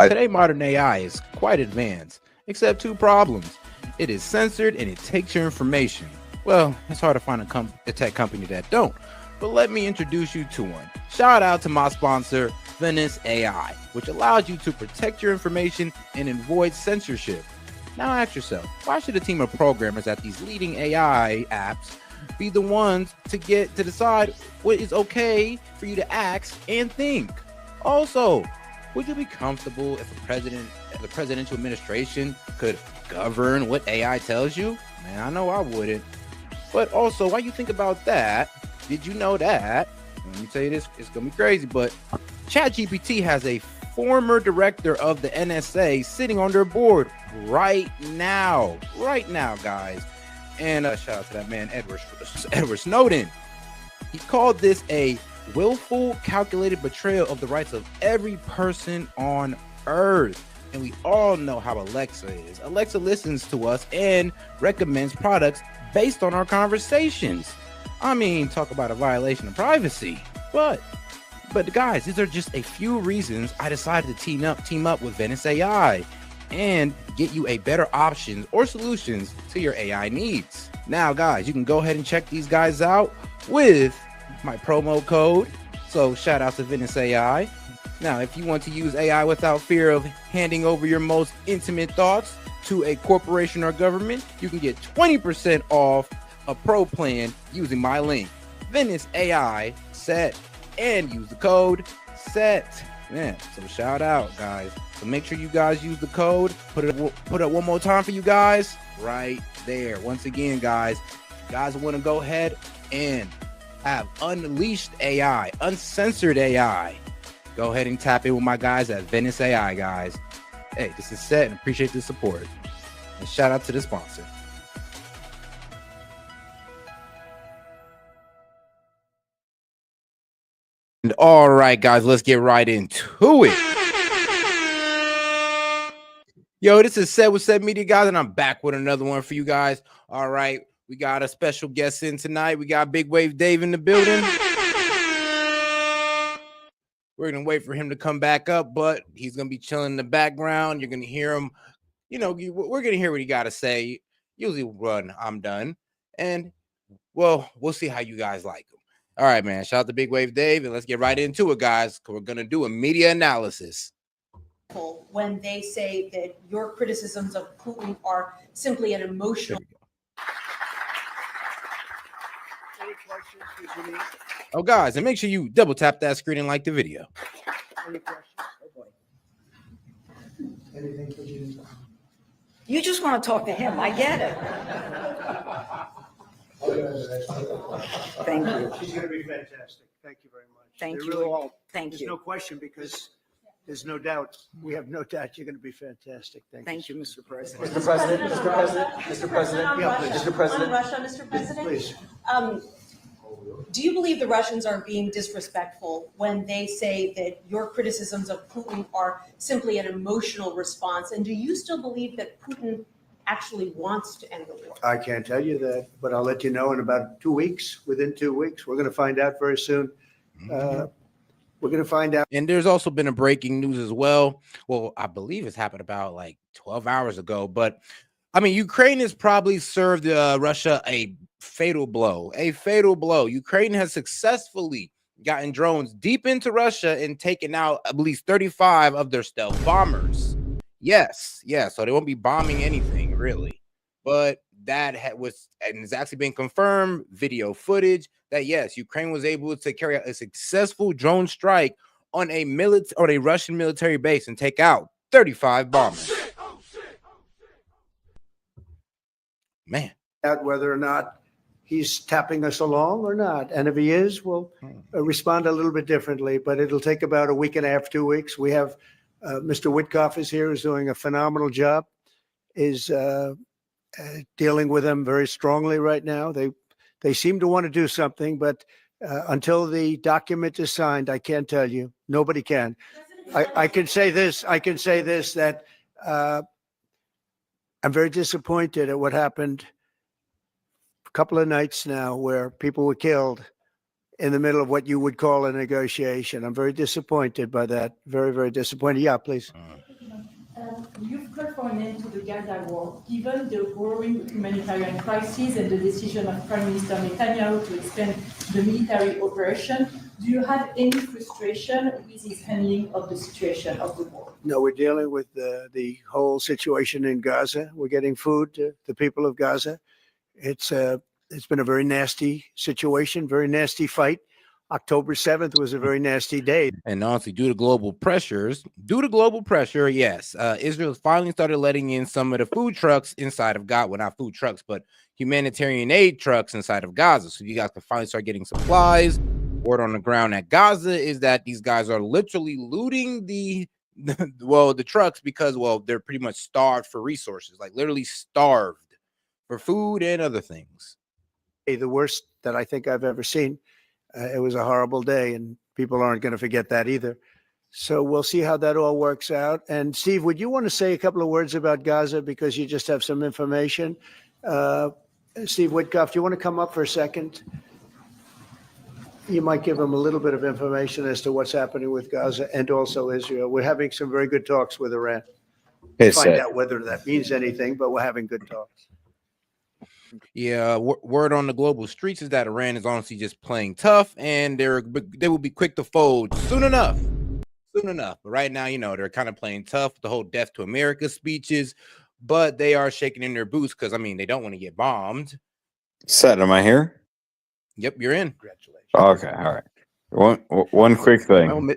Today, modern AI is quite advanced, except two problems. It is censored and it takes your information. Well, it's hard to find a tech company that don't, but let me introduce you to one. Shout out to my sponsor, Venice AI, which allows you to protect your information and avoid censorship. Now ask yourself, why should a team of programmers at these leading AI apps be the ones to decide what is okay for you to ask and think? Also, would you be comfortable if the presidential administration could govern what AI tells you? Man, I know I wouldn't. But also, while you think about that, did you know that? Let me tell you this, it's gonna be crazy, but ChatGPT has a former director of the NSA sitting on their board right now, guys. And shout out to that man, Edward Snowden. He called this a willful, calculated betrayal of the rights of every person on Earth. And we all know how Alexa is. Alexa listens to us and recommends products based on our conversations. I mean, talk about a violation of privacy. But guys, these are just a few reasons I decided to team up with Venice AI and get you a better options or solutions to your AI needs. Now, guys, you can go ahead and check these guys out with my promo code. So shout out to Venice AI. Now, if you want to use AI without fear of handing over your most intimate thoughts to a corporation or government, you can get 20% off a pro plan using my link, Venice AI SET, and use the code SET. Man, so shout out, guys. So make sure you guys use the code. Put it one more time for you guys right there. Once again, guys, if you guys want to go ahead and have unleashed AI, uncensored AI, go ahead and tap in with my guys at Venice AI, guys. Hey, this is SET and appreciate the support. And shout out to the sponsor. And all right, guys, let's get right into it. Yo, this is SET with SET Media, guys, and I'm back with another one for you guys. All right, we got a special guest in tonight. We got Big Wave Dave in the building. We're going to wait for him to come back up, but he's going to be chilling in the background. You're going to hear him. You know, we're going to hear what he got to say. Usually run, I'm done. And, well, we'll see how you guys like him. All right, man. Shout out to Big Wave Dave, and let's get right into it, guys. We're going to do a media analysis. When they say that your criticisms of Putin are simply an emotional... Any questions? Oh, guys, and make sure you double tap that screen and like the video. Any questions? Oh, boy. Anything for you? You just want to talk to him. I get it. Thank you. She's going to be fantastic. Thank you very much. Thank They you. really all. Thank There's you. no question because there's no doubt. We have no doubt you're going to be fantastic. Thank you, Mr. President. Mr. President, Mr. President, Mr. President, Yeah, please. Mr. President. On Russia, Mr. President? Please. Do you believe the Russians are being disrespectful when they say that your criticisms of Putin are simply an emotional response? And do you still believe that Putin actually wants to end the war? I can't tell you that, but I'll let you know in about 2 weeks. Within 2 weeks, we're going to find out very soon. We're going to find out. And there's also been a breaking news as well. Well, I believe it's happened about like 12 hours ago. But, I mean, Ukraine has probably served Russia a fatal blow. A fatal blow. Ukraine has successfully gotten drones deep into Russia and taken out at least 35 of their stealth bombers. Yes. So they won't be bombing anything, really. But that was, and it's actually been confirmed, video footage, that yes, Ukraine was able to carry out a successful drone strike on a Russian military base and take out 35 bombers. Man. Out whether or not he's tapping us along or not. And if he is, we'll respond a little bit differently. But it'll take about a week and a half, 2 weeks. We have Mr. Witkoff is here, is doing a phenomenal job, is dealing with them very strongly right now. They seem to want to do something, but until the document is signed, I can't tell you. Nobody can. I can say this. That I'm very disappointed at what happened a couple of nights now, where people were killed in the middle of what you would call a negotiation. I'm very disappointed by that. Very, very disappointed. Yeah, please. for an end to the Gaza war, given the growing humanitarian crisis and the decision of Prime Minister Netanyahu to extend the military operation, do you have any frustration with his handling of the situation of the war? No, we're dealing with the whole situation in Gaza. We're getting food to the people of Gaza. It's been a very nasty situation, very nasty fight. October 7th was a very nasty day. And honestly, due to global pressure, yes, Israel finally started letting in some of the food trucks inside of Gaza. Well, not food trucks, but humanitarian aid trucks inside of Gaza. So you guys can finally start getting supplies. Word on the ground at Gaza is that these guys are literally looting the trucks because, well, they're pretty much starved for resources, like literally starved for food and other things. The worst that I think I've ever seen. It was a horrible day, and people aren't going to forget that either. So we'll see how that all works out. And Steve, would you want to say a couple of words about Gaza because you just have some information? Steve Witkoff, do you want to come up for a second? You might give them a little bit of information as to what's happening with Gaza and also Israel. We're having some very good talks with Iran. We'll find out whether that means anything, but we're having good talks. Yeah, word on the global streets is that Iran is honestly just playing tough, and they will be quick to fold soon enough. But right now, they're kind of playing tough with the whole "Death to America" speeches, but they are shaking in their boots because they don't want to get bombed. S.E.T, am I here? Yep, you're in. Congratulations. Okay, all right. One quick thing.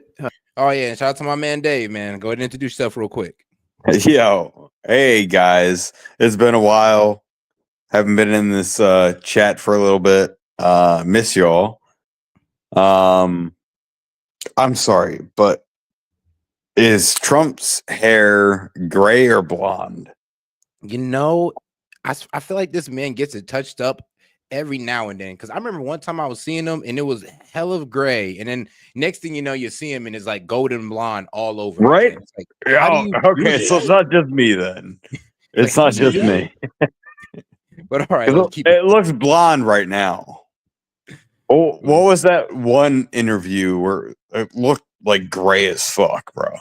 Oh yeah, shout out to my man Dave, man. Go ahead and introduce yourself real quick. Yo, hey guys, it's been a while. Haven't been in this chat for a little bit. Miss y'all. I'm sorry, but is Trump's hair gray or blonde? I feel like this man gets it touched up every now and then, because I remember one time I was seeing him and it was hell of gray, and then next thing you know, you see him and it's like golden blonde all over. Right? Like, okay, so it's not just me then. It's not just me. But all right, it looks blonde right now. Oh, what was that one interview where it looked like gray as fuck, bro?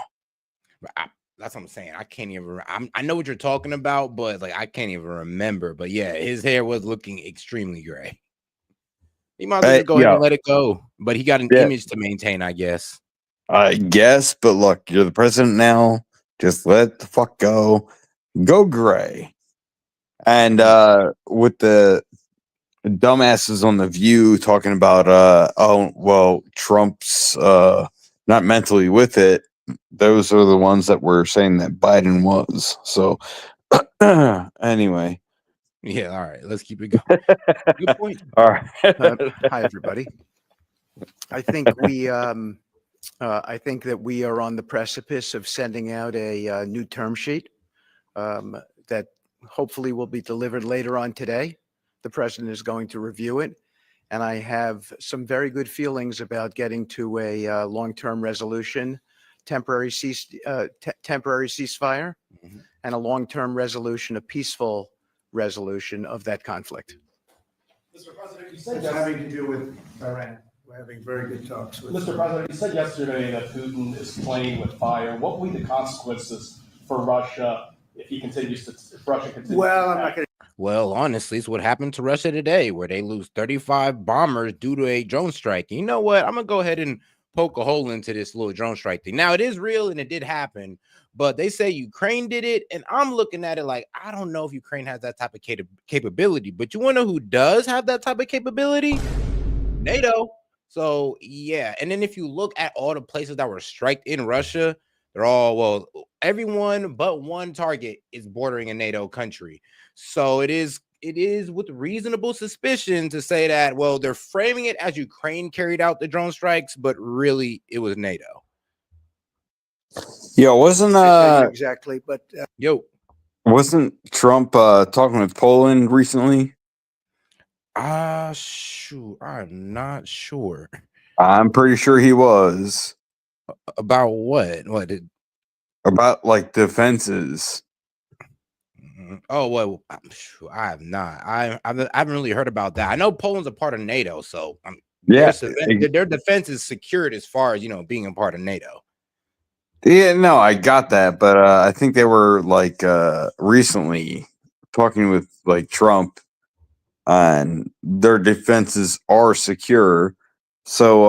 That's what I'm saying. I can't even. I know what you're talking about, but I can't even remember. But yeah, his hair was looking extremely gray. He might as well go ahead and let it go. But he got an image to maintain, I guess. I guess, but look, you're the president now. Just let the fuck go. Go gray. And with the dumbasses on The View talking about, Trump's not mentally with it. Those are the ones that were saying that Biden was. So anyway. Yeah, all right. Let's keep it going. Good point. All right. Hi, everybody. I think that we are on the precipice of sending out a new term sheet that hopefully will be delivered later on today. The president is going to review it, and I have some very good feelings about getting to a long-term resolution, temporary ceasefire, and a long-term resolution, a peaceful resolution of that conflict. Mr. President, you said it's having to do with Iran. We're having very good talks with Mr. President, you said yesterday that Putin is playing with fire. What will be the consequences for Russia if Russia continues? Well, I'm not going to. Well, honestly, it's what happened to Russia today, where they lose 35 bombers due to a drone strike. You know what? I'm going to go ahead and poke a hole into this little drone strike thing. Now, it is real and it did happen, but they say Ukraine did it, and I'm looking at it like, I don't know if Ukraine has that type of capability, but you want to know who does have that type of capability? NATO. So, yeah, and then if you look at all the places that were striked in Russia, they're all, everyone but one target is bordering a NATO country. So it is with reasonable suspicion to say that, they're framing it as Ukraine carried out the drone strikes, but really it was NATO. Yeah, wasn't exactly, but wasn't Trump talking with Poland recently? Shoot, I'm not sure. I'm pretty sure he was. About what? About like defenses. Oh, well, I have not. I haven't really heard about that. I know Poland's a part of NATO, so their defense is secured as far as being a part of NATO. Yeah, no, I got that, but I think they were like recently talking with like Trump, and their defenses are secure. So,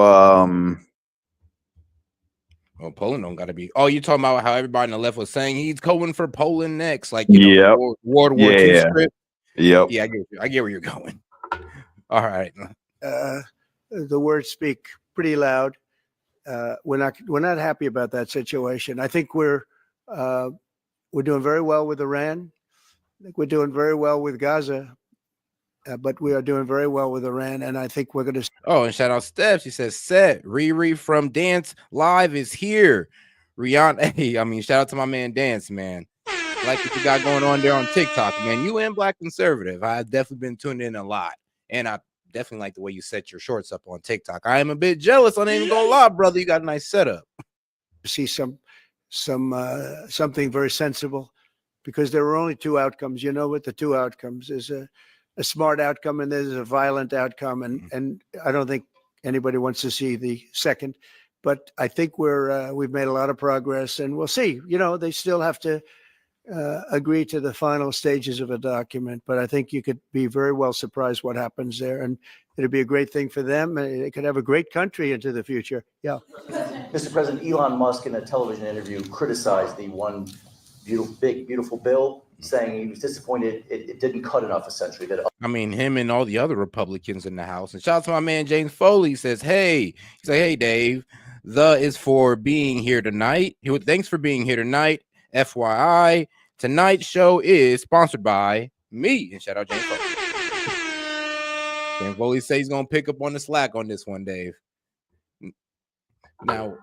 Well, Poland don't got to be. Oh, you talking about how everybody on the left was saying he's going for Poland next, like the yep, World War II yeah, script. yep. Yeah, I get where you're going. All right. The words speak pretty loud. We're not happy about that situation. I think we're doing very well with Iran. I think we're doing very well with Gaza, but we are doing very well with Iran, and I think we're going to. Oh, and shout out Steph. She says, "Set Riri from Dance Live is here." Rihanna. Hey, I mean, shout out to my man Dance, man. Like what you got going on there on TikTok, man. You and Black Conservative. I've definitely been tuned in a lot, and I definitely like the way you set your shorts up on TikTok. I am a bit jealous. I ain't even gonna lie, brother. You got a nice setup. See something very sensible, because there are only two outcomes. You know what the two outcomes is: a smart outcome and there's a violent outcome, and I don't think anybody wants to see the second. But I think we've made a lot of progress, and we'll see. You know, they still have to agree to the final stages of a document, but I think you could be very well surprised what happens there, and it'd be a great thing for them. They could have a great country into the future. Yeah. Mr. President, Elon Musk in a television interview criticized the one beautiful bill, saying he was disappointed it didn't cut enough, essentially. That I mean, him and all the other Republicans in the House. And shout out to my man James Foley. Says, "Hey, he's like, hey Dave, the is for being here tonight. Thanks for being here tonight. FYI, tonight's show is sponsored by me." And shout out James Foley. James Foley says he's gonna pick up on the slack on this one, Dave. Now,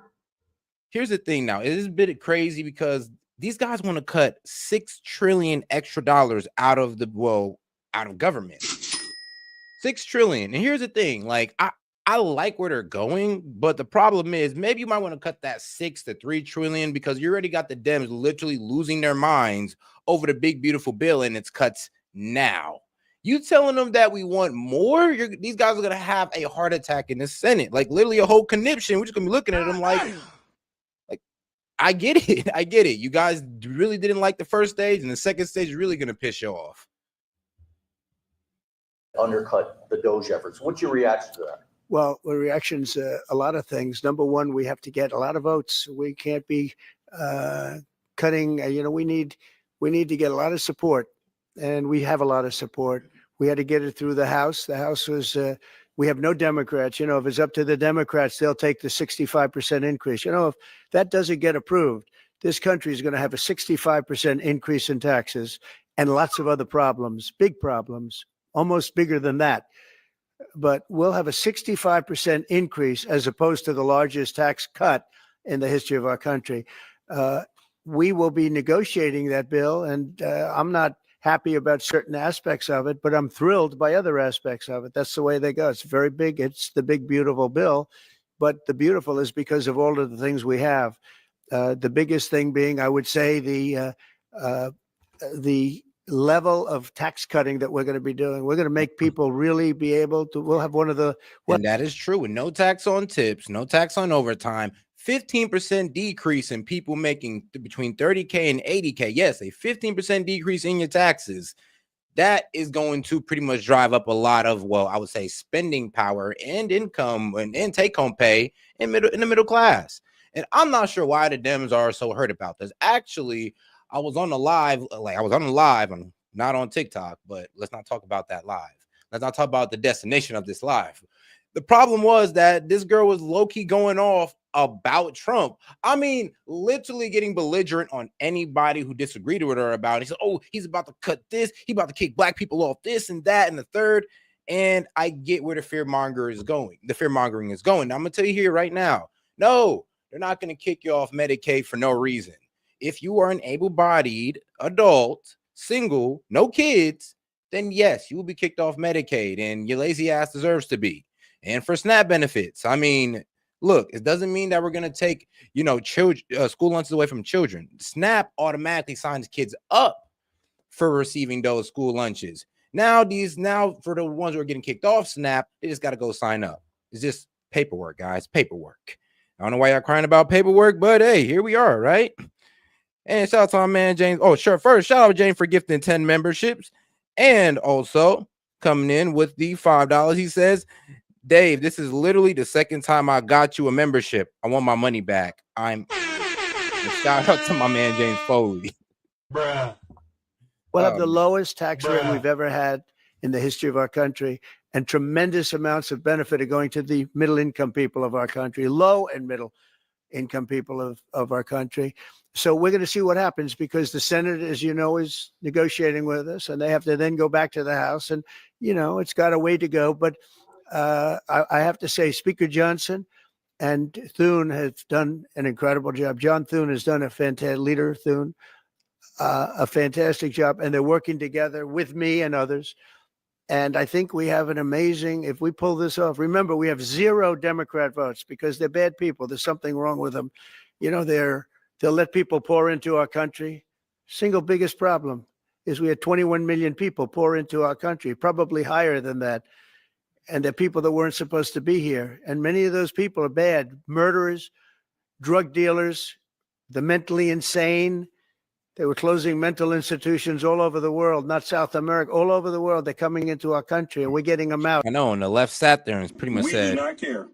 here's the thing. Now, it is a bit crazy because these guys want to cut $6 trillion extra dollars out of government. 6 trillion. And here's the thing, like I like where they're going, but the problem is maybe you might want to cut that 6 to 3 trillion because you already got the Dems literally losing their minds over the big beautiful bill and its cuts now. You telling them that we want more? These guys are gonna have a heart attack in the Senate, like literally a whole conniption. We're just gonna be looking at them like I get it. I get it. You guys really didn't like the first stage, and the second stage is really gonna piss you off. undercut the Doge efforts. What's your reaction to that? Well, the reaction's a lot of things. Number one, we have to get a lot of votes. We can't be cutting. We need to get a lot of support, and we have a lot of support. We had to get it through the House. The House was. We have no Democrats. If it's up to the Democrats, they'll take the 65% increase. If that doesn't get approved, this country is going to have a 65% increase in taxes and lots of other problems, big problems, almost bigger than that. But we'll have a 65% increase as opposed to the largest tax cut in the history of our country. We will be negotiating that bill, and I'm not happy about certain aspects of it, but I'm thrilled by other aspects of it. That's the way they go. It's very big. It's the big, beautiful bill. But the beautiful is because of all of the things we have. The biggest thing being, I would say, the level of tax cutting that we're going to be doing. We're going to make people really be able to, we'll have one of the. And that is true. With no tax on tips, no tax on overtime, 15% decrease in people making between 30K and 80K. Yes, a 15% decrease in your taxes. That is going to pretty much drive up a lot of, I would say, spending power and income and take-home pay in the middle class. And I'm not sure why the Dems are so hurt about this. Actually, I was on the live, I'm not on TikTok, but let's not talk about that live. Let's not talk about the destination of this live. The problem was that this girl was low-key going off about Trump. I mean, literally getting belligerent on anybody who disagreed with her about it. He said, oh, he's about to cut this. He's about to kick black people off this and that and the third. And I get where the fear-mongering is going. Now, I'm going to tell you here right now, no, they're not going to kick you off Medicaid for no reason. If you are an able-bodied adult, single, no kids, then yes, you will be kicked off Medicaid, and your lazy ass deserves to be. And for SNAP benefits, I mean, look, it doesn't mean that we're going to take, children, school lunches away from children. SNAP automatically signs kids up for receiving those school lunches. Now for the ones who are getting kicked off SNAP, they just got to go sign up. It's just paperwork, guys, paperwork. I don't know why y'all crying about paperwork, but hey, here we are, right? And shout out to my man James. Oh, sure. First, shout out to James for gifting 10 memberships. And also coming in with the $5. He says, Dave, this is literally the second time I got you a membership. I want my money back. Shout out to my man James Foley. We'll have the lowest tax rate we've ever had in the history of our country, and tremendous amounts of benefit are going to the middle income people of our country, low and middle income people of our country. So we're going to see what happens, because the Senate, as you know, is negotiating with us, and they have to then go back to the House, and it's got a way to go. But I have to say, Speaker Johnson and Thune have done an incredible job. John Thune has done a fantastic job, and they're working together with me and others. And I think we have an amazing, if we pull this off, remember, we have 0 Democrat votes because they're bad people. There's something wrong with them. They'll let people pour into our country. Single biggest problem is we had 21 million people pour into our country, probably higher than that. And they're people that weren't supposed to be here. And many of those people are bad: murderers, drug dealers, the mentally insane. They were closing mental institutions all over the world, not South America, all over the world. They're coming into our country, and we're getting them out. I know, and the left sat there and pretty much We said, do not care.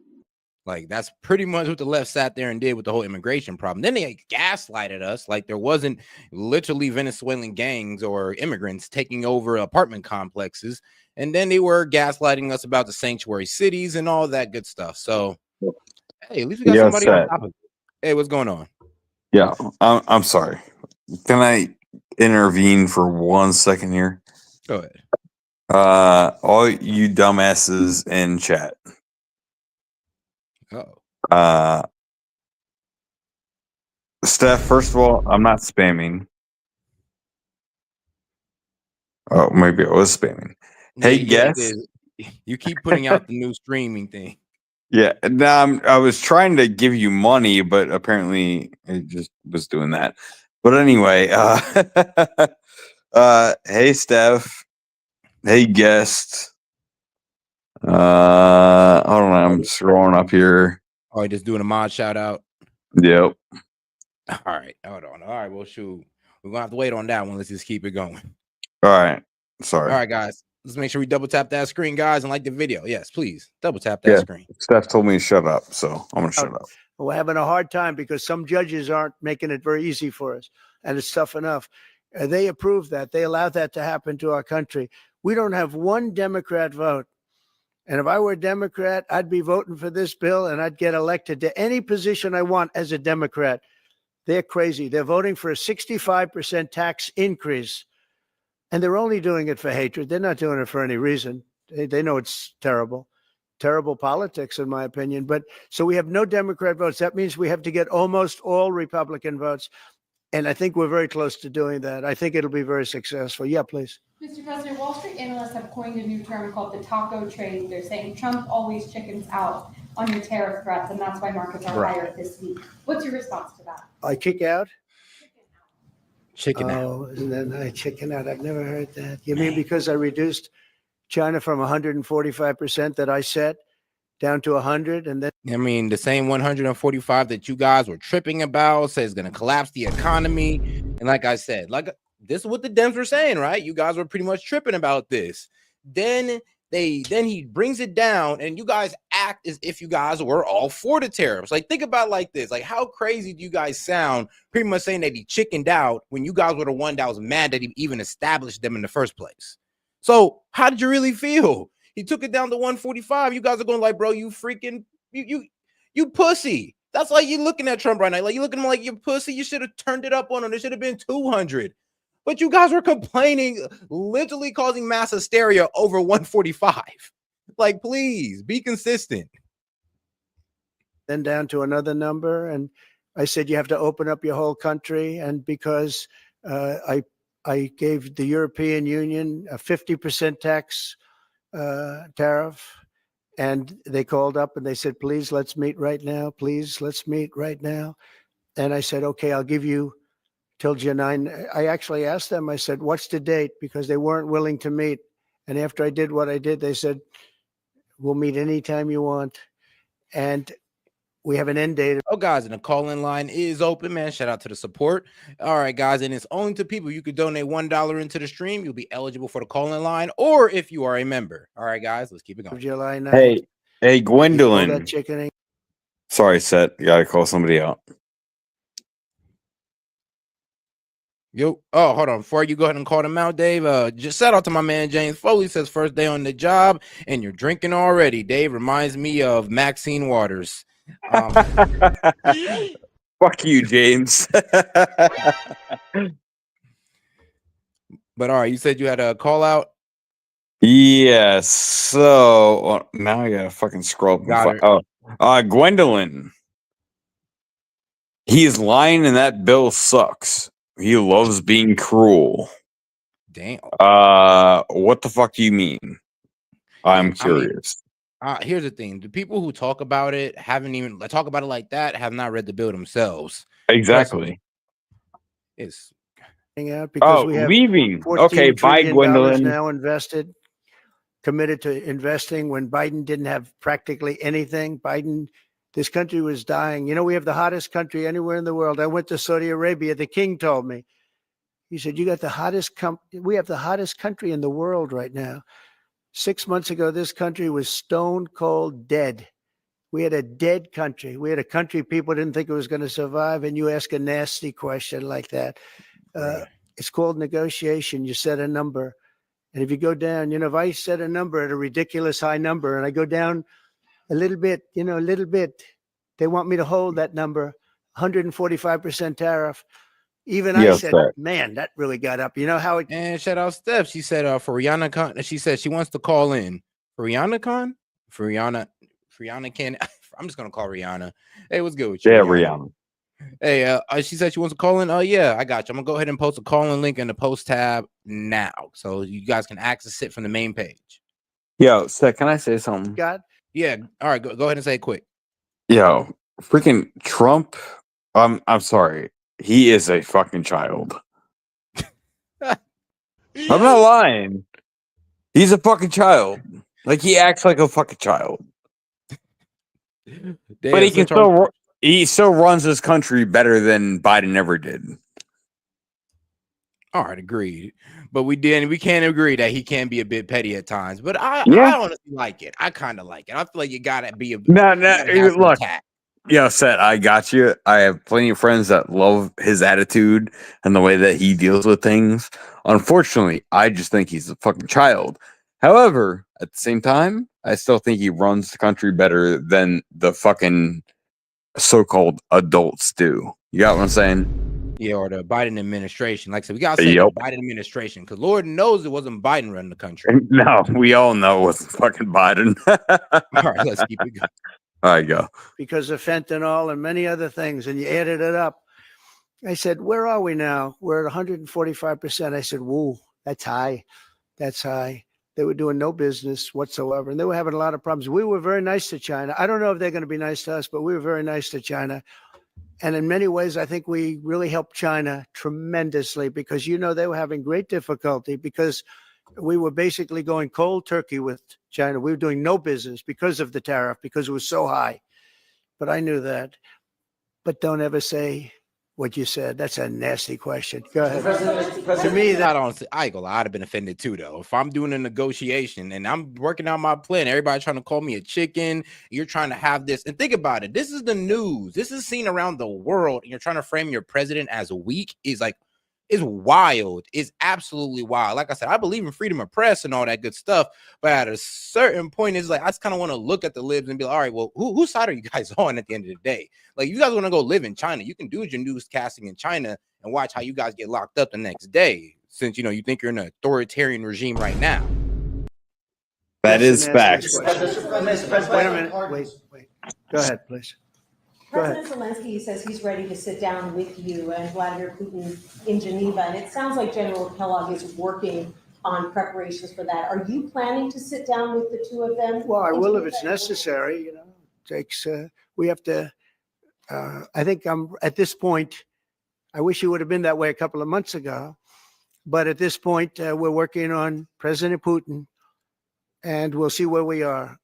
like, that's pretty much what the left sat there and did with the whole immigration problem. Then they gaslighted us like there wasn't literally Venezuelan gangs or immigrants taking over apartment complexes. And then they were gaslighting us about the sanctuary cities and all that good stuff. So, hey, at least we got somebody on top of it. Hey, what's going on? Yeah, I'm sorry. Can I intervene for 1 second here? Go ahead. All you dumbasses in chat. Uh-oh. Steph, first of all, I'm not spamming. Oh, maybe I was spamming. Hey, guess. You keep putting out the new streaming thing. Yeah, no, I was trying to give you money, but apparently it just was doing that. But anyway, hey, Steph. Hey, guest. Hold on, I'm scrolling up here. Oh, you just doing a mod shout out? Yep. All right, hold on. All right, well, shoot. We're going to have to wait on that one. Let's just keep it going. All right. Sorry. All right, guys. Let's make sure we double tap that screen, guys, and like the video. Yes, please. Double tap that screen. Steph told me to shut up, so I'm going to shut up. We're having a hard time because some judges aren't making it very easy for us, and it's tough enough. They approve that. They allow that to happen to our country. We don't have one Democrat vote. And if I were a Democrat, I'd be voting for this bill, and I'd get elected to any position I want as a Democrat. They're crazy. They're voting for a 65% tax increase, and they're only doing it for hatred. They're not doing it for any reason. They know it's terrible politics, in my opinion. But so we have no Democrat votes. That means we have to get almost all Republican votes. And I think we're very close to doing that. I think it'll be very successful. Yeah, please. Mr. President, Wall Street analysts have coined a new term called the taco trade. They're saying Trump always chickens out on your tariff threats, and that's why markets are higher this week. What's your response to that? I kick out? Chicken out. Oh, and then I chicken out. I've never heard that. You mean because I reduced China from 145% that I set down to 100, and then I mean, the same 145 that you guys were tripping about says going to collapse the economy. And like I said, like this is what the Dems were saying, right? You guys were pretty much tripping about this. Then he brings it down, and you guys act as if you guys were all for the tariffs. Like, think about it like this. Like, how crazy do you guys sound pretty much saying that he chickened out when you guys were the one that was mad that he even established them in the first place? So how did you really feel? He took it down to 145. You guys are going like, bro, you freaking, you pussy. That's like you looking at Trump right now. Like, you looking at him like you pussy. You should have turned it up on him. It should have been 200. But you guys were complaining, literally causing mass hysteria over 145. Like, please be consistent. Then down to another number. And I said, you have to open up your whole country. And because I gave the European Union a 50% tax tariff, and they called up and they said, please, let's meet right now. Please, let's meet right now. And I said, okay, I'll give you till July 9. I actually asked them, I said, what's the date? Because they weren't willing to meet. And after I did what I did, they said, we'll meet anytime you want. And we have an end date. Oh, guys, and the call-in line is open, man. Shout out to the support. All right, guys, and it's only to people. You could donate $1 into the stream. You'll be eligible for the call-in line, or if you are a member. All right, guys, let's keep it going. July 9th. Hey, You pull that Gwendolyn. chickening. Sorry, Seth. You gotta call somebody out. Yo, oh, hold on. Before you go ahead and call them out, Dave, just shout out to my man James Foley. Says first day on the job, and you're drinking already. Dave reminds me of Maxine Waters. Fuck you, James. But all right, you said you had a call out. Yes. So now I gotta fucking scroll up. Got her. Gwendolyn. He is lying, and that bill sucks. He loves being cruel. Damn. What the fuck do you mean? I'm curious. Here's the thing: the people who talk about it haven't even talk about it like that. Have not read the bill themselves. Exactly. It's out because we have leaving. $14 Okay, bye, trillion Gwendolyn. now invested, committed to investing when Biden didn't have practically anything. This country was dying. You know, we have the hottest country anywhere in the world. I went to Saudi Arabia. The king told me, he said, you got the hottest we have the hottest country in the world right now. 6 months ago, this country was stone cold dead. We had a dead country. We had a country people didn't think it was going to survive. And you ask a nasty question like that. It's called negotiation. You set a number. And if you go down, you know, if I set a number at a ridiculous high number and I go down a little bit, they want me to hold that number, 145% tariff. Even I said, man, that really got up. You know how it. And shout out Steph. She said for Rihanna Khan, she said she wants to call in for Rihanna Khan. For Rihanna can. I'm just gonna call Rihanna. Hey, what's good with you? Yeah, Rihanna. Hey, she said she wants to call in. Oh yeah, I got you. I'm gonna go ahead and post a call-in link in the post tab now, so you guys can access it from the main page. Yo, Seth, can I say something? Yeah. All right, go ahead and say it quick. Yo, freaking Trump. I'm sorry. He is a fucking child. I'm not lying. He's a fucking child. Like, he acts like a fucking child. But he can still runs his country better than Biden ever did. All right, agreed. But we can't agree that he can be a bit petty at times. But I honestly like it. I kind of like it. I feel like you gotta be look. Yo, Seth, I got you. I have plenty of friends that love his attitude and the way that he deals with things. Unfortunately, I just think he's a fucking child. However, at the same time, I still think he runs the country better than the fucking so-called adults do. You got what I'm saying? Yeah, or the Biden administration. Like I said, we gotta say the Biden administration, because Lord knows it wasn't Biden running the country. No, we all know it was fucking Biden. All right, let's keep it going. All right, go. Because of fentanyl and many other things, and you added it up. I said, where are we now? We're at 145%. I said, whoa, that's high. That's high. They were doing no business whatsoever, and they were having a lot of problems. We were very nice to China. I don't know if they're going to be nice to us, but we were very nice to China. And in many ways, I think we really helped China tremendously because, they were having great difficulty because we were basically going cold turkey with China. We were doing no business because of the tariff, because it was so high. But I knew that. But don't ever say what you said. That's a nasty question. Go ahead. To me, I ain't gonna lie, I'd have been offended too, though. If I'm doing a negotiation and I'm working out my plan, everybody trying to call me a chicken, you're trying to have this. And think about it. This is the news. This is seen around the world. And you're trying to frame your president as weak is wild. It's absolutely wild. Like I said, I believe in freedom of press and all that good stuff. But at a certain point, it's like I just kind of want to look at the libs and be like, all right, well, whose side are you guys on at the end of the day? Like, you guys want to go live in China, you can do your newscasting in China and watch how you guys get locked up the next day, since you think you're in an authoritarian regime right now. That is facts. Wait a minute. Wait. Go ahead, please. President Zelensky says he's ready to sit down with you and Vladimir Putin in Geneva, and it sounds like General Kellogg is working on preparations for that. Are you planning to sit down with the two of them? Well, I will if it's necessary. We have to. I think I'm at this point. I wish it would have been that way a couple of months ago, but at this point, we're working on President Putin, and we'll see where we are.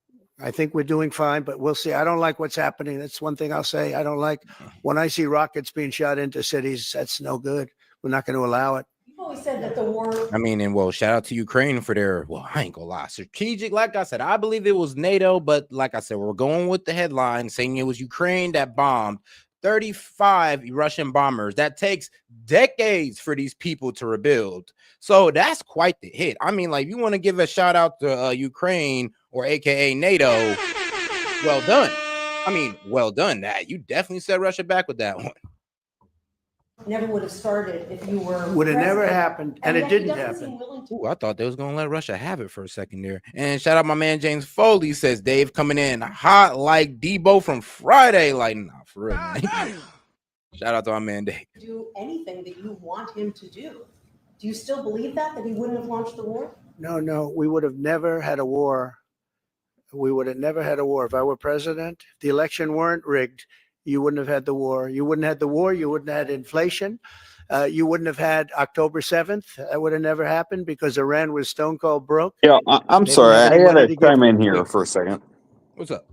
I think we're doing fine, but we'll see. I don't like what's happening. That's one thing I'll say. I don't like when I see rockets being shot into cities. That's no good. We're not going to allow it. You've always said that the war. I mean, and well, shout out to Ukraine for their, well, I ain't gonna lie, strategic. Like I said, I believe it was NATO, but like I said, we're going with the headline saying it was Ukraine that bombed 35 Russian bombers. That takes decades for these people to rebuild. So that's quite the hit. I mean, like, you want to give a shout out to Ukraine or AKA NATO, well done. I mean, well done. That you definitely set Russia back with that one. Never would have started if you were. Would have never president. happened, and it yet he didn't doesn't seem happen. willing to- Ooh, I thought they was gonna let Russia have it for a second there. And shout out my man James Foley says Dave coming in hot like Debo from Friday. Like, nah, for real, man. Shout out to my man Dave. Do anything that you want him to do. Do you still believe that he wouldn't have launched the war? No, we would have never had a war. We would have never had a war. If I were president, if the election weren't rigged, you wouldn't have had the war. You wouldn't have had the war. You wouldn't have had inflation. You wouldn't have had October 7th. That would have never happened because Iran was stone cold broke. Yeah, I'm They sorry. didn't have I any gotta money to give. chime in here for a second. What's up?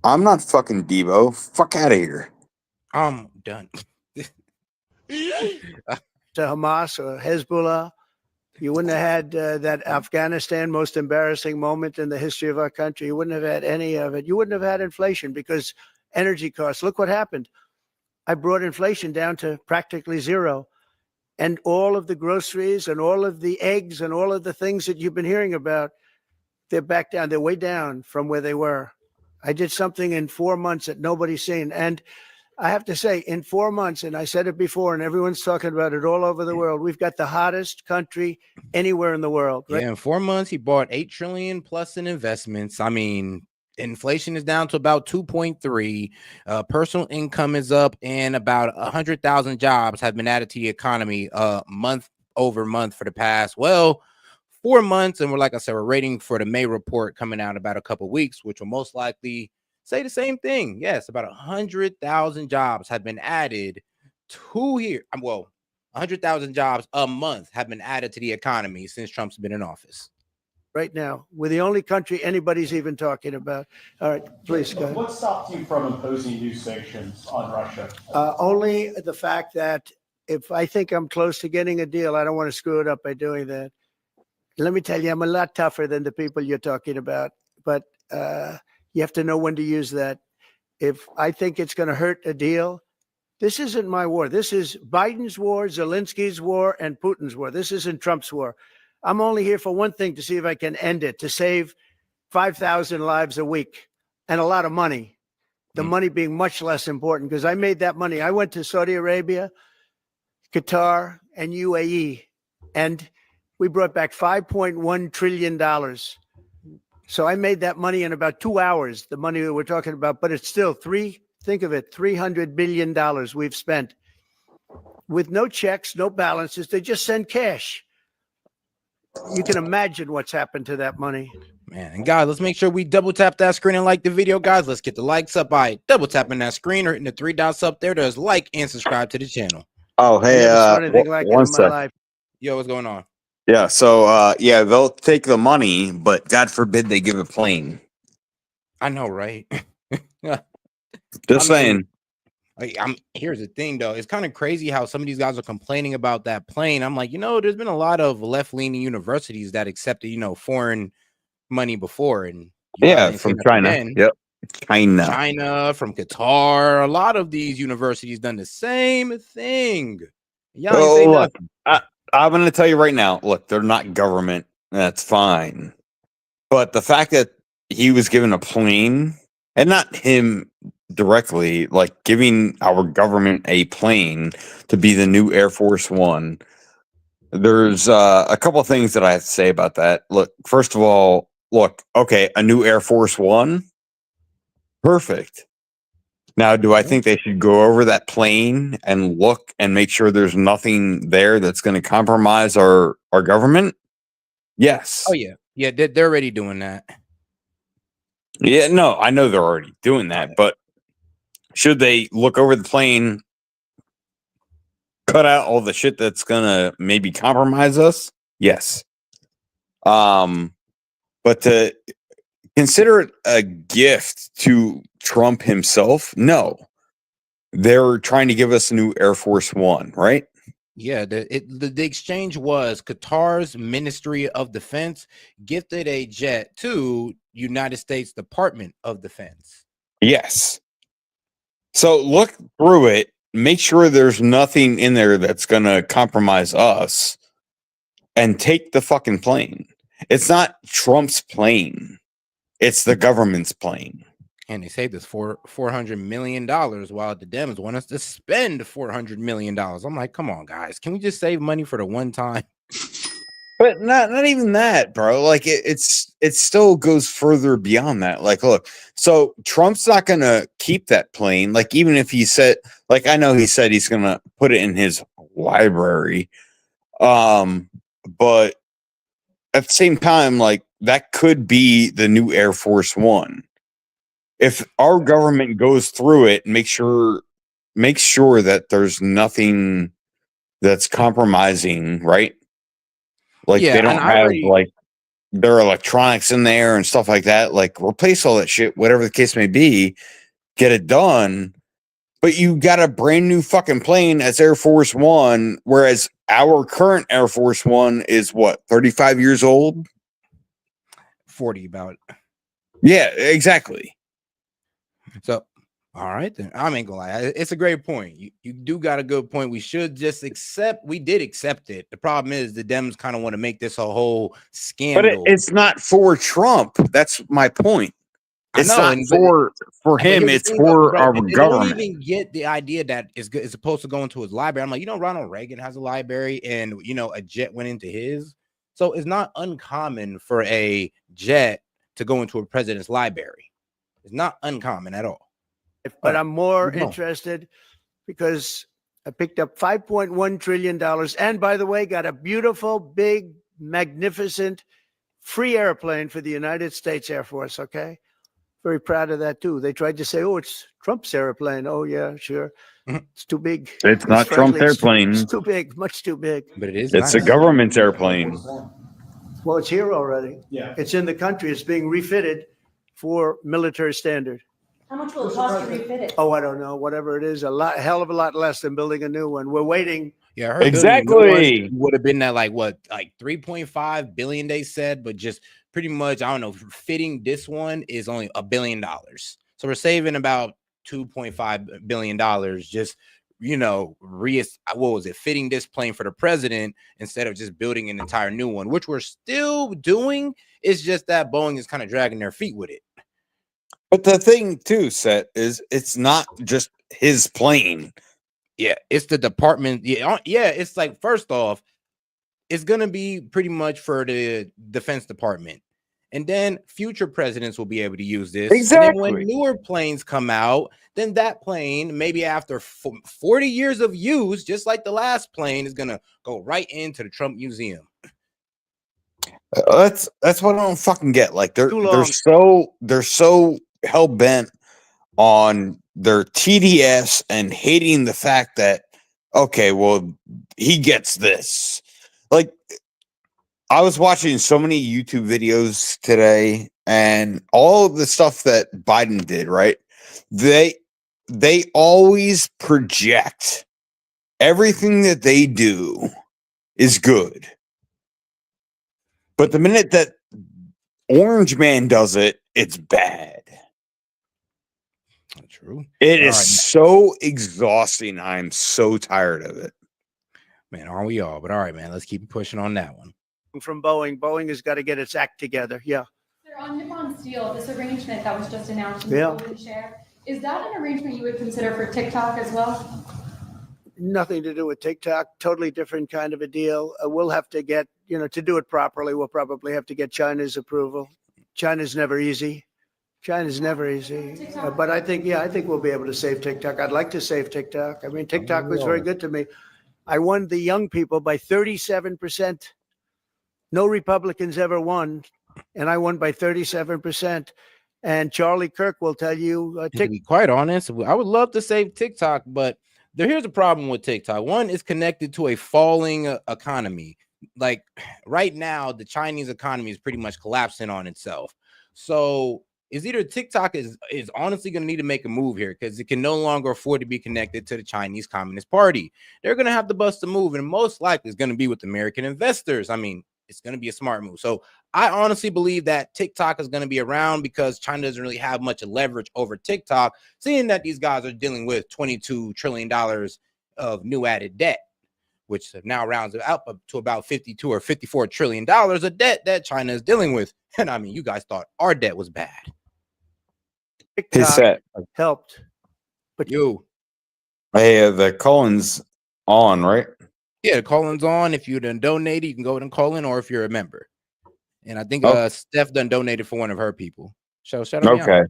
I'm not fucking Debo. Fuck out of here. I'm done. To Hamas or Hezbollah, you wouldn't have had that Afghanistan most embarrassing moment in the history of our country. You wouldn't have had any of it. You wouldn't have had inflation because energy costs. Look what happened. I brought inflation down to practically zero. And all of the groceries and all of the eggs and all of the things that you've been hearing about, they're back down. They're way down from where they were. I did something in 4 months that nobody's seen. And I have to say, in 4 months, and I said it before, and everyone's talking about it all over the world, we've got the hottest country anywhere in the world. Right? Yeah, in 4 months, he bought $8 trillion plus in investments. I mean, inflation is down to about 2.3. Personal income is up, and about 100,000 jobs have been added to the economy month over month for the past, 4 months. And we're, like I said, we're waiting for the May report coming out about a couple weeks, which will most likely say the same thing. Yes, about 100,000 jobs have been added to here. 100,000 jobs a month have been added to the economy since Trump's been in office. Right now, we're the only country anybody's even talking about. All right, please go ahead. What stopped you from imposing new sanctions on Russia? Only the fact that if I think I'm close to getting a deal, I don't want to screw it up by doing that. Let me tell you, I'm a lot tougher than the people you're talking about, but you have to know when to use that. If I think it's going to hurt a deal, this isn't my war. This is Biden's war, Zelensky's war, and Putin's war. This isn't Trump's war. I'm only here for one thing, to see if I can end it, to save 5,000 lives a week and a lot of money. The money being much less important, because I made that money. I went to Saudi Arabia, Qatar, and UAE, and we brought back $5.1 trillion. So I made that money in about 2 hours, the money that we're talking about, but it's still think of it, $300 billion we've spent with no checks, no balances. They just send cash. You can imagine what's happened to that money. Man, and guys, let's make sure we double tap that screen and like the video, guys. Let's get the likes up by double tapping that screen or hitting the 3 dots up there. There's like and subscribe to the channel. Oh, I hey, never saw anything like it one in my sec. life. Yo, what's going on? Yeah, so yeah, they'll take the money, but God forbid they give a plane. I know, right? Just saying. Here's the thing, though. It's kind of crazy how some of these guys are complaining about that plane. I'm like, there's been a lot of left-leaning universities that accepted, foreign money before, and Yeah, from China. Yep, China, from Qatar. A lot of these universities done the same thing. Y'all ain't say look, nothing. I'm going to tell you right now. Look, they're not government. That's fine, but the fact that he was given a plane, and not him directly, like giving our government a plane to be the new Air Force One. There's a couple of things that I have to say about that. Look, first of all, okay, a new Air Force One, perfect. Now, do I think they should go over that plane and look and make sure there's nothing there that's going to compromise our government? Yes. Oh yeah, they're already doing that. Yeah, no, I know they're already doing that, but should they look over the plane, cut out all the shit that's gonna maybe compromise us? Yes. But to consider it a gift to Trump himself? No. They're trying to give us a new Air Force One, right? Yeah, the exchange was Qatar's Ministry of Defense gifted a jet to United States Department of Defense. Yes. So look through it, make sure there's nothing in there that's going to compromise us, and take the fucking plane. It's not Trump's plane. It's the government's plane. And they saved us $400 million while the Dems want us to spend $400 million. I'm like, come on, guys. Can we just save money for the one time? But not even that, bro. Like it still goes further beyond that. Like, look, so Trump's not gonna keep that plane. Like, even if he said, like, I know he said he's gonna put it in his library. But at the same time, like, that could be the new Air Force One. If our government goes through it and make sure that there's nothing that's compromising, right? Like, Yeah, they don't and I have already- like their electronics in there and stuff like that. Like, replace all that shit, whatever the case may be, get it done. But you got a brand new fucking plane as Air Force One, whereas our current Air Force One is what, 35 years old? 40 about. Yeah, exactly. So, all right, then. I ain't gonna lie. It's a great point. You do got a good point. We should just we did accept it. The problem is the Dems kind of want to make this a whole scandal. But it's not for Trump. That's my point. It's not for him. It's for our they government. don't even get the idea that it's supposed to go into his library. I'm like, Ronald Reagan has a library, and a jet went into his. So it's not uncommon for a jet to go into a president's library. It's not uncommon at all. But I'm more interested because I picked up $5.1 trillion. And by the way, got a beautiful, big, magnificent, free airplane for the United States Air Force. Okay. Very proud of that, too. They tried to say, oh, it's Trump's airplane. Oh, yeah, sure. It's too big. It's not Trump's airplane. It's too big, much too big. But it is. It's a government's airplane. Well, it's here already. Yeah. It's in the country. It's being refitted for military standard. How much will it cost to refit it? Oh, I don't know. Whatever it is, a hell of a lot less than building a new one. We're waiting. Yeah, I heard exactly. Would have been that like 3.5 billion they said, but just pretty much, I don't know, fitting this one is only $1 billion. So we're saving about $2.5 billion just fitting this plane for the president instead of just building an entire new one, which we're still doing. It's just that Boeing is kind of dragging their feet with it. But the thing too, Set, is it's not just his plane. Yeah, it's the department. Yeah, it's like, first off, it's gonna be pretty much for the Defense Department. And then future presidents will be able to use this. Exactly. And then when newer planes come out, then that plane, maybe after 40 years of use, just like the last plane, is going to go right into the Trump Museum. That's what I don't fucking get. Like they're so hell bent on their TDS and hating the fact that, okay, well, he gets this. Like, I was watching so many YouTube videos today, and all of the stuff that Biden did, right? They always project everything that they do is good. But the minute that Orange Man does it, it's bad. True. It is so exhausting. I'm so tired of it. Man, aren't we all? But all right, man, let's keep pushing on that one. From Boeing. Boeing has got to get its act together. Yeah. Sir, on Nippon Steel, this arrangement that was just announced in the golden share, is that an arrangement you would consider for TikTok as well? Nothing to do with TikTok. Totally different kind of a deal. We'll have to get, to do it properly, we'll probably have to get China's approval. China's never easy. But I think we'll be able to save TikTok. I'd like to save TikTok. I mean, TikTok was very good to me. I won the young people by 37%. No Republicans ever won, and I won by 37%. And Charlie Kirk will tell you, to be quite honest, I would love to save TikTok, but here's a problem with TikTok. One, is connected to a falling economy. Like right now, the Chinese economy is pretty much collapsing on itself. So it's either TikTok is honestly going to need to make a move here because it can no longer afford to be connected to the Chinese Communist Party. They're going to have to bust a move, and most likely it's going to be with American investors. I mean, it's going to be a smart move. So I honestly believe that TikTok is going to be around because China doesn't really have much leverage over TikTok, seeing that these guys are dealing with $22 trillion of new added debt, which now rounds up to about 52 or $54 trillion of debt that China is dealing with. And I mean, you guys thought our debt was bad. Hey, TikTok Set. helped, but Hey, the Collins on, right? Yeah, the call-in's on. If you done donated, you can go ahead and call in, or if you're a member. And I think Steph done donated for one of her people. So shout out. Okay.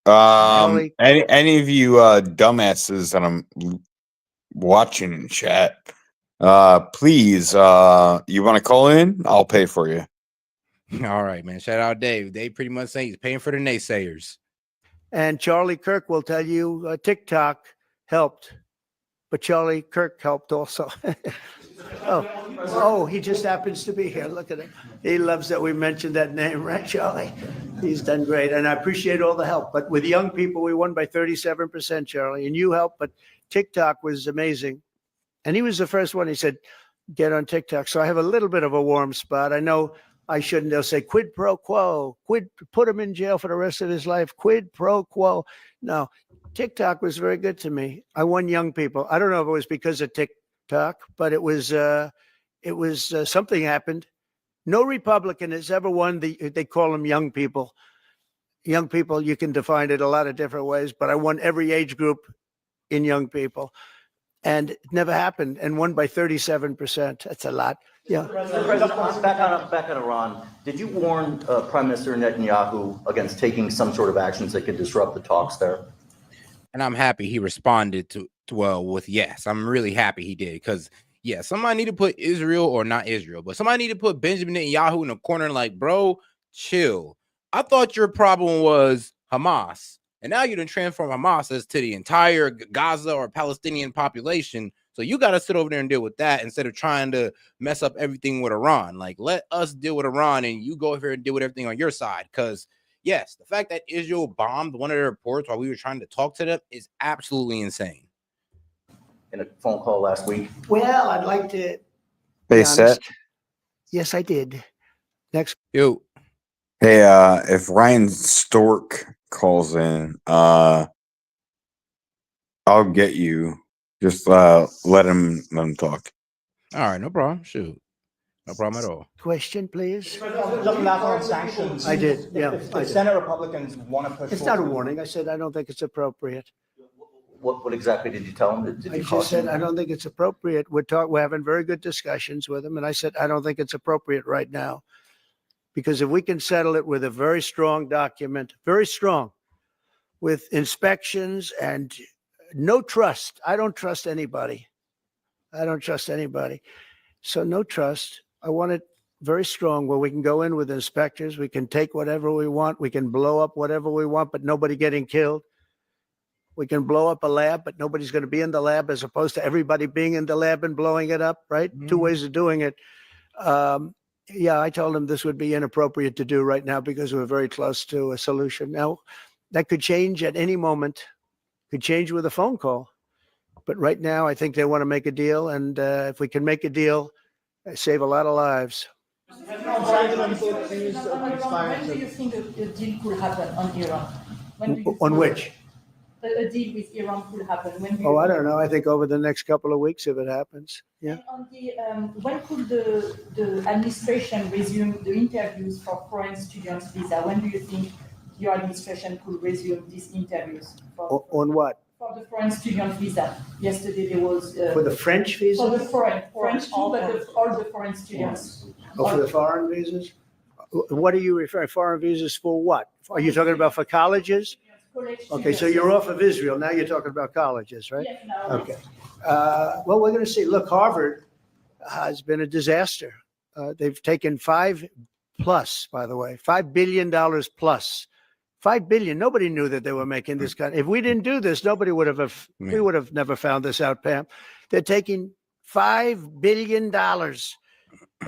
Charlie, any of you dumbasses that I'm watching in chat, please, you want to call in? I'll pay for you. All right, man. Shout out Dave. They pretty much say he's paying for the naysayers. and Charlie Kirk will tell you TikTok helped, but Charlie Kirk helped also. Oh, he just happens to be here. Look at him. He loves that we mentioned that name, right, Charlie? He's done great, and I appreciate all the help. But with young people, we won by 37%, Charlie, and you helped. But TikTok was amazing, and he was the first one. He said, "Get on TikTok." So I have a little bit of a warm spot. I know I shouldn't. They'll say quid pro quo, put him in jail for the rest of his life. Quid pro quo. No, TikTok was very good to me. I won young people. I don't know if it was because of TikTok, but it was something happened. No Republican has ever won they call them young people. Young people, you can define it a lot of different ways, but I won every age group in young people. And it never happened, and won by 37%. That's a lot. Yeah. President, back on Iran, did you warn Prime Minister Netanyahu against taking some sort of actions that could disrupt the talks there? And I'm happy he responded to with yes. I'm really happy he did because yeah, somebody need to put Israel, or not Israel, but somebody need to put Benjamin Netanyahu in a corner and like, bro, chill. I thought your problem was Hamas, and now you done transform Hamas as to the entire Gaza or Palestinian population. So you got to sit over there and deal with that instead of trying to mess up everything with Iran. Like, let us deal with Iran, and you go over here and deal with everything on your side. Because yes, the fact that Israel bombed one of their ports while we were trying to talk to them is absolutely insane. In a phone call last week. Well, I'd like to. Hey, Set. Yes, I did. Next. Yo. Hey, if Ryan Stork calls in, I'll get you. Just let him talk. All right, no problem. Shoot. No problem at all. Question, please. Just on sanctions. I did, yeah. If Senate Republicans want to push. It's not a warning. I said I don't think it's appropriate. What exactly did you tell him? Did I you just said I don't think it's appropriate. We're having very good discussions with him, and I said I don't think it's appropriate right now, because if we can settle it with a very strong document, very strong, with inspections and no trust. I don't trust anybody. So no trust. I want it very strong where we can go in with inspectors. We can take whatever we want. We can blow up whatever we want, but nobody getting killed. We can blow up a lab, but nobody's going to be in the lab, as opposed to everybody being in the lab and blowing it up, right? Mm-hmm. Two ways of doing it. Yeah, I told him this would be inappropriate to do right now because we're very close to a solution. Now, that could change at any moment, could change with a phone call. But right now, I think they want to make a deal. And if we can make a deal, save a lot of lives. When do you think a deal could happen on Iran? On which? A deal with Iran could happen. I don't know. I think over the next couple of weeks, if it happens. Yeah. And on the when could the administration resume the interviews for foreign students visa? When do you think your administration could resume these interviews? On what? For the foreign student visa. Yesterday there was for the French visa. For the French too, but all the foreign students. Oh, for the foreign visas. What are you referring? Foreign visas for what? Are you talking about for colleges? Okay, so you're off of Israel. Now you're talking about colleges, right? Yes, no. Okay. Well, we're going to see. Look, Harvard has been a disaster. They've taken $5 billion plus. $5 billion. Nobody knew that they were making this kind. If we didn't do this, nobody would have. We would have never found this out, Pam. They're taking $5 billion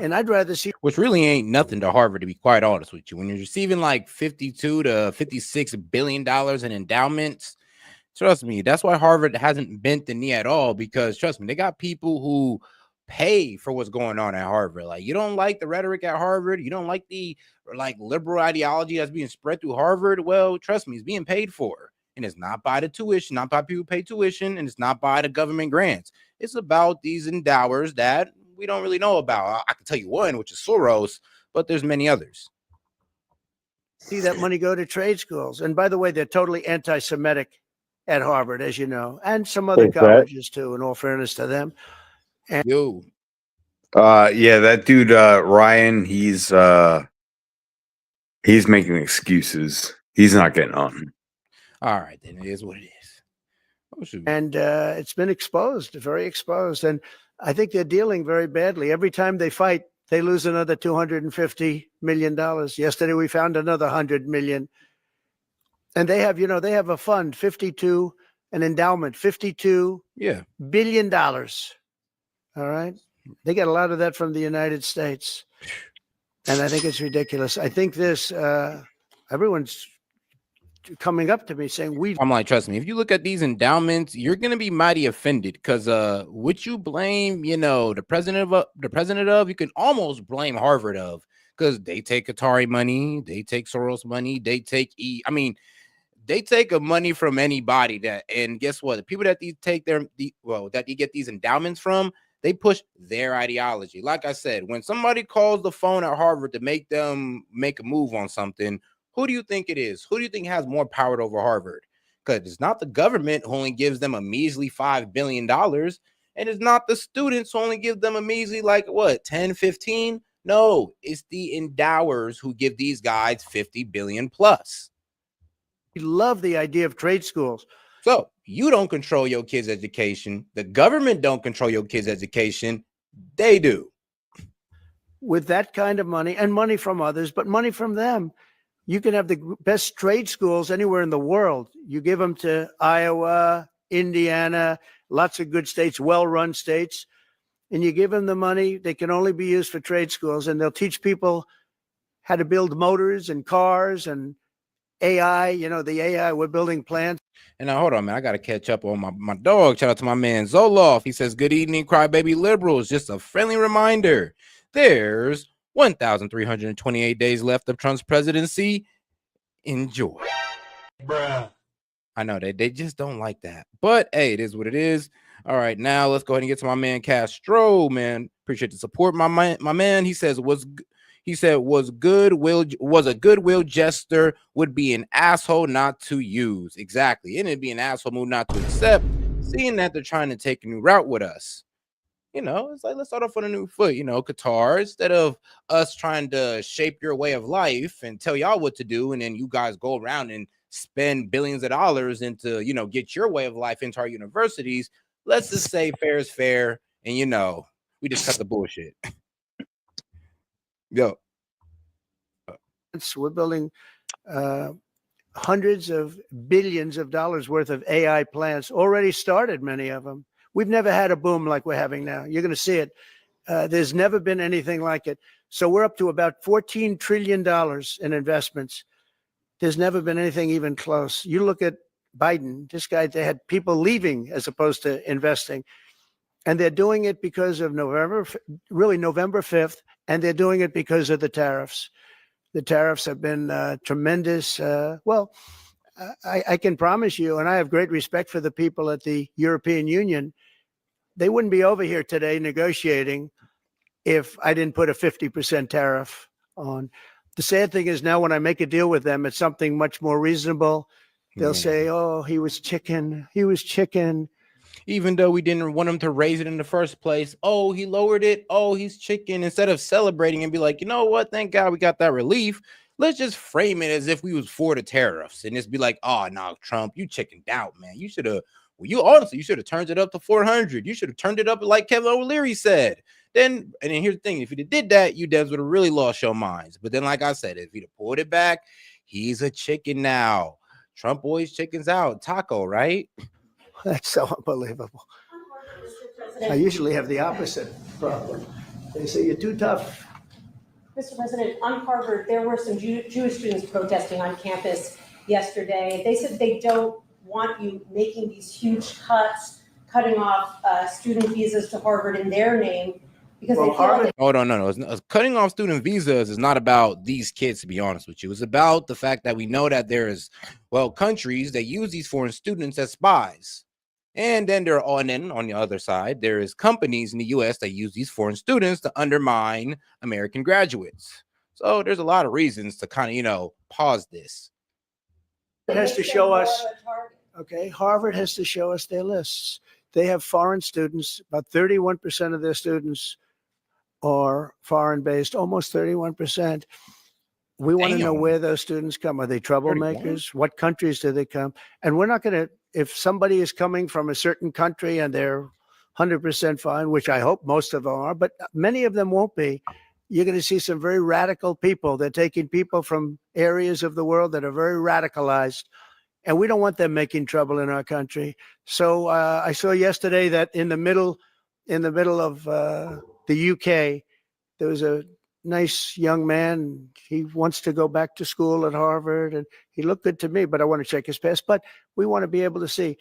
And I'd rather see. Which really ain't nothing to Harvard, to be quite honest with you. When you're receiving like $52 to $56 billion in endowments, trust me, that's why Harvard hasn't bent the knee at all, because trust me, they got people who pay for what's going on at Harvard. Like, you don't like the rhetoric at Harvard, you don't like the liberal ideology that's being spread through Harvard. Well, trust me, it's being paid for. And it's not by the tuition, not by people who pay tuition, and it's not by the government grants. It's about these endowers that we don't really know about. I can tell you one, which is Soros, but there's many others. See that money go to trade schools. And by the way, they're totally anti-Semitic at Harvard, as you know, and some other colleges too, in all fairness to them. And yeah, that dude Ryan, he's making excuses. He's not getting on. All right, then it is what it is. Oh, shoot. And it's been exposed, very exposed. And I think they're dealing very badly. Every time they fight, they lose another $250 million. Yesterday, we found another $100 million. And they have, they have a fund, an endowment, $52 billion. All right. They get a lot of that from the United States. And I think it's ridiculous. I think this, everyone's coming up to me saying I'm like, trust me, if you look at these endowments, you're gonna be mighty offended, because what you blame, the president of, you can almost blame Harvard of, because they take Atari money, they take Soros money, they take they take a money from anybody and guess what? The people that they take that you get these endowments from, they push their ideology. Like I said, when somebody calls the phone at Harvard to make them make a move on something, who do you think it is? Who do you think has more power over Harvard? Because it's not the government who only gives them a measly $5 billion. And it's not the students who only give them a measly, 10, 15? No, it's the endowers who give these guys 50 billion plus. We love the idea of trade schools. So you don't control your kids' education. The government don't control your kids' education. They do. With that kind of money, and money from others, but money from them, you can have the best trade schools anywhere in the world. You give them to Iowa, Indiana, lots of good states, well-run states, and you give them the money. They can only be used for trade schools, and they'll teach people how to build motors and cars and AI, the AI, we're building plants. And now, hold on, man. I got to catch up on my dog. Shout out to my man, Zoloff. He says, good evening, crybaby liberals. Just a friendly reminder. There's 1,328 days left of Trump's presidency. Enjoy. Bruh. I know they just don't like that. But, hey, it is what it is. All right, now let's go ahead and get to my man, Castro, man. Appreciate the support, my man. He says, was a goodwill gesture, would be an asshole not to use. Exactly. And it'd be an asshole move not to accept, seeing that they're trying to take a new route with us. It's like, let's start off on a new foot. Qatar, instead of us trying to shape your way of life and tell y'all what to do, and then you guys go around and spend billions of dollars into, get your way of life into our universities, let's just say fair is fair. And, we just cut the bullshit. Yo. We're building hundreds of billions of dollars worth of AI plants, already started, many of them. We've never had a boom like we're having now. You're going to see it. There's never been anything like it. So we're up to about $14 trillion in investments. There's never been anything even close. You look at Biden, this guy, they had people leaving as opposed to investing. And they're doing it because of November 5th, and they're doing it because of the tariffs. The tariffs have been tremendous. I can promise you, and I have great respect for the people at the European Union, they wouldn't be over here today negotiating if I didn't put a 50% tariff on. The sad thing is now when I make a deal with them, it's something much more reasonable. They'll say, oh, he was chicken. Even though we didn't want him to raise it in the first place. Oh, he lowered it. Oh, he's chicken. Instead of celebrating and be like, you know what? Thank God we got that relief. Let's just frame it as if we was for the tariffs and just be like, oh, no, Trump, you chickened out, man. You should have, you should have turned it up to 400. You should have turned it up like Kevin O'Leary said. And then here's the thing. If you did that, you devs would have really lost your minds. But then, like I said, if you'd have pulled it back, he's a chicken now. Trump always chickens out. Taco, right? That's so unbelievable. I usually have the opposite problem. They say you're too tough. Mr. President, on Harvard, there were some Jewish students protesting on campus yesterday. They said they don't want you making these huge cuts, cutting off student visas to Harvard in their name, because Well, they feel like Oh, no. Cutting off student visas is not about these kids, to be honest with you. It's about the fact that we know that there's, well, countries that use these foreign students as spies. And then and then on the other side, there is companies in the US that use these foreign students to undermine American graduates. So there's a lot of reasons to kind of, pause this. It has to show us, okay, Harvard has to show us their lists. They have foreign students, about 31% of their students are foreign-based, almost 31%. We want to know Damn. where those students come. Are they troublemakers? 31? What countries do they come? And we're not going to, if somebody is coming from a certain country and they're 100% fine, which I hope most of them are, but many of them won't be, you're going to see some very radical people. They're taking people from areas of the world that are very radicalized, and we don't want them making trouble in our country. So I saw yesterday that in the middle of the UK, there was a nice young man. He wants to go back to school at Harvard, and he looked good to me, but I want to check his past. But we want to be able to see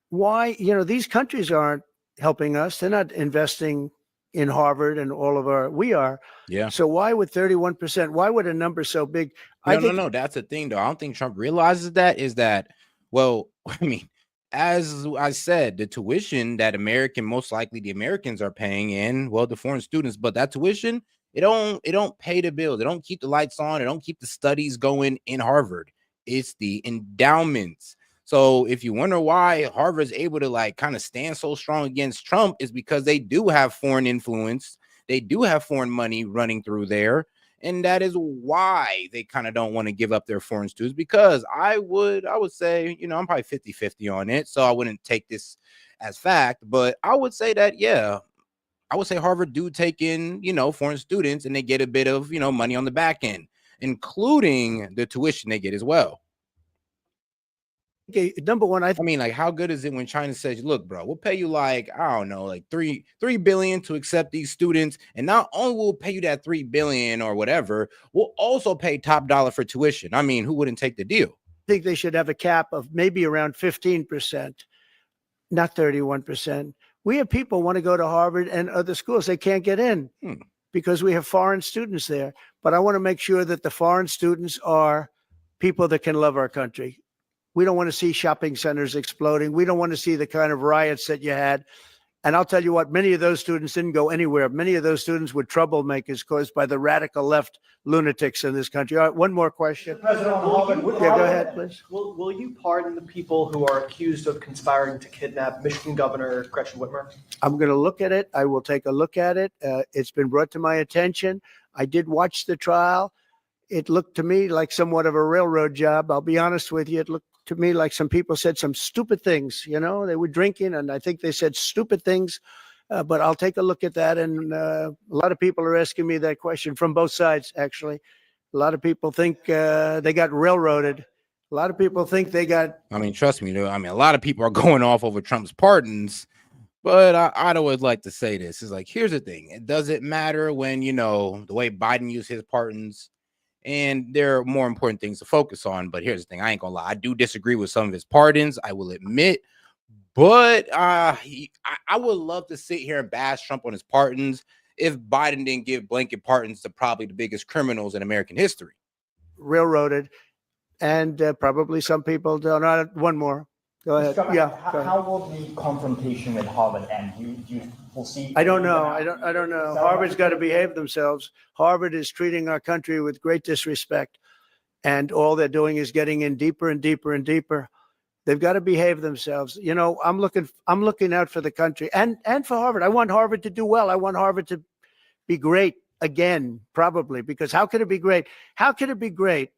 why, these countries aren't helping us. They're not investing in Harvard and all of we are. Yeah. So why would 31%, why would a number so big? No. That's the thing, though. I don't think Trump realizes that, well, I mean, as I said, the tuition that most likely the Americans are paying in, well, the foreign students, but that tuition, it don't pay the bills. It don't keep the lights on. It don't keep the studies going in Harvard. It's the endowments. So if you wonder why Harvard's able to kind of stand so strong against Trump, is because they do have foreign influence. They do have foreign money running through there. And that is why they kind of don't want to give up their foreign students, because I would say, I'm probably 50-50 on it. So I wouldn't take this as fact, but I would say that, yeah, I would say Harvard do take in, foreign students, and they get a bit of, money on the back end, including the tuition they get as well. Okay, number one, I mean, how good is it when China says, look, bro, we'll pay you I don't know, $3 billion to accept these students. And not only will pay you that $3 billion or whatever, we'll also pay top dollar for tuition. I mean, who wouldn't take the deal? I think they should have a cap of maybe around 15%, not 31%. We have people want to go to Harvard and other schools. They can't get in because we have foreign students there. But I want to make sure that the foreign students are people that can love our country. We don't want to see shopping centers exploding. We don't want to see the kind of riots that you had. And I'll tell you what, many of those students didn't go anywhere. Many of those students were troublemakers caused by the radical left lunatics in this country. All right, one more question. President Harvard, Yeah, go ahead, please. Will you pardon the people who are accused of conspiring to kidnap Michigan Governor Gretchen Whitmer? I'm going to look at it. I will take a look at it. It's been brought to my attention. I did watch the trial. It looked to me like somewhat of a railroad job. I'll be honest with you. It looked to me like some people said some stupid things. They were drinking, and I think they said stupid things. But I'll take a look at that. And a lot of people are asking me that question from both sides, actually. A lot of people think they got railroaded. A lot of people think they got. I mean, trust me, a lot of people are going off over Trump's pardons. But I'd always like to say this is here's the thing. It doesn't matter when, the way Biden used his pardons. And there are more important things to focus on. But here's the thing. I ain't gonna lie. I do disagree with some of his pardons, I will admit. But I would love to sit here and bash Trump on his pardons if Biden didn't give blanket pardons to probably the biggest criminals in American history. Railroaded. And probably some people don't. One more. Go ahead. How will the confrontation with Harvard end? You will see. I don't know. I don't know. Harvard's got to behave themselves. Harvard is treating our country with great disrespect, and all they're doing is getting in deeper and deeper and deeper. They've got to behave themselves. I'm looking out for the country and for Harvard. I want Harvard to do well. I want Harvard to be great again, probably, because how could it be great? How could it be great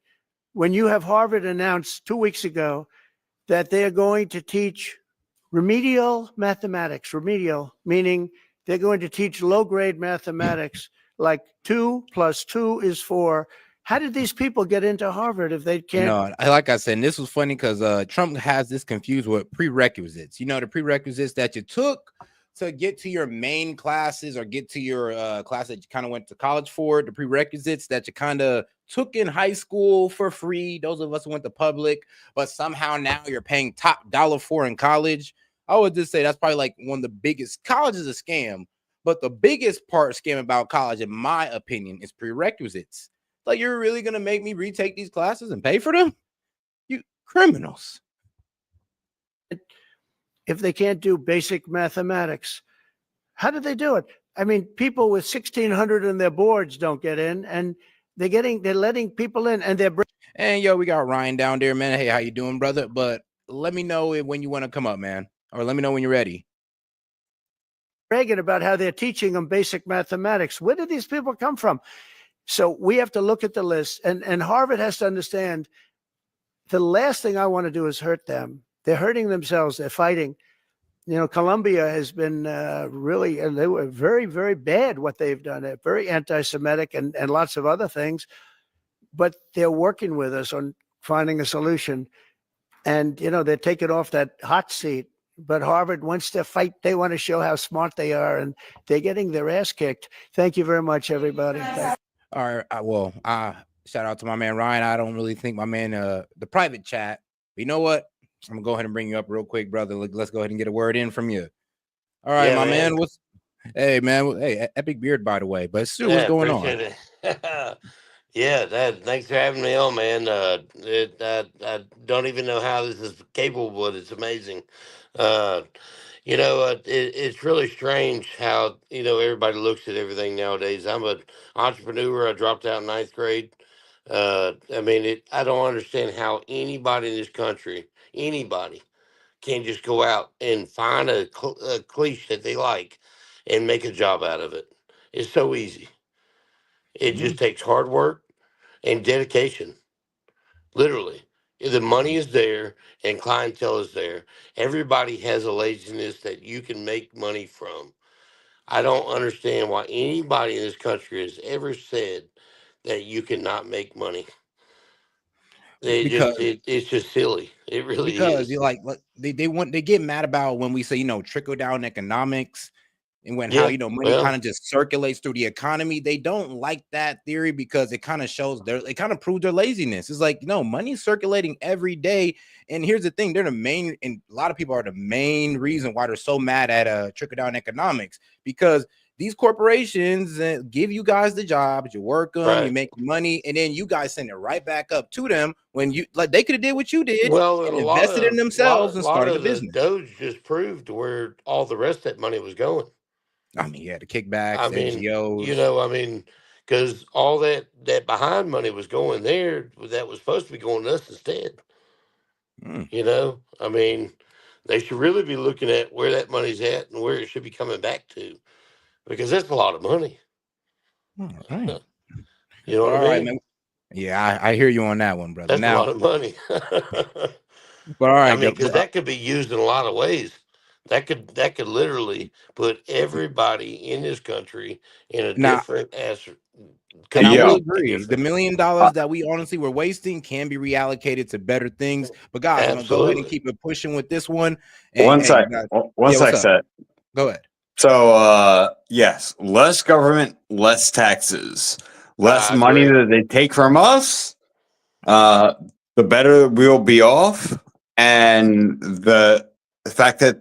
when you have Harvard announced 2 weeks ago that they're going to teach remedial mathematics, remedial, meaning they're going to teach low-grade mathematics, like 2 + 2 is 4. How did these people get into Harvard if they can't? Like I said, and this was funny because Trump has this confused with prerequisites. The prerequisites that you took to get to your main classes or get to your class that you kind of went to college for, the prerequisites that you kind of took in high school for free, those of us who went to public, but somehow now you're paying top dollar for in college. I would just say that's probably like one of the biggest. College is a scam, but the biggest part scam about college, in my opinion, is prerequisites. Like, you're really going to make me retake these classes and pay for them? You criminals. If they can't do basic mathematics, how do they do it? I mean, people with 1,600 in their boards don't get in, and they're letting people in, and they're. And yo, we got Ryan down there, man. Hey, how you doing, brother? But let me know when you want to come up, man, or let me know when you're ready. Bragging about how they're teaching them basic mathematics. Where did these people come from? So we have to look at the list, and Harvard has to understand the last thing I want to do is hurt them. They're hurting themselves. They're fighting. You know, Columbia has been really, they were very, very bad what they've done. They're very anti-Semitic and lots of other things, but they're working with us on finding a solution. And, you know, they're taking off that hot seat. But Harvard wants to fight. They want to show how smart they are, and they're getting their ass kicked. Thank you very much, everybody. All right. Shout out to my man Ryan. I don't really think my man the private chat. But you know what? I'm gonna go ahead and bring you up real quick, brother. Let's go ahead and get a word in from you. All right, my man. Hey, man. Hey, epic beard, by the way. But Sue, what's going on? It. Yeah, thanks for having me on, man. I don't even know how this is capable, but it's amazing. It's really strange how, everybody looks at everything nowadays. I'm an entrepreneur. I dropped out in ninth grade. I don't understand how anybody in this country, anybody, can just go out and find a cliche that they like and make a job out of it. It's so easy. It just takes hard work and dedication. Literally, the money is there and clientele is there. Everybody has a laziness that you can make money from. I don't understand why anybody in this country has ever said that you cannot make money. It's just silly. It really because is. you like they get mad about when we say trickle down economics. And how money kind of just circulates through the economy. They don't like that theory because it kind of shows it kind of proves their laziness. It's like, money's circulating every day. And here's the thing, they're the main, and a lot of people are the main reason why they're so mad at trickle down economics, because these corporations give you guys the jobs, you work them, you make money, and then you guys send it right back up to them when you they could have did what you did, and invested in themselves and started a business. Doge just proved where all the rest of that money was going. I mean, the kickbacks, NGOs. Because all that behind money was going there that was supposed to be going to us instead. They should really be looking at where that money's at and where it should be coming back to, because that's a lot of money. Right. You know what I mean? Man. Yeah, I hear you on that one, brother. That's a lot of money. But all right, because that could be used in a lot of ways. That could literally put everybody in this country in a different answer. And I will agree. The $1 million that we honestly were wasting can be reallocated to better things. But guys, I'm gonna go ahead and keep it pushing with this one. One sec, Seth. Go ahead. So yes, less government, less taxes, less money that they take from us. The better we'll be off. And the fact that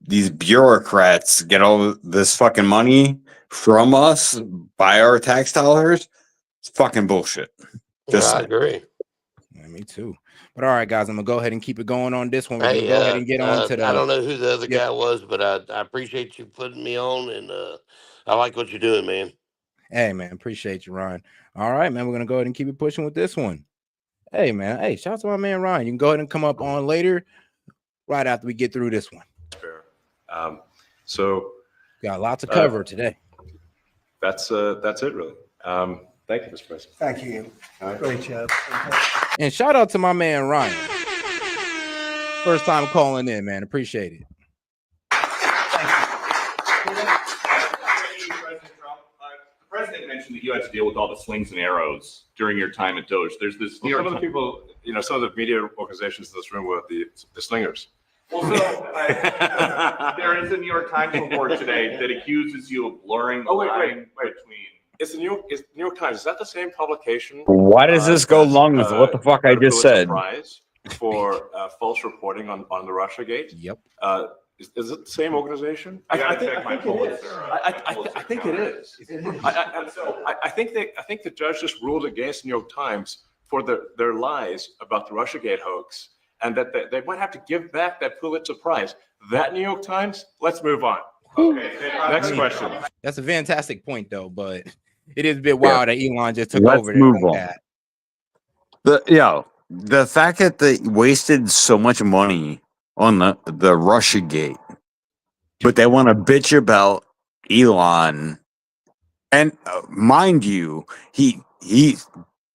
these bureaucrats get all this fucking money from us by our tax dollars, it's fucking bullshit. I agree. Yeah, me too. But all right, guys, I'm gonna go ahead and keep it going on this one. We're gonna Hey, go ahead and get on to the. I don't know who the other guy was, but I appreciate you putting me on, and I like what you're doing, man. Hey, man, appreciate you, Ryan. All right, man, we're gonna go ahead and keep it pushing with this one. Hey, man. Hey, shout out to my man Ryan. You can go ahead and come up on later, right after we get through this one. Fair. So got lots to cover today. That's it, really. Thank you, Mr. President. Thank you. Great job. And shout out to my man Ryan. First time calling in, man. Appreciate it. The president mentioned that you had to deal with all the slings and arrows during your time at Doge. There's this. Some of the people, some of the media organizations in this room were the slingers. Well, so there is a New York Times report today that accuses you of blurring the line between. It's the New York Times. Is that the same publication? Why does this go along with what the fuck I just said? Prize for false reporting on the Russiagate. Yep. Is it the same organization? I think it is. I think the judge just ruled against New York Times for their lies about the Russiagate hoax, and that they might have to give back that Pulitzer Prize. That New York Times. Let's move on. Okay. Next question. That's a fantastic point, though, but it is a bit wild that Elon just took Let's over there move like on. that. The fact that they wasted so much money on the Russiagate, but they want to bitch about Elon, and mind you, he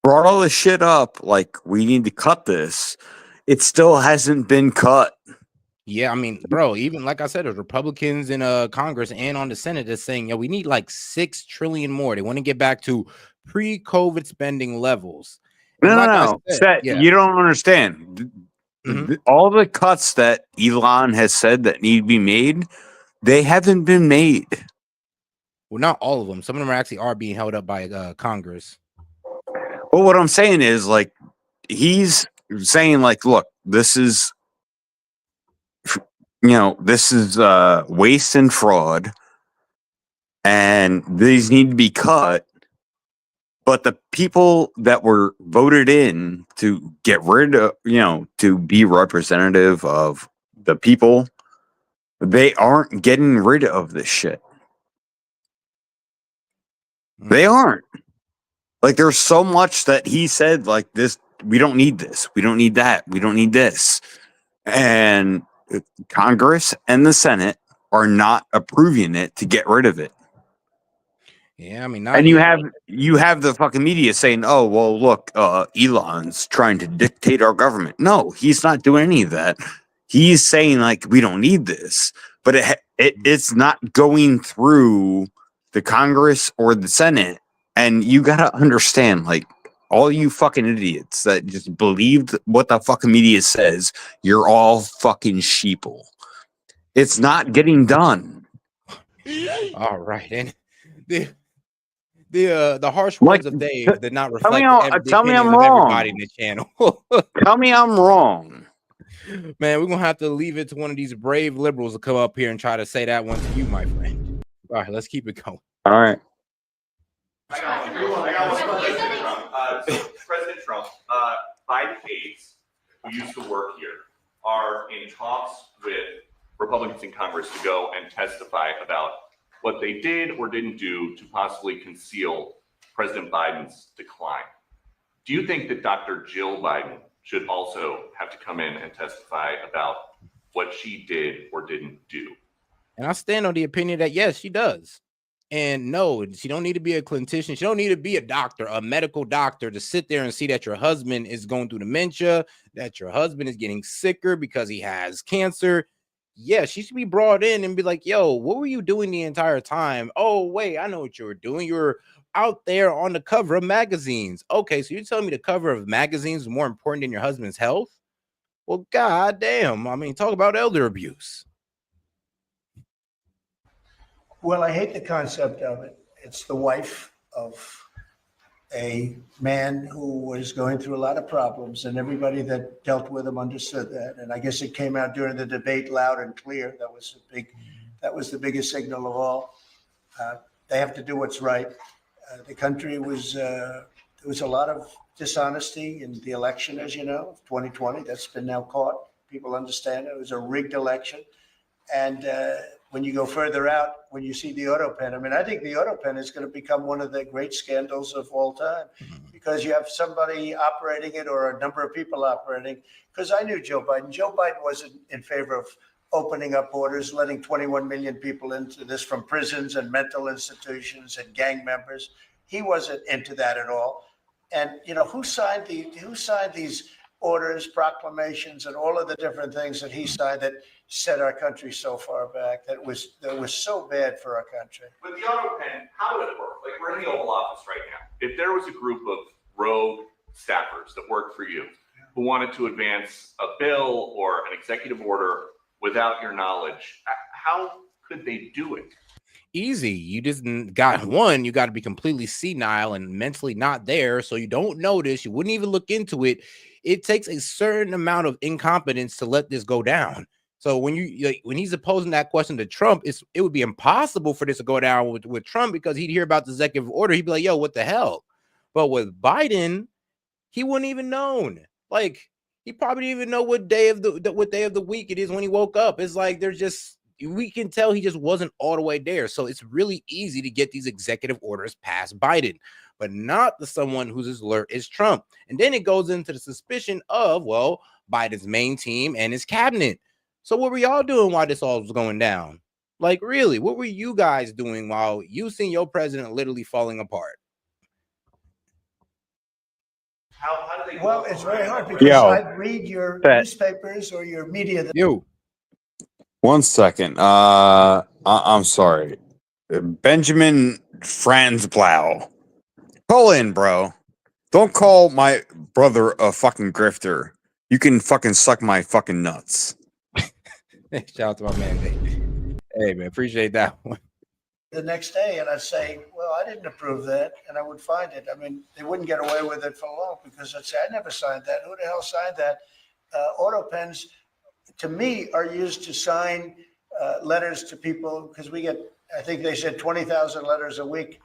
brought all this shit up like we need to cut this. It still hasn't been cut. Yeah, I mean, bro, even like I said, there's Republicans in Congress and on the Senate that's saying, we need like 6 trillion more. They want to get back to pre-COVID spending levels. And No, you don't understand. All the cuts that Elon has said that need to be made, they haven't been made. Well, not all of them. Some of them are being held up by Congress. Well, what I'm saying is, like, he's saying, like, look, this is waste and fraud, and these need to be cut. But the people that were voted in to get rid of, to be representative of the people, they aren't getting rid of this shit. They aren't. Like, there's so much that he said, like, this, we don't need this. We don't need that. We don't need this. And Congress and the Senate are not approving it to get rid of it. Yeah, I mean, and you have the fucking media saying, "Oh, well, look, Elon's trying to dictate our government." No, he's not doing any of that. He's saying, like, we don't need this, but it's not going through the Congress or the Senate. And you gotta understand, like, all you fucking idiots that just believed what the fucking media says, you're all fucking sheeple. It's not getting done. All right, and the harsh words of Dave did not reflect the opinions of everybody in the channel. Tell me I'm wrong. Man, we're gonna have to leave it to one of these brave liberals to come up here and try to say that one to you, my friend. All right, let's keep it going. All right. I got one. President Trump, 5 aides who used to work here are in talks with Republicans in Congress to go and testify about what they did or didn't do to possibly conceal President Biden's decline. Do you think that Dr. Jill Biden should also have to come in and testify about what she did or didn't do? And I stand on the opinion that yes, she does. And no, she don't need to be a clinician. She don't need to be a doctor, a medical doctor, to sit there and see that your husband is going through dementia, that your husband is getting sicker because he has cancer. Yeah, she should be brought in and be like, yo, what were you doing the entire time? Oh, wait, I know what you were doing. You were out there on the cover of magazines. Okay, so you're telling me the cover of magazines is more important than your husband's health? Well, goddamn. I mean, talk about elder abuse. Well, I hate the concept of it. It's the wife of a man who was going through a lot of problems, and everybody that dealt with him understood that. And I guess it came out during the debate loud and clear. That was the biggest signal of all. They have to do what's right. The country was, there was a lot of dishonesty in the election, as you know, 2020. That's been now caught. People understand it. It was a rigged election. And when you go further out, when you see the auto pen, I mean, I think the auto pen is going to become one of the great scandals of all time, because you have somebody operating it or a number of people operating. Because I knew Joe Biden. Joe Biden wasn't in favor of opening up borders, letting 21 million people into this from prisons and mental institutions and gang members. He wasn't into that at all. And, you know, who signed these orders, proclamations, and all of the different things that he signed that set our country so far back, that was so bad for our country? With the auto pen, how would it work? Like, we're in the Oval Office right now. If there was a group of rogue staffers that worked for you who wanted to advance a bill or an executive order without your knowledge. How could they do it? Easy. You just got one. You got to be completely senile and mentally not there, so you don't notice. You wouldn't even look into it. It takes a certain amount of incompetence to let this go down. So when when he's opposing that question to Trump, it would be impossible for this to go down with Trump, because he'd hear about the executive order. He'd be like, "Yo, what the hell?" But with Biden, he wouldn't even known. Like, he probably didn't even know what day of the week it is when he woke up. It's like we can tell he just wasn't all the way there. So it's really easy to get these executive orders past Biden, but not the someone who's as alert as Trump. And then it goes into the suspicion of, well, Biden's main team and his cabinet. So what were y'all doing while this all was going down? Like, really, what were you guys doing while you seen your president literally falling apart? How do they? Well, it's very hard because I read your newspapers or your media. Yo, 1 second. I'm sorry. Benjamin Franzblau. Call in, bro. Don't call my brother a fucking grifter. You can fucking suck my fucking nuts. Shout out to my man, Dave. Hey, man, appreciate that one. The next day, and I'd say, well, I didn't approve that, and I would find it. I mean, they wouldn't get away with it for long because I'd say, I never signed that. Who the hell signed that? Auto pens, to me, are used to sign letters to people because we get, I think they said 20,000 letters a week,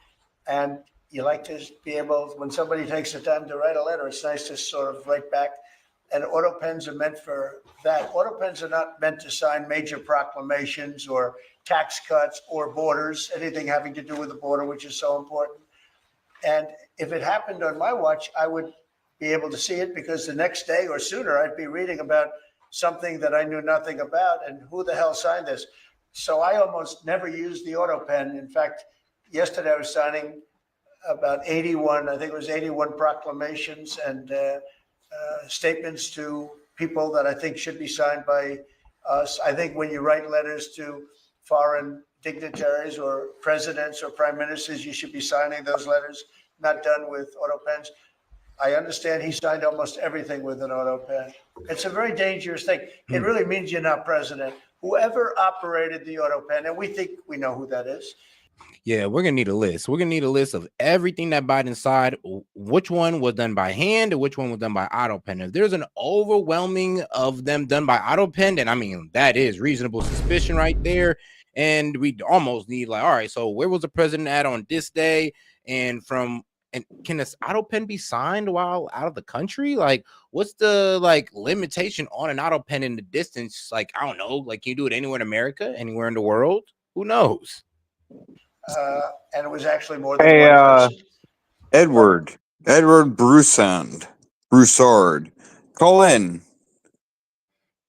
and you like to be able, when somebody takes the time to write a letter, it's nice to sort of write back. And auto pens are meant for that. Auto pens are not meant to sign major proclamations or tax cuts or borders, anything having to do with the border, which is so important. And if it happened on my watch, I would be able to see it because the next day or sooner, I'd be reading about something that I knew nothing about and who the hell signed this. So I almost never use the auto pen. In fact, yesterday I was signing about 81, I think it was 81 proclamations and statements to people that I think should be signed by us. I think when you write letters to foreign dignitaries or presidents or prime ministers, you should be signing those letters, not done with auto pens. I understand he signed almost everything with an auto pen. It's a very dangerous thing. It really means you're not president. Whoever operated the auto pen, and we think we know who that is. Yeah, we're gonna need a list. We're gonna need a list of everything that Biden signed, which one was done by hand and which one was done by auto pen. If there's an overwhelming of them done by auto pen, then I mean that is reasonable suspicion right there. And we almost need like, all right, so where was the president at on this day? And can this auto pen be signed while out of the country? Like, what's the limitation on an auto pen in the distance? Like, I don't know. Like, can you do it anywhere in America, anywhere in the world? Who knows? And it was actually more than one person. Edward Broussard, call in.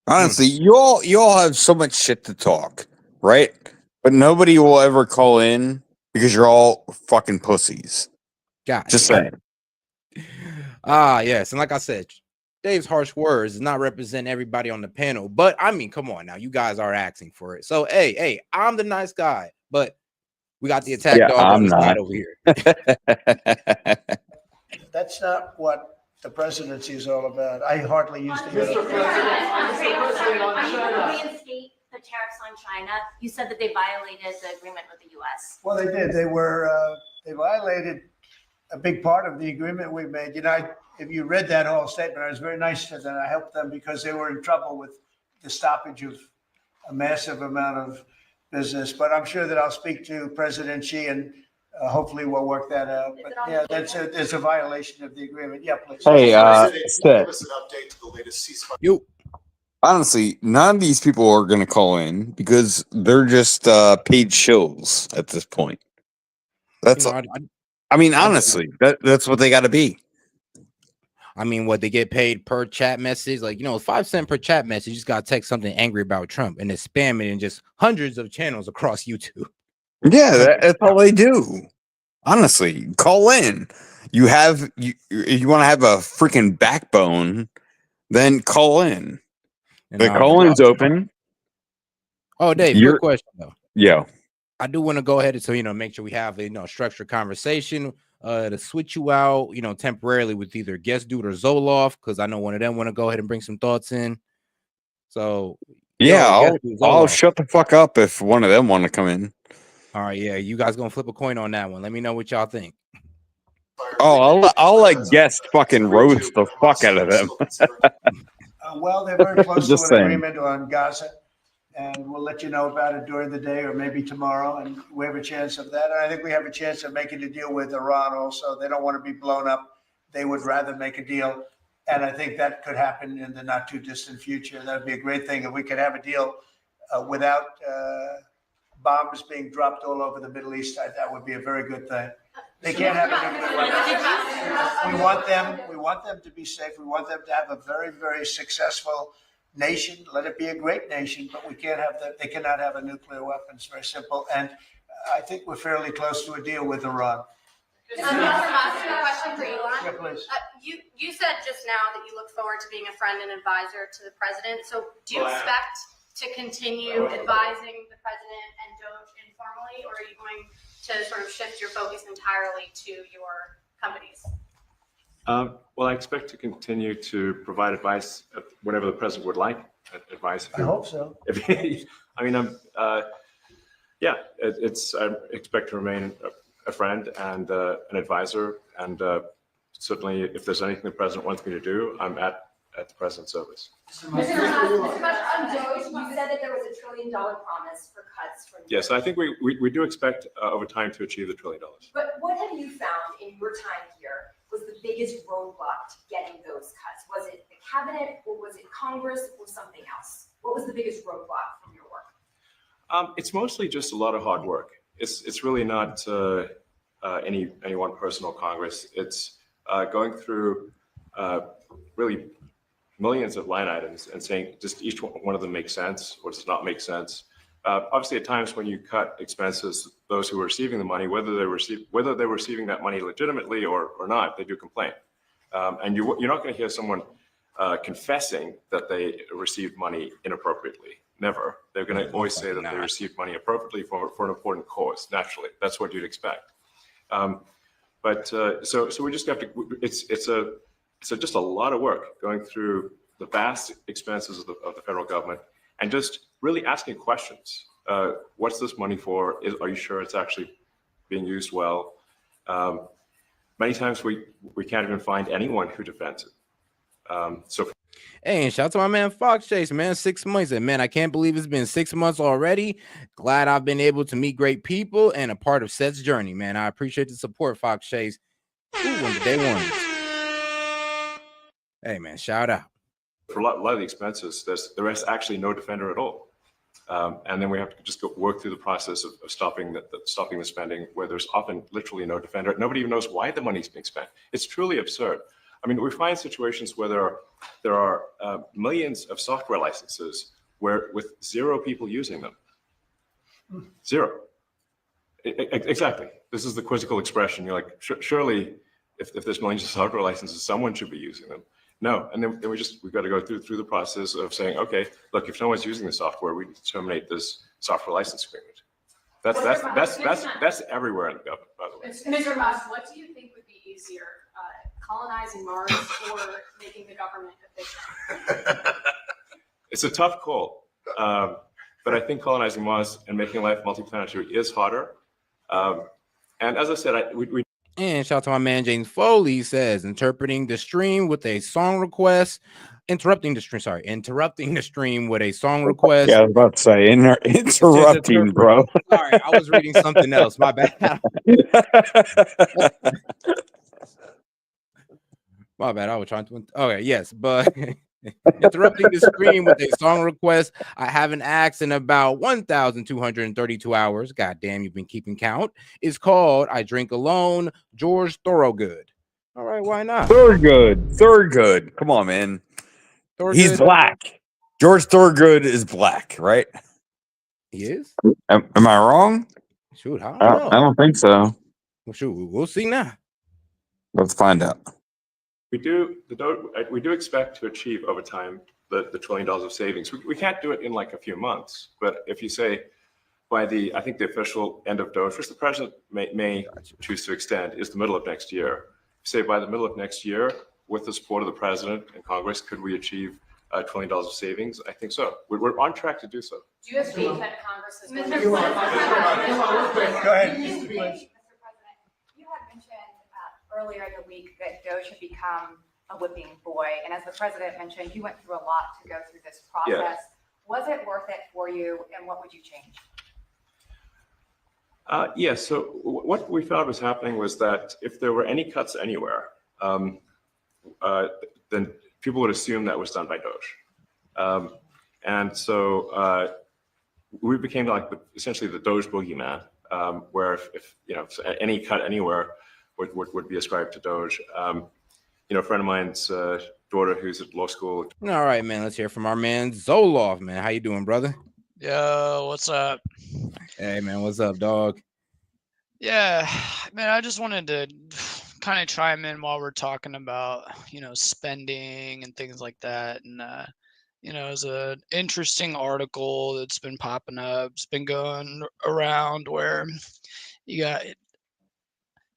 Honestly, you all have so much shit to talk, right? But nobody will ever call in because you're all fucking pussies. God, just saying. Yes, and like I said, Dave's harsh words does not represent everybody on the panel. But I mean, come on now, you guys are asking for it. So hey, I'm the nice guy, but we got the attack dog on the side over here. That's not what the presidency is all about. I hardly use the Mr. President, on China. Reinstate the tariffs on China. You said that they violated the agreement with the U.S. Well, they did. They violated a big part of the agreement we made. You know, if you read that whole statement, I was very nice to them. I helped them because they were in trouble with the stoppage of a massive amount of business. But I'm sure that I'll speak to President Xi and hopefully we'll work that out. But yeah, it's a violation of the agreement. Yeah, please. Hey, give us an update to the latest ceasefire. Honestly, none of these people are going to call in because they're just paid shills at this point. That's, I mean, honestly, that's what they got to be. I mean, what they get paid per chat message, 5 cents per chat message. You just got to text something angry about Trump and then spam it in just hundreds of channels across YouTube. Yeah, that's all they do. Honestly, call in. You want to have a freaking backbone, then call in. The call-in's open. Oh, Dave, quick question though. Yeah. I do want to go ahead and make sure we have a structured conversation to switch you out, temporarily with either guest dude or Zoloff, because I know one of them want to go ahead and bring some thoughts in. So Yeah, Yo, guess I'll who's I'll Olaf? shut the fuck up if one of them want to come in. All right, yeah, you guys gonna flip a coin on that one. Let me know what y'all think. Oh, I'll like guest fucking roast the fuck out of them. Well, they're very close to Just an saying. agreement on Gaza, and we'll let you know about it during the day or maybe tomorrow, and we have a chance of that. And I think we have a chance of making a deal with Iran also. They don't want to be blown up. They would rather make a deal, and I think that could happen in the not too distant future. That would be a great thing if we could have a deal without bombs being dropped all over the Middle East. That would be a very good thing. They can't have a nuclear weapon. We want them to be safe. We want them to have a very, very successful nation. Let it be a great nation, but we can't have that. They cannot have a nuclear weapon. It's very simple. And I think we're fairly close to a deal with Iran. Mr. Musk, a question for Elon. Yeah, please. You said just now that you look forward to being a friend and advisor to the president. So do you expect to continue advising the president and Doge informally, or are you going to sort of shift your focus entirely to your companies? Well, I expect to continue to provide advice whenever the president would like advice. I hope so. I mean, yeah, I expect to remain a friend and an advisor, and certainly if there's anything the president wants me to do, I'm at the president's service. Mr. Musk, on Doge, you said that there was $1 trillion promise for cuts from. Yes, I think we do expect over time to achieve the $1 trillion. But what have you found in your time here was the biggest roadblock to getting those cuts? Was it the cabinet, or was it Congress, or something else? What was the biggest roadblock from your work? It's mostly just a lot of hard work. It's really not any one person or Congress. It's going through really millions of line items and saying just each one of them makes sense or does not make sense. Obviously, at times when you cut expenses, those who are receiving the money, whether they're receiving that money legitimately or not, they do complain. And you're not going to hear someone confessing that they received money inappropriately. Never. They're going to always say that they received money appropriately for an important cause. Naturally, that's what you'd expect. So we just have to. It's just a lot of work going through the vast expenses of the federal government and just really asking questions. What's this money for? Are you sure it's actually being used well? Many times we can't even find anyone who defends it. Hey, and shout out to my man Fox Chase, man. 6 months. And man, I can't believe it's been 6 months already. Glad I've been able to meet great people and a part of S.E.T's journey, man. I appreciate the support, Fox Chase. Ooh, when the day one. Hey, man, shout out. For a lot of the expenses, there is actually no defender at all. And then we have to just work through the process of stopping the spending, where there's often literally no defender. Nobody even knows why the money's being spent. It's truly absurd. I mean, we find situations where there are millions of software licenses with 0 people using them. 0. Exactly. This is the quizzical expression. You're like, surely, if there's millions of software licenses, someone should be using them. No, and then we've got to go through the process of saying, okay, look, if no one's using the software, we terminate this software license agreement. That's everywhere in the government, by the way. Mr. Musk, what do you think would be easier, colonizing Mars or making the government efficient? It's a tough call, but I think colonizing Mars and making life multiplanetary is harder. And as I said, we And shout out to my man James Foley. He says interrupting the stream with a song request with a song request. Yeah, I was about to say interrupting, bro. Sorry, I was reading something else. My bad. My bad. I was trying to. Okay, yes, but interrupting the stream with a song request. I haven't asked in about 1,232 hours. God damn, you've been keeping count. It's called "I Drink Alone." George Thorogood. All right, why not? Thorogood. Come on, man. He's black. George Thorogood is black, right? He is. Am I wrong? Shoot, I don't know. I don't think so. Well, shoot, we'll see now. Let's find out. We do expect to achieve over time the $1 trillion of savings. We can't do it in like a few months, but if you say by I think the official end of Doge, which the president may choose to extend, is the middle of next year. Say by the middle of next year, with the support of the president and Congress, could we achieve $20 of savings? I think so. We're on track to do so. Do you have faith that Congress is going to? Go ahead. Mr. President, you had mentioned earlier in the week that Doge had become a whipping boy. And as the president mentioned, you went through a lot to go through this process. Yeah. Was it worth it for you, and what would you change? Yeah, so what we found was happening was that if there were any cuts anywhere, then people would assume that was done by Doge. And so we became like essentially the Doge boogeyman, where if any cut anywhere would be ascribed to Doge. A friend of mine's daughter who's at law school. All right, man. Let's hear from our man Zoloff, man. How you doing, brother? Yo, what's up? Hey, man. What's up, dog? Yeah, man, I just wanted to kind of chime in while we're talking about, spending and things like that. And, it's an interesting article that's been popping up. It's been going around where you got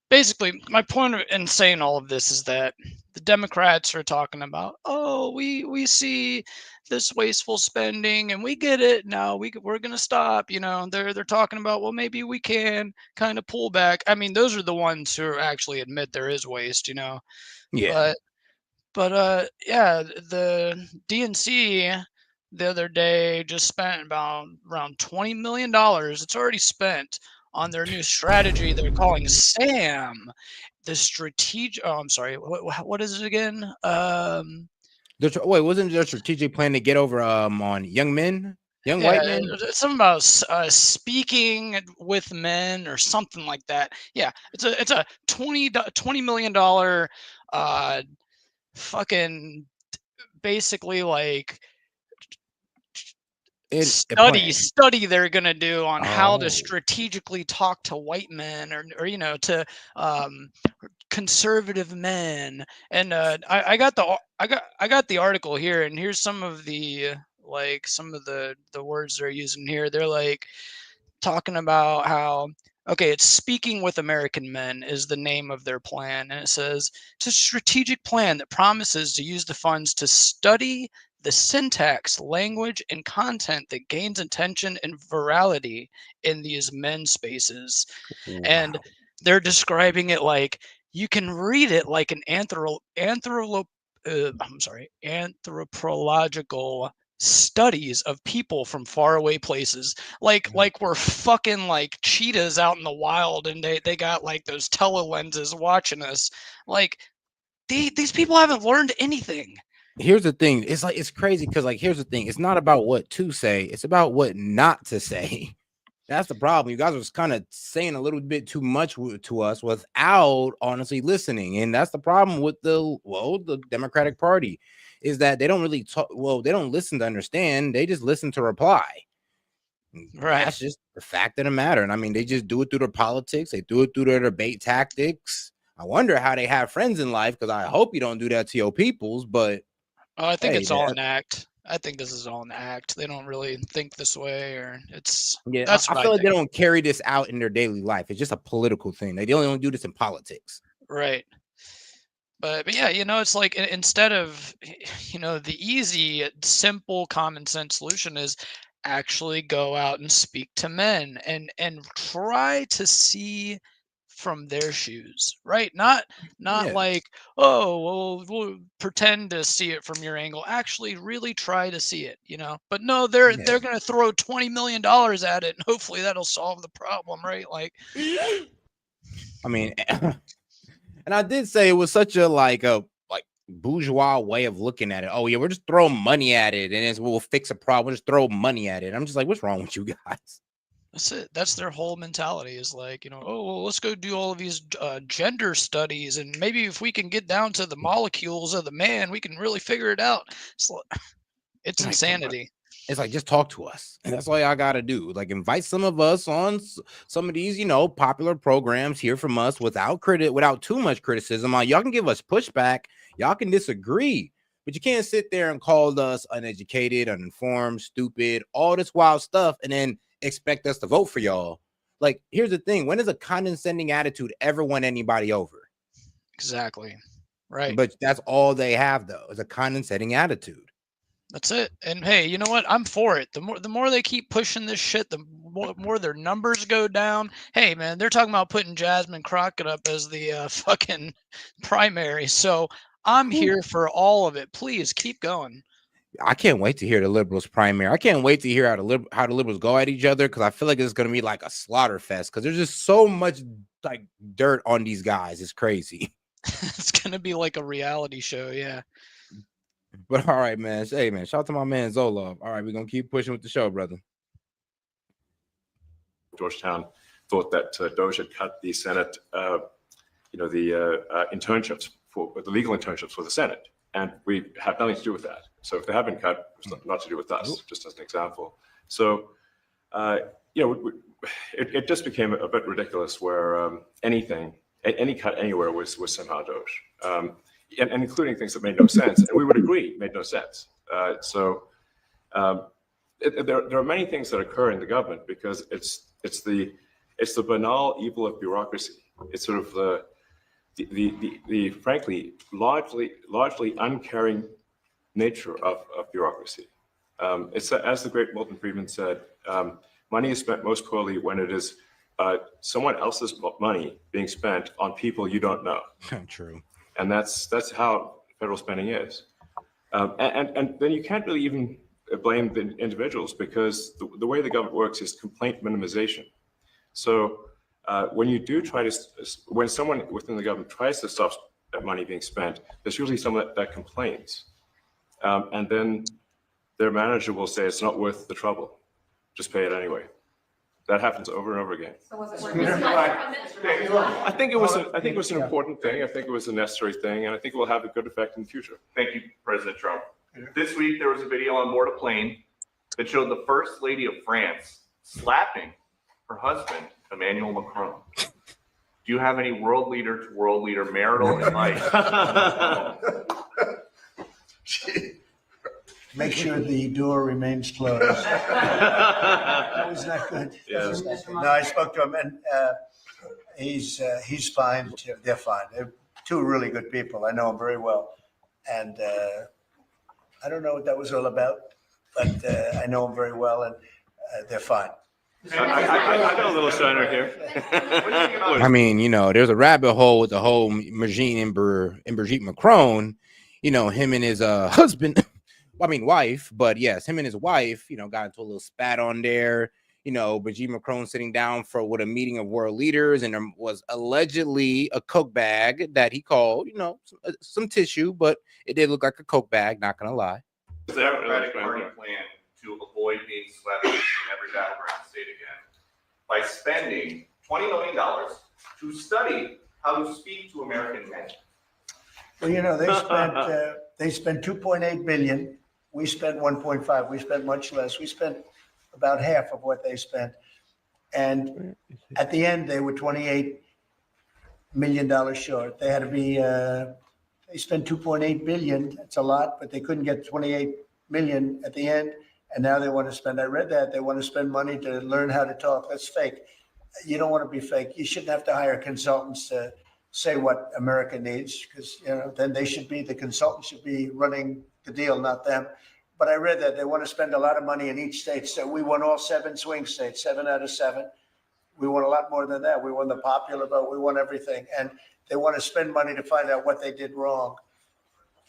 basically my point in saying all of this is that the Democrats are talking about, oh, we see this wasteful spending and we get it now, we're gonna stop. They're talking about, well, maybe we can kind of pull back. I mean, those are the ones who actually admit there is waste. Yeah. But yeah, the DNC the other day just spent about around $20 million. It's already spent on their new strategy they're calling SAM, the strategic. Oh, I'm sorry. What is it again? Wait, wasn't there a strategic plan to get over on young white men? It's something about speaking with men or something like that. Yeah, it's a $20 million fucking basically like study they're gonna do on how to strategically talk to white men or to conservative men. And I got the article here, and here's some of the words they're using here. They're like talking about how, okay, it's speaking with American men is the name of their plan. And it says it's a strategic plan that promises to use the funds to study the syntax, language, and content that gains attention and virality in these men spaces. Wow. And they're describing it like you can read it like an anthropological studies of people from faraway places, like we're fucking like cheetahs out in the wild, and they got like those telelenses watching us. Like these people haven't learned anything. Here's the thing. It's crazy because here's the thing. It's not about what to say. It's about what not to say. That's the problem. You guys are kind of saying a little bit too much to us without honestly listening. And that's the problem with the Democratic Party is that they don't really talk. Well, they don't listen to understand. They just listen to reply. Right. That's just the fact of the matter. And I mean, they just do it through their politics. They do it through their debate tactics. I wonder how they have friends in life, because I hope you don't do that to your peoples. But I think it's all an act. I think this is all an act. They don't really think this way, or it's That's I feel like they don't carry this out in their daily life. It's just a political thing. They only do this in politics. Right. But yeah, it's like instead of the easy, simple, common sense solution is actually go out and speak to men and try to see from their shoes, right? Not like, oh, well, we'll pretend to see it from your angle. Actually really try to see it, but no, they're going to throw $20 million at it, and hopefully that'll solve the problem, right? Like, I mean, and I did say it was such a bourgeois way of looking at it. Oh yeah, we're just throwing money at it and we'll fix a problem. We'll just throw money at it. I'm just like, what's wrong with you guys? That's it. That's their whole mentality is like, oh, well, let's go do all of these gender studies. And maybe if we can get down to the molecules of the man, we can really figure it out. It's insanity. It's like, just talk to us. And that's all I got to do. Like, invite some of us on some of these, popular programs, hear from us without too much criticism. Y'all can give us pushback. Y'all can disagree. But you can't sit there and call us uneducated, uninformed, stupid, all this wild stuff, and then expect us to vote for y'all. Like, here's the thing. When does a condescending attitude ever win anybody over? Exactly. Right. But that's all they have, though, is a condescending attitude. That's it. And hey, you know what? I'm for it. The more they keep pushing this shit, the more their numbers go down. Hey, man, they're talking about putting Jasmine Crockett up as the fucking primary. So I'm here for all of it. Please keep going. I can't wait to hear the liberals primary. I can't wait to hear how the liberals go at each other, because I feel like it's going to be like a slaughter fest, because there's just so much like dirt on these guys. It's crazy. It's gonna be like a reality show. Yeah. But all right, man. Hey, man, shout out to my man Zolov. All right, we're gonna keep pushing with the show, brother. Georgetown thought that Doge had cut the Senate, the internships for the legal internships for the Senate, and we have nothing to do with that. So if they have been cut, it's not to do with us. Just as an example. So, it just became a bit ridiculous where any cut anywhere was somehow Doge, and including things that made no sense, and we would agree made no sense. There are many things that occur in the government because it's the banal evil of bureaucracy. It's sort of the frankly largely uncaring nature of bureaucracy. It's as the great Milton Friedman said, money is spent most poorly when it is someone else's money being spent on people you don't know. True. And that's how federal spending is. And then you can't really even blame the individuals, because the way the government works is complaint minimization. So when you do when someone within the government tries to stop that money being spent, there's usually someone that complains. And then their manager will say, it's not worth the trouble, just pay it anyway. That happens over and over again. So was it I think it was an important thing. I think it was a necessary thing, and I think it will have a good effect in the future. Thank you, President Trump. This week, there was a video on board a plane that showed the First Lady of France slapping her husband, Emmanuel Macron. Do you have any world leader to world leader marital advice? Make sure the door remains closed. That was not good. Yes. No, I spoke to him, and he's fine. They're fine. They're two really good people. I know them very well, and I don't know what that was all about, but I know them very well, and they're fine. I got a little shiner here. I mean, there's a rabbit hole with the whole Marine and Brigitte Macron. Him and his husband. Wife, but yes, him and his wife, got into a little spat on there. Brigitte Macron sitting down with a meeting of world leaders, and there was allegedly a Coke bag that he called, some tissue, but it did look like a Coke bag, not gonna lie. The Democratic Party plan to avoid being swept in every battleground state again by spending $20 million to study how to speak to American men. Well, they spent 2.8 billion. We spent 1.5. We spent much less. We spent about half of what they spent. And at the end, they were $28 million short. They had to be, they spent 2.8 billion. That's a lot, but they couldn't get 28 million at the end. And now they want to spend, I read that, they want to spend money to learn how to talk. That's fake. You don't want to be fake. You shouldn't have to hire consultants to say what America needs, because then the consultants should be running the deal, not them. But I read that they want to spend a lot of money in each state. So we won all 7 swing states, 7 out of 7. We won a lot more than that. We won the popular vote. We won everything. And they want to spend money to find out what they did wrong.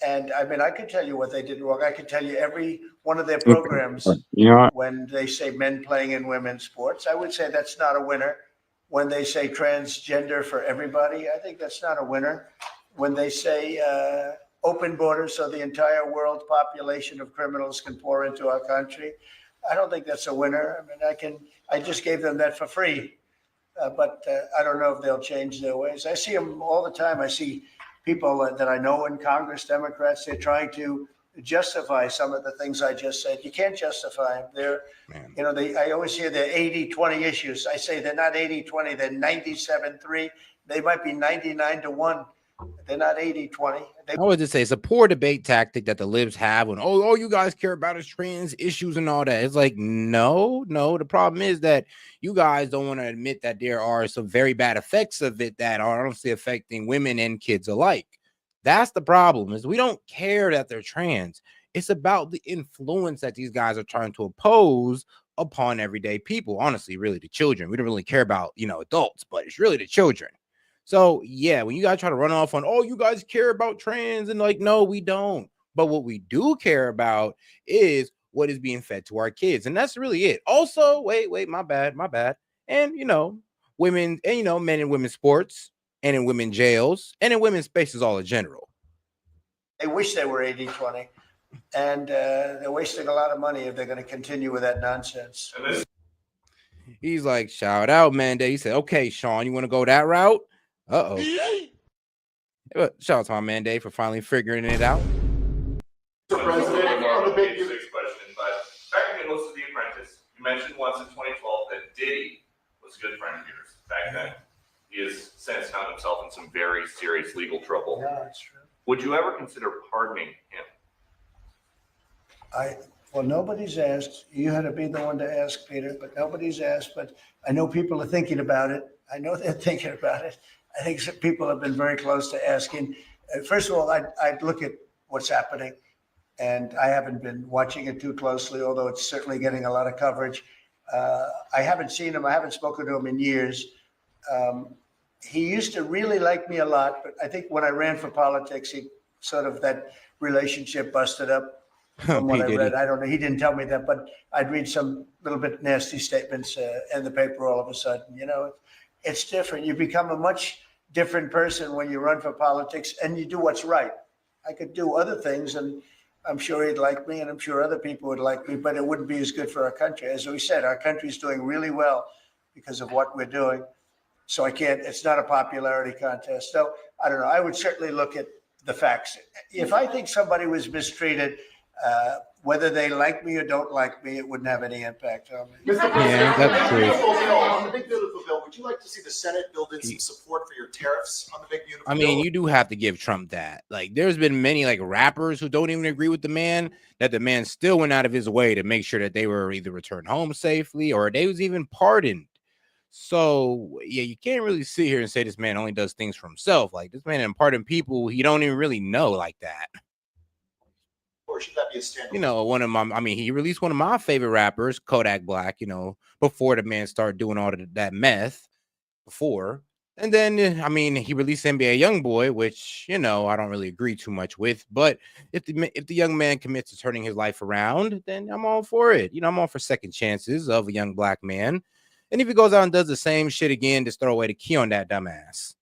And I could tell you what they did wrong. I could tell you every one of their programs. When they say men playing in women's sports, I would say that's not a winner. When they say transgender for everybody, I think that's not a winner. When they say open borders so the entire world population of criminals can pour into our country, I don't think that's a winner. I just gave them that for free, but I don't know if they'll change their ways. I see them all the time. I see people that I know in Congress, Democrats, they're trying to justify some of the things I just said. You can't justify them. I always hear they're 80-20 issues. I say they're not 80-20, they're 97-3. They might be 99-1. They're not 80-20. I would just say it's a poor debate tactic that the libs have when, all you guys care about is trans issues and all that. It's like, no. The problem is that you guys don't want to admit that there are some very bad effects of it that are honestly affecting women and kids alike. That's the problem, is we don't care that they're trans. It's about the influence that these guys are trying to impose upon everyday people. Honestly, really the children. We don't really care about, adults, but it's really the children. So yeah, when you guys try to run off on, oh, you guys care about trans, and like, no, we don't. But what we do care about is what is being fed to our kids. And that's really it. Also, wait, my bad. And women, and men in women's sports, and in women's jails, and in women's spaces all in general. They wish they were 80-20, and they're wasting a lot of money if they're going to continue with that nonsense. He's like, shout out, Mandate. He said, okay, Sean, you want to go that route? Uh-oh. Shout out to my Mandate for finally figuring it out. Mr. President, on the basic question, but back in most of The Apprentice, you mentioned once in 2012 that Diddy was a good friend of yours back then. He has since found himself in some very serious legal trouble. Yeah, that's true. Would you ever consider pardoning him? Well, nobody's asked. You had to be the one to ask, Peter, but nobody's asked. But I know people are thinking about it. I know they're thinking about it. I think some people have been very close to asking. First of all, I'd look at what's happening, and I haven't been watching it too closely, although it's certainly getting a lot of coverage. I haven't seen him. I haven't spoken to him in years. He used to really like me a lot, but I think when I ran for politics, that relationship busted up. From what I read, I don't know. He didn't tell me that, but I'd read some little bit nasty statements in the paper all of a sudden. It's different. You become a much different person when you run for politics and you do what's right. I could do other things, and I'm sure he'd like me, and I'm sure other people would like me, but it wouldn't be as good for our country. As we said, our country's doing really well because of what we're doing. So it's not a popularity contest. So I don't know. I would certainly look at the facts. If I think somebody was mistreated, whether they like me or don't like me, it wouldn't have any impact on me. Yeah, that's true. On the big beautiful bill, would you like to see the Senate build in some support for your tariffs on the big beautiful bill? I mean, you do have to give Trump that. Like, there's been many rappers who don't even agree with the man, that the man still went out of his way to make sure that they were either returned home safely or they was even pardoned. So yeah, you can't really sit here and say this man only does things for himself. Like, this man pardon people he don't even really know like that. Or should that be a standalone? He released one of my favorite rappers, Kodak Black, before the man started doing all that meth before. And then, he released NBA Youngboy, which, I don't really agree too much with. But if the young man commits to turning his life around, then I'm all for it. I'm all for second chances of a young black man. And if he goes out and does the same shit again, just throw away the key on that dumbass.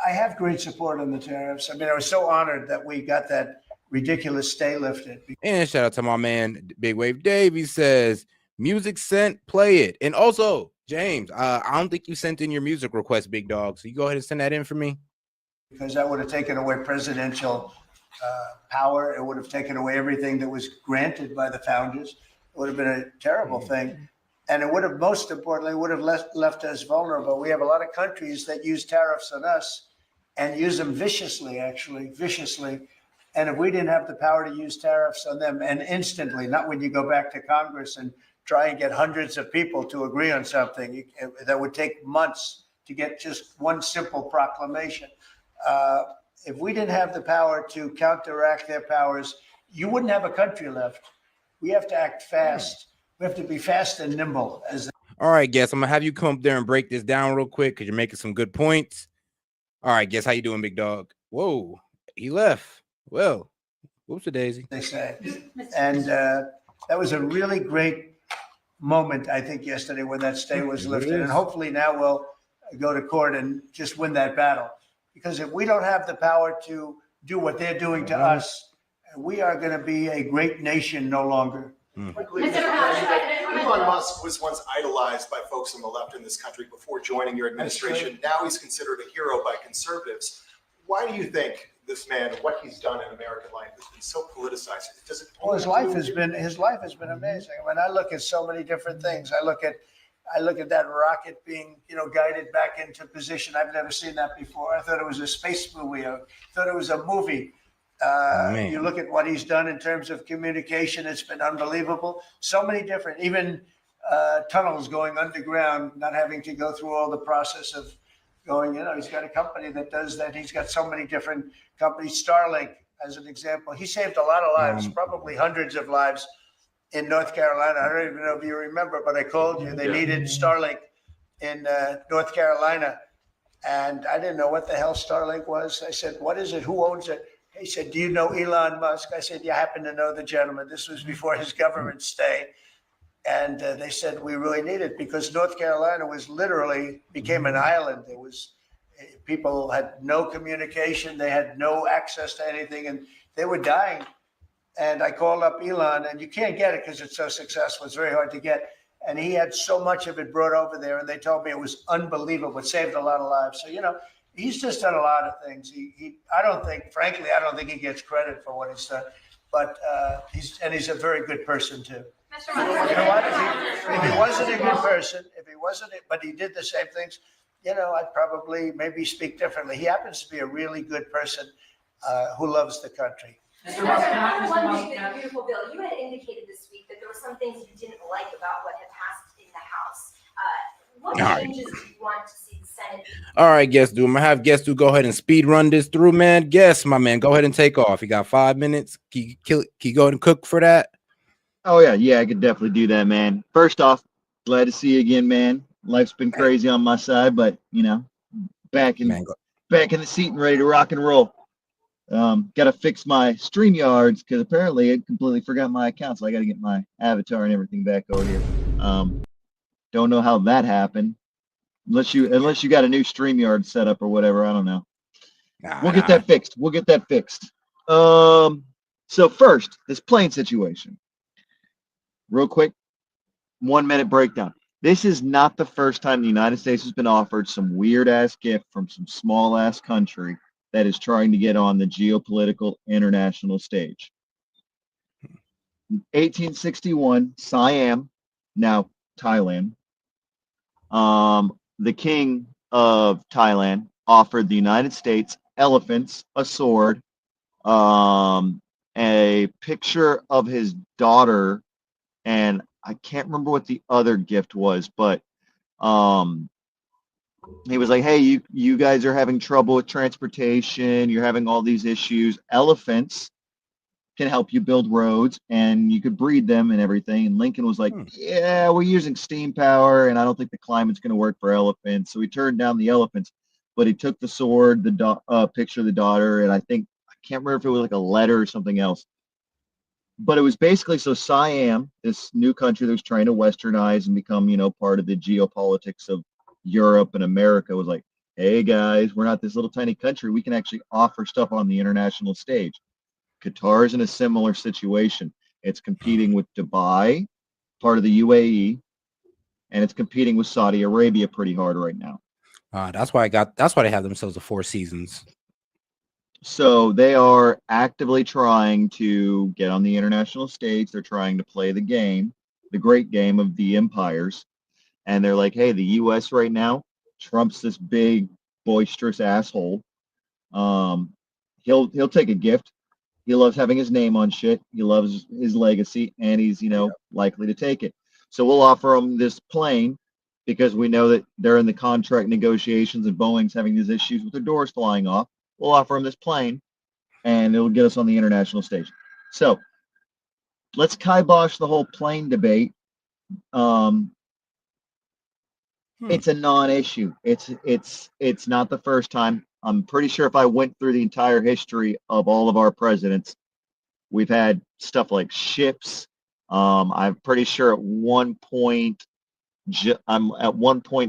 I have great support on the tariffs. I was so honored that we got that ridiculous stay lifted. And shout out to my man, Big Wave Dave. He says, music sent, play it. And also, James, I don't think you sent in your music request, big dog. So you go ahead and send that in for me. Because that would have taken away presidential power. It would have taken away everything that was granted by the founders. It would have been a terrible thing. And it would have, most importantly, left us vulnerable. We have a lot of countries that use tariffs on us and use them viciously. And if we didn't have the power to use tariffs on them, and instantly, not when you go back to Congress and try and get hundreds of people to agree on something, that would take months to get just one simple proclamation. If we didn't have the power to counteract their powers, you wouldn't have a country left. We have to act fast. We have to be fast and nimble. All right, Guess, I'm going to have you come up there and break this down real quick because you're making some good points. All right, Guess, how you doing, big dog? Whoa, he left. Well, whoops-a-daisy. They say. And that was a really great moment, I think, yesterday when that stay was lifted. And hopefully now we'll go to court and just win that battle. Because if we don't have the power to do what they're doing to us, we are going to be a great nation no longer. Elon Musk was once idolized by folks on the left in this country before joining your administration. Now he's considered a hero by conservatives. Why do you think this man, what he's done in American life, has been so politicized? Well, his life has been amazing. I look at so many different things. I look at that rocket being, guided back into position. I've never seen that before. I thought it was a space movie. I thought it was a movie. You look at what he's done in terms of communication, it's been unbelievable. So many different, even tunnels going underground, not having to go through all the process of going, he's got a company that does that. He's got so many different companies. Starlink, as an example. He saved a lot of lives, probably hundreds of lives in North Carolina. I don't even know if you remember, but I called you. They needed Starlink in North Carolina. And I didn't know what the hell Starlink was. I said, what is it? Who owns it? He said, do you know Elon Musk? I said, you happen to know the gentleman. This was before his government stay. And they said, we really need it because North Carolina was literally became an island. It was people had no communication. They had no access to anything and they were dying. And I called up Elon and you can't get it because it's so successful. It's very hard to get. And he had so much of it brought over there. And they told me it was unbelievable. It saved a lot of lives. So, he's just done a lot of things. Frankly, I don't think he gets credit for what he's done. But he's a very good person too. Mr. You know what? If he wasn't a good person, but he did the same things, I'd probably maybe speak differently. He happens to be a really good person who loves the country. One big, beautiful bill. You had indicated this week that there were some things you didn't like about what had passed in the House. What changes do you want to see the Senate? All right, Guest Dude. I'm gonna have Guest Dude go ahead and speed run this through, man. Guess, my man, go ahead and take off. You got 5 minutes. Can you go ahead and cook for that? Oh yeah, I could definitely do that, man. First off, glad to see you again, man. Life's been crazy on my side, but back in the seat and ready to rock and roll. Got to fix my StreamYards because apparently I completely forgot my account, so I got to get my avatar and everything back over here. Don't know how that happened, unless you got a new StreamYard setup or whatever. I don't know. We'll get that fixed. So first, this plane situation. Real quick, 1 minute breakdown. This is not the first time the United States has been offered some weird ass gift from some small ass country that is trying to get on the geopolitical international stage. 1861, Siam, now Thailand. The king of Thailand offered the United States elephants, a sword, a picture of his daughter, and I can't remember what the other gift was, but he was like, hey, you guys are having trouble with transportation. You're having all these issues. Elephants can help you build roads and you could breed them and everything. And Lincoln was like, yeah, we're using steam power and I don't think the climate's going to work for elephants. So he turned down the elephants, but he took the sword, the picture of the daughter, and I can't remember if it was like a letter or something else. But it was basically, so Siam, this new country that was trying to westernize and become, part of the geopolitics of Europe and America, was like, hey guys, we're not this little tiny country. We can actually offer stuff on the international stage. Qatar's in a similar situation. It's competing with Dubai, part of the UAE, and it's competing with Saudi Arabia pretty hard right now. That's why they have themselves the Four Seasons. So they are actively trying to get on the international stage. They're trying to play the game, the great game of the empires. And they're like, hey, the US right now, Trump's this big, boisterous asshole. He'll take a gift. He loves having his name on shit. He loves his legacy, and he's, likely to take it. So we'll offer him this plane because we know that they're in the contract negotiations and Boeing's having these issues with their doors flying off. We'll offer him this plane, and it'll get us on the international stage. So let's kibosh the whole plane debate. It's a non-issue. It's not the first time. I'm pretty sure if I went through the entire history of all of our presidents, we've had stuff like ships. I'm pretty sure at one point,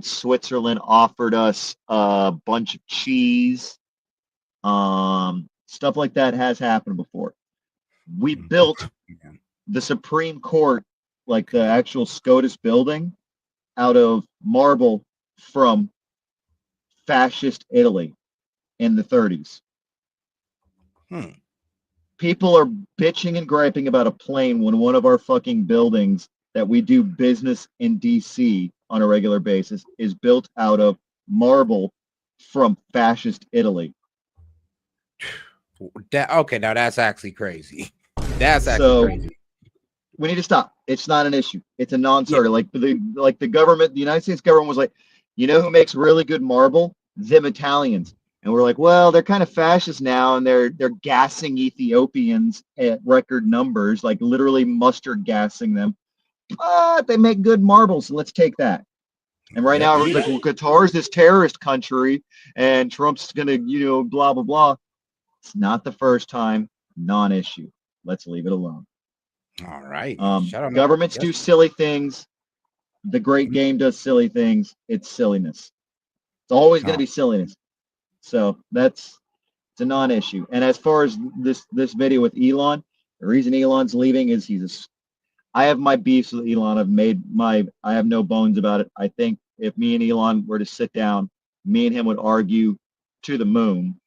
Switzerland offered us a bunch of cheese. Stuff like that has happened before. We built the Supreme Court, like the actual SCOTUS building, out of marble from fascist Italy in the 30s. People are bitching and griping about a plane when one of our fucking buildings that we do business in DC on a regular basis is built out of marble from fascist Italy. Okay, now that's actually crazy. That's actually crazy. We need to stop. It's not an issue. It's a non-starter. Like the government, the United States government was like, you know who makes really good marble? Them Italians. And we're like, well, they're kind of fascist now, and they're gassing Ethiopians at record numbers, like literally mustard gassing them. But they make good marbles, so let's take that. And right now, everyone's like, well, Qatar's this terrorist country, and Trump's gonna, blah blah blah. It's not the first time. Non-issue. Let's leave it alone. All right. Shout out. Governments do silly things. The great game does silly things. It's silliness. It's always going to be silliness. So it's a non-issue. And as far as this video with Elon, the reason Elon's leaving is I have my beefs with Elon. I have no bones about it. I think if me and Elon were to sit down, me and him would argue to the moon.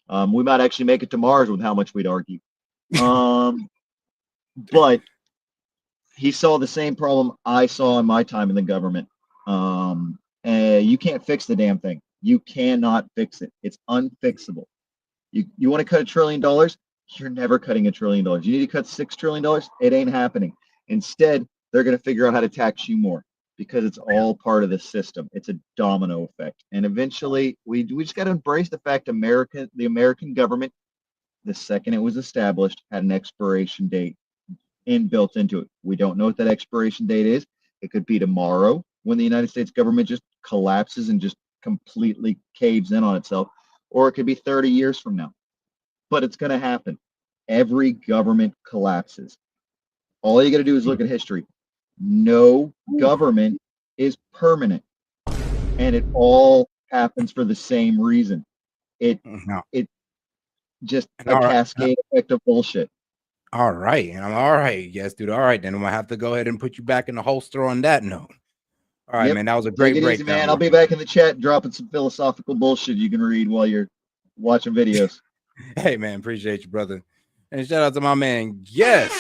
We might actually make it to Mars with how much we'd argue. But he saw the same problem I saw in my time in the government. You can't fix the damn thing. You cannot fix it. It's unfixable. You want to cut $1 trillion? You're never cutting $1 trillion. You need to cut $6 trillion? It ain't happening. Instead, they're going to figure out how to tax you more because it's all part of the system. It's a domino effect. And eventually, we just got to embrace the fact the American government, the second it was established, had an expiration date built into it. We don't know what that expiration date is. It could be tomorrow when the United States government just collapses and just completely caves in on itself, or it could be 30 years from now. But it's going to happen. Every government collapses. All you got to do is look at history. No government is permanent, and it all happens for the same reason. It just a cascade effect of bullshit. All right. And I'm all right. Yes, dude. All right. Then I'm going to have to go ahead and put you back in the holster on that note. All right, man. That was a great breakdown. Easy, man. I'll be back in the chat dropping some philosophical bullshit you can read while you're watching videos. Hey, man. Appreciate you, brother. And shout out to my man. Yes.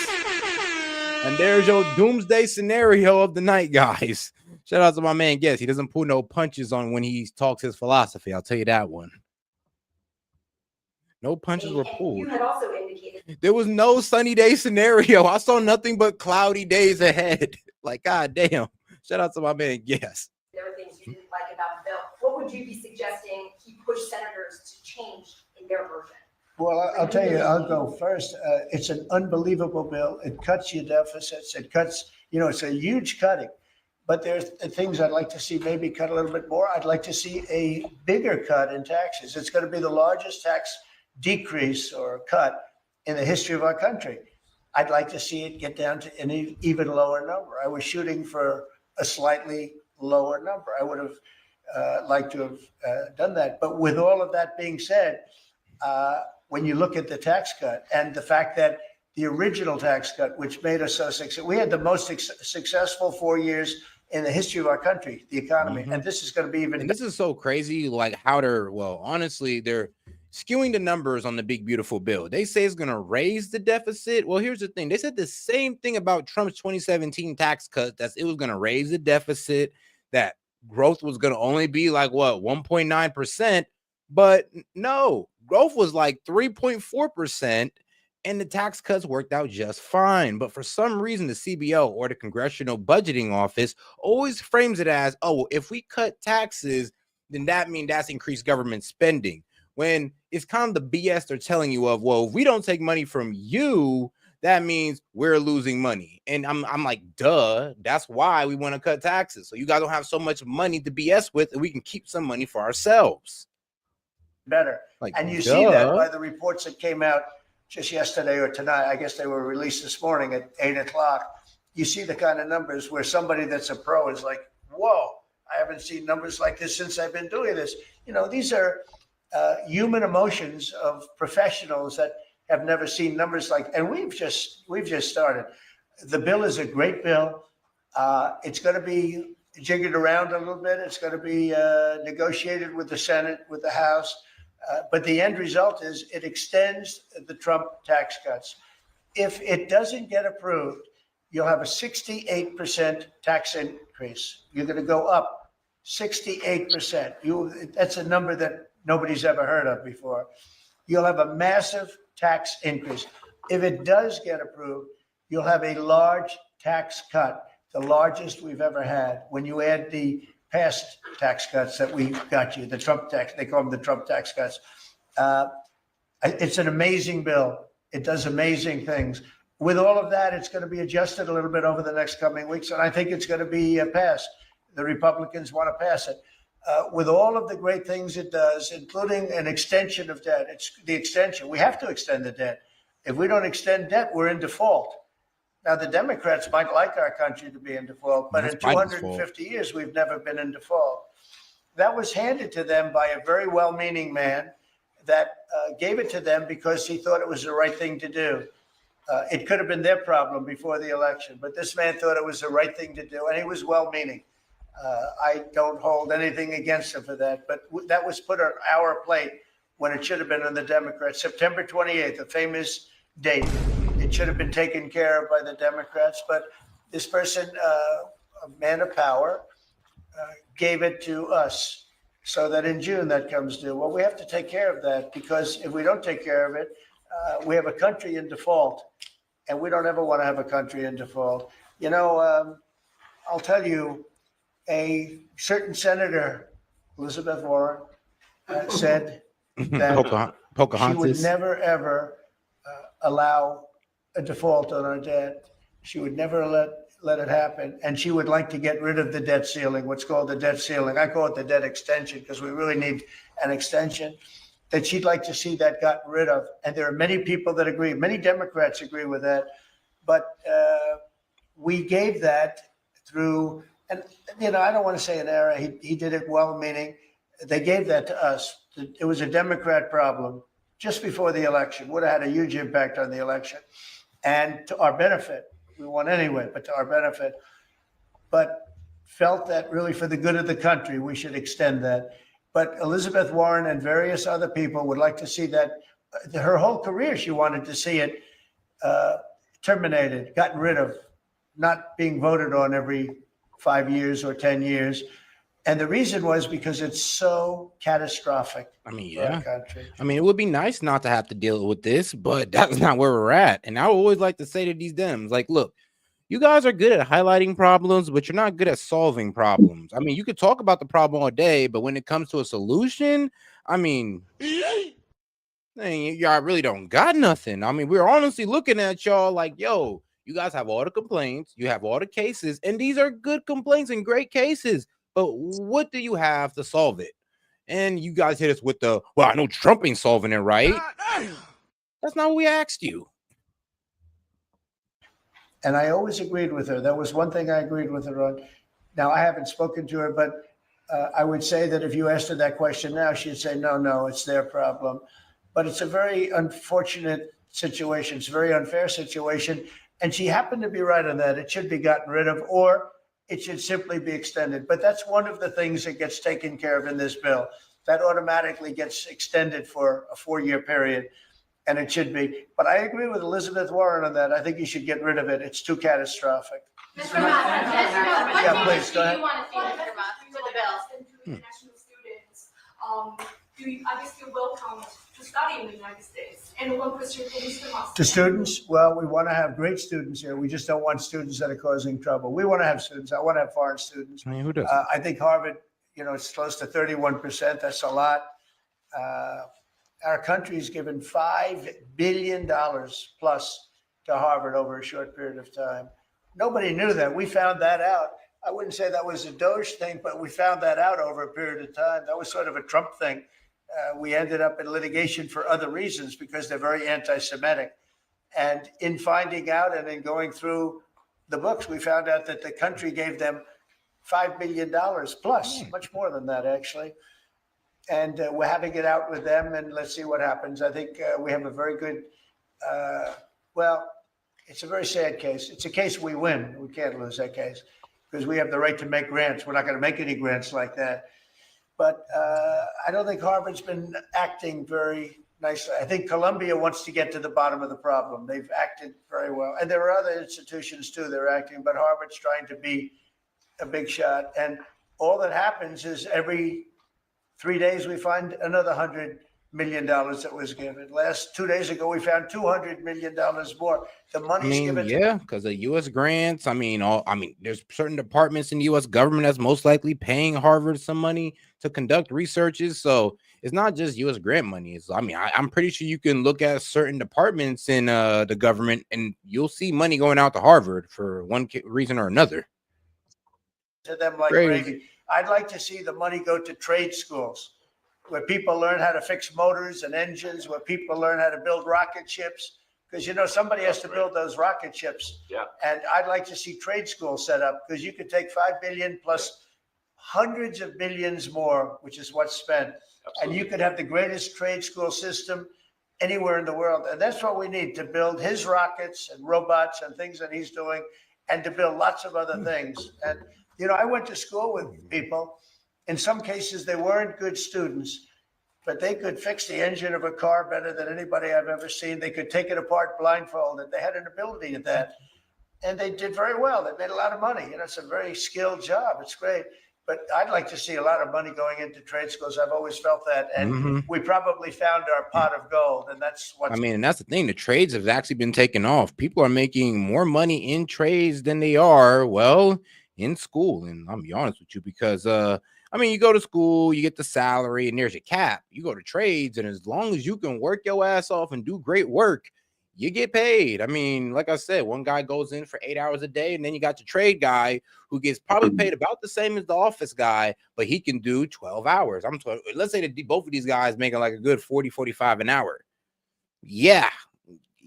And there's your doomsday scenario of the night, guys. Shout out to my man. Yes, he doesn't pull no punches on when he talks his philosophy. I'll tell you that one. No punches were pulled. You had also indicated there was no sunny day scenario. I saw nothing but cloudy days ahead. Like, God damn. Shout out to my man. Yes. there are things you didn't like about the bill. What would you be suggesting he push senators to change in their version? Well, I'll tell you, I'll go first. It's an unbelievable bill. It cuts your deficits. It cuts, it's a huge cutting. But there's things I'd like to see maybe cut a little bit more. I'd like to see a bigger cut in taxes. It's going to be the largest tax decrease or cut in the history of our country. I'd like to see it get down to an even lower number. I was shooting for a slightly lower number. I would have liked to have done that. But with all of that being said, when you look at the tax cut and the fact that the original tax cut, which made us so successful, we had the most successful 4 years in the history of our country, the economy. And this is going to be even. And this is so crazy, like how honestly, they're skewing the numbers on the big, beautiful bill. They say it's going to raise the deficit. Well, here's the thing. They said the same thing about Trump's 2017 tax cut, that it was going to raise the deficit, that growth was going to only be like, 1.9%. But no, growth was like 3.4%. And the tax cuts worked out just fine. But for some reason, the CBO, or the Congressional Budgeting Office, always frames it as, if we cut taxes, then that means that's increased government spending. When it's kind of the BS they're telling you of, if we don't take money from you, that means we're losing money. And I'm like, duh, that's why we want to cut taxes. So you guys don't have so much money to BS with, and we can keep some money for ourselves. Better. And you see that by the reports that came out just yesterday or tonight. I guess they were released this morning at 8:00. You see the kind of numbers where somebody that's a pro is like, whoa, I haven't seen numbers like this since I've been doing this. These are human emotions of professionals that have never seen numbers like, and we've just started. The bill is a great bill. It's going to be jiggered around a little bit. It's going to be negotiated with the Senate, with the House. But the end result is it extends the Trump tax cuts. If it doesn't get approved, you'll have a 68% tax increase. You're going to go up 68%. That's a number that nobody's ever heard of before. You'll have a massive tax increase. If it does get approved, you'll have a large tax cut, the largest we've ever had. When you add the past tax cuts that we got you, the Trump tax, they call them the Trump tax cuts. It's an amazing bill. It does amazing things. With all of that, it's going to be adjusted a little bit over the next coming weeks, and I think it's going to be passed. The Republicans want to pass it. With all of the great things it does, including an extension of debt, it's the extension. We have to extend the debt. If we don't extend debt, we're in default. Now, the Democrats might like our country to be in default, but in 250 years, we've never been in default. That was handed to them by a very well-meaning man that gave it to them because he thought it was the right thing to do. It could have been their problem before the election, but this man thought it was the right thing to do, and he was well-meaning. I don't hold anything against him for that, but that was put on our plate when it should have been on the Democrats. September 28th, a famous date. It should have been taken care of by the Democrats, but this person, a man of power, gave it to us so that in June that comes due. Well, we have to take care of that because if we don't take care of it, we have a country in default, and we don't ever want to have a country in default. You know, I'll tell you, a certain senator, Elizabeth Warren, said that she would never, ever allow a default on our debt. She would never let it happen. And she would like to get rid of the debt ceiling, what's called the debt ceiling. I call it the debt extension because we really need an extension, that she'd like to see that gotten rid of. And there are many people that agree. Many Democrats agree with that. But we gave that through, and you know, I don't want to say an error. He did it well-meaning. They gave that to us. It was a Democrat problem just before the election. Would have had a huge impact on the election. And to our benefit, we won anyway, but to our benefit, but felt that really for the good of the country, we should extend that. But Elizabeth Warren and various other people would like to see that her whole career, she wanted to see it terminated, gotten rid of, not being voted on every 5 years or 10 years. And the reason was because it's so catastrophic. I mean, for our yeah. country. I mean, it would be nice not to have to deal with this, but that's not where we're at. And I always like to say to these Dems, like, look, you guys are good at highlighting problems, but you're not good at solving problems. I mean, you could talk about the problem all day, but when it comes to a solution, I mean, y'all really don't got nothing. I mean, we're honestly looking at y'all like, yo, you guys have all the complaints, you have all the cases, and these are good complaints and great cases. But what do you have to solve it? And you guys hit us with the, well, I know Trump ain't solving it, right? That's not what we asked you. And I always agreed with her. That was one thing I agreed with her on. Now, I haven't spoken to her, but I would say that if you asked her that question now, she'd say, no, it's their problem. But it's a very unfortunate situation. It's a very unfair situation. And she happened to be right on that. It should be gotten rid of, or it should simply be extended. But that's one of the things that gets taken care of in this bill. That automatically gets extended for a 4-year period, and it should be. But I agree with Elizabeth Warren on that. I think you should get rid of it. It's too catastrophic. Mr. Musk, Yeah, please, go ahead. what do you want to see, Mr. Musk, for the bill? International students, obviously welcome to study in the United States. And one question for Mr. Musk. To students, well, we want to have great students here. We just don't want students that are causing trouble. We want to have students. I want to have foreign students. I mean, who does? I think Harvard, you know, it's close to 31%. That's a lot. Our country's given $5 billion plus to Harvard over a short period of time. Nobody knew that. We found that out. I wouldn't say that was a Doge thing, but we found that out over a period of time. That was sort of a Trump thing. We ended up in litigation for other reasons because they're very anti-Semitic. And in finding out and in going through the books, we found out that the country gave them $5 billion plus, much more than that, actually. And we're having it out with them, and let's see what happens. I think we have a very good, well, it's a very sad case. It's a case we win. We can't lose that case because we have the right to make grants. We're not going to make any grants like that. But I don't think Harvard's been acting very nicely. I think Columbia wants to get to the bottom of the problem. They've acted very well. And there are other institutions, too, that are acting. But Harvard's trying to be a big shot. And all that happens is every 3 days we find another 100 million that was given. 2 days ago, we found $200 million more. The I money's mean, given to yeah, because of U.S. grants. I mean, there's certain departments in the U.S. government that's most likely paying Harvard some money to conduct researches. So it's not just U.S. grant money. I'm pretty sure you can look at certain departments in the government, and you'll see money going out to Harvard for one reason or another. them like Crazy. gravy. I'd like to see the money go to trade schools where people learn how to fix motors and engines, where people learn how to build rocket ships. Because, somebody has to build those rocket ships. Yeah. And I'd like to see trade schools set up because you could take 5 billion plus hundreds of billions more, which is what's spent. Absolutely. And you could have the greatest trade school system anywhere in the world. And that's what we need to build his rockets and robots and things that he's doing, and to build lots of other things. And, I went to school with people. In some cases, they weren't good students, but they could fix the engine of a car better than anybody I've ever seen. They could take it apart blindfolded. They had an ability at that. And they did very well. They made a lot of money. It's a very skilled job. It's great. But I'd like to see a lot of money going into trade schools. I've always felt that. And we probably found our pot of gold. And that's what and that's the thing. The trades have actually been taken off. People are making more money in trades than they are, in school. And I'm be honest with you, because you go to school, you get the salary, and there's a cap. You go to trades, and as long as you can work your ass off and do great work, you get paid. Like I said, one guy goes in for 8 hours a day, and then you got the trade guy who gets probably paid about the same as the office guy, but he can do 12 hours. Let's say that both of these guys making like a good 40, 45 an hour. Yeah,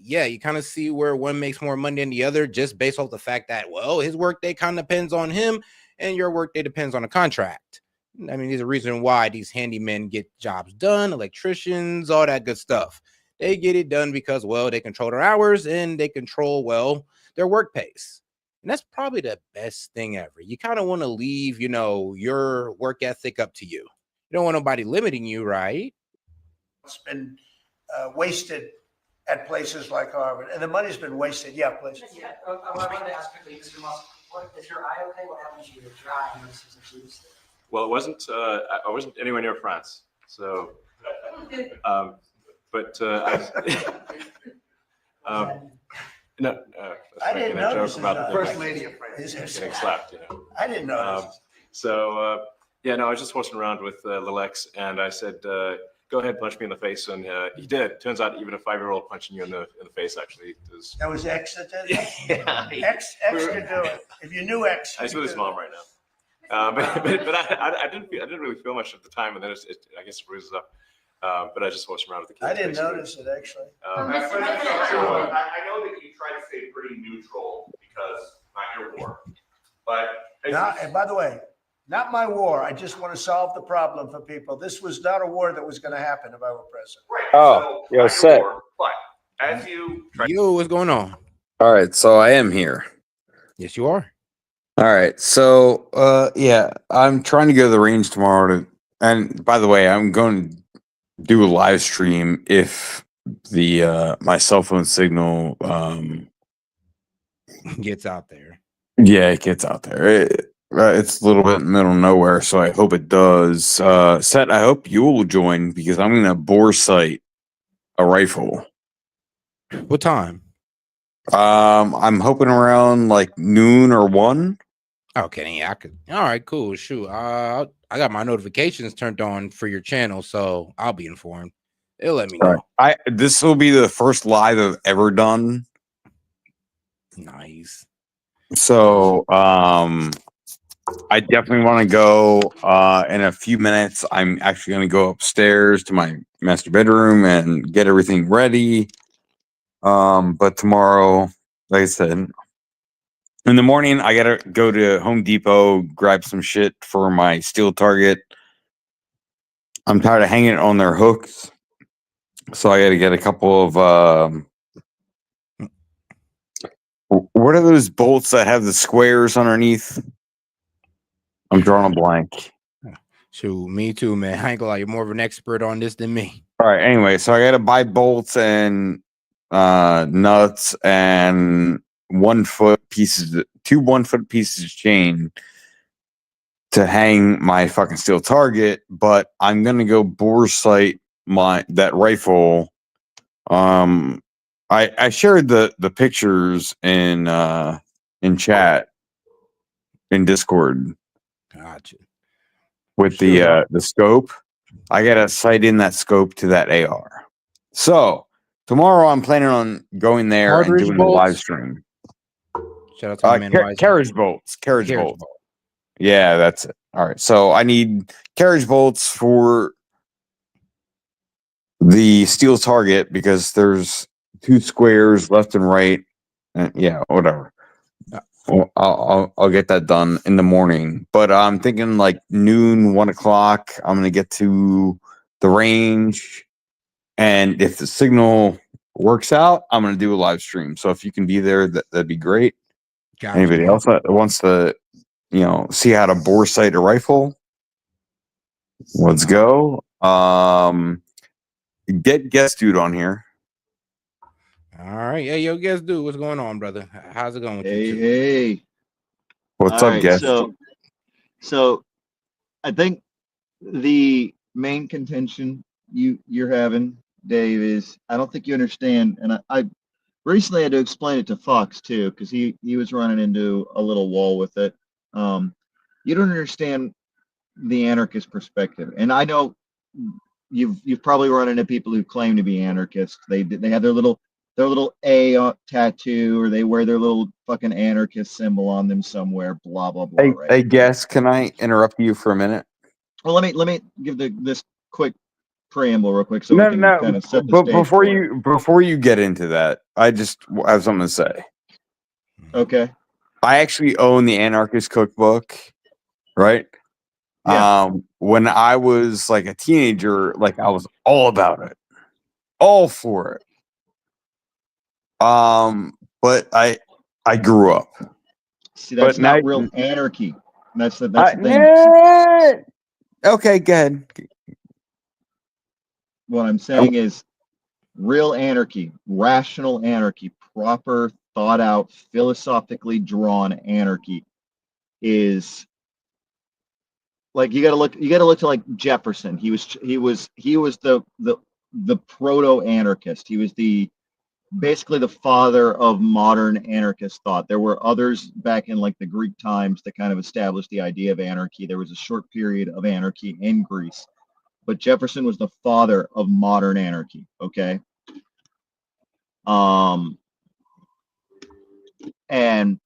you kind of see where one makes more money than the other just based off the fact that, his workday kind of depends on him and your workday depends on a contract. There's a reason why these handymen get jobs done, electricians, all that good stuff. They get it done because, they control their hours and they control, their work pace. And that's probably the best thing ever. You kind of want to leave, your work ethic up to you. You don't want nobody limiting you, right? It's been wasted at places like Harvard, and the money's been wasted. Yeah, please. Yeah, I wanted to ask quickly, Mr. Musk, is your eye okay? What happened to your dry? Well, it wasn't. I wasn't anywhere near France, so. No. I didn't notice about the First Lady of France getting slapped. I didn't notice. I was just horsing around with Lil X, and I said, "Go ahead, punch me in the face," and he did. Turns out, even a 5-year-old punching you in the face actually does. That was X that did it? Yeah. X could do it. If you knew X. He's with his mom right now. But I didn't really feel much at the time, and then I guess it bruises up. But I just horsed around with the kids. I didn't notice it actually. I know that you try to stay pretty neutral because not your war, but And by the way, not my war. I just want to solve the problem for people. This was not a war that was going to happen if I were president. Right. Oh, so, yo, set. War, but as you try what's going on? All right, so I am here. Yes, you are. All right, so I'm trying to go to the range tomorrow and by the way, I'm going to do a live stream if the my cell phone signal gets out there. Yeah, it gets out there. It's a little bit in the middle of nowhere, so I hope it does. Set, I hope you will join because I'm going to bore sight a rifle. What time? I'm hoping around like noon or 1. Okay, yeah, I could. All right, cool. Shoot, I got my notifications turned on for your channel, so I'll be informed. It'll let me know. Right. This will be the first live I've ever done. Nice. So, I definitely want to go. In a few minutes, I'm actually going to go upstairs to my master bedroom and get everything ready. But tomorrow, like I said, in the morning, I gotta go to Home Depot, grab some shit for my steel target. I'm tired of hanging it on their hooks, so I gotta get a couple of what are those bolts that have the squares underneath? I'm drawing a blank. Shoot, me too, man. I ain't gonna lie, you're more of an expert on this than me. All right, anyway, so I gotta buy bolts and nuts and 1 foot pieces, 2 1-foot pieces of chain to hang my fucking steel target, but I'm gonna go bore sight that rifle. I shared the pictures in chat in Discord. Gotcha. With Sure. the scope. I gotta sight in that scope to that AR. So tomorrow I'm planning on going there and Cartridge doing a live bolts. stream. Shout out to my man Wise. Carriage bolts. Carriage Carriage bolts. bolt. Yeah, that's it. All right. So I need carriage bolts for the steel target because there's 2 squares left and right. And yeah, whatever. Well, I'll get that done in the morning. But I'm thinking like noon, 1 o'clock. I'm gonna get to the range, and if the signal works out, I'm gonna do a live stream. So if you can be there, that'd be great. Gotcha. Anybody else that wants to, see how to bore sight a rifle? Let's go. Get guest dude on here. All right. Hey, yo, guess dude, what's going on, brother? How's it going with you? Hey. What's All up, right, guest? So I think the main contention you're having, Dave, is I don't think you understand, and I recently had to explain it to Fox too, because he was running into a little wall with it. You don't understand the anarchist perspective, and I know you've probably run into people who claim to be anarchists. They have their little A tattoo, or they wear their little fucking anarchist symbol on them somewhere. Blah blah blah. Right? Hey, guest, can I interrupt you for a minute? Well, let me give this quick preamble real quick so we can kind of set the But stage. before you get into that, I just have something to say. Okay. I actually own the Anarchist Cookbook, right? Yeah. When I was like a teenager, like I was all about it, all for it. But I grew up. See, that's But now, not real anarchy. That's the thing. Okay, go ahead. What I'm saying is real anarchy, rational anarchy, proper, thought out, philosophically drawn anarchy is like you got to look to like Jefferson. He was the proto anarchist. He was basically the father of modern anarchist thought. There were others back in like the Greek times that kind of established the idea of anarchy. There was a short period of anarchy in Greece, but Jefferson was the father of modern anarchy. Okay. And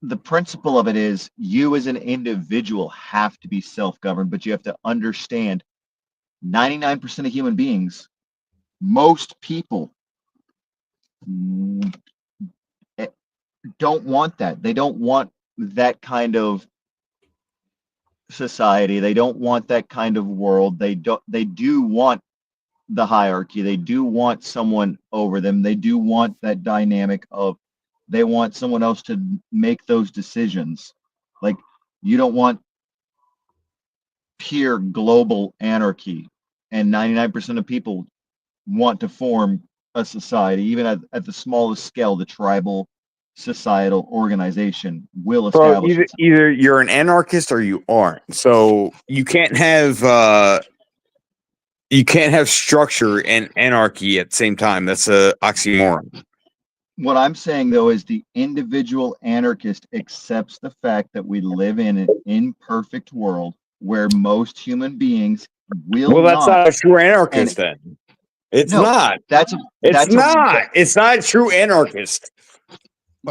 the principle of it is you as an individual have to be self-governed, but you have to understand 99% of human beings, most people don't want that. They don't want that kind of society. They don't want that kind of world. They do want the hierarchy. They do want someone over them. They do want that dynamic of they want someone else to make those decisions. Like you don't want pure global anarchy, and 99% of people want to form a society, even at the smallest scale. The tribal societal organization will Bro, establish itself. either you're an anarchist or you aren't. So you can't have structure and anarchy at the same time. That's a oxymoron. What I'm saying though is the individual anarchist accepts the fact that we live in an imperfect world where most human beings will That's not a true anarchist then. It's not. It's not a true anarchist.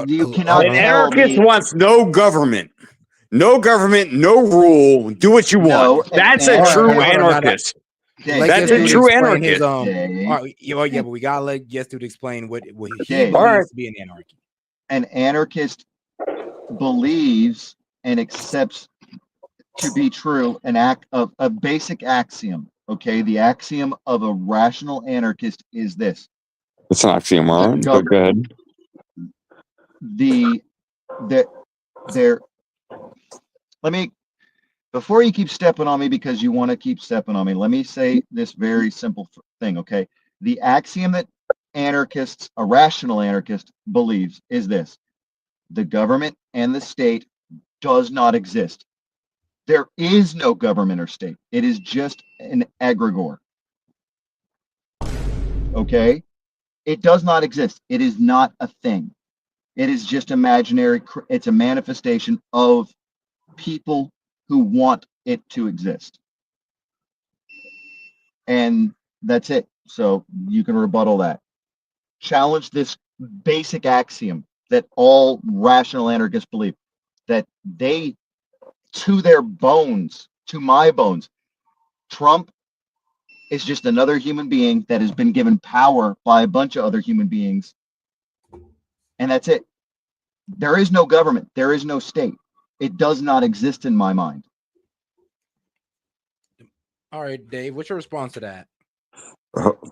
You cannot An anarchist wants no government. No government, no rule. Do what you want. That's a true anarchist. That's a true anarchist. But we gotta let guest dude explain what he believes to be an anarchy. An anarchist believes and accepts to be true a basic axiom. Okay, the axiom of a rational anarchist is this. It's an oxymoron, but go ahead. Before you keep stepping on me because you want to keep stepping on me, let me say this very simple thing, okay? The axiom that a rational anarchist believes is this. The government and the state does not exist. There is no government or state. It is just an egregore. Okay? It does not exist. It is not a thing. It is just imaginary. It's a manifestation of people who want it to exist. And that's it. So you can rebuttal that. Challenge this basic axiom that all rational anarchists believe, that they, to their bones, to my bones, Trump is just another human being that has been given power by a bunch of other human beings. And that's it. There is no government. There is no state. It does not exist in my mind. All right, Dave, what's your response to that?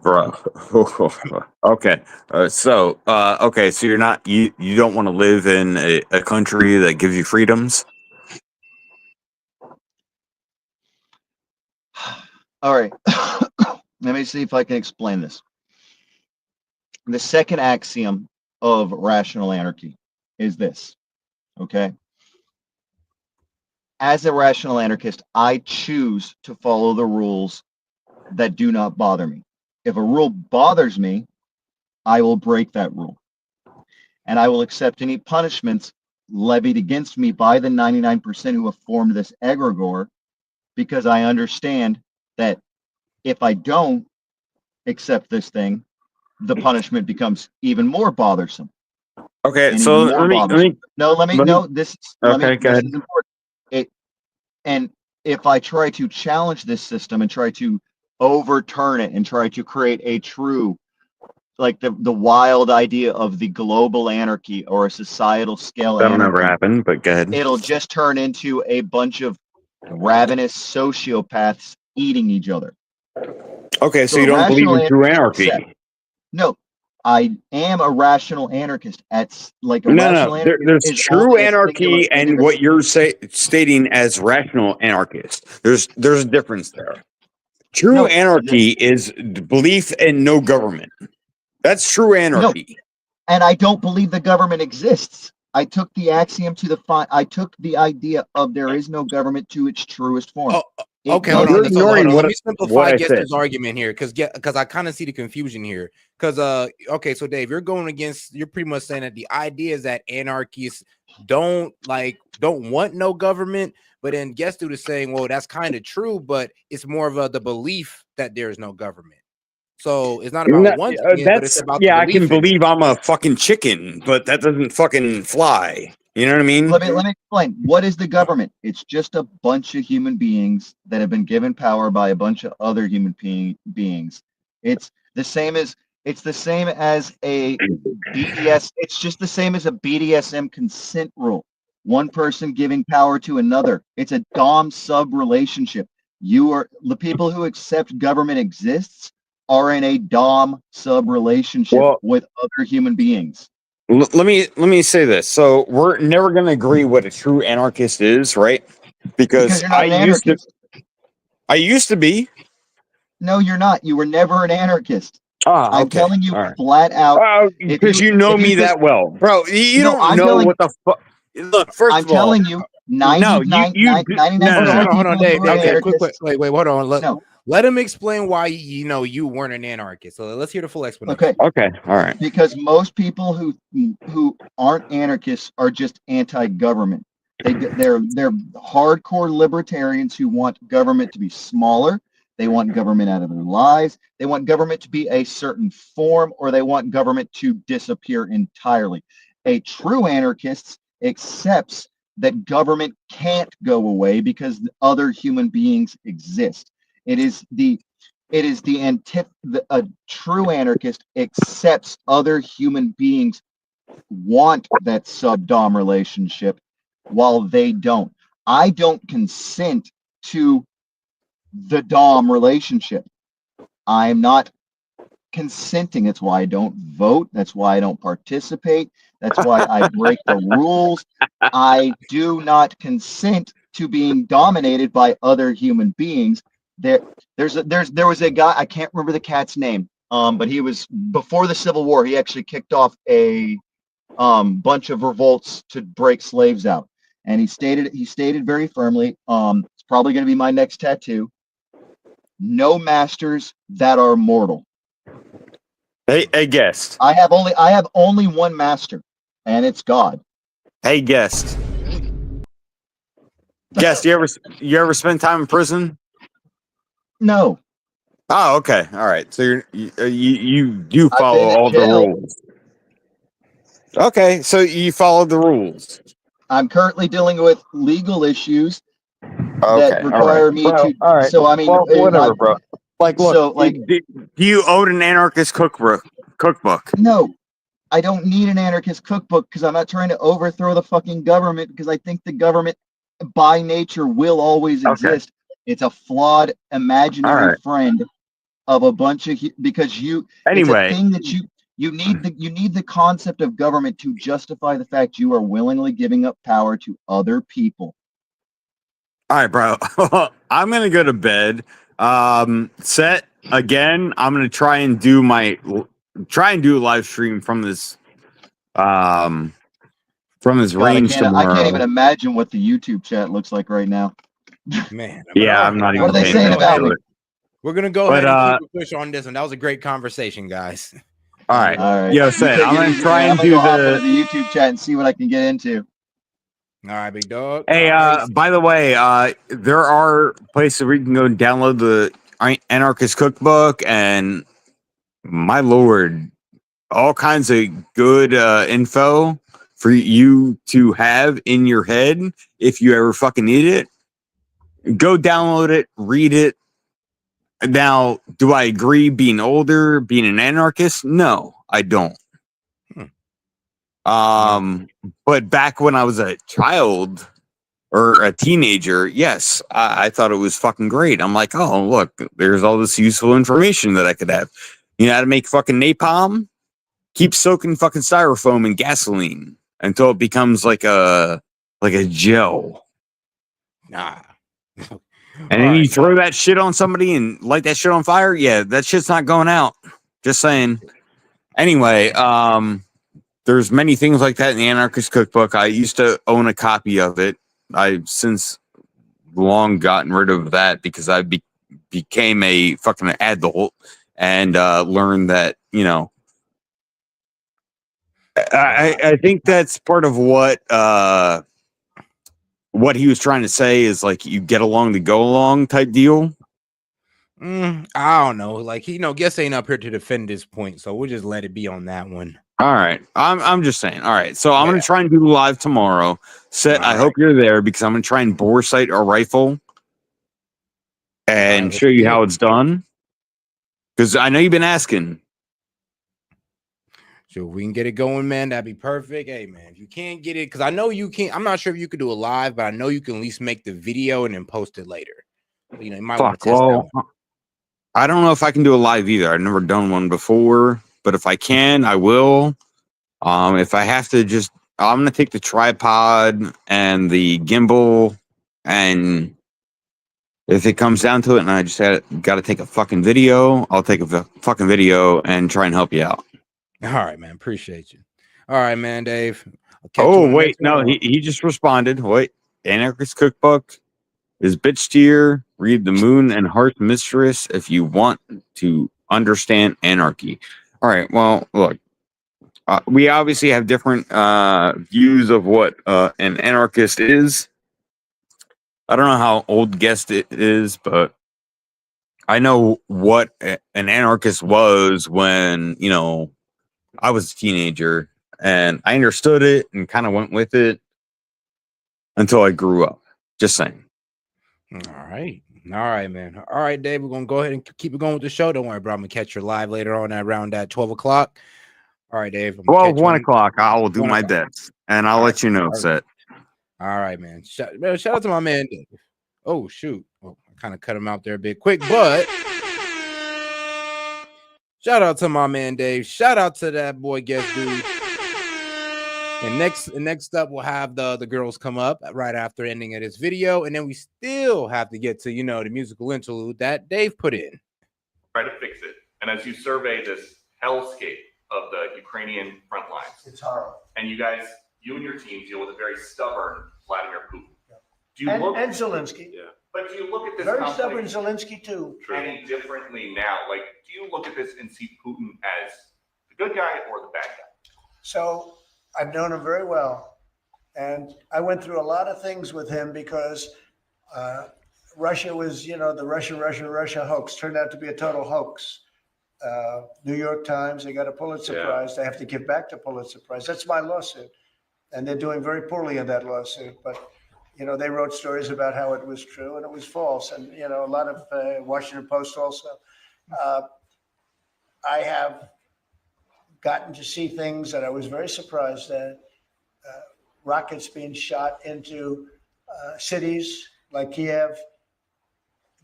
Bro. Okay. Okay, so you don't want to live in a country that gives you freedoms? All right. Let me see if I can explain this. The second axiom of rational anarchy is this. Okay. As a rational anarchist, I choose to follow the rules that do not bother me. If a rule bothers me, I will break that rule. And I will accept any punishments levied against me by the 99% who have formed this egregore, because I understand that if I don't accept this thing, the punishment becomes even more bothersome. Okay, And so even more bothersome. This is important. And if I try to challenge this system and try to overturn it and try to create a true, like the wild idea of the global anarchy or a societal scale That'll never anarchy, happen, but go ahead. it'll just turn into a bunch of ravenous sociopaths eating each other. Okay, so you don't believe in true anarchy? No, I am a rational anarchist. No. There's true anarchy and what you're stating as rational anarchist. There's a difference there. True anarchy is belief in no government. That's true anarchy. No, and I don't believe the government exists. I took the axiom to I took the idea of there is no government to its truest form. Okay, hold on. Let me simplify Guester's argument here, because I kind of see the confusion here. Because okay, so Dave, you're pretty much saying that the idea is that anarchists don't want no government, but then Guester is saying, well, that's kind of true, but it's more of the belief that there is no government. So it's not about wanting it, but it's about the I belief can in believe I'm a fucking chicken, but that doesn't fucking fly. You know what I mean? Let me explain. What is the government? It's just a bunch of human beings that have been given power by a bunch of other human beings. It's the same as a BDS. It's just the same as a BDSM consent rule. One person giving power to another. It's a dom sub relationship. The people who accept government exists are in a dom sub relationship with other human beings. Let me say this. So we're never going to agree what a true anarchist is, right? Because you're not an anarchist. I used to be. No, you're not. You were never an anarchist. I'm telling you flat out. Because you know me that well, bro. You don't know what the fuck. Look, first of all, I'm telling you, 99% Hold on, Dave. Okay, quick. Wait, hold on. No. Let him explain why you weren't an anarchist. So let's hear the full explanation. Okay, all right. Because most people who aren't anarchists are just anti-government. They're hardcore libertarians who want government to be smaller. They want government out of their lives. They want government to be a certain form, or they want government to disappear entirely. A true anarchist accepts that government can't go away because other human beings exist. A true anarchist accepts other human beings want that sub-dom relationship while they don't. I don't consent to the dom relationship. I'm not consenting. That's why I don't vote. That's why I don't participate. That's why I break the rules. I do not consent to being dominated by other human beings. There was a guy, I can't remember the cat's name, but he was, before the Civil War, he actually kicked off a bunch of revolts to break slaves out. And he stated very firmly, it's probably going to be my next tattoo: no masters that are mortal. Hey, guest. I have only one master, and it's God. Hey, guest. Guest, you ever spend time in prison? No. Oh, okay. All right. So you do I've follow been in all the jail. rules. Okay, so you follow the rules. I'm currently dealing with legal issues Okay, that all right. require me Well, to. all right. So I mean, Well, whatever, bro. Like, look, so like, do you own an anarchist cookbook? no, I don't need an anarchist cookbook because I'm not trying to overthrow the fucking government because I think the government by nature will always Okay. exist. It's a flawed All imaginary right. friend of a bunch of because it's a Anyway, thing that you need the concept of government to justify the fact you are willingly giving up power to other people. all right, bro. I'm gonna go to bed. Set again. I'm gonna try and do a live stream from this um God, range I can't even tomorrow. imagine what the YouTube chat looks like right now. Man, but Yeah, all I'm right, not guys, What even are they paying we're gonna saying go attention about ahead to me? and it. we're gonna go But ahead and keep a push on this one. That was a great conversation, guys. all right. All right, Yo, you Set, take I'm it gonna easy, try man. I'm and gonna do go hop into the. the YouTube chat and see what I can get into. All right, big dog. Hey, All right. by the way, there are places where you can go and download the Anarchist Cookbook, and my lord, all kinds of good info for you to have in your head if you ever fucking need it. Go download it, read it. Now, do I agree being older, being an anarchist? No, I don't. But back when I was a child or a teenager, yes, I thought it was fucking great. I'm like, oh, look, there's all this useful information that I could have. You know how to make fucking napalm? Keep soaking fucking styrofoam in gasoline until it becomes like a gel. Nah. And then you throw that shit on somebody and light that shit on fire. Yeah, that shit's not going out. Just saying. Anyway, there's many things like that in the Anarchist Cookbook. I used to own a copy of it. I've since long gotten rid of that because I became a fucking adult and learned that, you know, I think that's part of what he was trying to say is like you get along to go along type deal. I don't know. Like Guess ain't up here to defend this point, so we'll just let it be on that one. All right. I'm just saying. All right. So I'm gonna try and do live tomorrow. Set, I hope you're there because I'm gonna try and bore sight a rifle and show you how it's done. Because I know you've been asking. So if we can get it going, man, that'd be perfect. Hey, man, if you can't get it, because I know you can't. I'm not sure if you could do it live, but I know you can at least make the video and then post it later. So, you might want to test that one. I don't know if I can do a live either. I've never done one before, but if I can, I will. If I have to I'm gonna take the tripod and the gimbal, and if it comes down to it and I just got to take a fucking video, I'll take a fucking video and try and help you out. All right, man. Appreciate you. All right, man, Dave. Oh, wait. No, he just responded. Wait. Anarchist Cookbook is bitch tier. Read The Moon and Heart Mistress if you want to understand anarchy. All right. Well, look. We obviously have different views of what an anarchist is. I don't know how old guest it is, but I know what an anarchist was when, I was a teenager and I understood it and kind of went with it until I grew up. Just saying. All right. All right, man. All right, Dave. We're going to go ahead and keep it going with the show. Don't worry, bro. I'm going to catch you live later on around at 12 o'clock. All right, Dave. 1 o'clock. I will do my best and I'll let you know, Set. All right, man. Shout out to my man, Dave. Oh, shoot. Oh, I kind of cut him out there a bit quick, but shout out to my man, Dave. Shout out to that boy guest dude. And next up, we'll have the girls come up right after ending of this video. And then we still have to get to, the musical interlude that Dave put in. Try to fix it. And as you survey this hellscape of the Ukrainian front lines, it's horrible. And you and your team deal with a very stubborn Vladimir Putin. Do you And Zelensky. Yeah. But do you look at this Very conflict stubborn Zelensky too. any differently now? Like, do you look at this and see Putin as So I've known him very well. And I went through a lot of things with him because Russia was, the Russia hoax turned out to be a total hoax. New York Times, they got a Pulitzer Prize. They have to give back the Pulitzer Prize. That's my lawsuit. And they're doing very poorly in that lawsuit. But, they wrote stories about how it was true and it was false. And, a lot of Washington Post also. I have gotten to see things that I was very surprised at. Rockets being shot into cities like Kiev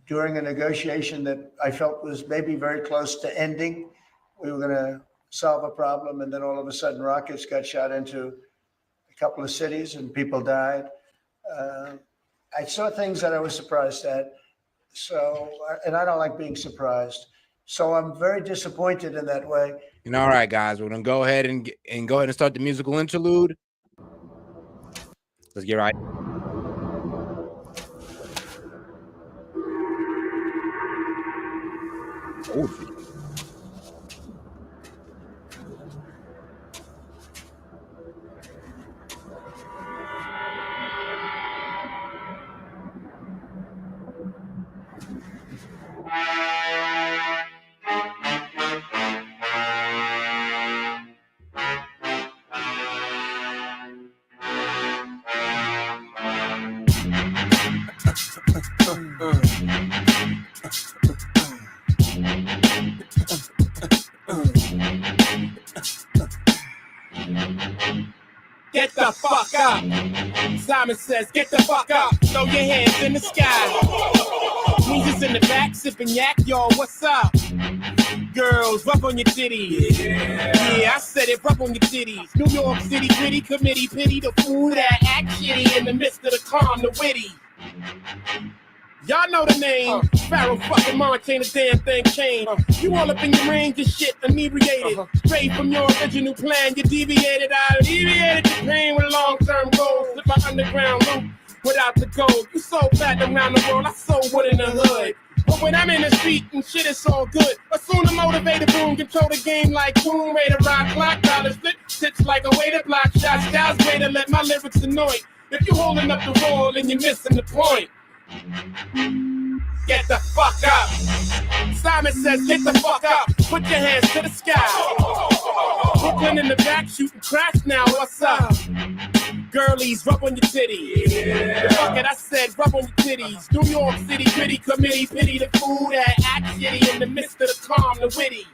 during a negotiation that I felt was maybe very close to ending. We were going to solve a problem, and then all of a sudden rockets got shot into a couple of cities and people died. I saw things that I was surprised at. So, and I don't like being surprised. So I'm very disappointed in that way. And all right, guys, we're gonna go ahead and start the musical interlude. Let's get right. Old video. Get the fuck up. Simon says, get the fuck up. Throw your hands in the sky. Weezer's in the back, sipping yak, y'all, what's up? Girls, rub on your titties. Yeah, I said it, rub on your titties. New York City gritty committee, pity the fool that act shitty in the midst of the calm, the witty. Y'all know the name. Pharaoh fucking March ain't a damn thing changed. You all up in your range of shit, inebriated. Straight from your original plan, you deviated. I deviated your pain with long-term goals. Slip my underground loop without the gold. You so fat around the world, I so wood in the hood. But when I'm in the street and shit, it's all good. But soon a motivated boom, control the game like boom. Way to rock, clock, dollar split, sits like a way to block shots. Styles way to let my lyrics annoy. If you holding up the wall, then you're missing the point. Get the fuck up. Simon says, get the fuck up. Put your hands to the sky. Brooklyn in the back shooting crash now. What's up? Girlies, rub on your titties. Yeah. Fuck it, I said, rub on your titties. New York City gritty committee, pity the fool that act shitty in the midst of the calm, the witty.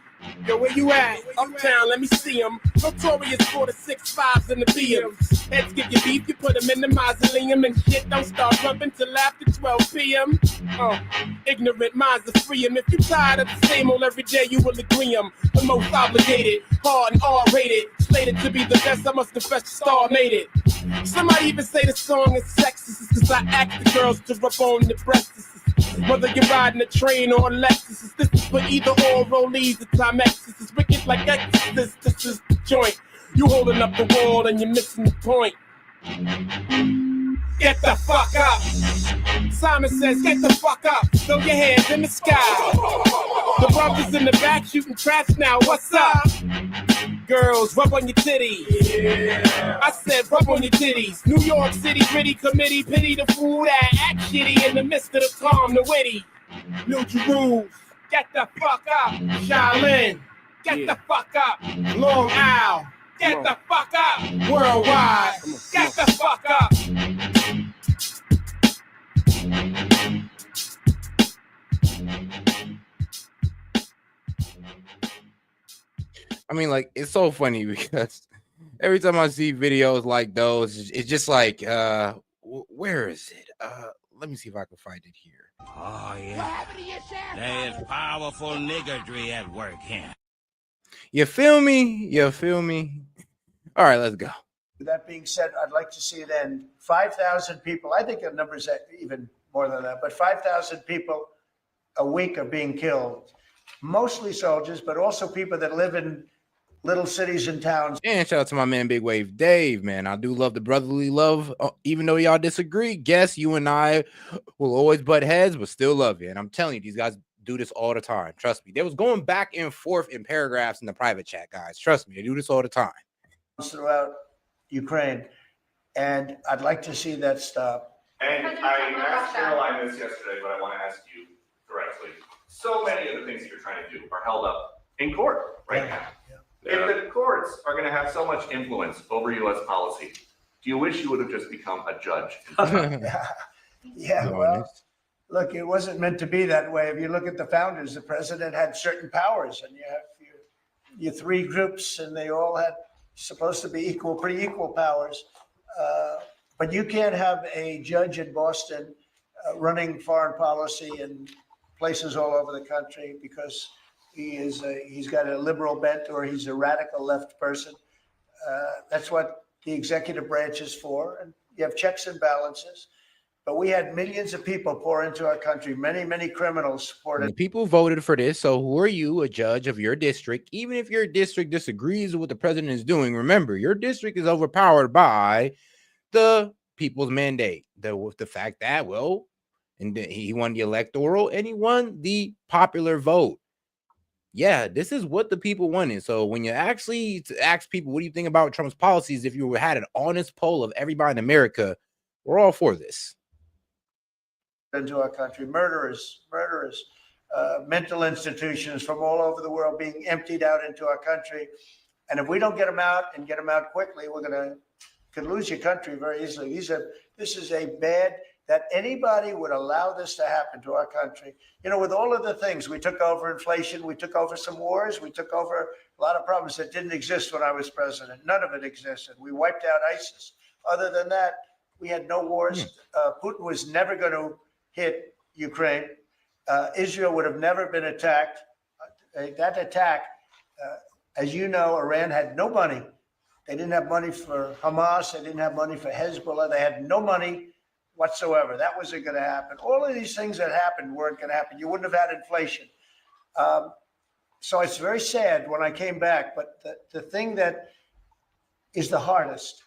Yo, where you at? Uptown, let me see them. Notorious for the 6'5s and the BMs. Heads get your beef, you put them in the mausoleum. And shit don't start rubbing till after 12 p.m. Ignorant minds are free 'em. If you tired of the same old every day, you will agree 'em. The most obligated, hard and R-rated. Slated to be the best, I must confess the star made it. Somebody even say the song is sexist, cause I ask the girls to rub on the breasts. Whether you're riding a train or a Lexus, this is for either or rollies, the Timex. This is wicked like Exorcist, this is the joint. You holding up the wall and you're missing the point. Get the fuck up. Simon says, get the fuck up. Throw your hands in the sky. The brothers in the back shooting trash now, what's up? Girls, rub on your titties. Yeah. I said, rub on your titties. New York City gritty committee, pity the fool that act shitty in the midst of the calm, the witty. New Jerusalem, get the fuck up. Shaolin, get the fuck up. Long Isle, get the fuck up. Worldwide, get the fuck up. I mean, like, it's so funny because every time I see videos like those, it's just like, where is it? Let me see if I can find it here. Oh, yeah. There's powerful niggardry at work here. You feel me? You feel me? All right, let's go. That being said, I'd like to see it end. 5,000 people, I think the numbers are even more than that, but 5,000 people a week are being killed. Mostly soldiers, but also people that live in little cities and towns. And shout out to my man Big Wave Dave, man. I do love the brotherly love, even though y'all disagree. Guess you and I will always butt heads, but still love you. And I'm telling you, these guys do this all the time. Trust me. They was going back and forth in paragraphs in the private chat, guys. Trust me, they do this all the time. throughout Ukraine. And I'd like to see that stop. And I asked Caroline this yesterday, but I want to ask you directly. So many of the things that you're trying to do are held up in court right now. If the courts are going to have so much influence over U.S. policy, do you wish you would have just become a judge? Yeah, well, look, it wasn't meant to be that way. If you look at the founders, the president had certain powers, and you have your three groups, and they all had supposed to be pretty equal powers. But you can't have a judge in Boston running foreign policy in places all over the country because he's got a liberal bent or he's a radical left person. That's what the executive branch is for, and you have checks and balances. But we had millions of people pour into our country. Many criminals poured in. The people voted for this. So who are you, a judge of your district? Even if your district disagrees with what the president is doing, remember, your district is overpowered by the people's mandate. The fact that, well, and he won the electoral and he won the popular vote. Yeah, this is what the people wanted. So when you actually ask people, what do you think about Trump's policies? If you had an honest poll of everybody in America, we're all for this. Into our country, murderers, mental institutions from all over the world being emptied out into our country. And if we don't get them out and get them out quickly, could lose your country very easily. This is a bad, that anybody would allow this to happen to our country. You know, with all of the things, we took over inflation, we took over some wars, we took over a lot of problems that didn't exist when I was president. None of it existed. We wiped out ISIS. Other than that, we had no wars. Putin was never going to hit Ukraine. Israel would have never been attacked. That attack, as you know, Iran had no money. They didn't have money for Hamas. They didn't have money for Hezbollah. They had no money whatsoever. That wasn't going to happen. All of these things that happened weren't going to happen. You wouldn't have had inflation. So it's very sad when I came back. But the thing that is the hardest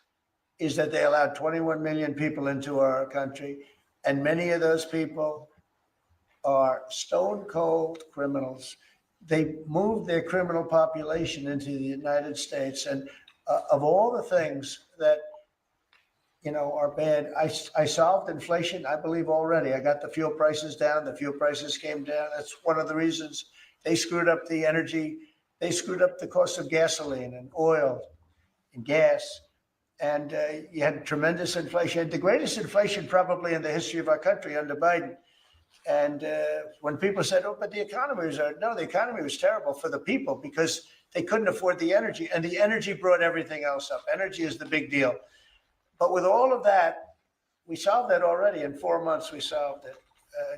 is that they allowed 21 million people into our country. And many of those people are stone cold criminals. They moved their criminal population into the United States. And of all the things that, you know, are bad, I solved inflation, I believe, already. I got the fuel prices down. The fuel prices came down. That's one of the reasons they screwed up the energy. They screwed up the cost of gasoline and oil and gas. And you had tremendous inflation, the greatest inflation probably in the history of our country under Biden. And when people said, oh, but the economy was terrible for the people because they couldn't afford the energy. And the energy brought everything else up. Energy is the big deal. But with all of that, we solved that already. In 4 months, we solved it.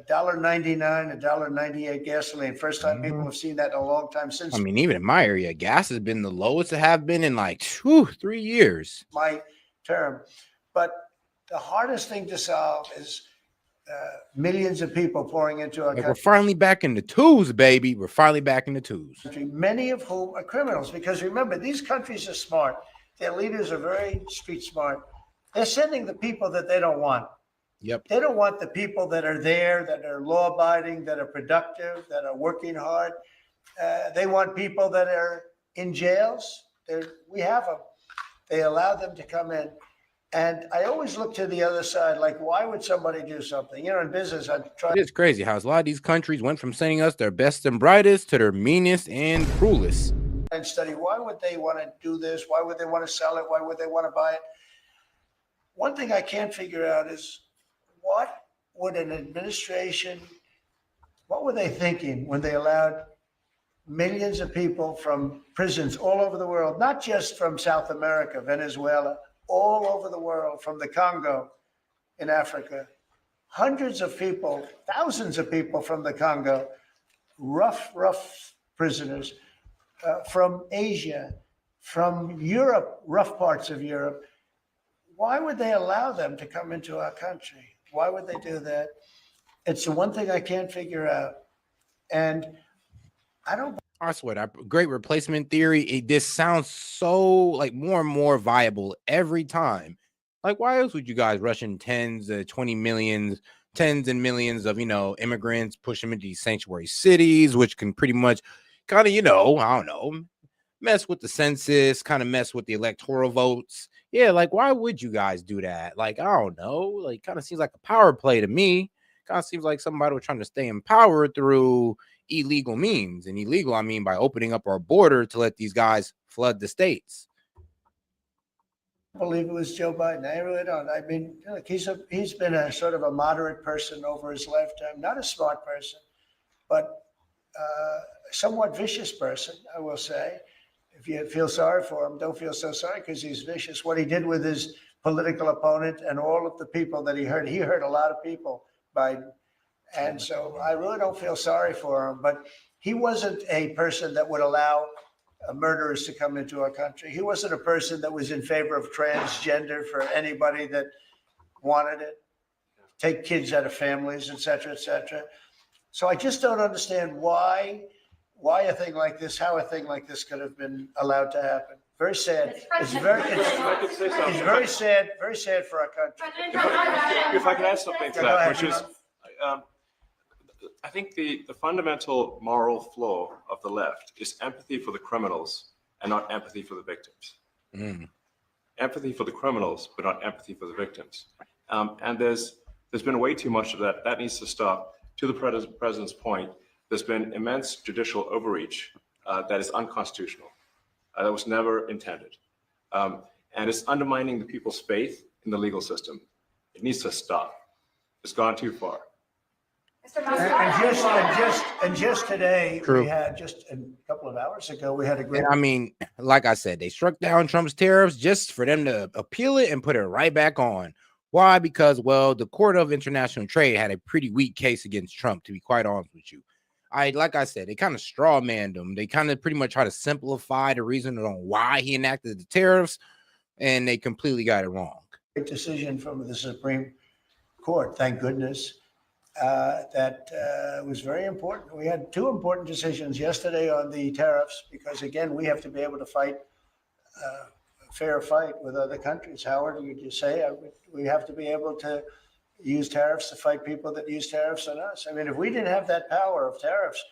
$1.99, $1.98 gasoline. First time people have seen that in a long time since. I mean, even in my area, gas has been the lowest it have been in like 3 years. My term. But the hardest thing to solve is millions of people pouring into our country. We're finally back in the twos, baby. We're finally back in the twos. Many of whom are criminals. Because remember, these countries are smart. Their leaders are very street smart. They're sending the people that they don't want. Yep. They don't want the people that are there, that are law-abiding, that are productive, that are working hard. They want people that are in jails. We have them. They allow them to come in. And I always look to the other side, like, why would somebody do something? You know, in business, I try. It's crazy how a lot of these countries went from sending us their best and brightest to their meanest and cruelest. And study, why would they want to do this? Why would they want to sell it? Why would they want to buy it? One thing I can't figure out is, what would an administration, what were they thinking when they allowed millions of people from prisons all over the world, not just from South America, Venezuela, all over the world, from the Congo in Africa, hundreds of people, thousands of people from the Congo, rough prisoners, from Asia, from Europe, rough parts of Europe. Why would they allow them to come into our country? Why would they do that? It's the one thing I can't figure out. And I swear that great replacement theory, this sounds so like more and more viable every time. Like, why else would you guys rush in tens and millions of, you know, immigrants, push them into these sanctuary cities, which can pretty much kind of, you know, I don't know, mess with the census, kind of mess with the electoral votes. Yeah, like why would you guys do that? Like, I don't know. Like, kind of seems like a power play to me. Kind of seems like somebody was trying to stay in power through illegal means. And illegal, I mean by opening up our border to let these guys flood the states. I believe it was Joe Biden. I really don't. I mean, look, he's been a sort of a moderate person over his lifetime, not a smart person, but somewhat vicious person, I will say. If you feel sorry for him, don't feel so sorry because he's vicious. What he did with his political opponent and all of the people that he hurt a lot of people, Biden. And so I really don't feel sorry for him, but he wasn't a person that would allow murderers to come into our country. He wasn't a person that was in favor of transgender for anybody that wanted it, take kids out of families, et cetera, et cetera. So I just don't understand why a thing like this, how a thing like this could have been allowed to happen. Very sad. It's very sad for our country. If I could add something to that, which is, I think the fundamental moral flaw of the left is empathy for the criminals and not empathy for the victims. Empathy for the criminals, but not empathy for the victims. And there's been way too much of that. That needs to stop. To the president's point, there's been immense judicial overreach that is unconstitutional. That was never intended. And it's undermining the people's faith in the legal system. It needs to stop. It's gone too far. And just today, True. we had just a couple of hours ago, we had a great. And I mean, like I said, they struck down Trump's tariffs just for them to appeal it and put it right back on. Why? Because, well, the Court of International Trade had a pretty weak case against Trump, to be quite honest with you. Like I said, they kind of straw manned him. They kind of pretty much try to simplify the reason on why he enacted the tariffs, and they completely got it wrong. Great decision from the Supreme Court, thank goodness. That was very important. We had two important decisions yesterday on the tariffs because, again, we have to be able to fight a fair fight with other countries. Howard, would you say we have to be able to use tariffs to fight people that use tariffs on us? I mean, if we didn't have that power of tariffs,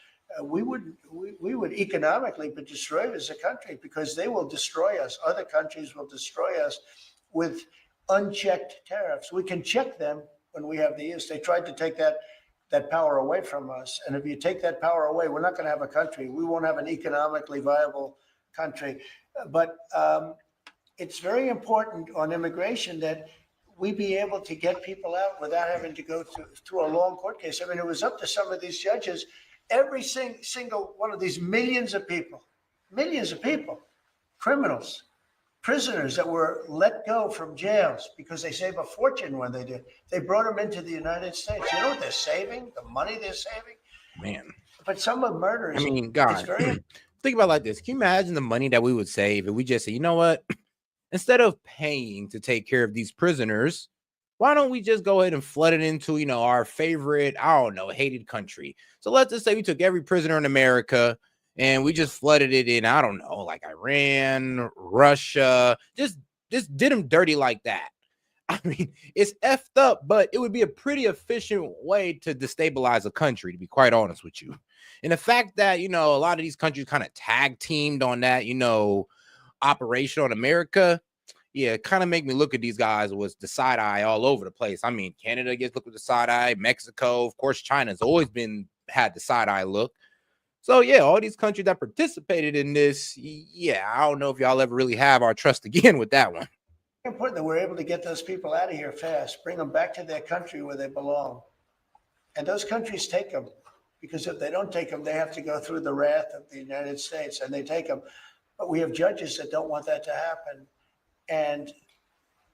we would economically be destroyed as a country because they will destroy us. Other countries will destroy us with unchecked tariffs. We can check them when we have the use. They tried to take that power away from us. And if you take that power away, we're not going to have a country. We won't have an economically viable country. But it's very important on immigration that we be able to get people out without having to go through a long court case. I mean, it was up to some of these judges. Every single one of these millions of people, criminals, prisoners that were let go from jails because they save a fortune when they did. They brought them into the United States. You know what they're saving? The money they're saving? Man. But some of murders. I mean, God, think about it like this. Can you imagine the money that we would save if we just say, you know what? Instead of paying to take care of these prisoners, why don't we just go ahead and flood it into, our favorite, hated country? So let's just say we took every prisoner in America and we just flooded it in, like Iran, Russia, just did them dirty like that. I mean, it's effed up, but it would be a pretty efficient way to destabilize a country, to be quite honest with you. And the fact that, a lot of these countries kind of tag teamed on that, operation on America, kind of make me look at these guys with the side eye all over the place. I mean, Canada gets looked with the side eye, Mexico, of course, China's always had the side eye look. So all these countries that participated in this, I don't know if y'all ever really have our trust again with that one. It's important that we're able to get those people out of here fast, bring them back to their country where they belong. And those countries take them, because if they don't take them, they have to go through the wrath of the United States, and they take them. But we have judges that don't want that to happen. And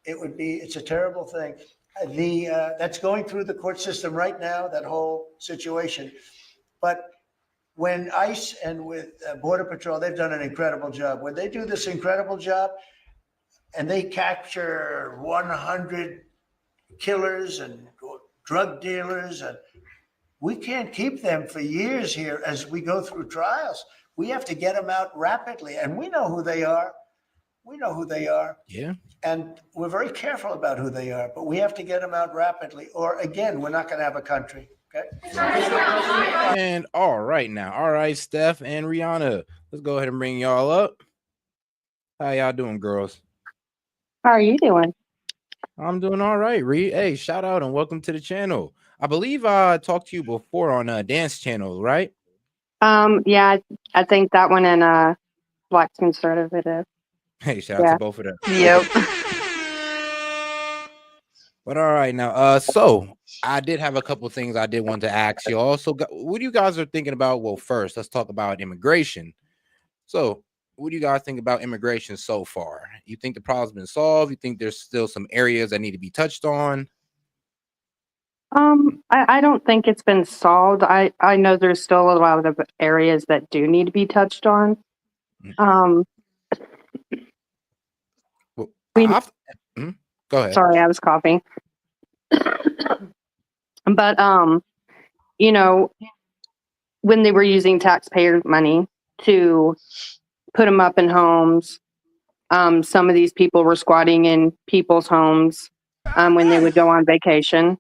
it's a terrible thing. That's going through the court system right now, that whole situation. But when ICE and with Border Patrol, they've done an incredible job. When they do this incredible job and they capture 100 killers and drug dealers, and we can't keep them for years here as we go through trials. We have to get them out rapidly, and we know who they are. Yeah. And we're very careful about who they are, but we have to get them out rapidly, or again, we're not going to have a country. And all right, Steph and Rihanna, let's go ahead and bring y'all up. How y'all doing, girls? How are you doing? I'm doing all right, Ree. Hey, shout out and welcome to the channel. I believe I talked to you before on a dance channel, right? Yeah, I think that one and Black Conservative. Hey, shout out Yeah. to both of them. Yep. But all right, now, so I did have a couple of things I did want to ask you. Also, what do you guys are thinking about? Well, first, let's talk about immigration. So, what do you guys think about immigration so far? You think the problem's been solved? You think there's still some areas that need to be touched on? I don't think it's been solved. I know there's still a lot of areas that do need to be touched on. Well, We, go ahead. sorry, I was coughing. But you know, when they were using taxpayer money to put them up in homes, some of these people were squatting in people's homes when they would go on vacation.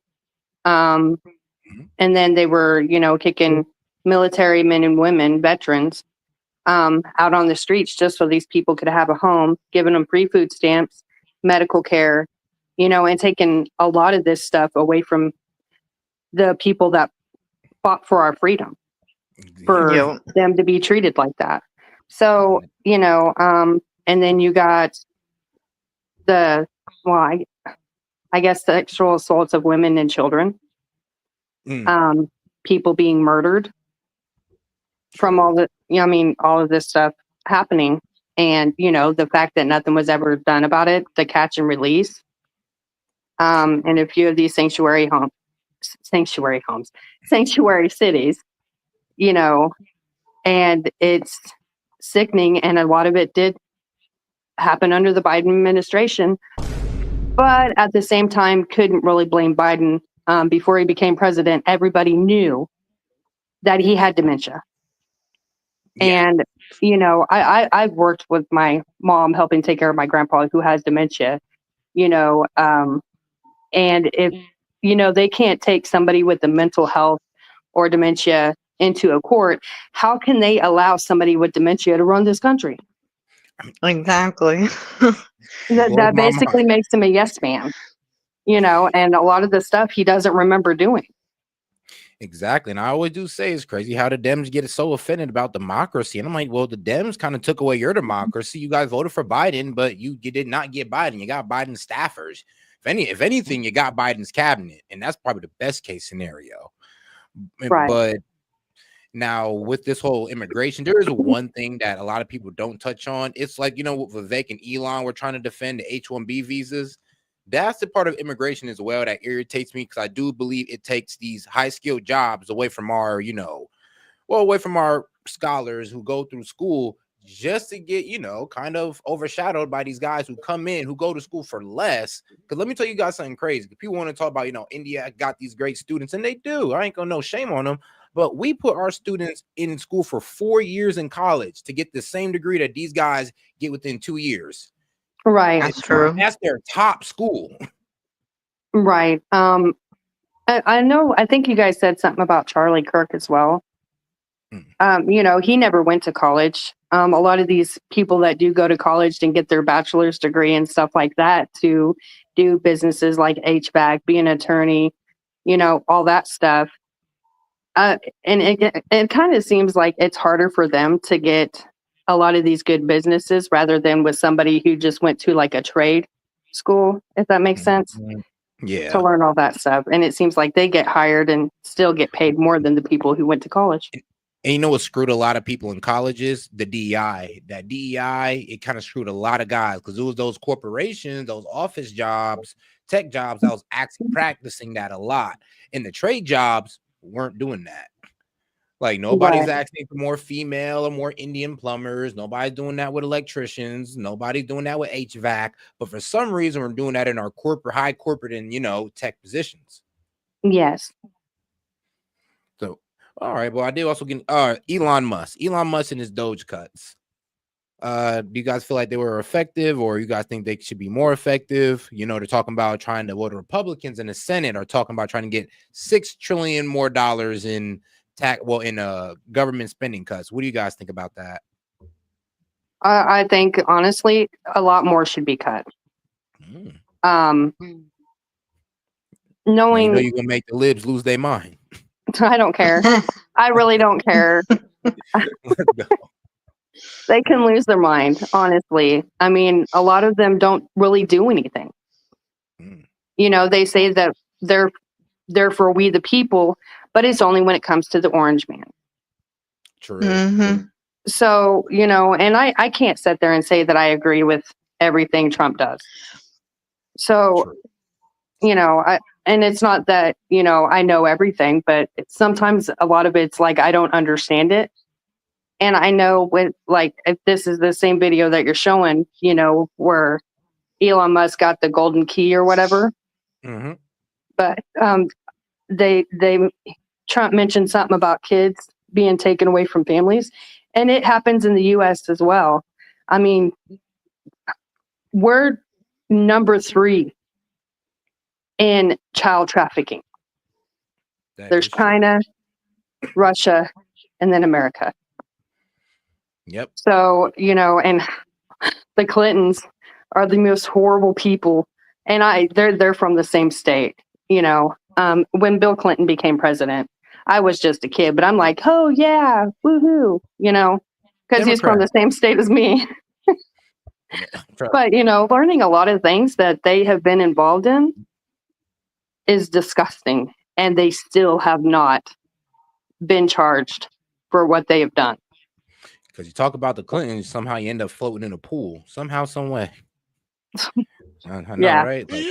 And then they were, kicking military men and women, veterans, out on the streets just so these people could have a home, giving them free food stamps, medical care, and taking a lot of this stuff away from the people that fought for our freedom, for them to be treated like that. So, and then you got the, well, I guess the sexual assaults of women and children, people being murdered from all the, all of this stuff happening. And, the fact that nothing was ever done about it, the catch and release. And a few of these sanctuary cities, and it's sickening. And a lot of it did happen under the Biden administration. But at the same time, couldn't really blame Biden. Before he became president, everybody knew that he had dementia. Yeah. And, I've worked with my mom helping take care of my grandpa who has dementia, and if, they can't take somebody with the mental health or dementia into a court, how can they allow somebody with dementia to run this country? Exactly. That basically makes him a yes man, and a lot of the stuff he doesn't remember doing. Exactly. And I always do say it's crazy how the Dems get so offended about democracy. And I'm like, well, the Dems kind of took away your democracy. You guys voted for Biden, but you did not get Biden. You got Biden's staffers. If anything, you got Biden's cabinet. And that's probably the best case scenario. Right. But now with this whole immigration, there is one thing that a lot of people don't touch on. It's like, with Vivek and Elon, we're trying to defend the H-1B visas. That's the part of immigration as well that irritates me, because I do believe it takes these high-skilled jobs away from our, away from our scholars who go through school just to get, kind of overshadowed by these guys who come in, who go to school for less. Because let me tell you guys something crazy. People want to talk about, India got these great students, and they do. I ain't gonna no shame on them. But we put our students in school for 4 years in college to get the same degree that these guys get within 2 years. Right. That's true. That's their top school. Right. I know, I think you guys said something about Charlie Kirk as well. He never went to college. A lot of these people that do go to college and get their bachelor's degree and stuff like that to do businesses like HVAC, be an attorney, all that stuff. And it kind of seems like it's harder for them to get a lot of these good businesses rather than with somebody who just went to like a trade school, if that makes sense. Yeah. To learn all that stuff. And it seems like they get hired and still get paid more than the people who went to college. And what screwed a lot of people in colleges? The DEI. That DEI, it kind of screwed a lot of guys, because it was those corporations, those office jobs, tech jobs that was actually practicing that a lot. And the trade jobs weren't doing that. Like, nobody's asking for more female or more Indian plumbers. Nobody's doing that with electricians. Nobody's doing that with HVAC. But for some reason, we're doing that in our high corporate and, tech positions. Yes. So, all right. Well, I did also get Elon Musk and his Doge cuts. Do you guys feel like they were effective, or you guys think they should be more effective? You know, they're talking about trying to, well, the Republicans in the Senate are talking about trying to get $6 trillion more in government spending cuts. What do you guys think about that? I think honestly, a lot more should be cut. Now, you know Knowing you're gonna make the libs lose their mind. I don't care. I really don't care. Let's go. They can lose their mind, honestly. I mean, a lot of them don't really do anything. You know, they say that they're for we the people, but it's only when it comes to the orange man. True. So, you know, and I can't sit there and say that I agree with everything Trump does. So, you know, and it's not that, you know, I know everything, but sometimes a lot of it's like I don't understand it. And I know when, like, if this is the same video that you're showing, you know, where Elon Musk got the golden key or whatever, Mm-hmm. but they Trump mentioned something about kids being taken away from families, and it happens in the U.S. as well. I mean, we're number 3 in child trafficking. There's China, Russia, and then America. Yep. So, you know, and the Clintons are the most horrible people, and they're from the same state. You know, when Bill Clinton became president, I was just a kid, but I'm like, oh yeah, woohoo, you know, because he's from the same state as me. But you know, learning a lot of things that they have been involved in is disgusting, and they still have not been charged for what they have done. Because you talk about the Clintons, somehow you end up floating in a pool, somehow, some way. I know, Yeah. right? Like,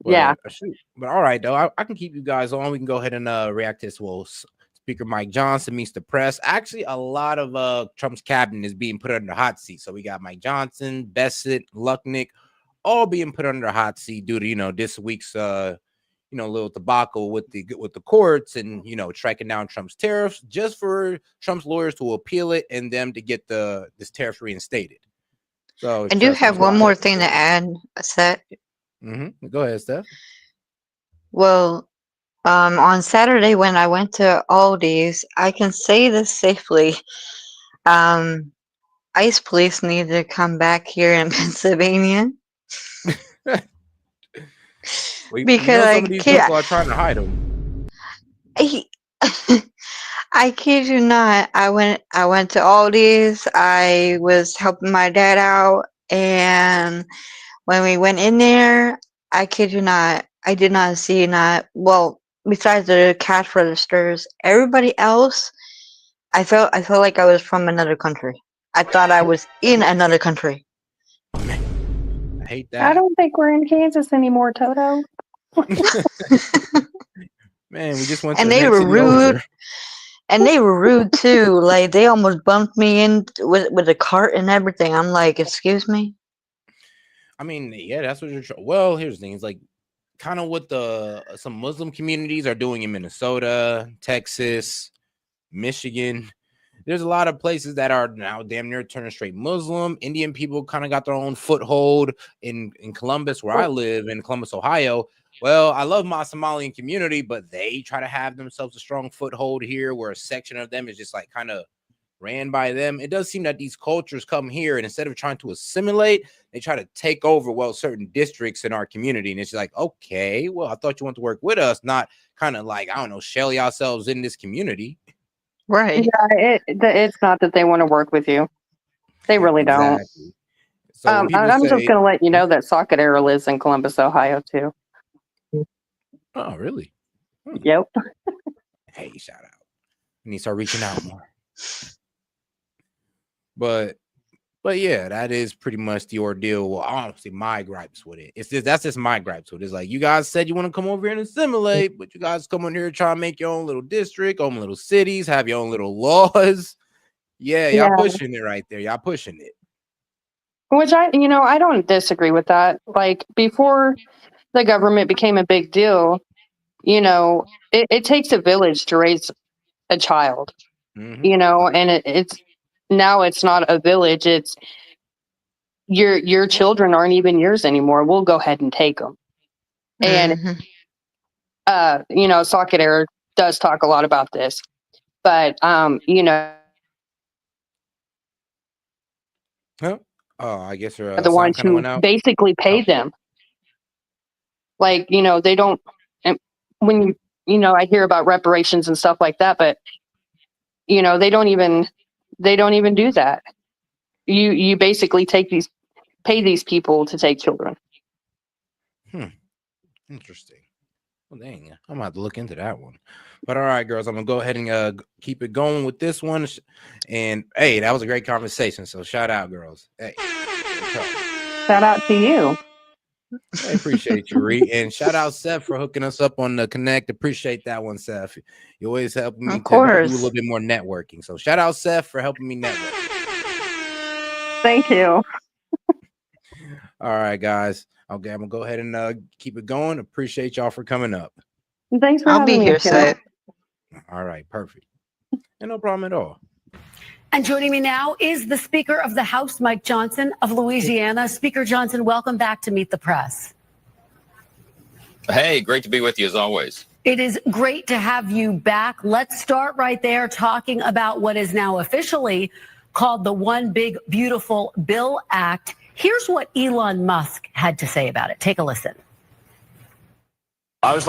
but, yeah. Shoot. But all right, though, I can keep you guys on. We can go ahead and react to this. Well, Speaker Mike Johnson meets the press. Actually, a lot of Trump's cabinet is being put under the hot seat. So we got Mike Johnson, Bassett, Lucknick, all being put under the hot seat due to, you know, this week's little debacle with the courts and, you know, striking down Trump's tariffs, just for Trump's lawyers to appeal it and them to get this tariff reinstated. So I do have one more thing to add, Seth. Go ahead, Steph. Well, on Saturday when I went to Aldi's, I can say this safely. ICE police need to come back here in Pennsylvania. Because some of these people are trying to hide them. I kid you not. I went to Aldi's. I was helping my dad out, and when we went in there, I kid you not, I did not see besides the cash registers, everybody else, I felt like I was from another country. I thought I was in another country. I hate that. I don't think we're in Kansas anymore, Toto. Man, we just went and to they were rude. And they were rude too. Like they almost bumped me in with a cart and everything. I'm like, excuse me. I mean, yeah, that's what you're. Well, here's the thing: it's like kind of what some Muslim communities are doing in Minnesota, Texas, Michigan. There's a lot of places that are now damn near turning straight Muslim. Indian people kind of got their own foothold in Columbus, where I live, in Columbus, Ohio. Well, I love my Somalian community, but they try to have themselves a strong foothold here, where a section of them is just like kind of ran by them. It does seem that these cultures come here, and instead of trying to assimilate, they try to take over, certain districts in our community. And it's like, okay, well, I thought you want to work with us, not kind of like, I don't know, shell yourselves in this community. Right. Yeah, it's not that they want to work with you. They really don't. So I'm just going to let you know that Socket Arrow lives in Columbus, Ohio, too. Oh, really? Yep. Hey, shout out. We need to start reaching out more. But yeah, that is pretty much the ordeal. Well, I don't see my gripes with it. That's just my gripes with it. It's like, you guys said you want to come over here and assimilate, but you guys come on here and try to make your own little district, own little cities, have your own little laws. Yeah, y'all pushing it right there. Y'all pushing it. Which I don't disagree with that. Like before the government became a big deal, it takes a village to raise a child, and now it's not a village. It's your children aren't even yours anymore. We'll go ahead and take them. And, Socket Error does talk a lot about this, but, Huh? Oh, I guess her the sound ones kind of who went out. basically pay Oh. them. Like, they don't, and when, I hear about reparations and stuff like that, but, they don't even do that. You basically pay these people to take children. Interesting. Well, dang, I'm gonna have to look into that one. But all right, girls, I'm gonna go ahead and keep it going with this one. And hey, that was a great conversation. So shout out, girls. Hey, Shout out to you. I appreciate you, Ree, and shout out Seth for hooking us up on the Connect. Appreciate that one, Seth. You always help me Of to do a course. little bit more networking. So shout out Seth for helping me network. Thank you. All right, guys. Okay, I'm gonna go ahead and keep it going. Appreciate y'all for coming up. Thanks for I'll having be me, here, Tim. Sid. All right, perfect. And no problem at all. And joining me now is the Speaker of the House, Mike Johnson of Louisiana. Speaker Johnson, welcome back to Meet the Press. Hey, great to be with you as always. It is great to have you back. Let's start right there talking about what is now officially called the One Big Beautiful Bill Act. Here's what Elon Musk had to say about it. Take a listen. I was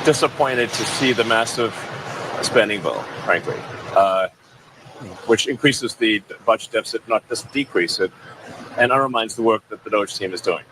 disappointed to see the massive spending bill, frankly, which increases the budget deficit, not just decrease it, and undermines the work that the Doge team is doing.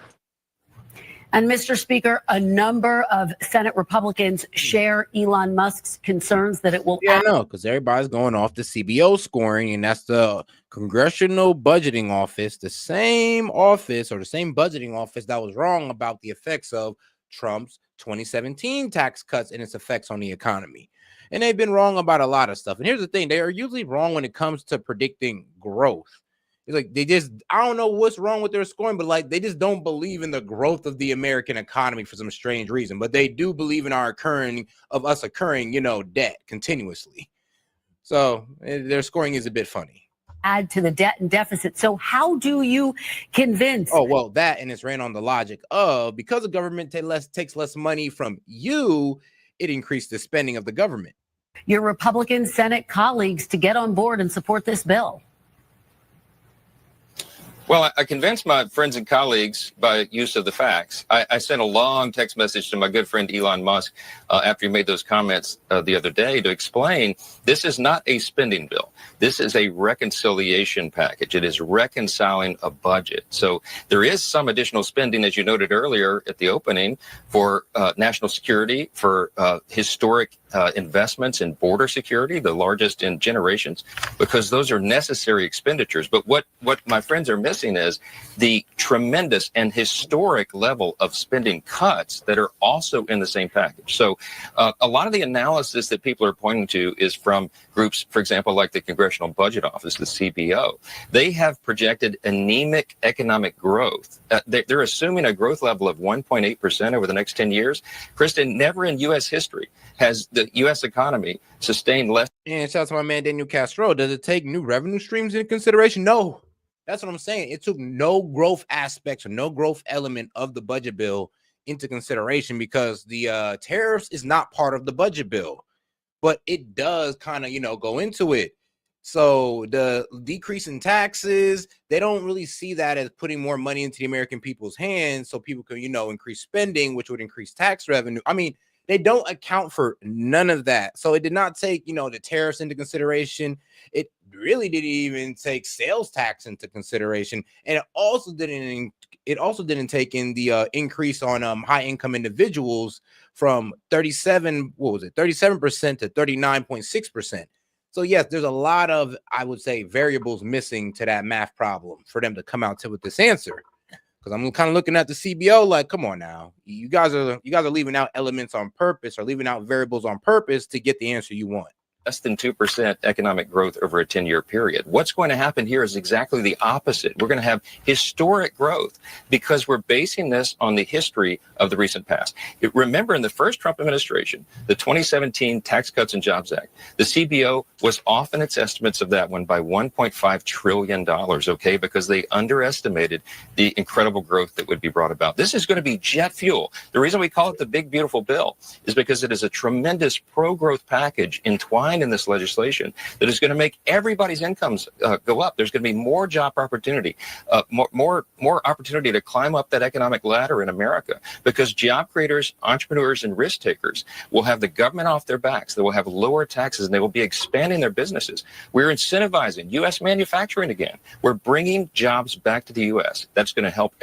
And Mr. Speaker, a number of Senate Republicans share Elon Musk's concerns that it will. Yeah, I know, because everybody's going off the CBO scoring, and that's the Congressional Budgeting Office, the same office or the same budgeting office that was wrong about the effects of Trump's 2017 tax cuts and its effects on the economy. And they've been wrong about a lot of stuff. And here's the thing, they are usually wrong when it comes to predicting growth. It's like I don't know what's wrong with their scoring, but they just don't believe in the growth of the American economy for some strange reason. But they do believe in us occurring, debt continuously. So their scoring is a bit funny. Add to the debt and deficit. So how do you convince? Oh, well, that and it's ran on the logic of because the government takes less money from you, it increased the spending of the government. Your Republican Senate colleagues to get on board and support this bill? Well, I convinced my friends and colleagues by use of the facts. I sent a long text message to my good friend Elon Musk after he made those comments the other day to explain this is not a spending bill. This is a reconciliation package. It is reconciling a budget. So there is some additional spending, as you noted earlier at the opening, for national security, for historic investments in border security, the largest in generations, because those are necessary expenditures. But what my friends are missing is the tremendous and historic level of spending cuts that are also in the same package. So a lot of the analysis that people are pointing to is from groups, for example, like the Congressional Budget Office, the CBO. They have projected anemic economic growth. They're assuming a growth level of 1.8% over the next 10 years. Kristen, never in U.S. history has the U.S. economy sustained less. And shout out to my man Daniel Castro. Does it take new revenue streams into consideration? No. That's what I'm saying. It took no growth aspects or no growth element of the budget bill into consideration because the tariffs is not part of the budget bill, but it does kind of, go into it. So the decrease in taxes, they don't really see that as putting more money into the American people's hands so people can, increase spending, which would increase tax revenue. I mean, they don't account for none of that. So it did not take, the tariffs into consideration. It really didn't even take sales tax into consideration. And it also didn't take in the increase on high income individuals from 37% to 39.6%. So yes, there's a lot of, I would say, variables missing to that math problem for them to come out with this answer. Because I'm kind of looking at the CBO like, come on now, you guys are leaving out elements on purpose or leaving out variables on purpose to get the answer you want. less than 2% economic growth over a 10-year period. What's going to happen here is exactly the opposite. We're going to have historic growth because we're basing this on the history of the recent past. Remember, in the first Trump administration, the 2017 Tax Cuts and Jobs Act, the CBO was off in its estimates of that one by $1.5 trillion, okay, because they underestimated the incredible growth that would be brought about. This is going to be jet fuel. The reason we call it the Big Beautiful Bill is because it is a tremendous pro-growth package entwined in this legislation that is going to make everybody's incomes go up. There's going to be more job opportunity, more opportunity to climb up that economic ladder in America, because job creators, entrepreneurs, and risk takers will have the government off their backs. They will have lower taxes, and they will be expanding their businesses. We're incentivizing U.S. manufacturing again. We're bringing jobs back to the U.S. That's going to help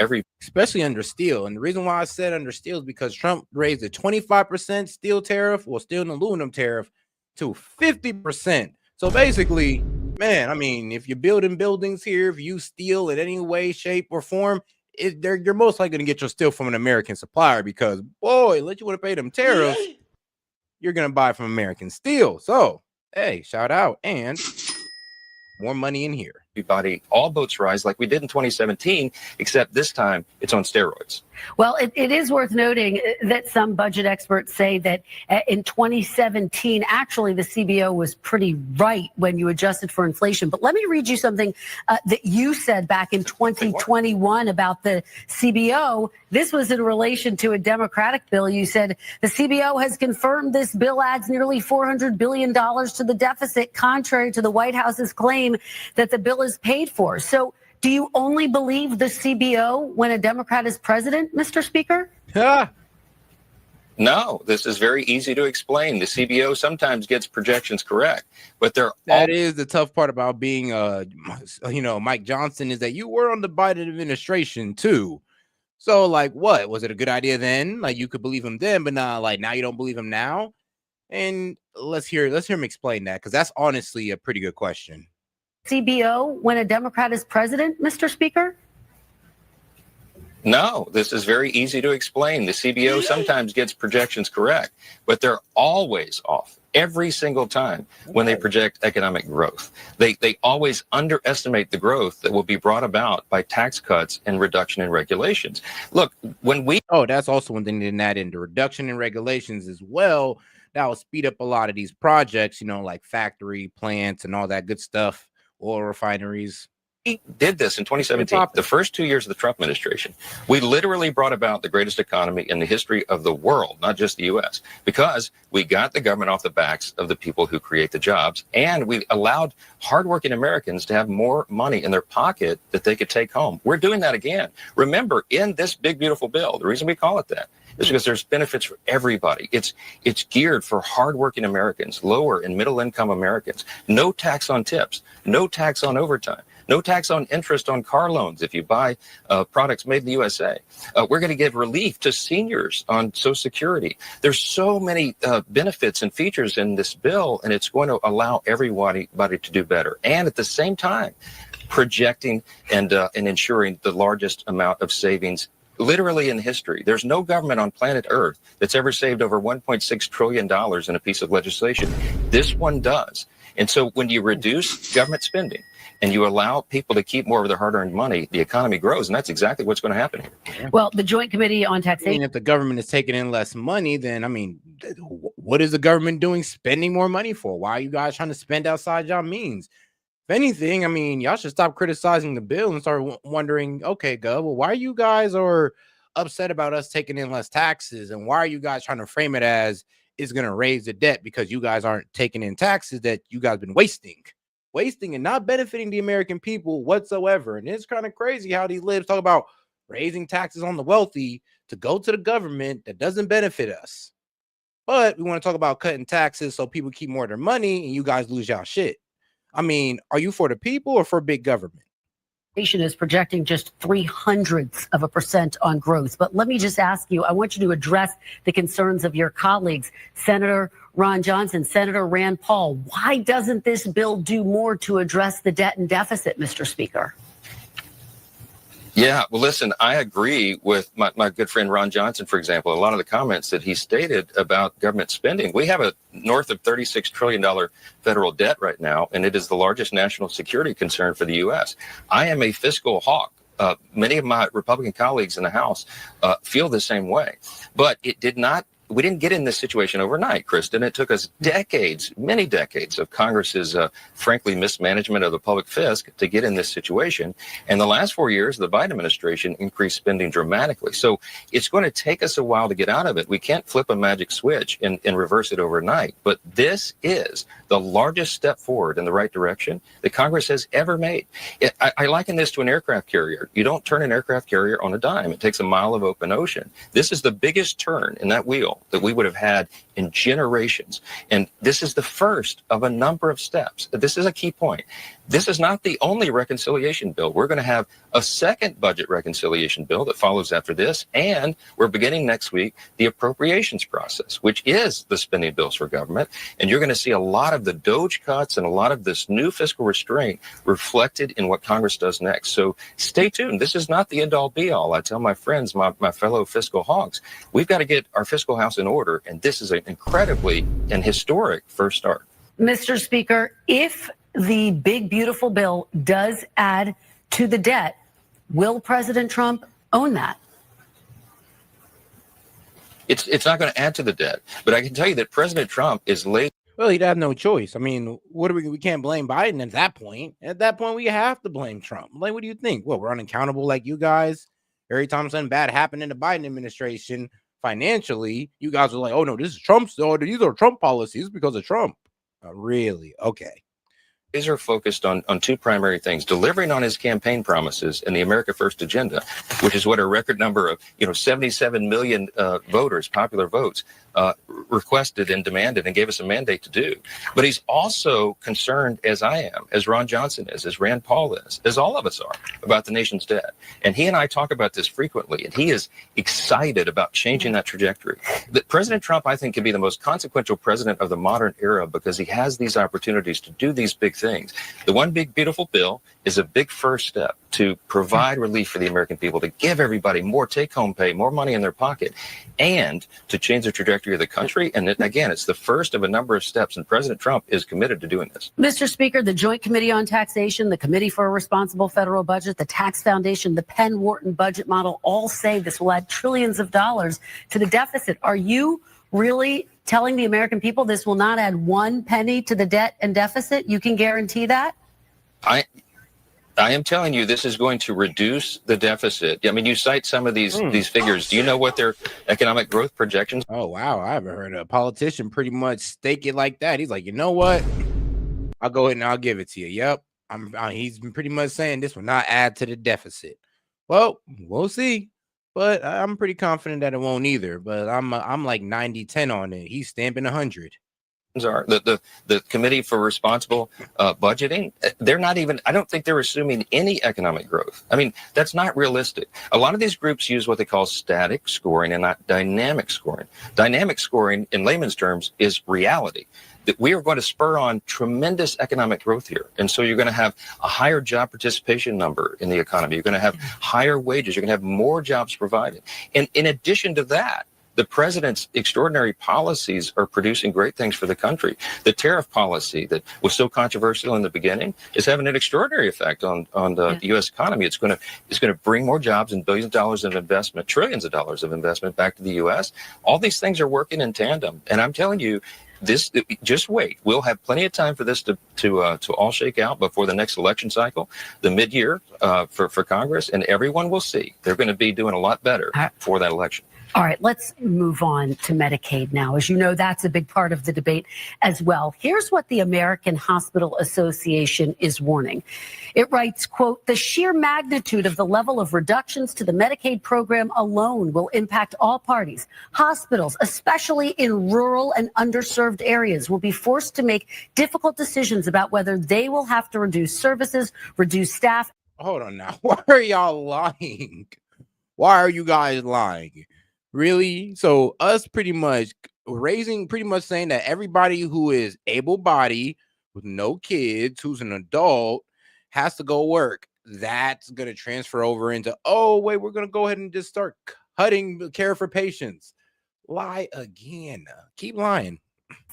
especially under steel. And the reason why I said under steel is because Trump raised a 25% steel tariff, or steel and aluminum tariff, to 50%. So basically, man, I mean, if you're building buildings here, if you steel in any way, shape, or form, you're most likely going to get your steel from an American supplier, because, boy, let you want to pay them tariffs, you're going to buy from American steel. So, hey, shout out, and more money in here. Everybody, all boats rise, like we did in 2017, except this time it's on steroids. Well, it is worth noting that some budget experts say that in 2017, actually, the CBO was pretty right when you adjusted for inflation. But let me read you something that you said back in 2021 about the CBO. This was in relation to a Democratic bill. You said the CBO has confirmed this bill adds nearly $400 billion to the deficit, contrary to the White House's claim that the bill is paid for. So do you only believe the CBO when a Democrat is president, Mr. Speaker? No, this is very easy to explain. The CBO sometimes gets projections correct, but that is the tough part about being, Mike Johnson, is that you were on the Biden administration too. So, like, what was it a good idea then? Like, you could believe him then, but not like now you don't believe him now. And let's hear him explain that, because that's honestly a pretty good question. CBO when a Democrat is president, Mr. Speaker? No, this is very easy to explain. The CBO sometimes gets projections correct, but they're always off every single time when they project economic growth. They always underestimate the growth that will be brought about by tax cuts and reduction in regulations. Look, that's also one thing they didn't add into reduction in regulations as well. That will speed up a lot of these projects, like factory plants and all that good stuff, oil refineries. We did this in 2017, the first 2 years of the Trump administration. We literally brought about the greatest economy in the history of the world, not just the U.S., because we got the government off the backs of the people who create the jobs, and we allowed hardworking Americans to have more money in their pocket that they could take home. We're doing that again. Remember, in this big, beautiful bill, the reason we call it that is because there's benefits for everybody. It's geared for hardworking Americans, lower and middle income Americans. No tax on tips, no tax on overtime, no tax on interest on car loans if you buy products made in the USA. We're going to give relief to seniors on Social Security. There's so many benefits and features in this bill, and it's going to allow everybody to do better. And at the same time, projecting and ensuring the largest amount of savings literally in history. There's no government on planet Earth that's ever saved over $1.6 trillion in a piece of legislation. This one does. And so when you reduce government spending and you allow people to keep more of their hard-earned money, the economy grows, and that's exactly what's going to happen here. Well, the Joint Committee on Taxation. If the government is taking in less money, then, what is the government doing spending more money for? Why are you guys trying to spend outside y'all means? If anything, y'all should stop criticizing the bill and start wondering, okay, Gov, well, why you guys are upset about us taking in less taxes? And why are you guys trying to frame it as it's going to raise the debt because you guys aren't taking in taxes that you guys been wasting and not benefiting the American people whatsoever? And it's kind of crazy how these libs talk about raising taxes on the wealthy to go to the government that doesn't benefit us. But we want to talk about cutting taxes so people keep more of their money and you guys lose y'all shit. Are you for the people or for big government? Is projecting just 0.03% on growth. But let me just ask you, I want you to address the concerns of your colleagues, Senator Ron Johnson, Senator Rand Paul. Why doesn't this bill do more to address the debt and deficit, Mr. Speaker? Yeah, well, listen, I agree with my good friend Ron Johnson, for example. A lot of the comments that he stated about government spending. We have a north of $36 trillion federal debt right now, and it is the largest national security concern for the U.S. I am a fiscal hawk. Many of my Republican colleagues in the House feel the same way. But it did not. We didn't get in this situation overnight, Kristen. It took us decades, many decades of Congress's, frankly, mismanagement of the public fisc to get in this situation. And the last 4 years, the Biden administration increased spending dramatically. So it's going to take us a while to get out of it. We can't flip a magic switch and reverse it overnight. But this is the largest step forward in the right direction that Congress has ever made. I liken this to an aircraft carrier. You don't turn an aircraft carrier on a dime. It takes a mile of open ocean. This is the biggest turn in that wheel that we would have had in generations. And this is the first of a number of steps. This is a key point. This is not the only reconciliation bill. We're going to have a second budget reconciliation bill that follows after this. And we're beginning next week the appropriations process, which is the spending bills for government. And you're going to see a lot of the DOGE cuts and a lot of this new fiscal restraint reflected in what Congress does next. So stay tuned. This is not the end all be all. I tell my friends, my fellow fiscal hawks, we've got to get our fiscal house in order. And this is an incredibly and historic first start. Mr. Speaker, if the big, beautiful bill does add to the debt, will President Trump own that? It's not going to add to the debt, but I can tell you that President Trump is late. Well, he'd have no choice. I mean, what do we can't blame Biden at that point. At that point, we have to blame Trump. Like, what do you think? Well, we're unaccountable like you guys. Every time something bad happened in the Biden administration financially, you guys are like, oh no, this is Trump's. Oh, these are Trump policies because of Trump. Really? Okay. These are focused on two primary things: delivering on his campaign promises and the America First agenda, which is what a record number of 77 million voters, popular votes, requested and demanded and gave us a mandate to do. But he's also concerned, as I am, as Ron Johnson is, as Rand Paul is, as all of us are, about the nation's debt. And he and I talk about this frequently, and he is excited about changing that trajectory. That President Trump, I think, can be the most consequential president of the modern era because he has these opportunities to do these big things. The one big, beautiful bill is a big first step to provide relief for the American people, to give everybody more take-home pay, more money in their pocket, and to change the trajectory of the country. And again, it's the first of a number of steps, and President Trump is committed to doing this. Mr. Speaker, the Joint Committee on Taxation, the Committee for a Responsible Federal Budget, the Tax Foundation, the Penn-Wharton budget model all say this will add trillions of dollars to the deficit. Are you really telling the American people this will not add one penny to the debt and deficit? You can guarantee that? I am telling you, this is going to reduce the deficit. I mean, you cite some of these figures. Do you know what their economic growth projections? Oh, wow. I haven't heard a politician pretty much stake it like that. He's like, you know what? I'll go ahead and I'll give it to you. Yep. He's been pretty much saying this will not add to the deficit. Well, we'll see. But I'm pretty confident that it won't either. But I'm like 90-10 on it. He's stamping 100. Are the Committee for Responsible Budgeting, they're not even, I don't think they're assuming any economic growth. I mean, that's not realistic. A lot of these groups use what they call static scoring and not dynamic scoring. Dynamic scoring, in layman's terms, is reality. That we are going to spur on tremendous economic growth here. And so you're going to have a higher job participation number in the economy. You're going to have higher wages. You're going to have more jobs provided. And in addition to that, the president's extraordinary policies are producing great things for the country. The tariff policy that was so controversial in the beginning is having an extraordinary effect on the U.S. economy. It's going to bring more jobs and billions of dollars of investment, trillions of dollars of investment back to the U.S. All these things are working in tandem. And I'm telling you, just wait. We'll have plenty of time for this to all shake out before the next election cycle, the mid-year for Congress, and everyone will see they're going to be doing a lot better for that election. All right, let's move on to Medicaid now. As you know, that's a big part of the debate as well. Here's what the American Hospital Association is warning. It writes, quote, the sheer magnitude of the level of reductions to the Medicaid program alone will impact all parties. Hospitals, especially in rural and underserved areas, will be forced to make difficult decisions about whether they will have to reduce services, reduce staff. Hold on now. Why are y'all lying? Why are you guys lying? Really? So us pretty much saying that everybody who is able-bodied with no kids, who's an adult, has to go work that's going to transfer over into, oh, wait, we're going to go ahead and just start cutting care for patients. Lie again. Keep lying.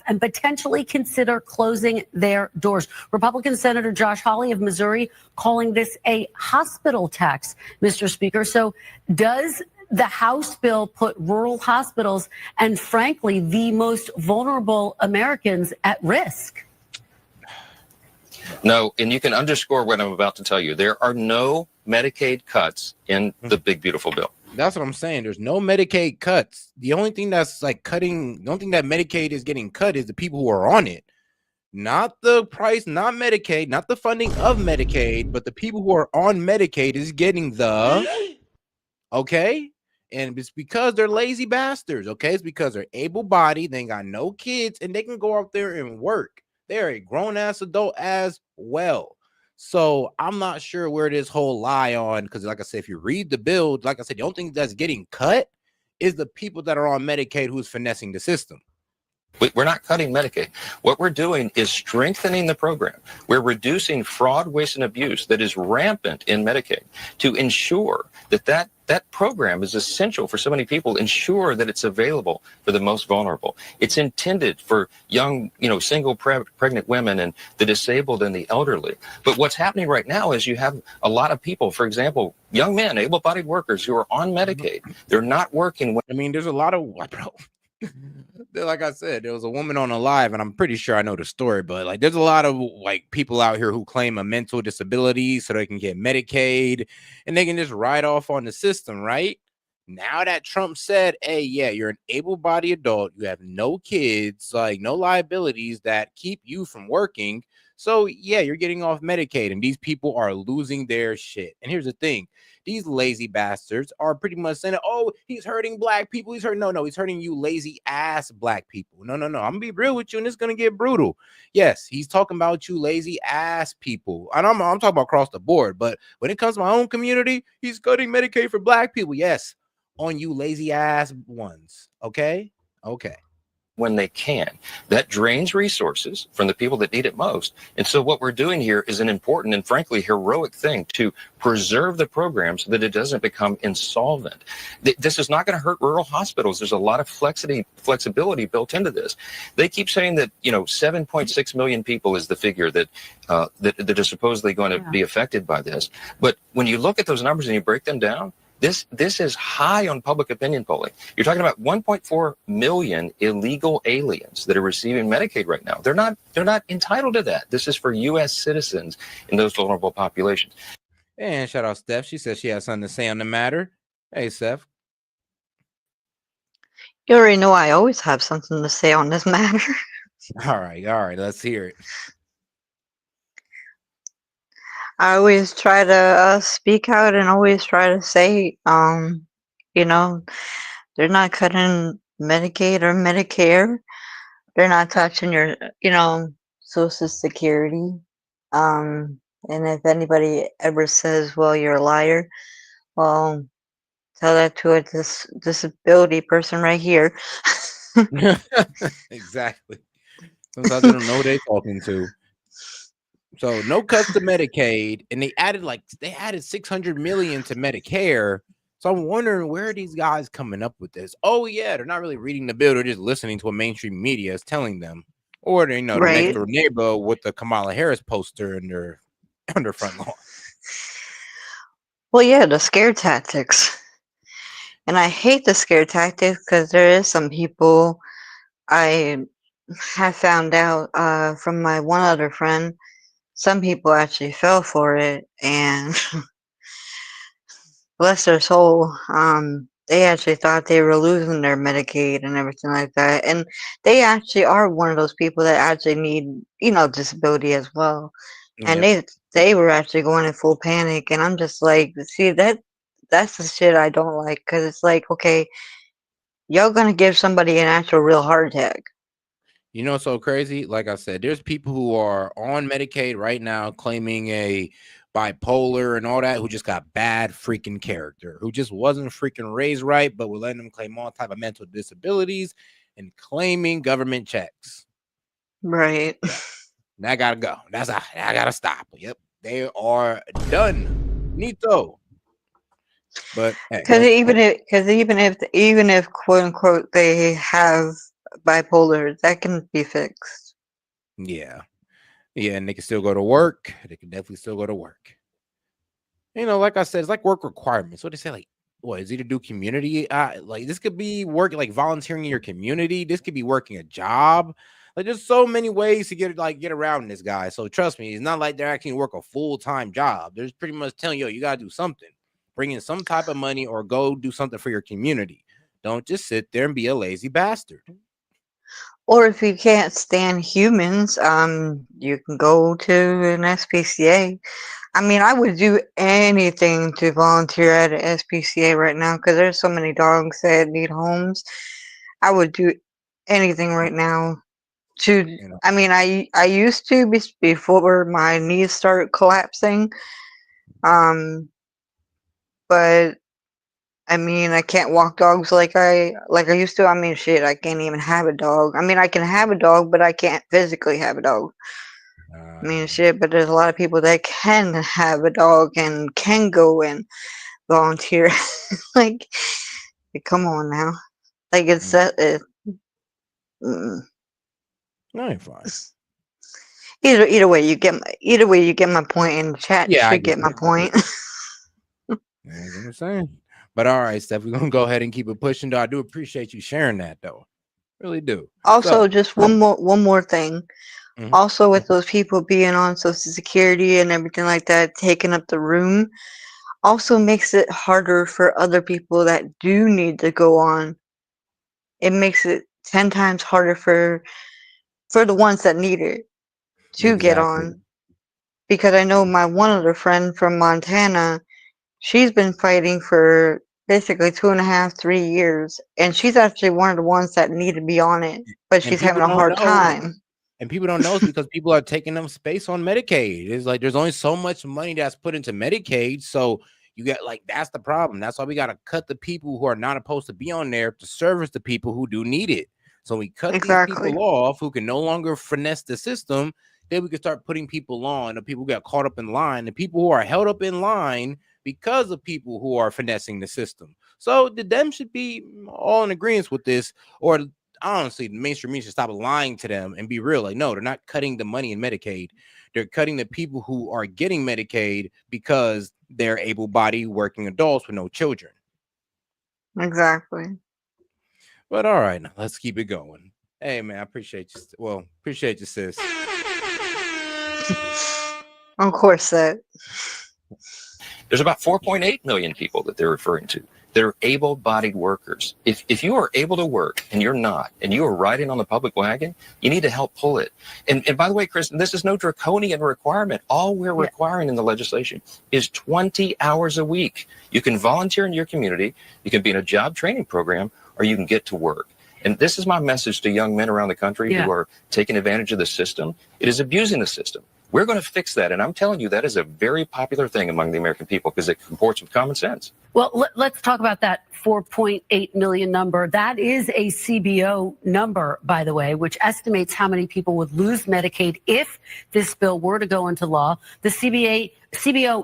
And potentially consider closing their doors. Republican Senator Josh Hawley of Missouri calling this a hospital tax, Mr. Speaker. So does the House bill put rural hospitals and, frankly, the most vulnerable Americans at risk? No, and you can underscore what I'm about to tell you. There are no Medicaid cuts in the big, beautiful bill. That's what I'm saying. There's no Medicaid cuts. The only thing that's like cutting, the only thing that Medicaid is getting cut is the people who are on it. Not the price, not Medicaid, not the funding of Medicaid, but the people who are on Medicaid is getting the, okay? And it's because they're lazy bastards, okay? It's because they're able-bodied, they ain't got no kids, and they can go out there and work. They're a grown-ass adult as well. So I'm not sure where this whole lie on, because like I said, if you read the bill, like I said, the only thing that's getting cut is the people that are on Medicaid who's finessing the system. We're not cutting Medicaid. What we're doing is strengthening the program. We're reducing fraud, waste, and abuse that is rampant in Medicaid to ensure that that program is essential for so many people, ensure that it's available for the most vulnerable. It's intended for young, single pregnant women and the disabled and the elderly. But what's happening right now is you have a lot of people, for example, young men, able-bodied workers who are on Medicaid. They're not working. I mean, there's a lot of, bro. Like I said, there was a woman on a live, and I'm pretty sure I know the story, but like there's a lot of like people out here who claim a mental disability so they can get Medicaid and they can just ride off on the system, right? Now that Trump said, hey, yeah, you're an able-bodied adult, you have no kids, like no liabilities that keep you from working. So yeah, you're getting off Medicaid, and these people are losing their shit. And here's the thing. These lazy bastards are pretty much saying, oh, he's hurting black people. He's hurting. No, he's hurting you lazy ass black people. No. I'm going to be real with you, and it's going to get brutal. Yes, he's talking about you lazy ass people. And I'm talking about across the board. But when it comes to my own community, he's cutting Medicaid for black people. Yes, on you lazy ass ones. Okay. When they can. That drains resources from the people that need it most. And so what we're doing here is an important and frankly heroic thing to preserve the program so that it doesn't become insolvent. This is not going to hurt rural hospitals. There's a lot of flexibility built into this. They keep saying that 7.6 million people is the figure that that are supposedly going to be affected by this. But when you look at those numbers and you break them down, this is high on public opinion polling. You're talking about 1.4 million illegal aliens that are receiving Medicaid right now. They're not entitled to that. This is for U.S. citizens in those vulnerable populations. And shout out Steph. She says she has something to say on the matter. Hey, Steph. You already know I always have something to say on this matter. All right. Let's hear it. I always try to speak out and always try to say, they're not cutting Medicaid or Medicare. They're not touching your, Social Security. And if anybody ever says, well, you're a liar, well, tell that to a disability person right here. Exactly. Sometimes they don't know who they're talking to. So no cuts to Medicaid, and they added 600 million to Medicare. So I'm wondering where are these guys coming up with this? Oh yeah, they're not really reading the bill; they're just listening to what mainstream media is telling them, or the next door neighbor with the Kamala Harris poster in their front lawn. Well, yeah, the scare tactics, and I hate the scare tactics because there is some people I have found out from my one other friend. Some people actually fell for it, and bless their soul, they actually thought they were losing their Medicaid and everything like that. And they actually are one of those people that actually need, disability as well. And they were actually going in full panic. And I'm just like, see, that's the shit I don't like, because it's like, okay, y'all gonna give somebody an actual real heart attack. You know, so crazy. Like I said, there's people who are on Medicaid right now claiming a bipolar and all that, who just got bad freaking character, who just wasn't freaking raised right, but we're letting them claim all type of mental disabilities and claiming government checks. Right. That gotta go. I gotta stop. Yep. They are done. Neato. But hey, Because even if quote unquote they have bipolar, that can be fixed. yeah, and they can still go to work. They can definitely still go to work. Like I said, it's like work requirements. What they say, like, what is either do community? Like this could be work, like volunteering in your community. This could be working a job. Like there's so many ways to get around this guy. So trust me, it's not like they're actually work a full-time job. They're just pretty much telling you gotta do something, bring in some type of money or go do something for your community. Don't just sit there and be a lazy bastard. Or if you can't stand humans, you can go to an SPCA. I mean, I would do anything to volunteer at an SPCA right now because there's so many dogs that need homes. I would do anything right now to. I mean, I used to before my knees started collapsing. But I mean, I can't walk dogs like I used to. I mean, shit, I can't even have a dog. I mean, I can have a dog, but I can't physically have a dog. I mean, shit, but there's a lot of people that can have a dog and can go and volunteer. like, come on now. Like, it's that. No, you're fine. Either way, you get my point, and the chat Yeah, I should get my point. That's what I'm saying. But all right, Steph, we're gonna go ahead and keep it pushing. Though I do appreciate you sharing that, though. Really do. Also, just one more thing. Mhm. Also, with those people being on Social Security and everything like that, taking up the room, also makes it harder for other people that do need to go on. It makes it 10 times harder for the ones that need it to get Exactly. on. Because I know my one other friend from Montana, she's been fighting for basically 2.5, 3 years, and she's actually one of the ones that need to be on it, but And she's people having a don't hard know. time. And people don't know it's because people are taking them space on Medicaid. It's like there's only so much money that's put into Medicaid. So you get that's the problem. That's why we got to cut the people who are not supposed to be on there to service the people who do need it. So we cut these people off who can no longer finesse the system. Then we can start putting people on. The people who got caught up in line, the people who are held up in line because of people who are finessing the system. So the them should be all in agreement with this, or honestly, the mainstream media should stop lying to them and be real. Like, no, they're not cutting the money in Medicaid. They're cutting the people who are getting Medicaid because they're able-bodied working adults with no children. Exactly. But all right, now let's keep it going. Hey, man, I appreciate you. Well, appreciate you, sis. Of course, that. There's about 4.8 million people that they're referring to. They're able-bodied workers. If you are able to work and you're not, and you are riding on the public wagon, you need to help pull it. And by the way, Kristen, this is no draconian requirement. All we're requiring in the legislation is 20 hours a week. You can volunteer in your community, you can be in a job training program, or you can get to work. And this is my message to young men around the country who are taking advantage of the system. It is abusing the system. We're going to fix that. And I'm telling you, that is a very popular thing among the American people because it comports with common sense. Well, let's talk about that 4.8 million number. That is a CBO number, by the way, which estimates how many people would lose Medicaid if this bill were to go into law. The CBO.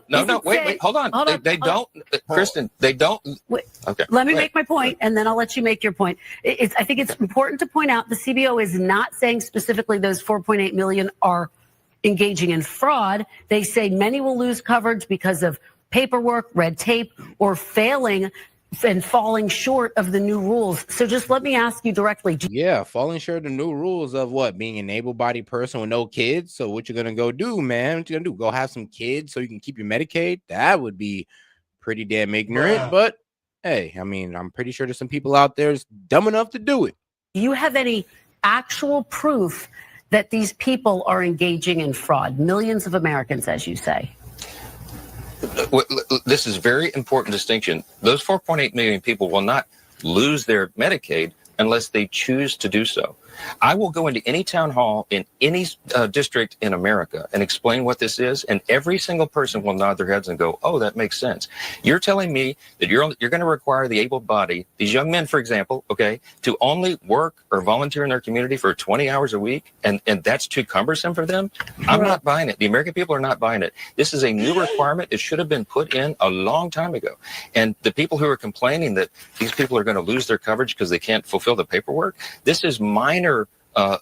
No, wait, hold on. They don't, Kristen, they don't. Wait, okay. Let me make my point, and then I'll let you make your point. I think it's important to point out the CBO is not saying specifically those 4.8 million are engaging in fraud. They say many will lose coverage because of paperwork, red tape, or failing and falling short of the new rules. So just let me ask you directly. Yeah, falling short of the new rules of what? Being an able-bodied person with no kids. So what you're going to go do, man? What you going to do? Go have some kids so you can keep your Medicaid? That would be pretty damn ignorant. But hey, I mean, I'm pretty sure there's some people out there that's dumb enough to do it. Do you have any actual proof that these people are engaging in fraud? Millions of Americans, as you say. This is a very important distinction. Those 4.8 million people will not lose their Medicaid unless they choose to do so. I will go into any town hall in any district in America and explain what this is, and every single person will nod their heads and go, "Oh, that makes sense." You're telling me that you're going to require the able-bodied, these young men, for example, okay, to only work or volunteer in their community for 20 hours a week, and that's too cumbersome for them? I'm not buying it. The American people are not buying it. This is a new requirement. It should have been put in a long time ago. And the people who are complaining that these people are going to lose their coverage because they can't fulfill the paperwork, this is minor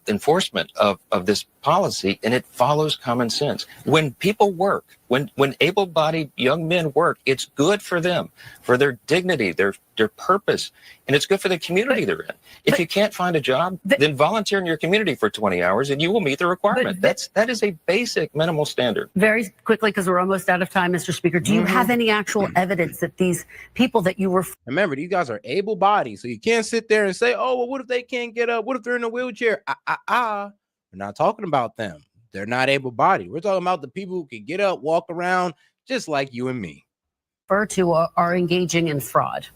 enforcement of this policy, and it follows common sense. When people work, when able-bodied young men work, it's good for them, for their dignity, their purpose, and it's good for the community they're in. If you can't find a job, then volunteer in your community for 20 hours and you will meet the requirement. That is a basic minimal standard. Very quickly, because we're almost out of time, Mr. Speaker, do you have any actual evidence that these people that you were... Remember, these guys are able-bodied, so you can't sit there and say, oh, well, what if they can't get up? What if they're in a wheelchair? We're not talking about them. They're not able-bodied. We're talking about the people who can get up, walk around, just like you and me. ...refer to are engaging in fraud.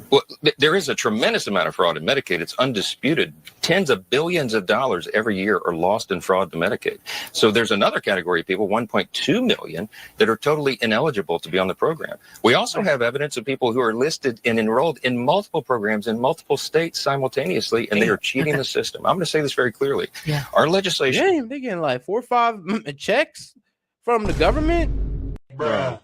Well, there is a tremendous amount of fraud in Medicaid. It's undisputed. Tens of billions of dollars every year are lost in fraud to Medicaid. So there's another category of people, 1.2 million, that are totally ineligible to be on the program. We also have evidence of people who are listed and enrolled in multiple programs in multiple states simultaneously, and they are cheating the system. I'm going to say this very clearly. Yeah. Our legislation... Damn, they're getting like 4 or 5 checks from the government. Bruh.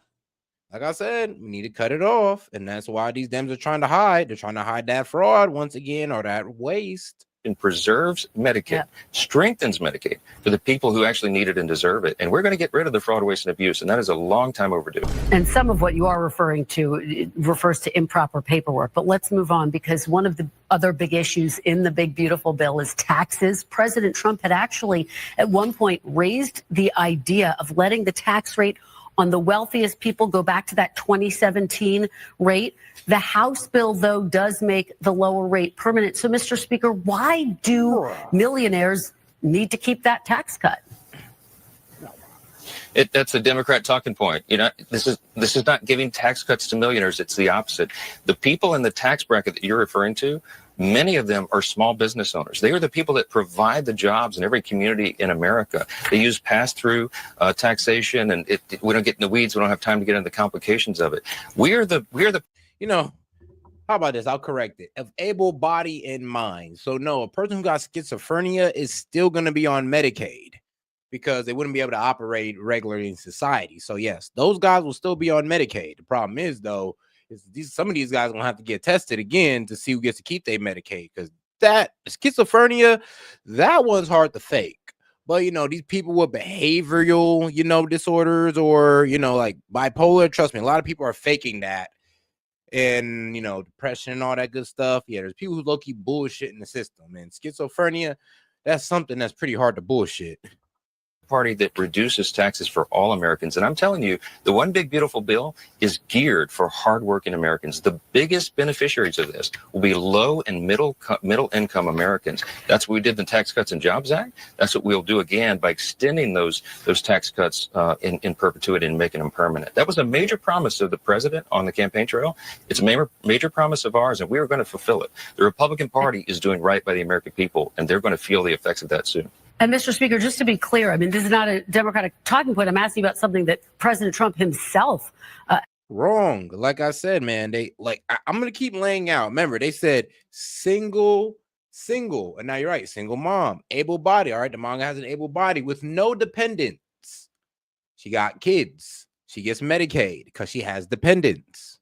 Like I said, we need to cut it off, and that's why these Dems are trying to hide. They're trying to hide that fraud once again, or that waste. And preserves Medicaid, strengthens Medicaid for the people who actually need it and deserve it. And we're going to get rid of the fraud, waste, and abuse, and that is a long time overdue. And some of what you are referring to refers to improper paperwork. But let's move on, because one of the other big issues in the big, beautiful bill is taxes. President Trump had actually, at one point, raised the idea of letting the tax rate on the wealthiest people go back to that 2017 rate. The House bill, though, does make the lower rate permanent. So, Mr. Speaker, why do millionaires need to keep that tax cut? That's a Democrat talking point. You know, this is not giving tax cuts to millionaires. It's the opposite. The people in the tax bracket that you're referring to, many of them are small business owners. They are the people that provide the jobs in every community in America. They use pass-through taxation, and we don't get in the weeds. We don't have time to get into the complications of it. We are the. You know, how about this? I'll correct it. Of able body and mind. So no, a person who got schizophrenia is still going to be on Medicaid because they wouldn't be able to operate regularly in society. So yes, those guys will still be on Medicaid. The problem is, though, some of these guys are gonna have to get tested again to see who gets to keep their Medicaid, because that schizophrenia, that one's hard to fake. But you know, these people with behavioral, you know, disorders, or you know, like bipolar, trust me, a lot of people are faking that, and you know, depression and all that good stuff. Yeah, there's people who low-key bullshit in the system, and schizophrenia, that's something that's pretty hard to bullshit. Party that reduces taxes for all Americans. And I'm telling you, the one big beautiful bill is geared for hardworking Americans. The biggest beneficiaries of this will be low and middle income Americans. That's what we did in the Tax Cuts and Jobs Act. That's what we'll do again by extending those tax cuts in perpetuity and making them permanent. That was a major promise of the president on the campaign trail. It's a major promise of ours, and we are going to fulfill it. The Republican Party is doing right by the American people, and they're going to feel the effects of that soon. And Mr. Speaker, just to be clear, I mean, this is not a Democratic talking point. I'm asking about something that President Trump himself. Wrong. Like I said, man, I'm going to keep laying out. Remember, they said single. And now you're right. Single mom, able body. All right. The mom has an able body with no dependents. She got kids. She gets Medicaid because she has dependents.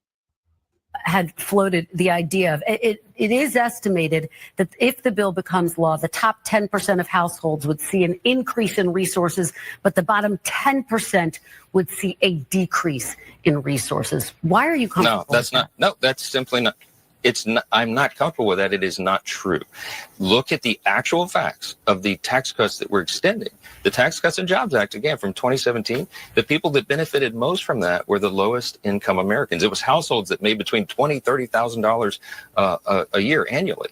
Had floated the idea of it is estimated that if the bill becomes law, the top 10% of households would see an increase in resources, but the bottom 10% would see a decrease in resources. Why are you comfortable? No, that's not. No, that's simply not. It's not. I'm not comfortable with that. It is not true. Look at the actual facts of the tax cuts that we're extending. The Tax Cuts and Jobs Act, again, from 2017, the people that benefited most from that were the lowest income Americans. It was households that made between $20,000, $30,000 a year annually.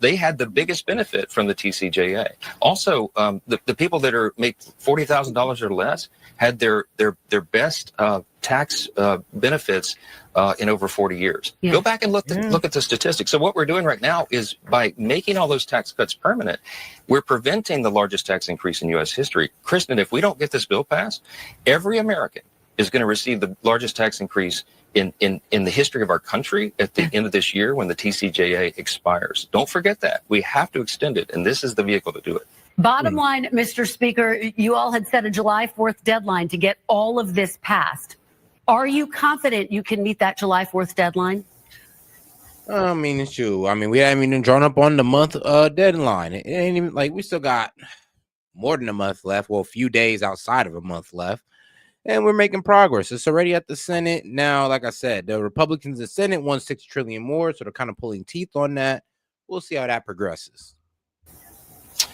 They had the biggest benefit from the TCJA. Also, the people that make $40,000 or less had their best tax benefits in over 40 years. Yeah. Go back and look at the statistics. So what we're doing right now is by making all those tax cuts permanent, we're preventing the largest tax increase in U.S. history. Kristen, if we don't get this bill passed, every American is going to receive the largest tax increase in the history of our country at the end of this year when the TCJA expires. Don't forget that. We have to extend it, and this is the vehicle to do it. Bottom line, Mr. Speaker, you all had set a July 4th deadline to get all of this passed. Are you confident you can meet that July 4th deadline? I mean, it's true. I mean, we haven't even drawn up on the month deadline. It ain't even like we still got more than a month left. Well, a few days outside of a month left. And we're making progress. It's already at the Senate. Now, like I said, the Republicans in the Senate want $6 trillion more. So they're kind of pulling teeth on that. We'll see how that progresses.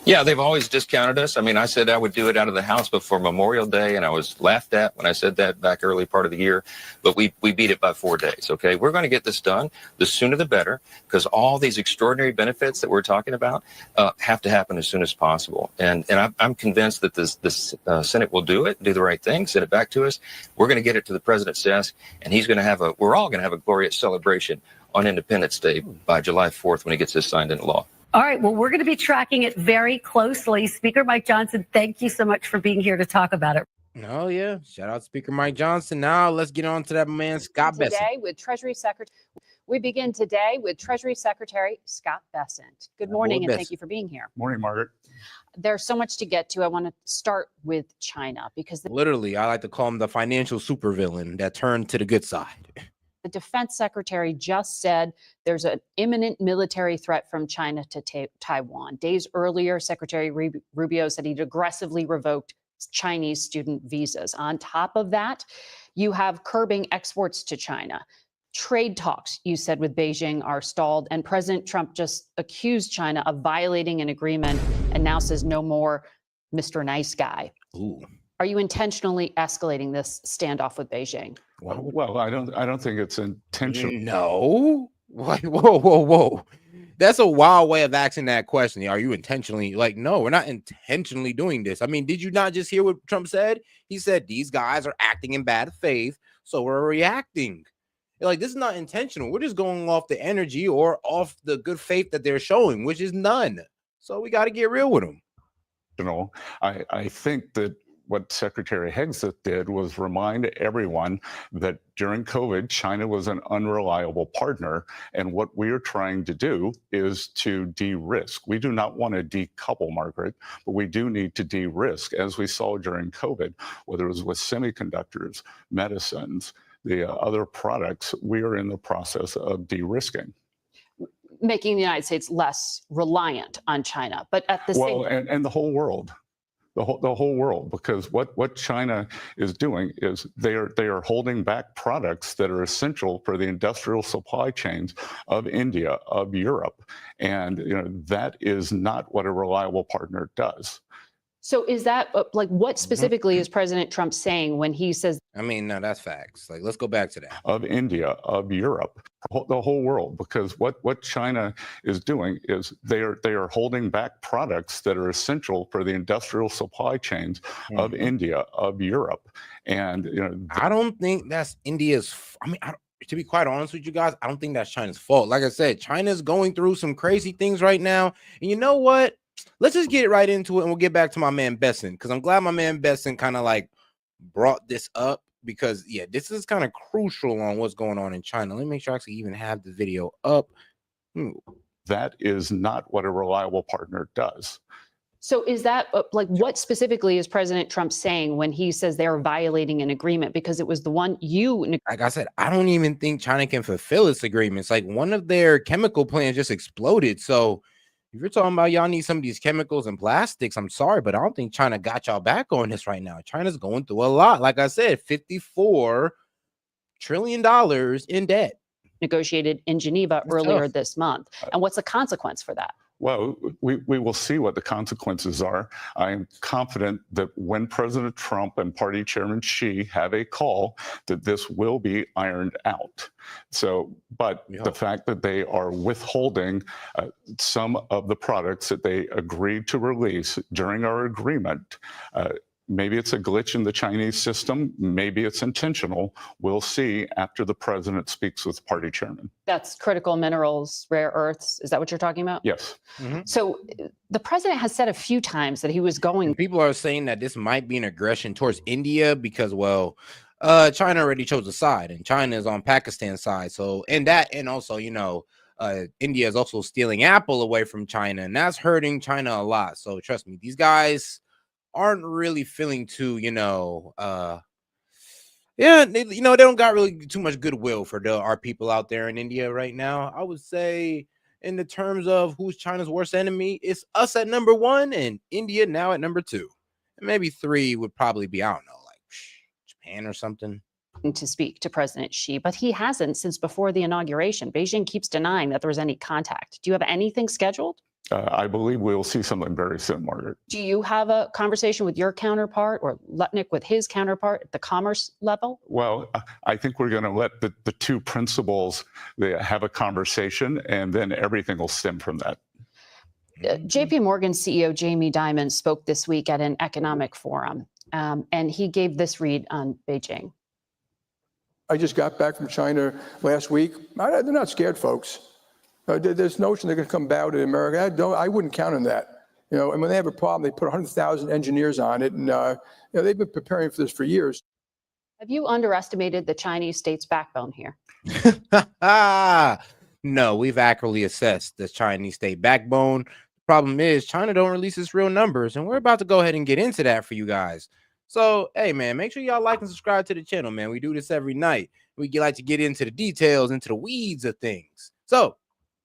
Yeah, they've always discounted us. I mean, I said I would do it out of the House before Memorial Day, and I was laughed at when I said that back early part of the year. But we beat it by 4 days, okay? We're going to get this done. The sooner the better, because all these extraordinary benefits that we're talking about have to happen as soon as possible. And I'm convinced that this Senate will do it, do the right thing, send it back to us. We're going to get it to the president's desk, and we're all going to have a glorious celebration on Independence Day by July 4th when he gets this signed into law. All right, well, we're going to be tracking it very closely. Speaker Mike Johnson, thank you so much for being here to talk about it. Oh, yeah. Shout out Speaker Mike Johnson. Now let's get on to that man, Scott Bessent. We begin today with Treasury Secretary Scott Bessent. Good morning, and thank you for being here. Morning, Margaret. There's so much to get to. I want to start with China because Literally, I like to call him the financial supervillain that turned to the good side. the defense secretary just said there's an imminent military threat from China to Taiwan. Days earlier, Secretary Rubio said he'd aggressively revoked Chinese student visas. On top of that, you have curbing exports to China. Trade talks, you said, with Beijing are stalled, and President Trump just accused China of violating an agreement and now says no more Mr. Nice Guy. Ooh. Are you intentionally escalating this standoff with Beijing? Well, I don't think it's intentional. No. Whoa. That's a wild way of asking that question. Are you intentionally no, we're not intentionally doing this. I mean, did you not just hear what Trump said? He said these guys are acting in bad faith, so we're reacting. This is not intentional. We're just going off the energy or off the good faith that they're showing, which is none. So we got to get real with them. I think that what Secretary Hegseth did was remind everyone that during COVID, China was an unreliable partner. And what we are trying to do is to de-risk. We do not want to decouple, Margaret, but we do need to de-risk, as we saw during COVID, whether it was with semiconductors, medicines, the other products. We are in the process of de-risking. Making the United States less reliant on China. But at the same time, and the whole world. The whole world, because what China is doing is they are holding back products that are essential for the industrial supply chains of India, of Europe, and that is not what a reliable partner does. So is that what specifically is President Trump saying when he says? I mean, no, that's facts. Let's go back to that. Of India, of Europe, the whole world, because what China is doing is they are holding back products that are essential for the industrial supply chains of India, of Europe, and I don't think that's India's. To be quite honest with you guys, I don't think that's China's fault. Like I said, China's going through some crazy things right now, and you know what? Let's just get right into it, and we'll get back to my man Bessent, because I'm glad my man Bessent kind of brought this up, because this is kind of crucial on what's going on in China. Let me make sure I actually even have the video up. That is not what a reliable partner does. So is that what specifically is President Trump saying when he says they're violating an agreement? Because it was the one like I said, I don't even think China can fulfill its agreements. One of their chemical plants just exploded. So if you're talking about y'all need some of these chemicals and plastics, I'm sorry, but I don't think China got y'all back on this right now. China's going through a lot. Like I said, $54 trillion in debt. Negotiated in Geneva earlier this month. And what's the consequence for that? Well, we will see what the consequences are. I am confident that when President Trump and Party Chairman Xi have a call, that this will be ironed out. But the fact that they are withholding some of the products that they agreed to release during our agreement Maybe it's a glitch in the Chinese system. Maybe it's intentional. We'll see after the president speaks with party chairman. That's critical minerals, rare earths. Is that what you're talking about? Yes. So the president has said a few times that he was going. And people are saying that this might be an aggression towards India because, well, China already chose a side, and China is on Pakistan's side. So, and also, India is also stealing Apple away from China, and that's hurting China a lot. So trust me, these guys aren't really feeling too, they don't got really too much goodwill for our people out there in India right now. I would say in the terms of who's China's worst enemy, it's us at number 1 and India now at number 2. And maybe 3 would probably be, I don't know, like Japan or something. To speak to President Xi, but he hasn't since before the inauguration. Beijing keeps denying that there was any contact. Do you have anything scheduled? I believe we'll see something very soon, Margaret. Do you have a conversation with your counterpart or Lutnick with his counterpart at the commerce level? Well, I think we're going to let the two principals have a conversation, and then everything will stem from that. JP Morgan CEO Jamie Dimon spoke this week at an economic forum, and he gave this read on Beijing. I just got back from China last week. They're not scared, folks. This notion they're going to come bow to America, I wouldn't count on that. And when they have a problem, they put 100,000 engineers on it, and they've been preparing for this for years. Have you underestimated the Chinese state's backbone here? No, we've accurately assessed the Chinese state backbone. The problem is China don't release its real numbers, and we're about to go ahead and get into that for you guys. So, hey, man, make sure y'all like and subscribe to the channel, man. We do this every night. We like to get into the details, into the weeds of things. So,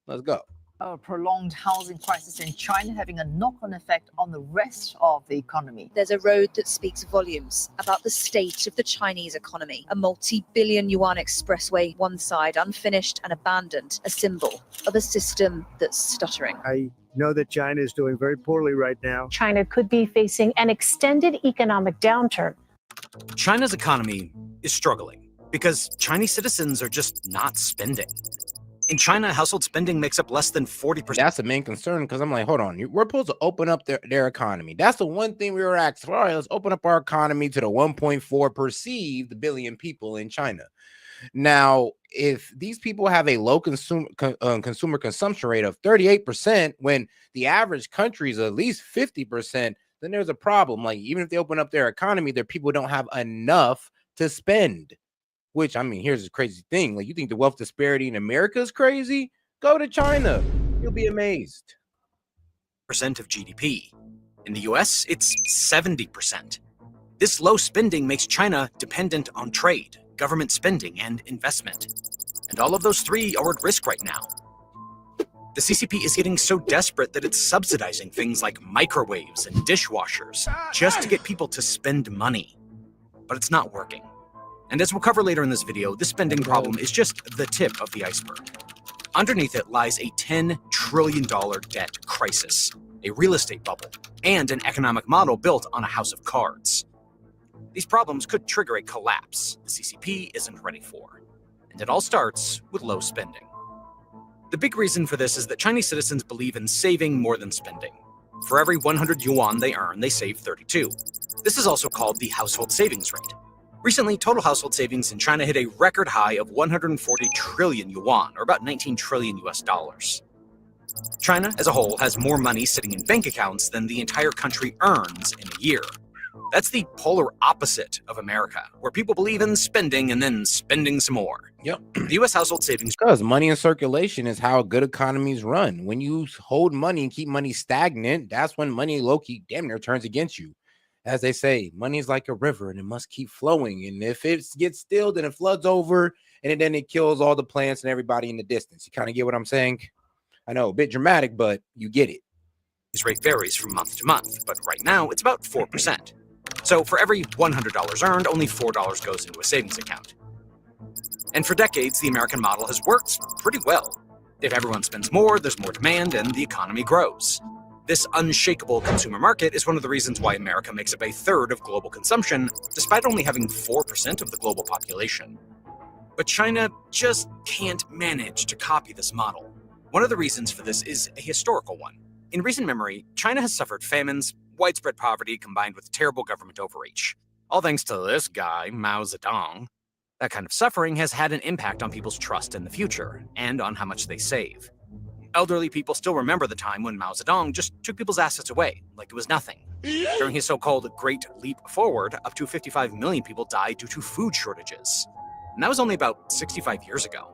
let's go. A prolonged housing crisis in China having a knock-on effect on the rest of the economy. There's a road that speaks volumes about the state of the Chinese economy. A multi-billion yuan expressway, one side unfinished and abandoned, a symbol of a system that's stuttering. I know that China is doing very poorly right now. China could be facing an extended economic downturn. China's economy is struggling because Chinese citizens are just not spending. In China, household spending makes up less than 40%. That's the main concern, because I'm like, hold on, we're supposed to open up their economy. That's the one thing we were asked for. All right, let's open up our economy to the 1.4 perceived billion people in China. Now, if these people have a low consumer consumption rate of 38%, when the average country is at least 50%, then there's a problem. Like, even if they open up their economy, their people don't have enough to spend. Which, I mean, here's the crazy thing. Like, you think the wealth disparity in America is crazy? Go to China. You'll be amazed. Percent of GDP. In the US, it's 70%. This low spending makes China dependent on trade, government spending, and investment. And all of those three are at risk right now. The CCP is getting so desperate that it's subsidizing things like microwaves and dishwashers just to get people to spend money. But it's not working. And as we'll cover later in this video, this spending problem is just the tip of the iceberg. Underneath it lies a $10 trillion debt crisis, a real estate bubble, and an economic model built on a house of cards. These problems could trigger a collapse the CCP isn't ready for. And it all starts with low spending. The big reason for this is that Chinese citizens believe in saving more than spending. For every 100 yuan they earn, they save 32. This is also called the household savings rate. Recently, total household savings in China hit a record high of 140 trillion yuan, or about 19 trillion US dollars. China as a whole has more money sitting in bank accounts than the entire country earns in a year. That's the polar opposite of America, where people believe in spending and then spending some more. Yep. The US household savings. Because money in circulation is how good economies run. When you hold money and keep money stagnant, that's when money low-key damn near turns against you. As they say, money is like a river and it must keep flowing. And if it gets still, then it floods over and then it kills all the plants and everybody in the distance. You kind of get what I'm saying? I know, a bit dramatic, but you get it. This rate varies from month to month, but right now it's about 4%. So for every $100 earned, only $4 goes into a savings account. And for decades, the American model has worked pretty well. If everyone spends more, there's more demand and the economy grows. This unshakable consumer market is one of the reasons why America makes up a third of global consumption, despite only having 4% of the global population. But China just can't manage to copy this model. One of the reasons for this is a historical one. In recent memory, China has suffered famines widespread poverty combined with terrible government overreach. All thanks to this guy, Mao Zedong. That kind of suffering has had an impact on people's trust in the future and on how much they save. Elderly people still remember the time when Mao Zedong just took people's assets away like it was nothing. During his so-called Great Leap Forward, up to 55 million people died due to food shortages. And that was only about 65 years ago.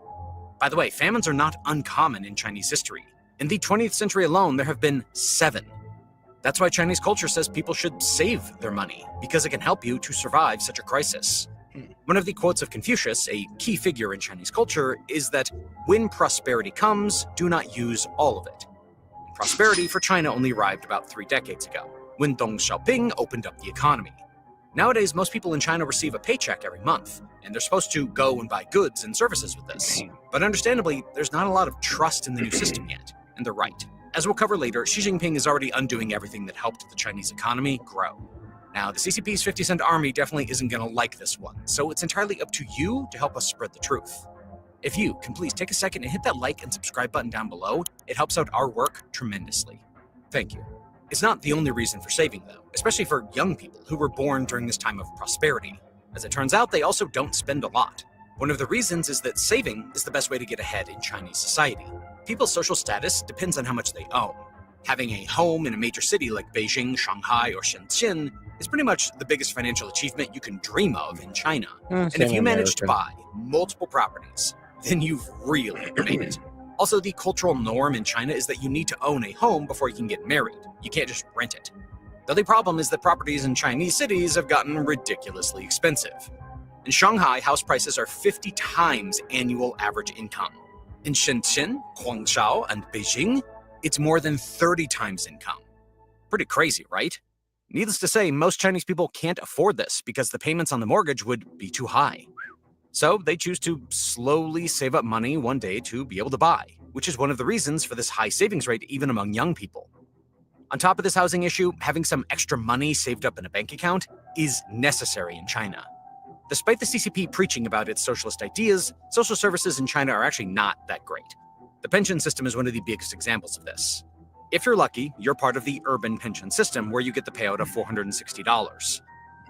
By the way, famines are not uncommon in Chinese history. In the 20th century alone, there have been 7. That's why Chinese culture says people should save their money, because it can help you to survive such a crisis. One of the quotes of Confucius, a key figure in Chinese culture, is that when prosperity comes, do not use all of it. And prosperity for China only arrived about 3 decades ago, when Deng Xiaoping opened up the economy. Nowadays, most people in China receive a paycheck every month, and they're supposed to go and buy goods and services with this. But understandably, there's not a lot of trust in the new system yet, and they're right. As we'll cover later, Xi Jinping is already undoing everything that helped the Chinese economy grow. Now, the CCP's 50-cent army definitely isn't going to like this one, so it's entirely up to you to help us spread the truth. If you can please take a second and hit that like and subscribe button down below, it helps out our work tremendously. Thank you. It's not the only reason for saving, though, especially for young people who were born during this time of prosperity. As it turns out, they also don't spend a lot. One of the reasons is that saving is the best way to get ahead in Chinese society. People's social status depends on how much they own. Having a home in a major city like Beijing, Shanghai, or Shenzhen is pretty much the biggest financial achievement you can dream of in China. And if you manage to buy multiple properties, then you've really made it. Also, the cultural norm in China is that you need to own a home before you can get married. You can't just rent it. The only problem is that properties in Chinese cities have gotten ridiculously expensive. In Shanghai, house prices are 50 times annual average income. In Shenzhen, Guangzhou, and Beijing, it's more than 30 times income. Pretty crazy, right? Needless to say, most Chinese people can't afford this because the payments on the mortgage would be too high. So they choose to slowly save up money one day to be able to buy, which is one of the reasons for this high savings rate even among young people. On top of this housing issue, having some extra money saved up in a bank account is necessary in China. Despite the CCP preaching about its socialist ideas, social services in China are actually not that great. The pension system is one of the biggest examples of this. If you're lucky, you're part of the urban pension system where you get the payout of $460.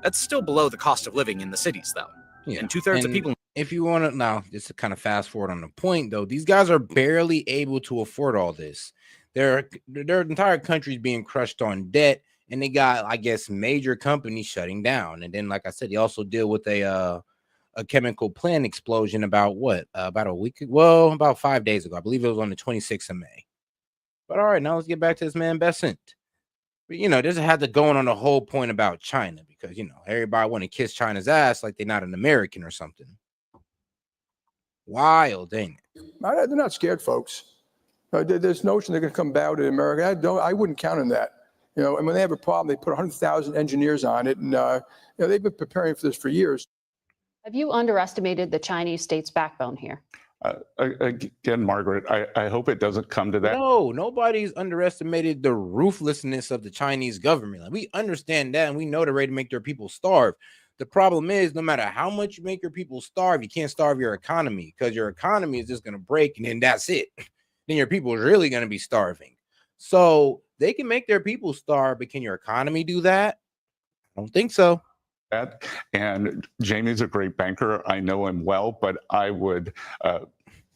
That's still below the cost of living in the cities, though. Yeah. And 2/3 of people. If you want to now, just to kind of fast forward on the point, though, these guys are barely able to afford all this. Their entire country is being crushed on debt, and they got, I guess, major companies shutting down. And then, like I said, they also deal with a chemical plant explosion about about a week, about 5 days ago. I believe it was on the 26th of May. But all right, now let's get back to this man Besant. But this had to go on the whole point about China because everybody want to kiss China's ass like they're not an American or something. Wild, ain't it? They're not scared, folks. There's notion they're going to come bow to America. I wouldn't count on that. And when they have a problem, they put 100,000 engineers on it, and they've been preparing for this for years. Have you underestimated the Chinese state's backbone here? Again, Margaret, I hope it doesn't come to that. No, nobody's underestimated the ruthlessness of the Chinese government. Like, we understand that, and we know they're ready to make their people starve. The problem is, no matter how much you make your people starve, you can't starve your economy because your economy is just going to break, and then that's it. Then your people are really going to be starving. So they can make their people starve, but can your economy do that? I don't think so. And Jamie's a great banker. I know him well, but I would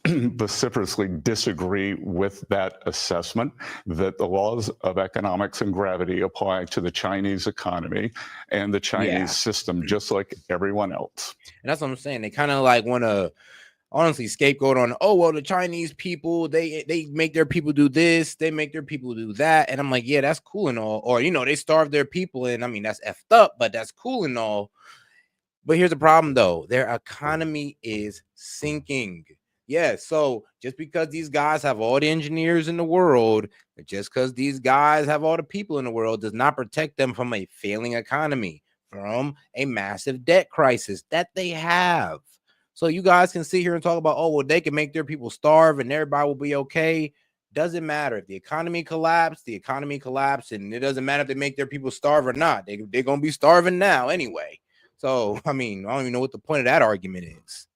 vociferously disagree with that assessment that the laws of economics and gravity apply to the Chinese economy and the Chinese system just like everyone else. And that's what I'm saying. They kind of like want to honestly scapegoat on, the Chinese people, they make their people do this, they make their people do that. And I'm like, yeah, that's cool and all. Or, they starve their people. And I mean, that's effed up, but that's cool and all. But here's the problem, though. Their economy is sinking. Yeah, so just because these guys have all the engineers in the world, just because these guys have all the people in the world does not protect them from a failing economy, from a massive debt crisis that they have. So you guys can sit here and talk about, they can make their people starve and everybody will be okay. Doesn't matter. If the economy collapsed, and it doesn't matter if they make their people starve or not. They're going to be starving now anyway. So, I mean, I don't even know what the point of that argument is.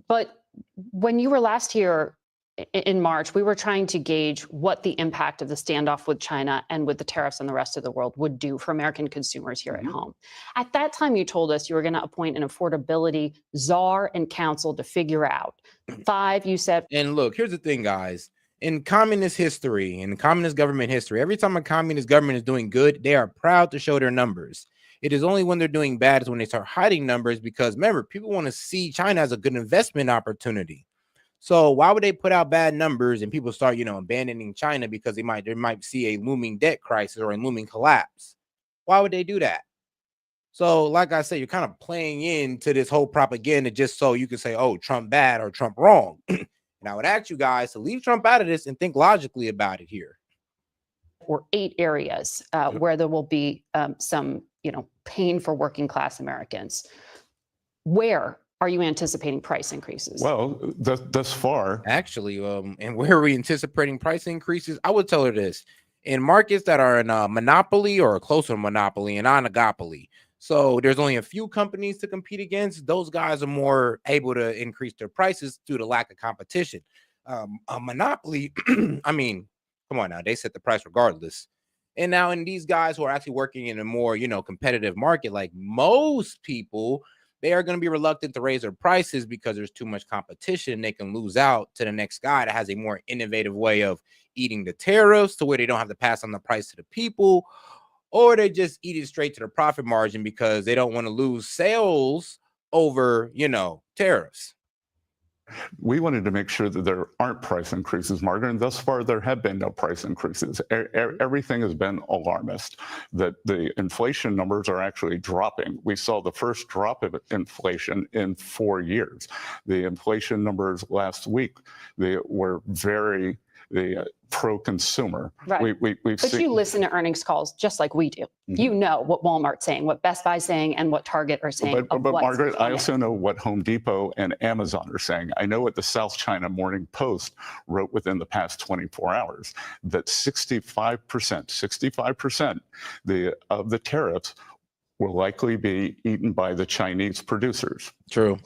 But when you were last here, in March, we were trying to gauge what the impact of the standoff with China and with the tariffs on the rest of the world would do for American consumers here at home. At that time, you told us you were going to appoint an affordability czar and council to figure out. 5, you said. And look, here's the thing, guys. In communist history, in communist government history, every time a communist government is doing good, they are proud to show their numbers. It is only when they're doing bad is when they start hiding numbers, because remember, people want to see China as a good investment opportunity. So why would they put out bad numbers and people start, abandoning China because they might see a looming debt crisis or a looming collapse? Why would they do that? So, like I said, you're kind of playing into this whole propaganda just so you can say, oh, Trump bad or Trump wrong. And I would ask you guys to leave Trump out of this and think logically about it here. Or 8 areas where there will be some, pain for working class Americans. Where are you anticipating price increases? Well, thus far, actually, and where are we anticipating price increases? I would tell her this: in markets that are in a monopoly or a closer monopoly, an oligopoly. So there's only a few companies to compete against. Those guys are more able to increase their prices due to lack of competition. A monopoly, I mean, come on now, they set the price regardless. And now in these guys who are actually working in a more, competitive market, like most people, they are going to be reluctant to raise their prices because there's too much competition. They can lose out to the next guy that has a more innovative way of eating the tariffs to where they don't have to pass on the price to the people, or they just eat it straight to the profit margin because they don't want to lose sales over, tariffs. We wanted to make sure that there aren't price increases, Margaret, and thus far there have been no price increases. Everything has been alarmist, that the inflation numbers are actually dropping. We saw the first drop of inflation in 4 years. The inflation numbers last week, they were very pro-consumer. Right. But you listen to earnings calls just like we do. Mm-hmm. You know what Walmart's saying, what Best Buy's saying, and what Target are saying. But Margaret, I also know what Home Depot and Amazon are saying. I know what the South China Morning Post wrote within the past 24 hours, that 65% of the tariffs will likely be eaten by the Chinese producers. True.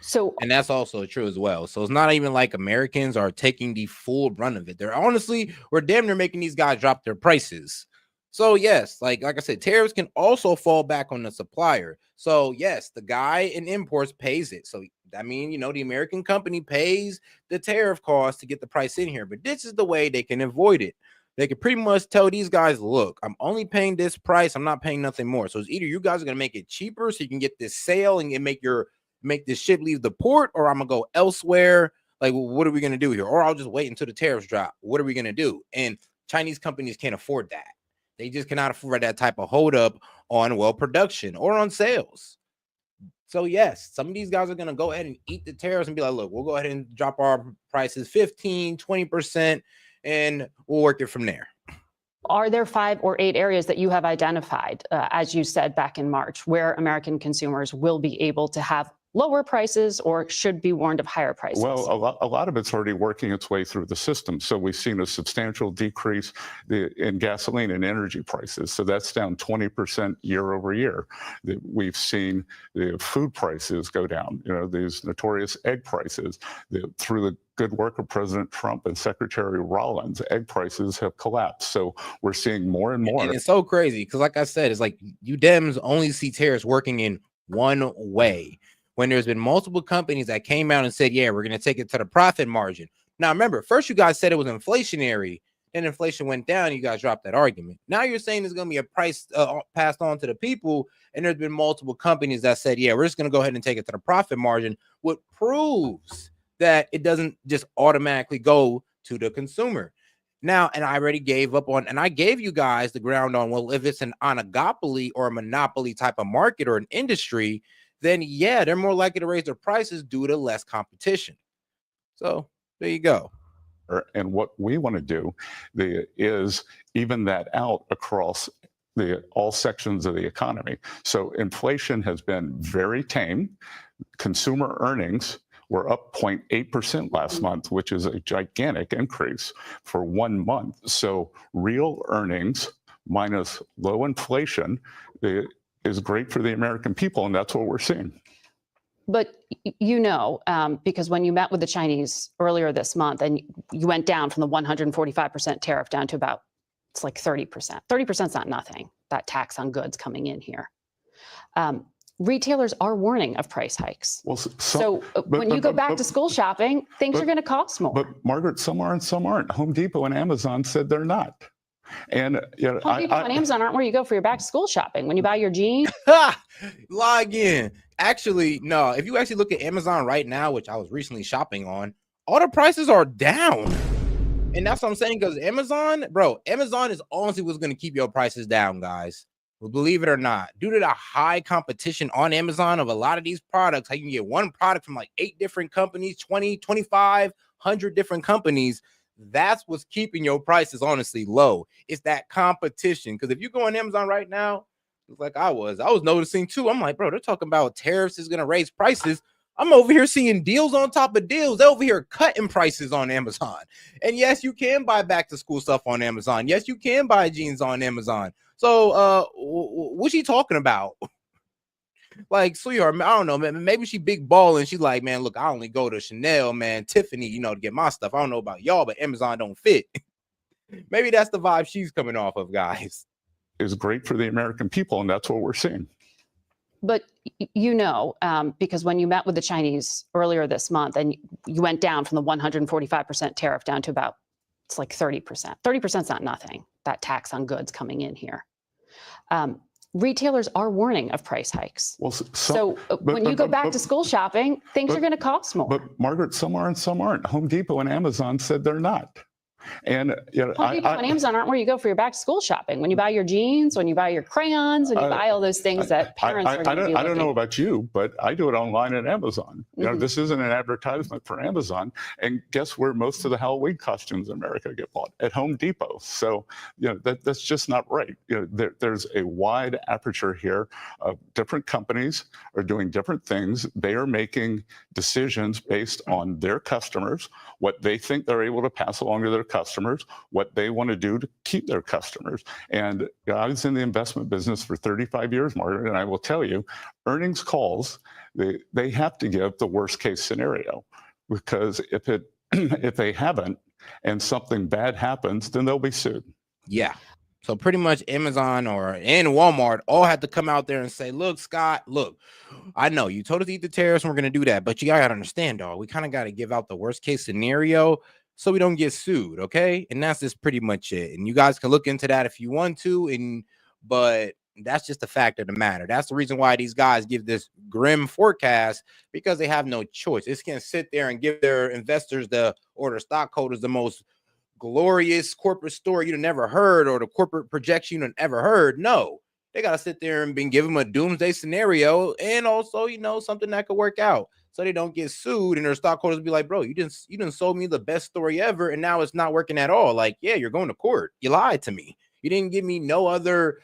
So, and that's also true as well. So it's not even like Americans are taking the full brunt of it. We're damn near making these guys drop their prices. So yes, like I said, tariffs can also fall back on the supplier. So yes, the guy in imports pays it. So I mean, the American company pays the tariff cost to get the price in here. But this is the way they can avoid it. They could pretty much tell these guys, look, I'm only paying this price. I'm not paying nothing more. So it's either you guys are going to make it cheaper so you can get this sale and make this ship leave the port, or I'm gonna go elsewhere. Like, what are we gonna do here? Or I'll just wait until the tariffs drop. What are we gonna do? And Chinese companies can't afford that. They just cannot afford that type of hold up on production or on sales. So yes, some of these guys are gonna go ahead and eat the tariffs and be like, look, we'll go ahead and drop our prices 15, 20%, and we'll work it from there. Are there 5 or 8 areas that you have identified, as you said back in March, where American consumers will be able to have lower prices or should be warned of higher prices? Well, a lot of it's already working its way through the system. So we've seen a substantial decrease in gasoline and energy prices. So that's down 20% year over year. We've seen the food prices go down, these notorious egg prices. Through the good work of President Trump and Secretary Rollins, egg prices have collapsed. So we're seeing more and more. And it's so crazy because, like I said, it's like you Dems only see tariffs working in one way. When there's been multiple companies that came out and said, yeah, we're going to take it to the profit margin. Now, remember, first you guys said it was inflationary, then inflation went down, you guys dropped that argument. Now you're saying there's going to be a price passed on to the people, and there's been multiple companies that said, yeah, we're just going to go ahead and take it to the profit margin, what proves that it doesn't just automatically go to the consumer. Now, and I already gave up on, and I gave you guys the ground on, well, if it's an oligopoly or a monopoly type of market or an industry, then yeah, they're more likely to raise their prices due to less competition. So there you go. And what we want to do is even that out across all sections of the economy. So inflation has been very tame. Consumer earnings were up 0.8% last month, which is a gigantic increase for 1 month. So real earnings minus low inflation is great for the American people, and that's what we're seeing. But because when you met with the Chinese earlier this month and you went down from the 145% tariff down to about, it's like 30%. 30% is not nothing, that tax on goods coming in here. Retailers are warning of price hikes. Well, when you go back to school shopping, things are going to cost more. But Margaret, some are and some aren't. Home Depot and Amazon said they're not. And Home Depot and Amazon aren't where you go for your back to school shopping. When you buy your jeans. Log in. Actually, no. If you actually look at Amazon right now, which I was recently shopping on, all the prices are down. And that's what I'm saying, because Amazon is honestly what's going to keep your prices down, guys. Well, believe it or not, due to the high competition on Amazon of a lot of these products, how you can get one product from like 8 different companies, 20, 25, 100 different companies. That's what's keeping your prices honestly low. It's that competition. Because if you go on Amazon right now, like I was noticing too. I'm like, bro, they're talking about tariffs is going to raise prices. I'm over here seeing deals on top of deals. They're over here cutting prices on Amazon. And yes, you can buy back to school stuff on Amazon. Yes, you can buy jeans on Amazon. So what's she talking about? Like, sweetheart, I don't know, man. Maybe she big ball and she's like, man, look, I only go to Chanel, man, Tiffany, to get my stuff. I don't know about y'all, but Amazon don't fit. Maybe that's the vibe she's coming off of, guys. Is great for the American people, and that's what we're seeing. But because when you met with the Chinese earlier this month and you went down from the 145% tariff down to about, it's like 30%. 30% is not nothing, that tax on goods coming in here. Retailers are warning of price hikes. Well, when you go back to school shopping, things are going to cost more. But Margaret, some are and some aren't. Home Depot and Amazon said they're not. And Home Depot and Amazon aren't where you go for your back to school shopping. When you buy your jeans, when you buy your crayons, when you buy all those things that parents are going to be I don't know about you, but I do it online at Amazon. This isn't an advertisement for Amazon. And guess where most of the Halloween costumes in America get bought? At Home Depot. So that's just not right. There's a wide aperture here. Different companies are doing different things. They are making decisions based on their customers, what they think they're able to pass along to their customers, what they want to do to keep their customers. And I was in the investment business for 35 years, Margaret, and I will tell you, earnings calls, they have to give the worst case scenario, because if they haven't and something bad happens, then they'll be sued. Yeah. So pretty much Amazon and Walmart all had to come out there and say, look, Scott, look, I know you told us to eat the tariffs and we're going to do that, but you got to understand, dog, we kind of got to give out the worst case scenario so we don't get sued, okay? And that's just pretty much it. And you guys can look into that if you want to, but that's just the fact of the matter. That's the reason why these guys give this grim forecast, because they have no choice. They can't sit there and give their investors or their stockholders the most glorious corporate story you've never heard, or the corporate projection you've never heard. No, they got to sit there and give them a doomsday scenario, and also, something that could work out so they don't get sued, and their stockholders be like, bro, you didn't sold me the best story ever, and now it's not working at all. Like, yeah, you're going to court. You lied to me. You didn't give me no other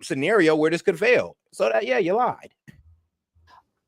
scenario where this could fail. So that, yeah, you lied.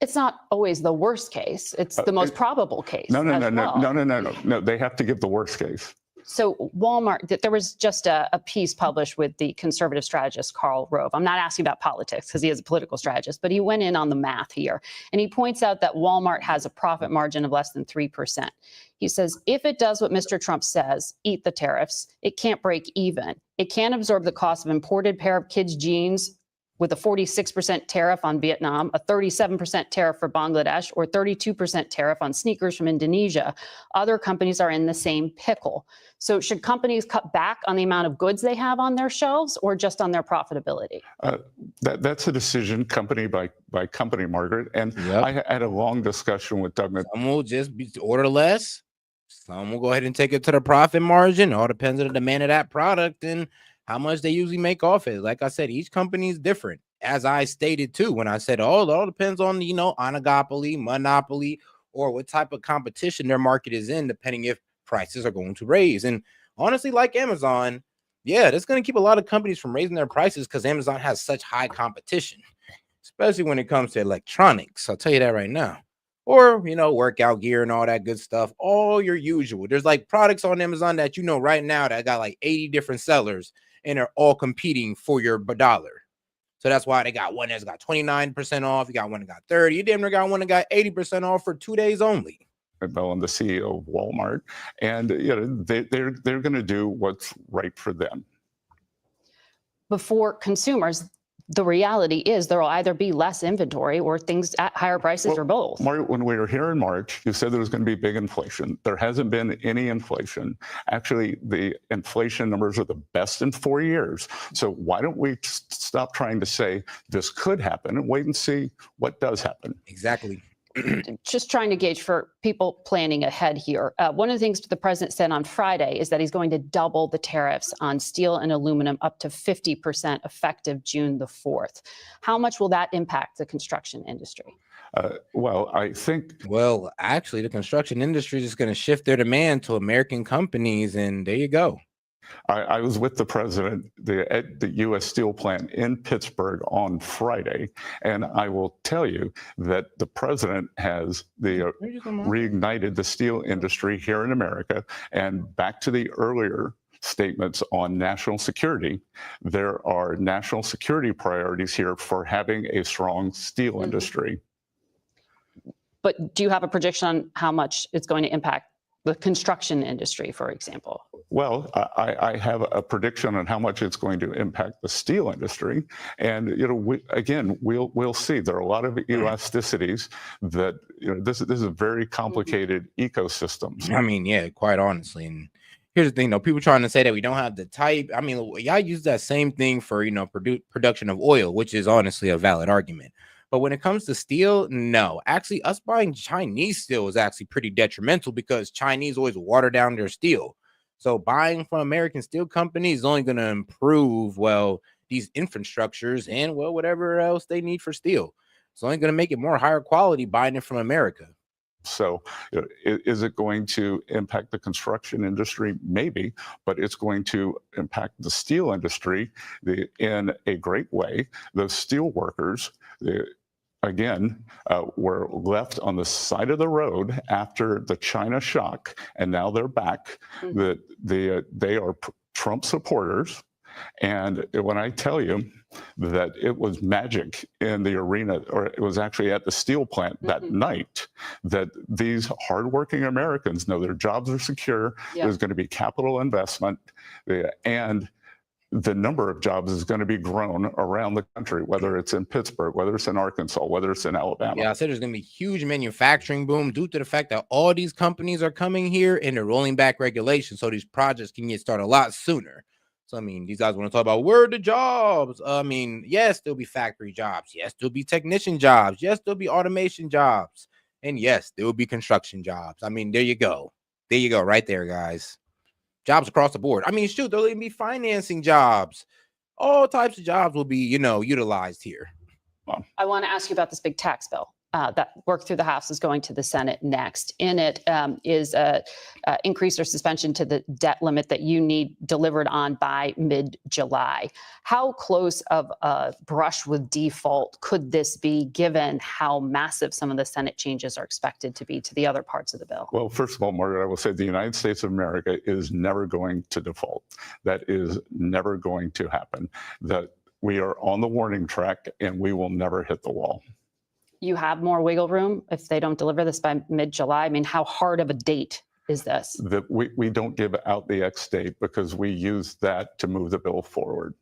It's not always the worst case. It's the most probable case. No. They have to give the worst case. So Walmart, there was just a piece published with the conservative strategist, Karl Rove. I'm not asking about politics because he is a political strategist, but he went in on the math here. And he points out that Walmart has a profit margin of less than 3%. He says, if it does what Mr. Trump says, eat the tariffs, it can't break even. It can't absorb the cost of imported pair of kids' jeans with a 46% tariff on Vietnam, a 37% tariff for Bangladesh, or 32% tariff on sneakers from Indonesia. Other companies are in the same pickle. So should companies cut back on the amount of goods they have on their shelves, or just on their profitability? That's a decision company by company, Margaret. And I had a long discussion with Doug. Some will just order less. Some will go ahead and take it to the profit margin. All depends on the demand of that product and how much they usually make off it. Like I said, each company is different. As I stated too, when I said, it all depends on, oligopoly, monopoly, or what type of competition their market is in, depending if prices are going to raise. And honestly, like Amazon, yeah, that's going to keep a lot of companies from raising their prices because Amazon has such high competition, especially when it comes to electronics. I'll tell you that right now. Or, workout gear and all that good stuff, all your usual. There's like products on Amazon that right now that got like 80 different sellers, and they're all competing for your dollar. So that's why they got one that's got 29% off. You got one that got 30. You damn near got one that got 80% off for 2 days only. Bell and the CEO of Walmart, and they're going to do what's right for them. Before consumers, the reality is there will either be less inventory or things at higher prices or both. Mark, when we were here in March, you said there was going to be big inflation. There hasn't been any inflation. Actually, the inflation numbers are the best in 4 years. So why don't we stop trying to say this could happen and wait and see what does happen? Exactly. Just trying to gauge for people planning ahead here. One of the things the president said on Friday is that he's going to double the tariffs on steel and aluminum up to 50% effective June the 4th. How much will that impact the construction industry? I think. Well, actually, the construction industry is just going to shift their demand to American companies, and there you go. I was with the president at the U.S. Steel plant in Pittsburgh on Friday, and I will tell you that the president has reignited the steel industry here in America. And back to the earlier statements on national security, there are national security priorities here for having a strong steel industry. But do you have a prediction on how much it's going to impact the construction industry, for example? Well, I have a prediction on how much it's going to impact the steel industry, and we'll see. There are a lot of elasticities that this is a very complicated ecosystem. I mean, yeah, quite honestly. And here's the thing, though: people trying to say that we don't have the type. I mean, y'all use that same thing for production of oil, which is honestly a valid argument. But when it comes to steel, no. Actually, us buying Chinese steel is actually pretty detrimental because Chinese always water down their steel. So buying from American steel companies is only going to improve, these infrastructures and, whatever else they need for steel. It's only going to make it more higher quality buying it from America. So is it going to impact the construction industry? Maybe, but it's going to impact the steel industry in a great way. The steel workers, were left on the side of the road after the China shock, and now they're back. They are Trump supporters. And when I tell you that it was magic in the arena, or it was actually at the steel plant that night, that these hardworking Americans know their jobs are secure, there's going to be capital investment, and the number of jobs is going to be grown around the country, whether it's in Pittsburgh, whether it's in Arkansas, whether it's in Alabama. Yeah, I said there's going to be a huge manufacturing boom due to the fact that all these companies are coming here and they're rolling back regulations, so these projects can get started a lot sooner. So, I mean, these guys want to talk about where are the jobs? I mean, yes, there'll be factory jobs. Yes, there'll be technician jobs. Yes, there'll be automation jobs. And yes, there will be construction jobs. I mean, there you go. There you go, right there, guys. Jobs across the board. I mean, shoot, there'll even be financing jobs. All types of jobs will be, utilized here. I want to ask you about this big tax bill that worked through the House is going to the Senate next. In it is a increase or suspension to the debt limit that you need delivered on by mid-July. How close of a brush with default could this be, given how massive some of the Senate changes are expected to be to the other parts of the bill? Well, first of all, Margaret, I will say the United States of America is never going to default. That is never going to happen. That we are on the warning track and we will never hit the wall. You have more wiggle room if they don't deliver this by mid-July? I mean, how hard of a date is this? That we don't give out the X date because we use that to move the bill forward.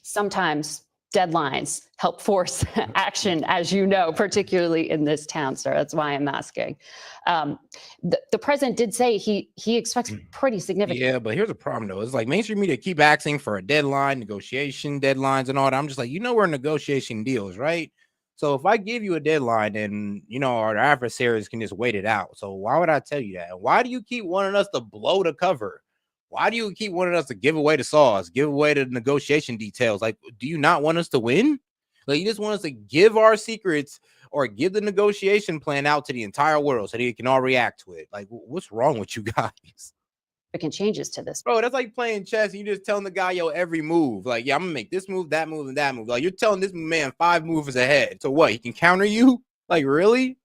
Sometimes deadlines help force action, as you know, particularly in this town, sir. That's why I'm asking. The president did say he expects pretty significant. Yeah, but here's a problem, though. It's like mainstream media keep asking for a deadline, negotiation deadlines and all that. I'm just like, we're negotiating deals, right? So if I give you a deadline, then, our adversaries can just wait it out. So why would I tell you that? Why do you keep wanting us to blow the cover? Why do you keep wanting us to give away the sauce, give away the negotiation details? Like, do you not want us to win? Like, you just want us to give our secrets or give the negotiation plan out to the entire world so they can all react to it. Like, what's wrong with you guys? Changes to this. Bro, that's like playing chess. You just telling the guy, every move. Like, I'm going to make this move, that move, and that move. Like, you're telling this man 5 moves ahead. So what? He can counter you? Like, really?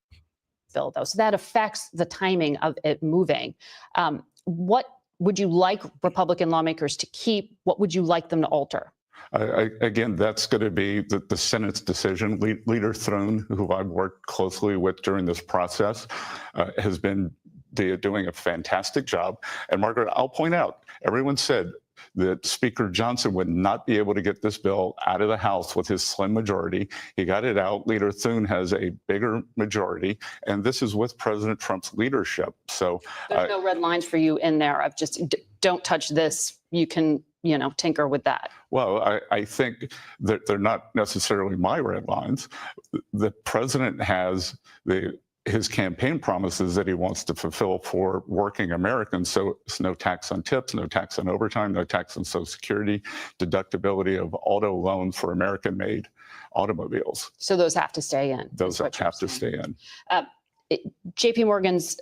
Bill, though. So that affects the timing of it moving. What would you like Republican lawmakers to keep? What would you like them to alter? Again, that's going to be the Senate's decision. Leader Thrun, who I've worked closely with during this process, has been doing a fantastic job. And Margaret, I'll point out, everyone said that Speaker Johnson would not be able to get this bill out of the House with his slim majority. He got it out. Leader Thune has a bigger majority, and this is with President Trump's leadership. So there's no red lines for you in there of just don't touch this. You can, tinker with that. Well, I think that they're not necessarily my red lines. The president has his campaign promises that he wants to fulfill for working Americans. So it's no tax on tips, no tax on overtime, no tax on Social Security, deductibility of auto loans for American-made automobiles. So those have to stay in. Those have to stay in. JP Morgan's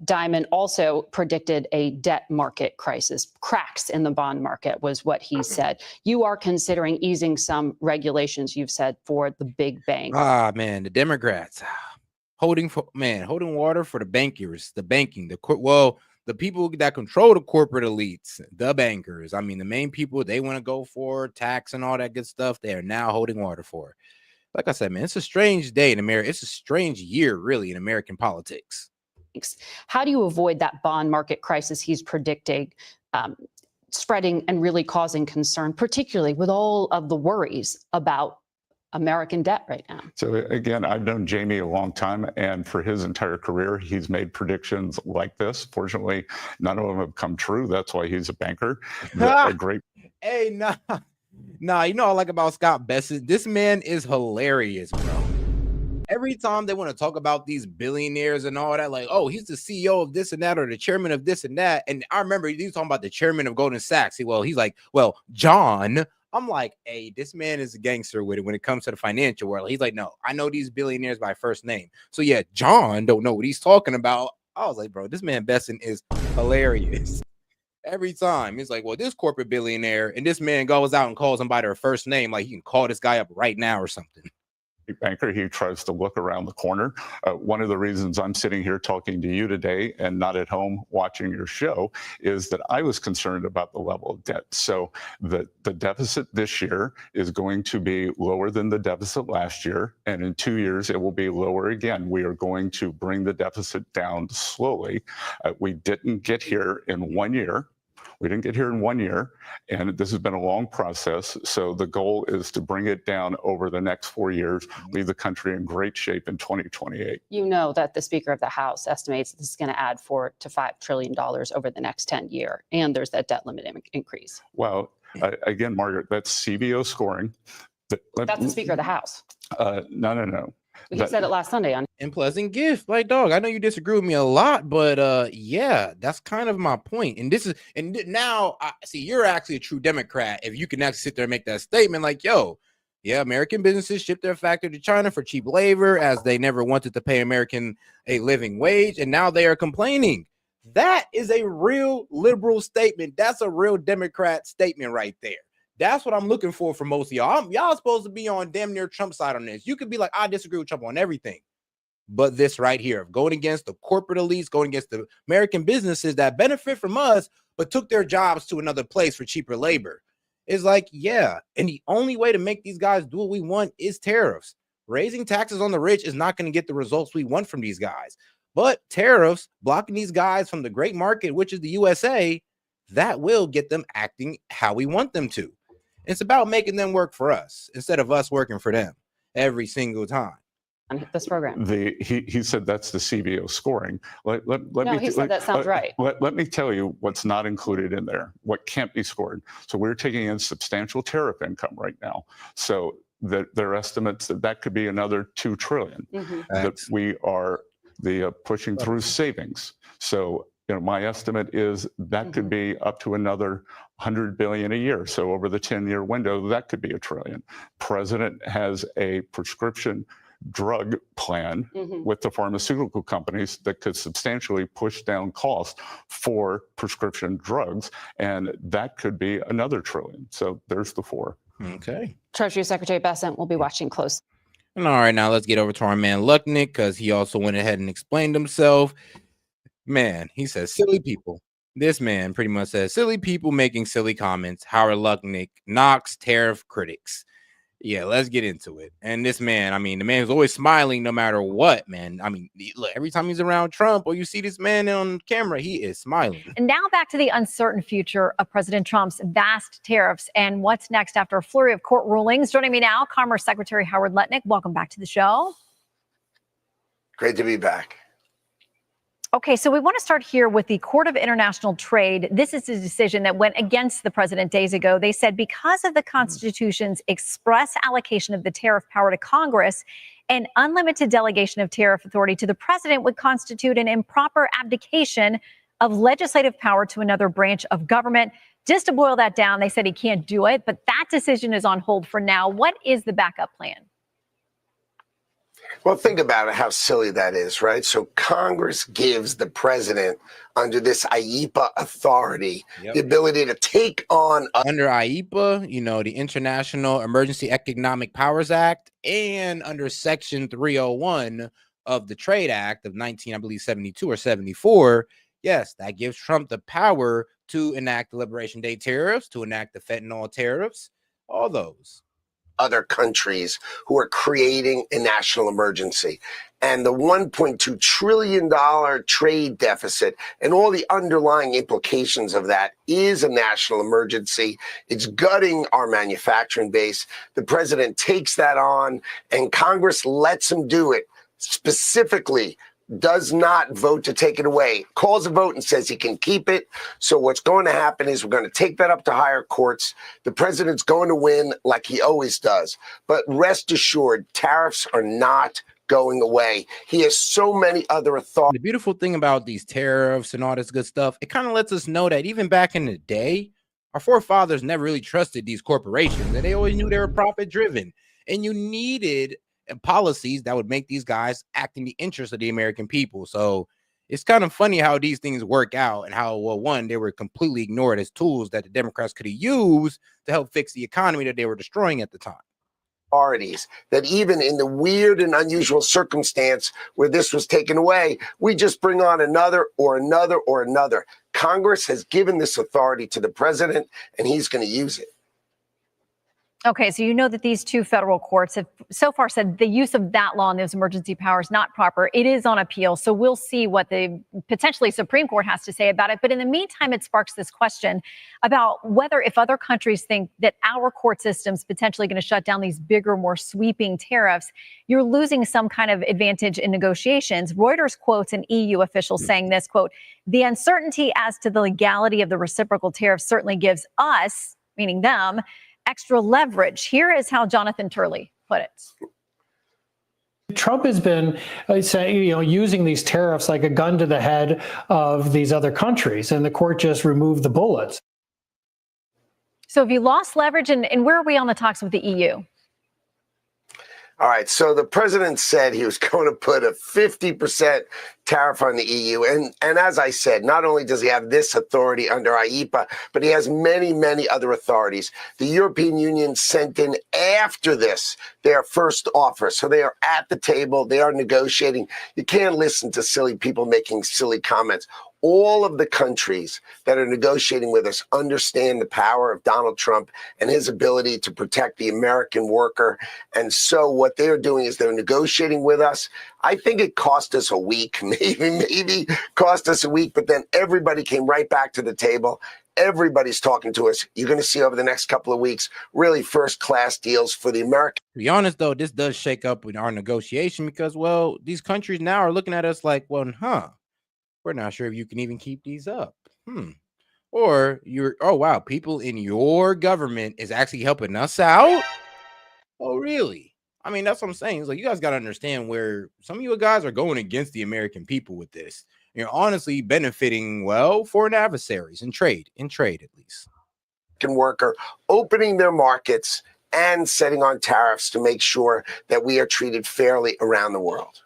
Diamond also predicted a debt market crisis. Cracks in the bond market was what he said. You are considering easing some regulations, you've said, for the big banks. Man, the Democrats. Holding water for the bankers, the people that control the corporate elites, the bankers. I mean, the main people they want to go for tax and all that good stuff. They are now holding water for. Like I said, man, it's a strange day in America. It's a strange year, really, in American politics. How do you avoid that bond market crisis he's predicting spreading and really causing concern, particularly with all of the worries about American debt right now? So again, I've known Jamie a long time, and for his entire career, he's made predictions like this. Fortunately, none of them have come true. That's why he's a banker. A great. Hey, nah. You know what I like about Scott Bessent? This man is hilarious, bro. Every time they want to talk about these billionaires and all that, like, oh, he's the CEO of this and that, or the chairman of this and that. And I remember he's talking about the chairman of Goldman Sachs. He's like, well, John. I'm like, hey, this man is a gangster with it when it comes to the financial world. He's like, no, I know these billionaires by first name. So yeah, John don't know what he's talking about. I was like, bro, this man Besson is hilarious. Every time it's like, well, this corporate billionaire, and this man goes out and calls him by their first name, like he can call this guy up right now or something. Banker, he tries to look around the corner. One of the reasons I'm sitting here talking to you today and not at home watching your show is that I was concerned about the level of debt. So the deficit this year is going to be lower than the deficit last year. And in 2 years, it will be lower again. We are going to bring the deficit down slowly. We didn't get here in 1 year. We didn't get here in 1 year, and this has been a long process. So the goal is to bring it down over the next 4 years, leave the country in great shape in 2028. You know that the Speaker of the House estimates this is going to add $4 to $5 trillion over the next 10 years, and there's that debt limit increase. Well, again, Margaret, that's CBO scoring. That's the Speaker of the House. No. He said it last Sunday on Unpleasant gift. Like, dog, I know you disagree with me a lot, but yeah, that's kind of my point. And now I see you're actually a true Democrat if you can actually sit there and make that statement like, yo, yeah, American businesses ship their factory to China for cheap labor as they never wanted to pay American a living wage, and now they are complaining. That is a real liberal statement. That's a real Democrat statement right there. That's what I'm looking for most of y'all. Y'all supposed to be on damn near Trump's side on this. You could be like, I disagree with Trump on everything. But this right here, going against the corporate elites, going against the American businesses that benefit from us, but took their jobs to another place for cheaper labor. It's like, yeah. And the only way to make these guys do what we want is tariffs. Raising taxes on the rich is not going to get the results we want from these guys. But tariffs, blocking these guys from the great market, which is the USA, that will get them acting how we want them to. It's about making them work for us instead of us working for them every single time. On this program, he said that's the CBO scoring. He said that sounds right. Let me tell you what's not included in there, what can't be scored. So we're taking in substantial tariff income right now. So their estimates that could be another $2 trillion. That we are pushing through savings. So my estimate is that could be up to another $100 billion a year. So over the 10-year window, that could be $1 trillion. President has a prescription drug plan with the pharmaceutical companies that could substantially push down costs for prescription drugs, and that could be another $1 trillion. So there's the 4. Okay. Treasury Secretary Bessent will be watching close. And all right, now let's get over to our man Lucknick, because he also went ahead and explained himself. Man, he says silly people. This man pretty much says silly people making silly comments. Howard Lutnick knocks tariff critics. Yeah, let's get into it. And this man, I mean, the man is always smiling no matter what, man. I mean, look, every time he's around Trump or you see this man on camera, he is smiling. And now back to the uncertain future of President Trump's vast tariffs and what's next after a flurry of court rulings. Joining me now, Commerce Secretary Howard Lutnick. Welcome back to the show. Great to be back. Okay, so we want to start here with the Court of International Trade. This is a decision that went against the president days ago. They said because of the Constitution's express allocation of the tariff power to Congress, an unlimited delegation of tariff authority to the president would constitute an improper abdication of legislative power to another branch of government. Just to boil that down, they said he can't do it, but that decision is on hold for now. What is the backup plan? Well, think about it, how silly that is, right? So Congress gives the president, under this IEPA authority, the ability to take on... Under IEPA, you know, the International Emergency Economic Powers Act, and under Section 301 of the Trade Act of 1972 or 74, yes, that gives Trump the power to enact the Liberation Day tariffs, to enact the fentanyl tariffs, all those. Other countries who are creating a national emergency. And the $1.2 trillion trade deficit and all the underlying implications of that is a national emergency. It's gutting our manufacturing base. The president takes that on, and Congress lets him do it, specifically does not vote to take it away, calls a vote and says he can keep it. So what's going to happen is we're going to take that up to higher courts. The president's going to win like he always does. But rest assured, tariffs are not going away. He has so many other authorities. The beautiful thing about these tariffs and all this good stuff, it kind of lets us know that even back in the day, our forefathers never really trusted these corporations, and they always knew they were profit driven. And you needed policies that would make these guys act in the interest of the American people. So it's kind of funny how these things work out and how, well, one, they were completely ignored as tools that the Democrats could have used to help fix the economy that they were destroying at the time. Authorities that even in the weird and unusual circumstance where this was taken away, we just bring on another or another or another. Congress has given this authority to the president, and he's going to use it. Okay, so you know that these two federal courts have so far said the use of that law and those emergency powers not proper. It is on appeal, so we'll see what the potentially Supreme Court has to say about it. But in the meantime, it sparks this question about whether if other countries think that our court system's potentially going to shut down these bigger, more sweeping tariffs, you're losing some kind of advantage in negotiations. Reuters quotes an EU official saying this, quote, "The uncertainty as to the legality of the reciprocal tariffs certainly gives us," meaning them, "extra leverage." Here is how Jonathan Turley put it. Trump has been using these tariffs like a gun to the head of these other countries, and the court just removed the bullets. So have you lost leverage, and where are we on the talks with the EU? All right, so the president said he was going to put a 50% tariff on the EU. And as I said, not only does he have this authority under IEPA, but he has many, many other authorities. The European Union sent in after this their first offer. So they are at the table. They are negotiating. You can't listen to silly people making silly comments. All of the countries that are negotiating with us understand the power of Donald Trump and his ability to protect the American worker. And so what they're doing is they're negotiating with us. I think it cost us a week, maybe cost us a week, but then everybody came right back to the table. Everybody's talking to us. You're going to see over the next couple of weeks, really first-class deals for the American. To be honest, though, this does shake up with our negotiation because, well, these countries now are looking at us like, well, we're not sure if you can even keep these up. Or oh, wow, people in your government is actually helping us out? Oh, really? I mean, that's what I'm saying. It's like, you guys got to understand where some of you guys are going against the American people with this. You're honestly benefiting, well, foreign adversaries in trade at least. Worker opening their markets and setting on tariffs to make sure that we are treated fairly around the world.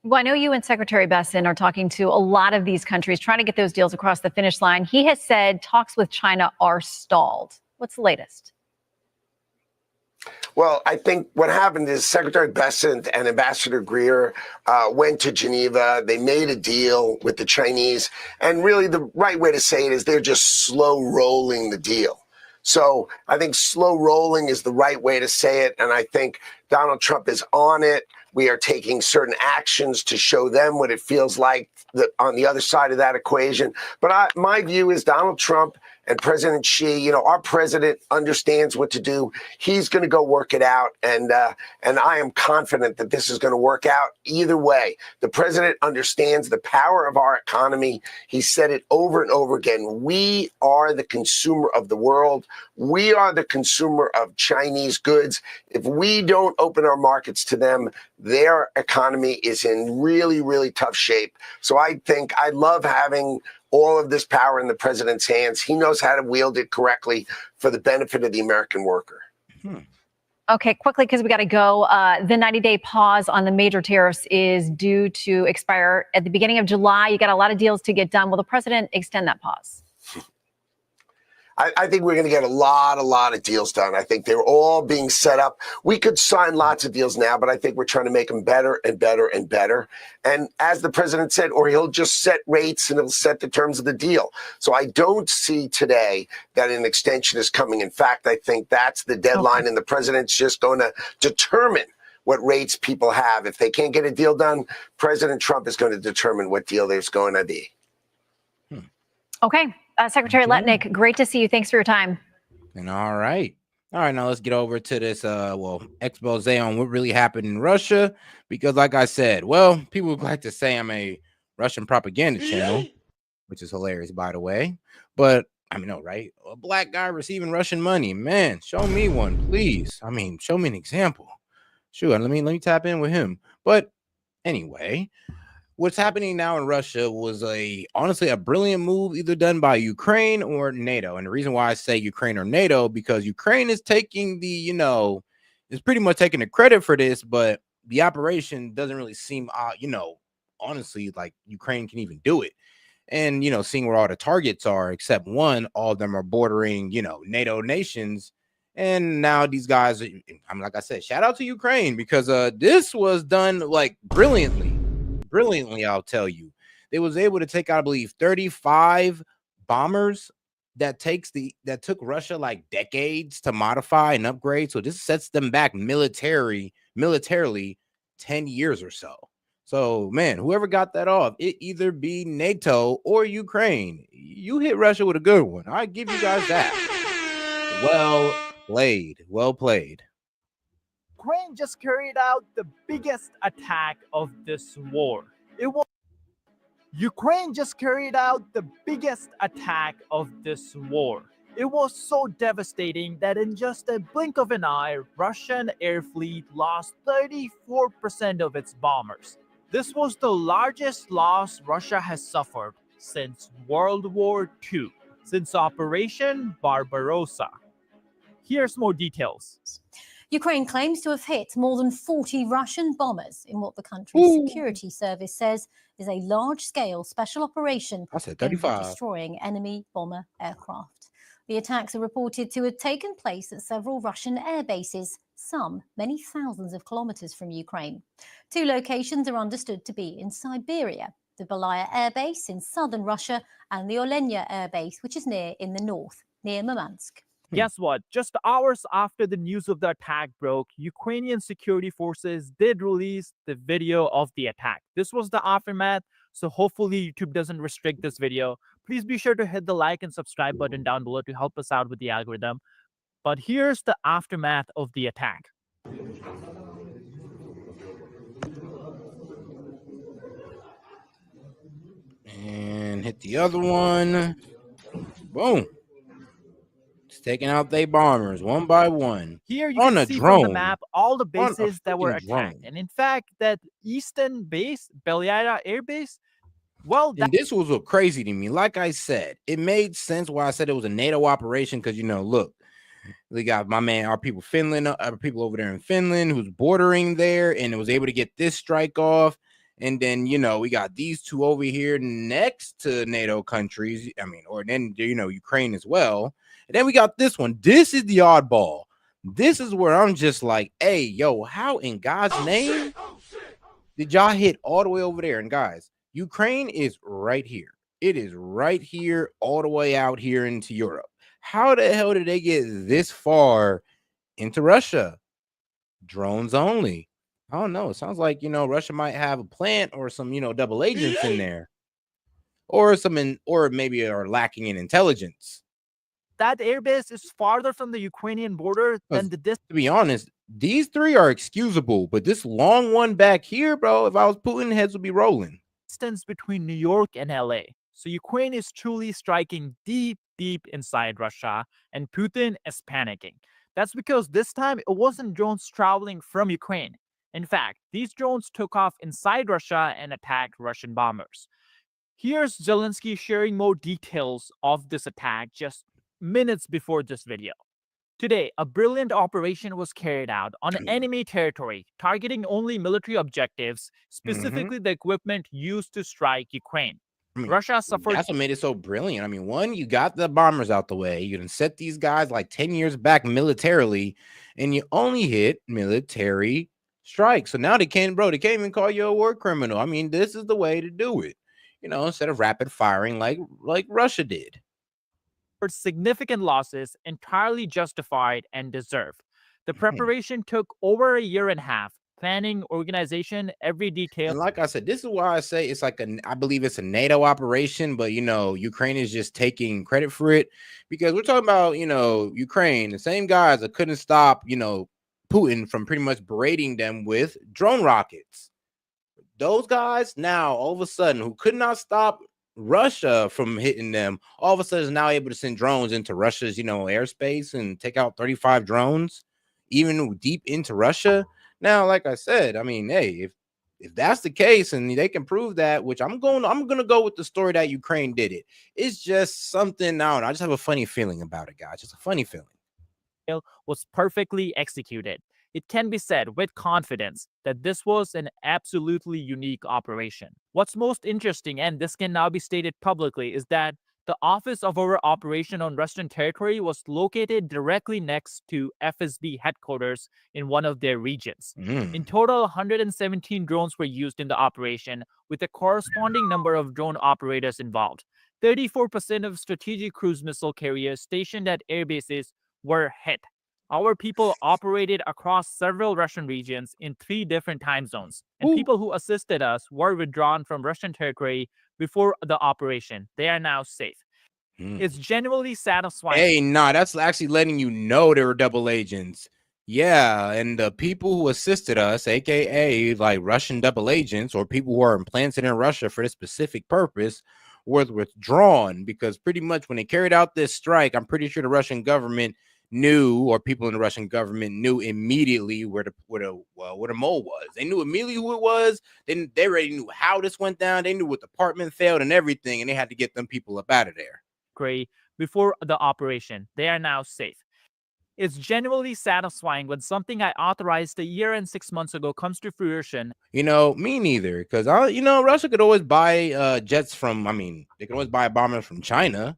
Well, I know you and Secretary Besson are talking to a lot of these countries, trying to get those deals across the finish line. He has said talks with China are stalled. What's the latest? Well, I think what happened is Secretary Bessent and Ambassador Greer went to Geneva. They made a deal with the Chinese. And really the right way to say it is they're just slow rolling the deal. So I think slow rolling is the right way to say it. And I think Donald Trump is on it. We are taking certain actions to show them what it feels like on the other side of that equation. But my view is Donald Trump and President Xi, our president understands what to do. He's going to go work it out. And I am confident that this is going to work out either way. The president understands the power of our economy. He said it over and over again. We are the consumer of the world. We are the consumer of Chinese goods. If we don't open our markets to them, their economy is in really, really tough shape. So I love having all of this power in the president's hands. He knows how to wield it correctly for the benefit of the American worker. Okay, quickly, because we got to go. The 90-day pause on the major tariffs is due to expire at the beginning of July. You got a lot of deals to get done. Will the president extend that pause? I think we're going to get a lot of deals done. I think they're all being set up. We could sign lots of deals now, but I think we're trying to make them better and better and better. And as the president said, or he'll just set rates and he'll set the terms of the deal. So I don't see today that an extension is coming. In fact, I think that's the deadline, and the president's just going to determine what rates people have. If they can't get a deal done, President Trump is going to determine what deal there's going to be. Okay. Secretary Letnick, great to see you. Thanks for your time. And all right, now let's get over to this expose on what really happened in Russia, because like I said, people would like to say I'm a Russian propaganda channel, which is hilarious, by the way. But I mean, no, right? A black guy receiving Russian money, man, show me one, please. I mean, show me an example. Sure, let me tap in with him. But anyway, what's happening now in Russia was honestly a brilliant move, either done by Ukraine or NATO. And the reason why I say Ukraine or NATO, because Ukraine is taking is pretty much taking the credit for this, but the operation doesn't really seem, honestly, like Ukraine can even do it. And, seeing where all the targets are, except one, all of them are bordering, NATO nations. And now these guys, like I said, shout out to Ukraine, because this was done like brilliantly, I'll tell you. They was able to take out, I believe, 35 bombers that took Russia like decades to modify and upgrade. So this sets them back militarily 10 years or so. So, man, whoever got that off, it either be NATO or Ukraine. You hit Russia with a good one. I give you guys that. Well played. Ukraine just carried out the biggest attack of this war. Ukraine just carried out the biggest attack of this war. It was so devastating that in just a blink of an eye, Russian air fleet lost 34% of its bombers. This was the largest loss Russia has suffered since World War II, since Operation Barbarossa. Here's more details. Ukraine claims to have hit more than 40 Russian bombers in what the country's security service says is a large-scale special operation aimed at destroying enemy bomber aircraft. The attacks are reported to have taken place at several Russian air bases, some many thousands of kilometers from Ukraine. Two locations are understood to be in Siberia, the Belaya Air Base in southern Russia and the Olenya Air Base, which is in the north, near Murmansk. Guess what? Just hours after the news of the attack broke, Ukrainian security forces did release the video of the attack. This was the aftermath, so hopefully YouTube doesn't restrict this video. Please be sure to hit the like and subscribe button down below to help us out with the algorithm. But here's the aftermath of the attack. And hit the other one. Boom. Taking out they bombers one by one. Here you can see from the map all the bases that were attacked. And in fact, that eastern base, Belaya Air Base, and this was what crazy to me. Like I said, it made sense why I said it was a NATO operation, because look, we got our people over there in Finland who's bordering there, and it was able to get this strike off. And then, we got these two over here next to NATO countries. Ukraine as well. And then we got this one. This is the oddball. This is where I'm just like, hey, yo, how in God's name did y'all hit all the way over there? And guys, Ukraine is right here. It is right here, all the way out here into Europe. How the hell did they get this far into Russia? Drones only. I don't know. It sounds like, Russia might have a plant or some, double agents in there, or or maybe are lacking in intelligence. That airbase is farther from the Ukrainian border than the distance. To be honest, these three are excusable, but this long one back here, bro, if I was Putin, heads would be rolling. Distance between New York and LA. So Ukraine is truly striking deep, deep inside Russia, and Putin is panicking. That's because this time it wasn't drones traveling from Ukraine. In fact, these drones took off inside Russia and attacked Russian bombers. Here's Zelensky sharing more details of this attack just minutes before this video. Today, a brilliant operation was carried out on enemy territory, targeting only military objectives, specifically the equipment used to strike Ukraine. Russia suffered. That's what made it so brilliant. I mean, one, you got the bombers out the way. You done set these guys like 10 years back militarily, and you only hit military strikes. So now they can't even call you a war criminal. I mean, this is the way to do it. Instead of rapid firing like Russia did. Significant losses, entirely justified and deserved. The preparation took over a year and a half. Planning, organization, every detail. And like I said, this is why I say it's like I believe it's a NATO operation, but Ukraine is just taking credit for it, because we're talking about, Ukraine, the same guys that couldn't stop, Putin from pretty much berating them with drone rockets. Those guys now, all of a sudden, who could not stop Russia from hitting them, all of a sudden is now able to send drones into Russia's, airspace and take out 35 drones, even deep into Russia. Now, like I said, I mean, hey, if that's the case and they can prove that, which I'm gonna go with the story that Ukraine did it. It's just something. I just have a funny feeling about it, guys. Just a funny feeling. Was perfectly executed. It can be said with confidence that this was an absolutely unique operation. What's most interesting, and this can now be stated publicly, is that the office of our operation on Russian territory was located directly next to FSB headquarters in one of their regions. In total, 117 drones were used in the operation, with a corresponding number of drone operators involved. 34% of strategic cruise missile carriers stationed at air bases were hit. Our people operated across several Russian regions in 3 different time zones, and people who assisted us were withdrawn from Russian territory before the operation. They are now safe. It's genuinely satisfying. Hey, that's actually letting you know they were double agents. Yeah, and the people who assisted us, aka like Russian double agents or people who are implanted in Russia for this specific purpose, were withdrawn, because pretty much when they carried out this strike, I'm pretty sure the Russian government knew, or people in the Russian government knew immediately where the mole was. They knew immediately who it was. Then they already knew how this went down. They knew what department failed and everything, and they had to get them people up out of there. Before the operation, they are now safe. It's genuinely satisfying when something I authorized a year and 6 months ago comes to fruition. Me neither, because Russia could always buy jets from. They could always buy bombers from China.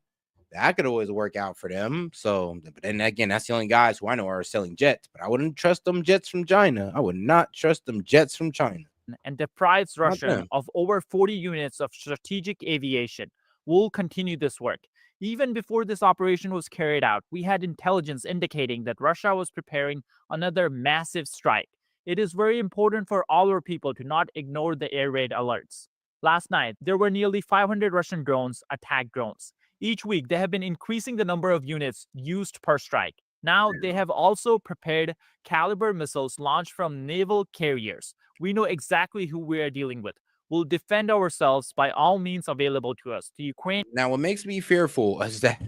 That could always work out for them. So, but then again, that's the only guys who I know are selling jets. But I wouldn't trust them jets from China. I would not trust them jets from China. And deprives Russia of over 40 units of strategic aviation. We'll continue this work. Even before this operation was carried out, we had intelligence indicating that Russia was preparing another massive strike. It is very important for all our people to not ignore the air raid alerts. Last night, there were nearly 500 Russian drones, attack drones. Each week, they have been increasing the number of units used per strike. Now, they have also prepared caliber missiles launched from naval carriers. We know exactly who we are dealing with. We'll defend ourselves by all means available to us. The Ukraine. Now, what makes me fearful is that,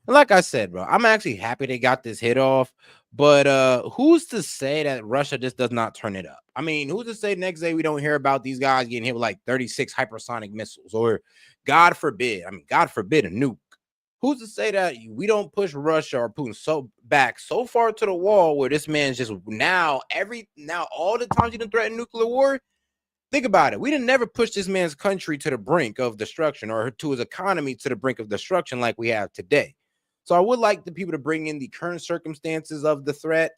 like I said, bro, I'm actually happy they got this hit off. But who's to say that Russia just does not turn it up? I mean, who's to say next day we don't hear about these guys getting hit with like 36 hypersonic missiles, or God forbid, a nuke? Who's to say that we don't push Russia or Putin so far to the wall where this man's just now all the times he done threatened nuclear war? Think about it. We didn't never push this man's country to the brink of destruction, or to his economy to the brink of destruction like we have today. So I would like the people to bring in the current circumstances of the threat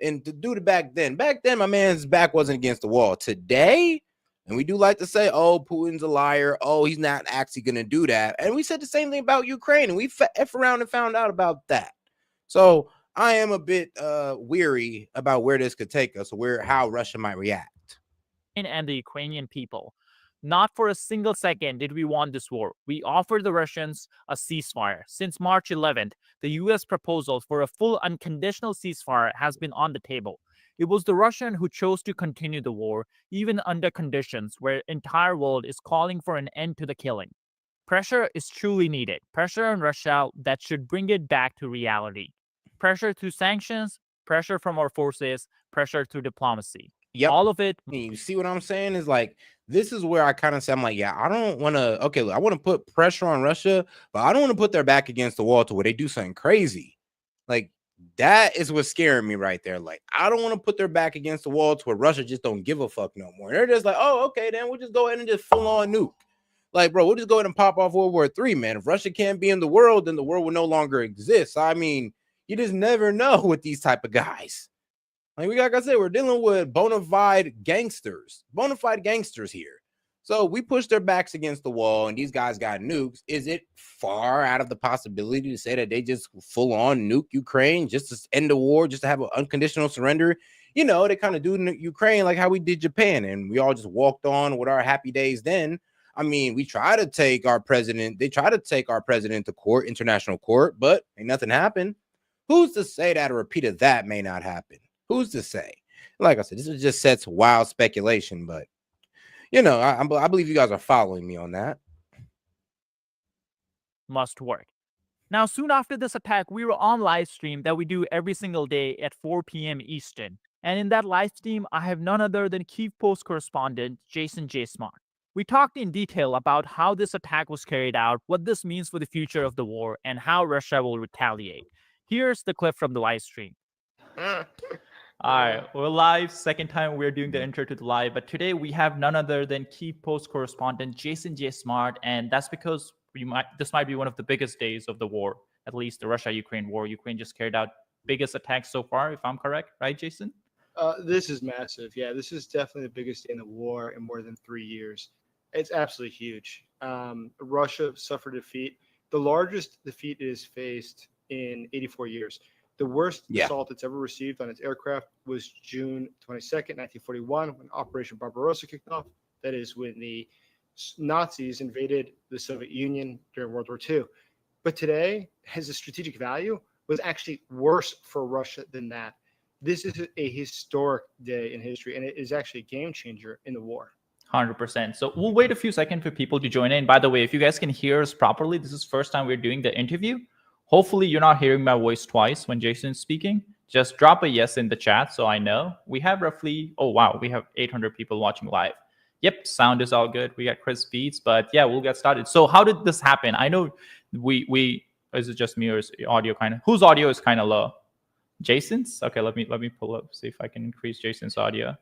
and to do it back then. Back then, my man's back wasn't against the wall. Today, and we do like to say, oh, Putin's a liar. Oh, he's not actually going to do that. And we said the same thing about Ukraine, and we F around and found out about that. So I am a bit weary about where this could take us, or how Russia might react. And the Ukrainian people. Not for a single second did we want this war. We offered the Russians a ceasefire. Since March 11th, the U.S. proposal for a full unconditional ceasefire has been on the table. It was the Russian who chose to continue the war, even under conditions where the entire world is calling for an end to the killing. Pressure is truly needed. Pressure on Russia that should bring it back to reality. Pressure through sanctions, pressure from our forces, pressure through diplomacy. Yep. All of it. You see what I'm saying? Is like, this is where I kind of say, I'm like, yeah, I don't want to, okay, I want to put pressure on Russia, but I don't want to put their back against the wall to where they do something crazy. Like, that is what's scaring me right there. Like, I don't want to put their back against the wall to where Russia just don't give a fuck no more. They're just like, oh, okay, then we'll just go ahead and just full on nuke. Like, bro, we'll just go ahead and pop off World War III, man. If Russia can't be in the world, then the world will no longer exist. So, I mean, you just never know with these type of guys. Like I said, we're dealing with bona fide gangsters here. So we pushed their backs against the wall and these guys got nukes. Is it far out of the possibility to say that they just full on nuke Ukraine just to end the war, just to have an unconditional surrender? You know, they kind of do Ukraine like how we did Japan, and we all just walked on with our happy days then. I mean, we try to take our president, they try to take our president to court, international court, but ain't nothing happened. Who's to say that a repeat of that may not happen? Who's to say? Like I said, this is just sets wild speculation, but you know, I believe you guys are following me on that. Must work. Now, soon after this attack, we were on live stream that we do every single day at 4 p.m. Eastern. And in that live stream, I have none other than Kyiv Post correspondent Jason J. Smart. We talked in detail about how this attack was carried out, what this means for the future of the war, and how Russia will retaliate. Here's the clip from the live stream. All right, we're live. Second time we're doing the intro to the live, but today we have none other than Kyiv Post correspondent Jason J. Smart, and that's because this might be one of the biggest days of the war, at least the Russia-Ukraine war. Ukraine just carried out biggest attack so far, if I'm correct, right, Jason? This is massive. Yeah, this is definitely the biggest day in the war in more than 3 years. It's absolutely huge. Russia suffered defeat, the largest defeat it has faced in 84 years. The worst assault it's ever received on its aircraft was June 22nd, 1941, when Operation Barbarossa kicked off. That is when the Nazis invaded the Soviet Union during World War II. But today, has a strategic value, was actually worse for Russia than that. This is a historic day in history, and it is actually a game changer in the war. 100%. So we'll wait a few seconds for people to join in. By the way, if you guys can hear us properly, this is the first time we're doing the interview. Hopefully you're not hearing my voice twice when Jason's speaking. Just drop a yes in the chat so I know. We have roughly, oh wow, we have 800 people watching live. Yep, sound is all good. We got crisp beats, but yeah, we'll get started. So how did this happen? I know is it just me or is audio kind of, whose audio is kind of low? Jason's? Okay, let me pull up, see if I can increase Jason's audio.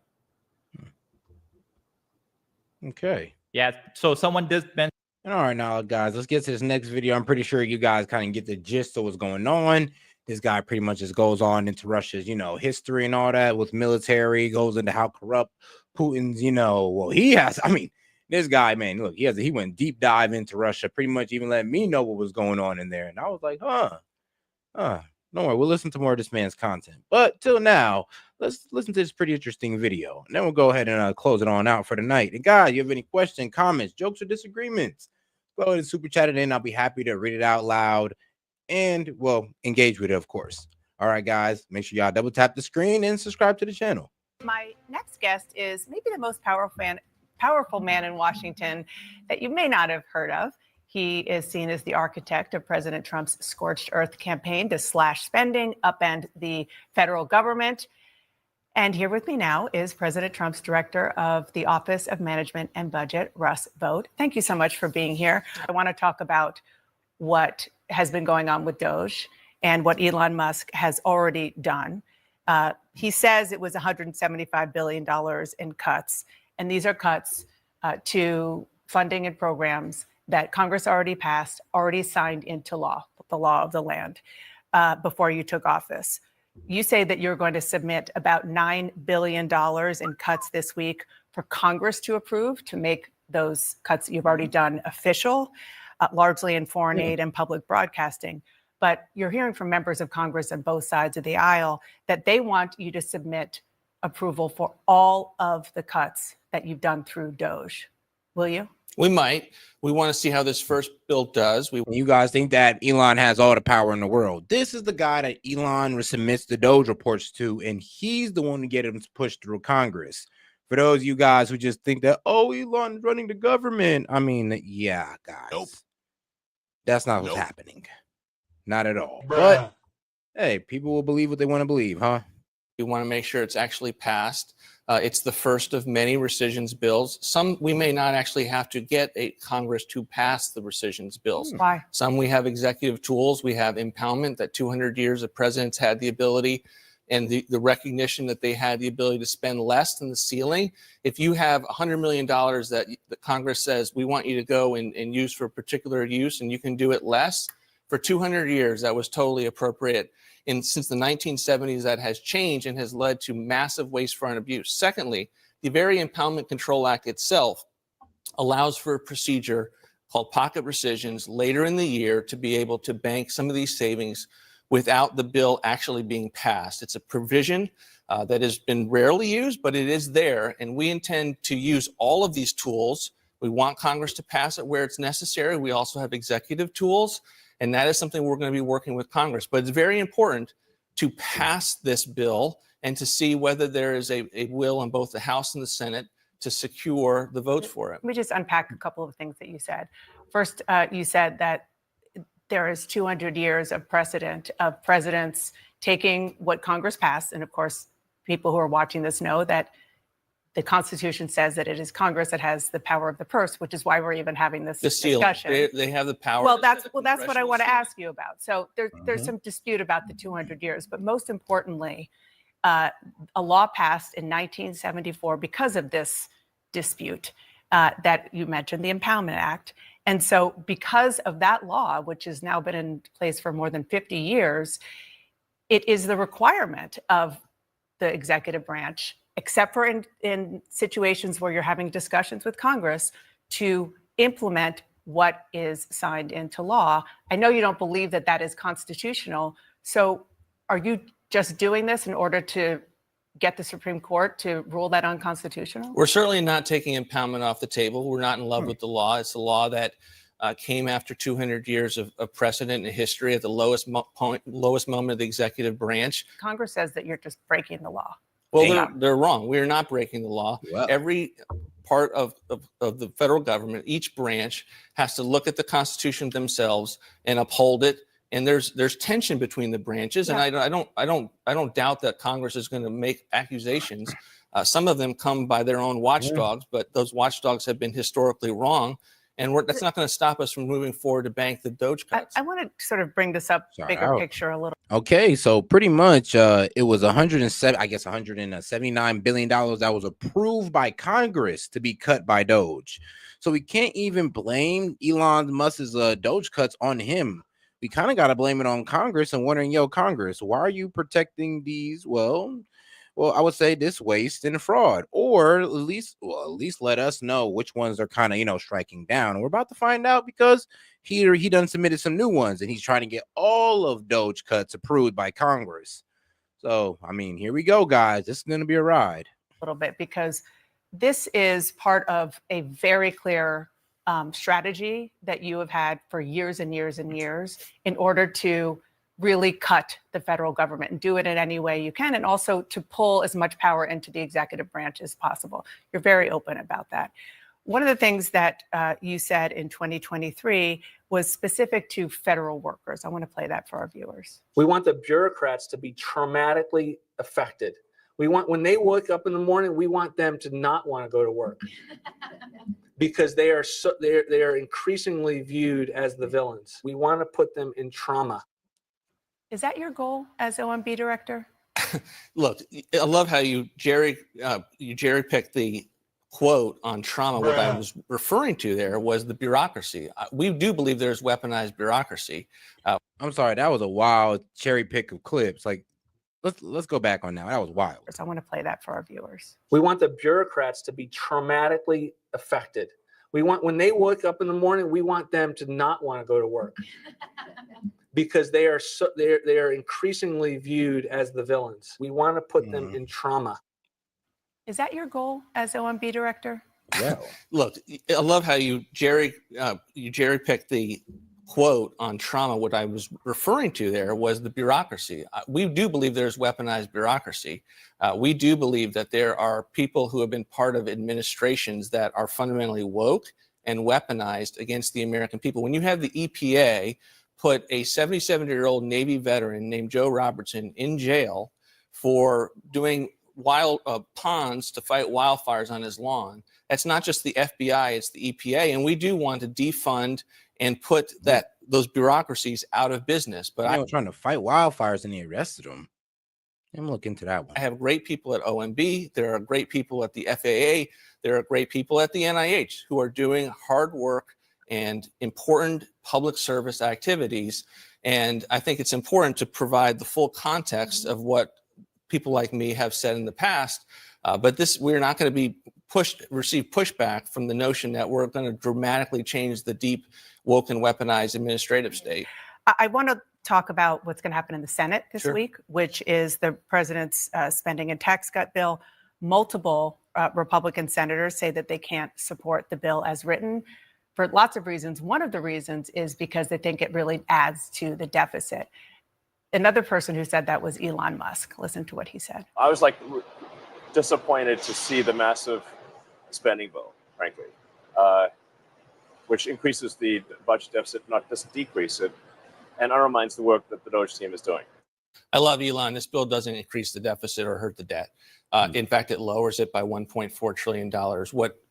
Okay. Yeah, so someone did mention. All right, now, guys, let's get to this next video. I'm pretty sure you guys kind of get the gist of what's going on. This guy pretty much just goes on into Russia's, history and all that with military, goes into how corrupt Putin's, he has. I mean, this guy, man, look, he went deep dive into Russia, pretty much even let me know what was going on in there. And I was like, don't worry, we'll listen to more of this man's content. But till now, let's listen to this pretty interesting video. And then we'll go ahead and close it on out for the night. And guys, you have any questions, comments, jokes, or disagreements, go ahead and super chat it in. I'll be happy to read it out loud and, well, engage with it, of course. All right, guys, make sure y'all double tap the screen and subscribe to the channel. My next guest is maybe the most powerful man in Washington that you may not have heard of. He is seen as the architect of President Trump's scorched earth campaign to slash spending, upend the federal government. And here with me now is President Trump's director of the Office of Management and Budget, Russ Vought. Thank you so much for being here. I want to talk about what has been going on with Doge and what Elon Musk has already done. He says it was $175 billion in cuts, and these are cuts to funding and programs that Congress already passed, already signed into law, the law of the land, before you took office. You say that you're going to submit about $9 billion in cuts this week for Congress to approve to make those cuts that you've already done official, largely in foreign aid and public broadcasting. But you're hearing from members of Congress on both sides of the aisle that they want you to submit approval for all of the cuts that you've done through DOGE. Will you? We might. We want to see how this first bill does. You guys think that Elon has all the power in the world. This is the guy that Elon submits the Doge reports to, and he's the one to get him pushed through Congress. For those of you guys who just think that, oh, Elon's running the government. I mean, yeah, guys. Nope. That's not what's happening. Not at all. But, hey, people will believe what they want to believe, huh? We want to make sure it's actually passed. It's the first of many rescissions bills. Some we may not actually have to get a Congress to pass the rescissions bills. Why? Some we have executive tools. We have impoundment, that 200 years of presidents had the ability and the recognition that they had the ability to spend less than the ceiling. If you have $100 million that the Congress says we want you to go and use for particular use and you can do it less, for 200 years that was totally appropriate. And since the 1970s, that has changed and has led to massive waste, fraud, and abuse. Secondly, the very Impoundment Control Act itself allows for a procedure called pocket rescissions later in the year to be able to bank some of these savings without the bill actually being passed. It's a provision that has been rarely used, but it is there. And we intend to use all of these tools. We want Congress to pass it where it's necessary. We also have executive tools. And that is something we're going to be working with Congress. But it's very important to pass this bill and to see whether there is a will in both the House and the Senate to secure the votes for it. Let me just unpack a couple of things that you said. First, you said that there is 200 years of precedent of presidents taking what Congress passed. And of course, people who are watching this know that the Constitution says that it is Congress that has the power of the purse, which is why we're even having this discussion. They have the power. Well, that's what I want to ask you about. So there's some dispute about the 200 years, but most importantly, a law passed in 1974 because of this dispute that you mentioned, the Impoundment Act. And so because of that law, which has now been in place for more than 50 years, it is the requirement of the executive branch, except for in situations where you're having discussions with Congress, to implement what is signed into law. I know you don't believe that that is constitutional. So are you just doing this in order to get the Supreme Court to rule that unconstitutional? We're certainly not taking impoundment off the table. We're not in love with the law. It's a law that came after 200 years of precedent in history at the lowest moment of the executive branch. Congress says that you're just breaking the law. Well, they're wrong. We are not breaking the law. Wow. Every part of the federal government, each branch has to look at the Constitution themselves and uphold it. And there's tension between the branches, and I don't doubt that Congress is going to make accusations. Some of them come by their own watchdogs, but those watchdogs have been historically wrong. And that's not going to stop us from moving forward to bank the Doge cuts. I want to sort of bring this up bigger picture a little. Okay, so pretty much it was $179 billion that was approved by Congress to be cut by Doge. So we can't even blame Elon Musk's Doge cuts on him. We kind of got to blame it on Congress and wondering, yo, Congress, why are you protecting these? Well, I would say this waste and fraud, or at least let us know which ones are kind of, striking down. And we're about to find out because he done submitted some new ones and he's trying to get all of Doge cuts approved by Congress. So, I mean, here we go, guys. This is going to be a ride. A little bit, because this is part of a very clear strategy that you have had for years and years and years in order to really cut the federal government and do it in any way you can, and also to pull as much power into the executive branch as possible. You're very open about that. One of the things that you said in 2023 was specific to federal workers. I want to play that for our viewers. We want the bureaucrats to be traumatically affected. We want, when they wake up in the morning, we want them to not want to go to work because they are increasingly viewed as the villains. We want to put them in trauma. Is that your goal as OMB director? Look, I love how you jerry-picked the quote on trauma, what I was referring to there was the bureaucracy. We do believe there's weaponized bureaucracy. I'm sorry, that was a wild cherry pick of clips. Like, let's go back on that. That was wild. I want to play that for our viewers. We want the bureaucrats to be traumatically affected. We want, when they wake up in the morning, we want them to not want to go to work because they are increasingly viewed as the villains. We want to put them in trauma. Is that your goal as OMB director? Yeah. Look, I love how you jerry picked the quote on trauma. What I was referring to there was the bureaucracy. We do believe there's weaponized bureaucracy. We do believe that there are people who have been part of administrations that are fundamentally woke and weaponized against the American people. When you have the EPA put a 77-year-old Navy veteran named Joe Robertson in jail for doing wild ponds to fight wildfires on his lawn, that's not just the FBI, it's the EPA. And we do want to defund and put those bureaucracies out of business. But I was trying to fight wildfires and they arrested them. I'm looking into that one. I have great people at OMB. There are great people at the FAA. There are great people at the NIH who are doing hard work and important public service activities. And I think it's important to provide the full context of what people like me have said in the past. But we're not going to be receive pushback from the notion that we're going to dramatically change the deep, woke and weaponized administrative state. I want to talk about what's going to happen in the Senate this week, which is the president's spending and tax cut bill. Multiple Republican senators say that they can't support the bill as written for lots of reasons. One of the reasons is because they think it really adds to the deficit. Another person who said that was Elon Musk. Listen to what he said. I was disappointed to see the massive spending bill, frankly, which increases the budget deficit, not just decrease it, and undermines the work that the Doge team is doing. I love Elon. This bill doesn't increase the deficit or hurt the debt. In fact, it lowers it by $1.4 trillion.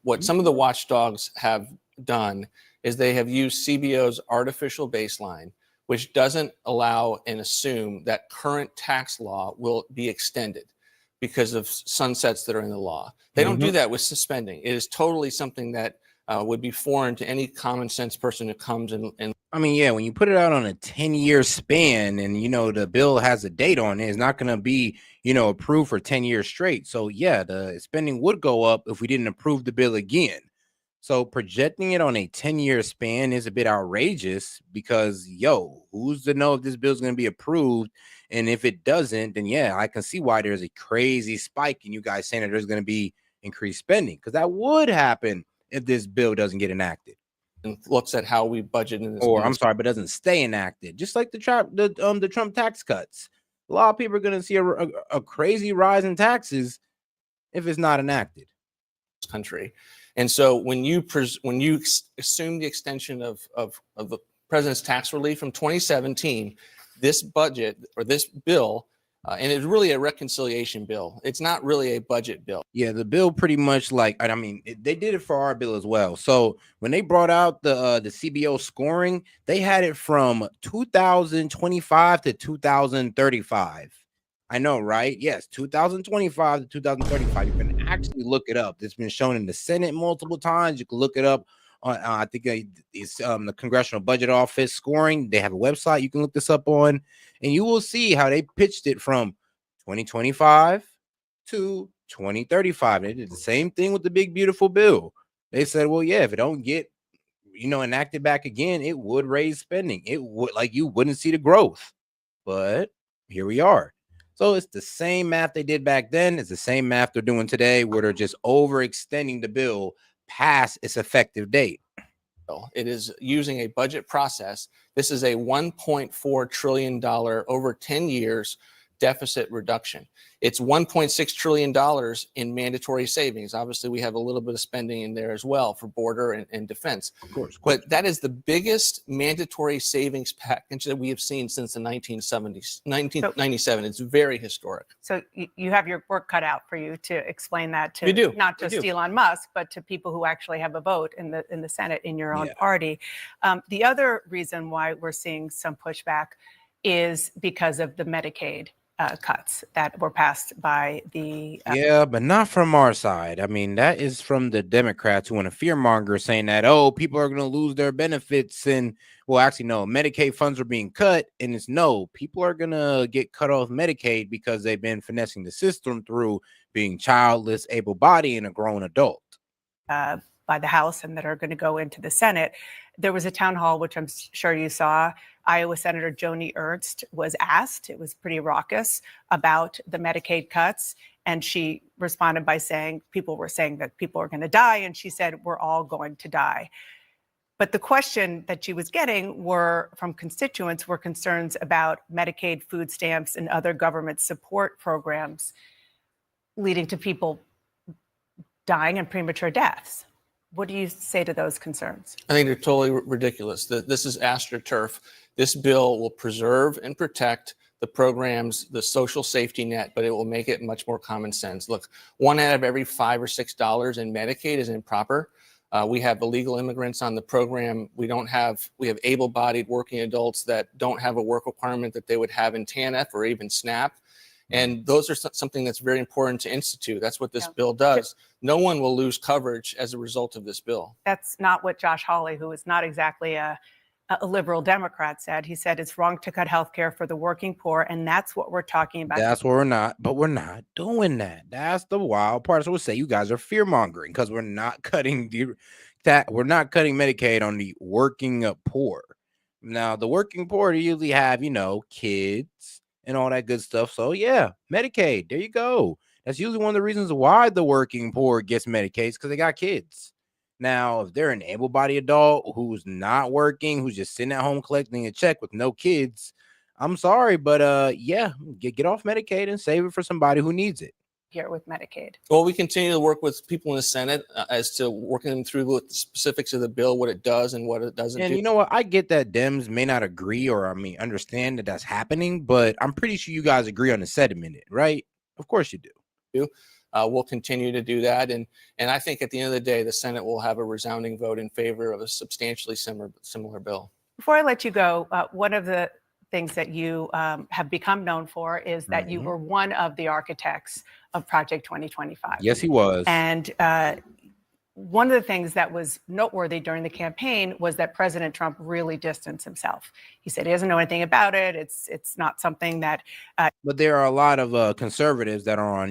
What some of the watchdogs have done is they have used CBO's artificial baseline, which doesn't allow and assume that current tax law will be extended because of sunsets that are in the law. They don't do that with suspending. It is totally something that would be foreign to any common sense person who comes and I mean, yeah, when you put it out on a 10-year span and, the bill has a date on it, it's not going to be, approved for 10 years straight. So, yeah, the spending would go up if we didn't approve the bill again. So projecting it on a 10-year span is a bit outrageous because, who's to know if this bill is going to be approved? And if it doesn't, then, yeah, I can see why there's a crazy spike in you guys saying that there's going to be increased spending because that would happen if this bill doesn't get enacted. And looks at how we budget in this. Or I'm sorry, but doesn't stay enacted. Just like the Trump tax cuts. A lot of people are going to see a crazy rise in taxes if it's not enacted. Country. And so when you assume the extension of the president's tax relief from 2017, this budget or this bill, and it's really a reconciliation bill. It's not really a budget bill. Yeah, the bill pretty much they did it for our bill as well. So when they brought out the CBO scoring, they had it from 2025 to 2035. I know, right? Yes, 2025 to 2035. You can actually look it up. It's been shown in the Senate multiple times. You can look it up on, I think it's the Congressional Budget Office scoring. They have a website you can look this up on, and you will see how they pitched it from 2025 to 2035. They did the same thing with the big, beautiful bill. They said, well, yeah, if it don't get, enacted back again, it would raise spending. It would, you wouldn't see the growth. But here we are. So it's the same math they did back then. It's the same math they're doing today, where they're just overextending the bill past its effective date. It is using a budget process. This is a $1.4 trillion over 10 years deficit reduction. It's $1.6 trillion in mandatory savings. Obviously, we have a little bit of spending in there as well for border and defense. Of course. But that is the biggest mandatory savings package that we have seen since the 1970s, 1997. It's very historic. So you have your work cut out for you to explain that to We do. not just Elon Musk, but to people who actually have a vote in the Senate in your own party. The other reason why we're seeing some pushback is because of the Medicaid cuts that were passed by the. Yeah, but not from our side. I mean, that is from the Democrats who want to fearmonger, saying that, oh, people are going to lose their benefits. And, well, actually, no, Medicaid funds are being cut. And it's no, people are going to get cut off Medicaid because they've been finessing the system through being childless, able-bodied, and a grown adult. By the House and that are going to go into the Senate. There was a town hall, which I'm sure you saw. Iowa Senator Joni Ernst was asked, it was pretty raucous, about the Medicaid cuts. And she responded by saying, people were saying that people are going to die. And she said, we're all going to die. But the question that she was getting were from constituents were concerns about Medicaid, food stamps, and other government support programs leading to people dying and premature deaths. What do you say to those concerns? I think they're totally ridiculous. This is AstroTurf. This bill will preserve and protect the programs, the social safety net, but it will make it much more common sense. Look, 1 out of every $5 or $6 in Medicaid is improper. We have illegal immigrants on the program. We have able-bodied working adults that don't have a work requirement that they would have in TANF or even SNAP. And those are something that's very important to institute. That's what this bill does. No one will lose coverage as a result of this bill. That's not what Josh Hawley, who is not exactly a liberal Democrat, said. He said it's wrong to cut health care for the working poor, and that's what we're talking about. That's what we're not, but we're not doing that. That's the wild part. So we'll say you guys are fear mongering because we're not cutting we're not cutting Medicaid on the working poor. Now, the working poor usually have, kids and all that good stuff. So yeah, Medicaid, there you go. That's usually one of the reasons why the working poor gets Medicaid, because they got kids. Now, if they're an able-bodied adult who's not working, who's just sitting at home collecting a check with no kids, I'm sorry, but yeah, get off Medicaid and save it for somebody who needs it. Here with Medicaid. Well, we continue to work with people in the Senate as to working them through the specifics of the bill, what it does and what it doesn't do. And you know what? I get that Dems may not agree or, understand that that's happening, but I'm pretty sure you guys agree on the sentiment, right? Of course you do. We'll continue to do that. And I think at the end of the day, the Senate will have a resounding vote in favor of a substantially similar bill. Before I let you go, one of the things that you have become known for is that you were one of the architects of Project 2025. Yes, he was. And one of the things that was noteworthy during the campaign was that President Trump really distanced himself. He said he doesn't know anything about it. It's not something that. But there are a lot of conservatives that are on,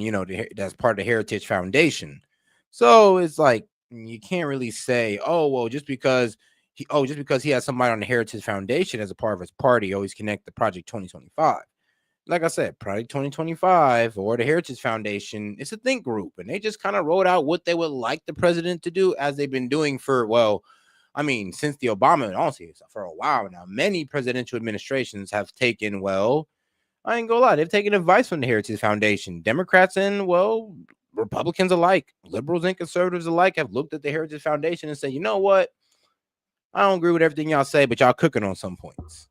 that's part of the Heritage Foundation. So it's like you can't really say, oh, well, just because he has somebody on the Heritage Foundation as a part of his party, always connect to Project 2025. Like I said, Project 2025 or the Heritage Foundation, it's a think group, and they just kind of wrote out what they would like the president to do, as they've been doing for, since the Obama, honestly, for a while now. Many presidential administrations have taken, I ain't gonna lie, they've taken advice from the Heritage Foundation. Democrats and, Republicans alike, liberals and conservatives alike have looked at the Heritage Foundation and said, you know what? I don't agree with everything y'all say, but y'all cooking on some points.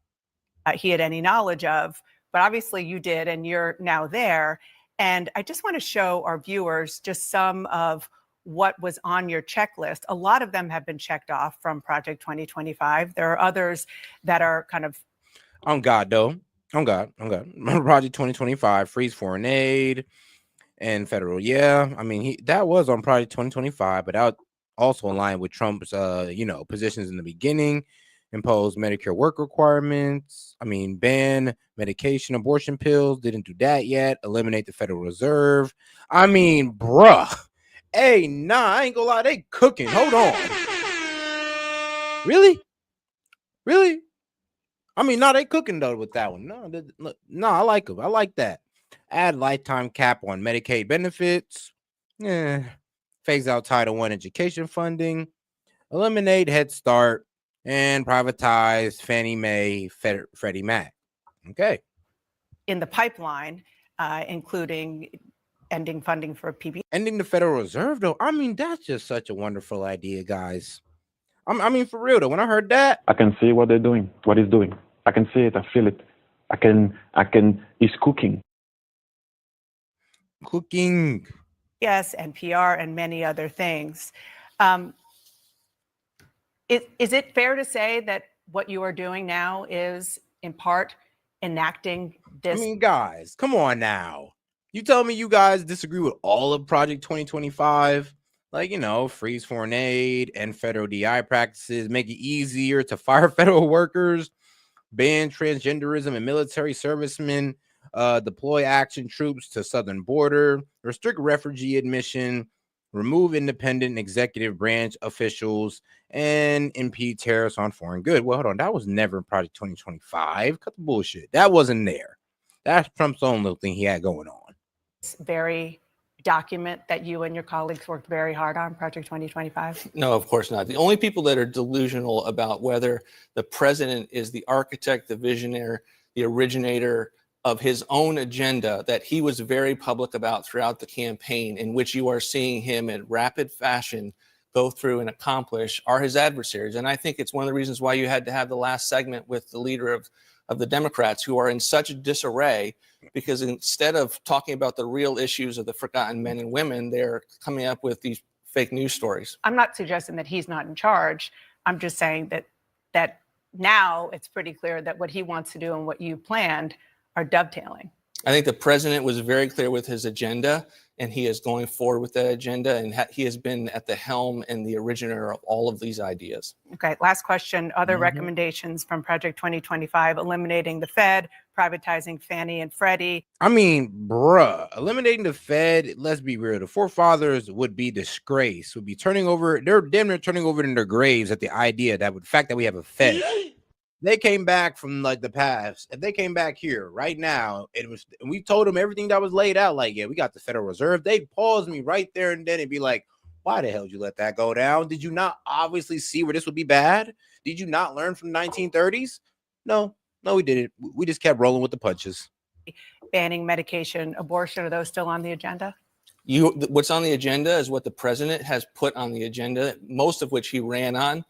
He had any knowledge of. But obviously you did, and you're now there. And I just want to show our viewers just some of what was on your checklist. A lot of them have been checked off from Project 2025. There are others that are kind of. On God, though. On God. Project 2025, freeze foreign aid and federal. Yeah, that was on Project 2025, but that also aligned with Trump's, positions in the beginning. Impose Medicare work requirements. Ban medication, abortion pills. Didn't do that yet. Eliminate the Federal Reserve. Bruh. Hey, nah, I ain't gonna lie. They cooking. Hold on. Really? Nah, they cooking though with that one. No, I like them. I like that. Add lifetime cap on Medicaid benefits. Phase out Title I education funding. Eliminate Head Start. And privatize Fannie Mae, Freddie Mac. Okay. In the pipeline, including ending funding for PB. Ending the Federal Reserve, though. That's just such a wonderful idea, guys. For real, though. When I heard that, I can see what they're doing, what he's doing. I can see it. I feel it. I can. He's cooking. Yes, NPR and many other things. Is it fair to say that what you are doing now is, in part, enacting I mean, guys, come on now. You tell me you guys disagree with all of Project 2025? Like, freeze foreign aid and federal DI practices, make it easier to fire federal workers, ban transgenderism and military servicemen, deploy action troops to southern border, restrict refugee admission, remove independent executive branch officials, and impede tariffs on foreign goods. Well, hold on. That was never in Project 2025. Cut the bullshit. That wasn't there. That's Trump's own little thing he had going on. Very document that you and your colleagues worked very hard on, Project 2025? No, of course not. The only people that are delusional about whether the president is the architect, the visionary, the originator of his own agenda that he was very public about throughout the campaign, in which you are seeing him in rapid fashion go through and accomplish, are his adversaries. And I think it's one of the reasons why you had to have the last segment with the leader of the Democrats, who are in such disarray, because instead of talking about the real issues of the forgotten men and women, they're coming up with these fake news stories. I'm not suggesting that he's not in charge. I'm just saying that now it's pretty clear that what he wants to do and what you planned are dovetailing. I think the president was very clear with his agenda, and he is going forward with that agenda, and he has been at the helm and the originator of all of these ideas. Okay, last question. Other recommendations from Project 2025: eliminating the Fed, privatizing Fannie and Freddie. I mean, bruh, eliminating the Fed, let's be real, the forefathers would be disgraced, would be turning over, they're damn near turning over in their graves at the idea that the fact that we have a Fed. They came back from like the past. If they came back here right now, and we told them everything that was laid out, like, yeah, we got the Federal Reserve, they'd pause me right there and then and be like, why the hell did you let that go down? Did you not obviously see where this would be bad? Did you not learn from the 1930s? No, we didn't. We just kept rolling with the punches. Banning medication, abortion, are those still on the agenda? What's on the agenda is what the president has put on the agenda, most of which he ran on.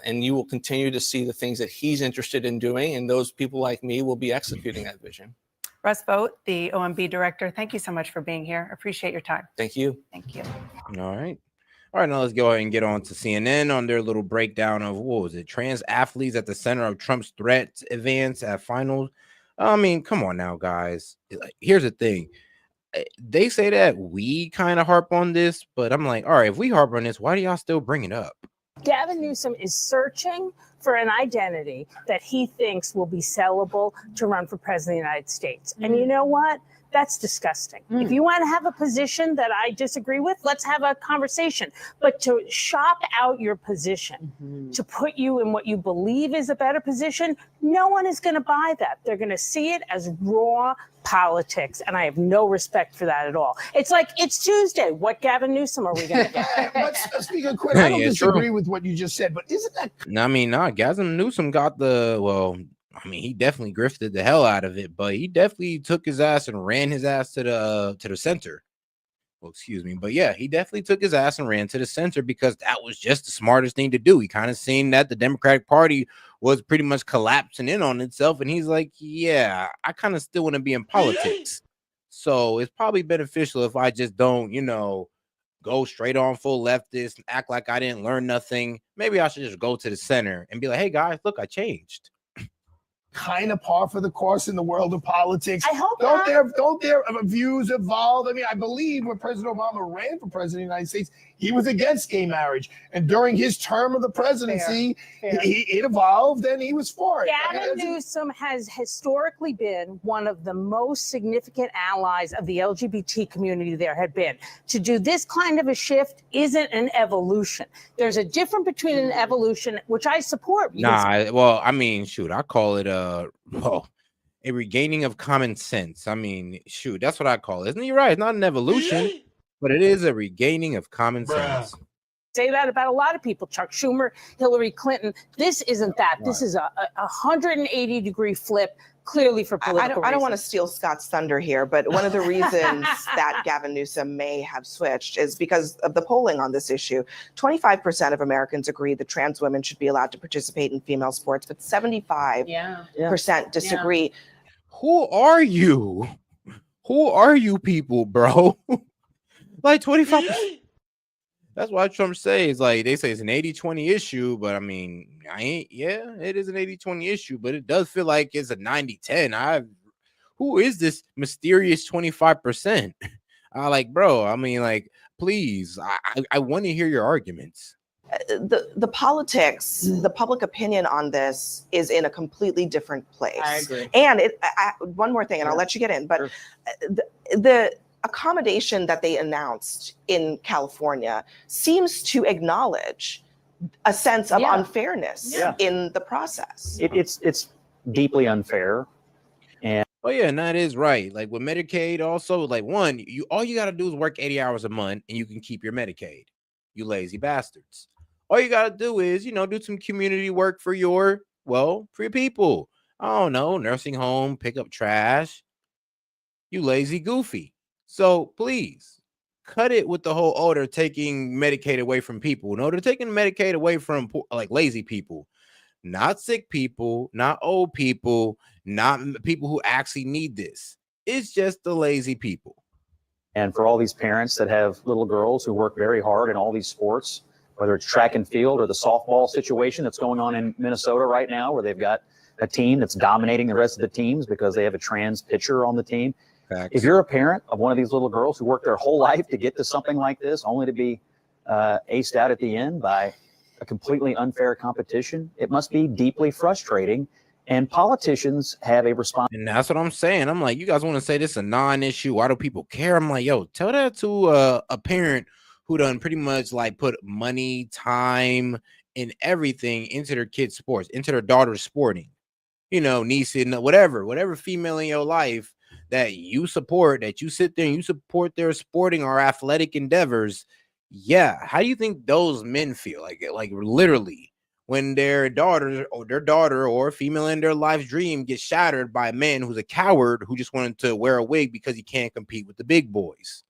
And you will continue to see the things that he's interested in doing, and those people like me will be executing that vision. Russ Vogt, the OMB director, thank you so much for being here. Appreciate your time. Thank you. Thank you. All right, now let's go ahead and get on to CNN on their little breakdown of, what was it, trans athletes at the center of Trump's threat advance at finals. I mean, come on now, guys. Here's the thing. They say that we kind of harp on this, but I'm like, all right, if we harp on this, why do y'all still bring it up? Gavin Newsom is searching for an identity that he thinks will be sellable to run for president of the United States. And you know what? That's disgusting. If you want to have a position that I disagree with, let's have a conversation. But to shop out your position, to put you in what you believe is a better position, no one is going to buy that. They're going to see it as raw politics, and I have no respect for that at all. It's like, it's Tuesday. What Gavin Newsom are we going to get? But speaking of Quinn, I don't disagree with what you just said, but isn't that? I mean, Gavin Newsom got he definitely grifted the hell out of it, but he definitely took his ass and ran his ass to the center. Well, excuse me, but yeah, he definitely took his ass and ran to the center because that was just the smartest thing to do. He kind of seen that the Democratic Party was pretty much collapsing in on itself, and he's like, yeah, I kind of still want to be in politics, so it's probably beneficial if I just don't, go straight on full leftist and act like I didn't learn nothing. Maybe I should just go to the center and be like, hey guys, look, I changed. Kind of par for the course in the world of politics. I hope don't their views evolve? I mean, I believe when President Obama ran for president of the United States, he was against gay marriage, and during his term of the presidency, it evolved, and he was for it. Gavin Newsom has historically been one of the most significant allies of the LGBT community there had been. To do this kind of a shift isn't an evolution. There's a difference between an evolution, which I support. I call it a regaining of common sense. I mean, that's what I call it. Isn't he right? It's not an evolution, but it is a regaining of common sense. Say that about a lot of people. Chuck Schumer, Hillary Clinton. This isn't that. This is a 180-degree flip, clearly for political I don't want to steal Scott's thunder here, but one of the reasons that Gavin Newsom may have switched is because of the polling on this issue. 25% of Americans agree that trans women should be allowed to participate in female sports, but 75% disagree. Yeah. Who are you? Who are you people, bro? Like 25%. That's why Trump says, like, they say it's an 80-20 issue, but I mean, it is an 80-20 issue, but it does feel like it's a 90-10. who is this mysterious 25%? Like, bro, I mean, like, please, I want to hear your arguments. The politics, the public opinion on this is in a completely different place. I agree. And one more thing, and I'll let you get in, but the accommodation that they announced in California seems to acknowledge a sense of unfairness in the process. It's deeply unfair. And oh yeah, and that is right. Like with Medicaid, also, like all you gotta do is work 80 hours a month and you can keep your Medicaid. You lazy bastards. All you gotta do is, do some community work for your people. I don't know, nursing home, pick up trash. You lazy goofy. So please cut it with the whole, they're taking Medicaid away from people. No, they're taking Medicaid away from like lazy people, not sick people, not old people, not people who actually need this. It's just the lazy people. And for all these parents that have little girls who work very hard in all these sports, whether it's track and field or the softball situation that's going on in Minnesota right now, where they've got a team that's dominating the rest of the teams because they have a trans pitcher on the team. Facts. If you're a parent of one of these little girls who worked their whole life to get to something like this, only to be aced out at the end by a completely unfair competition, it must be deeply frustrating. And politicians have a responsibility. And that's what I'm saying. I'm like, you guys want to say this is a non-issue? Why do people care? I'm like, yo, tell that to a parent who done pretty much like put money, time, and everything into their kids' sports, into their daughter's sporting, niece, and whatever female in your life that you support, that you sit there and you support their sporting or athletic endeavors. Yeah. How do you think those men feel? Like literally when their daughter or female in their life's dream gets shattered by a man who's a coward who just wanted to wear a wig because he can't compete with the big boys.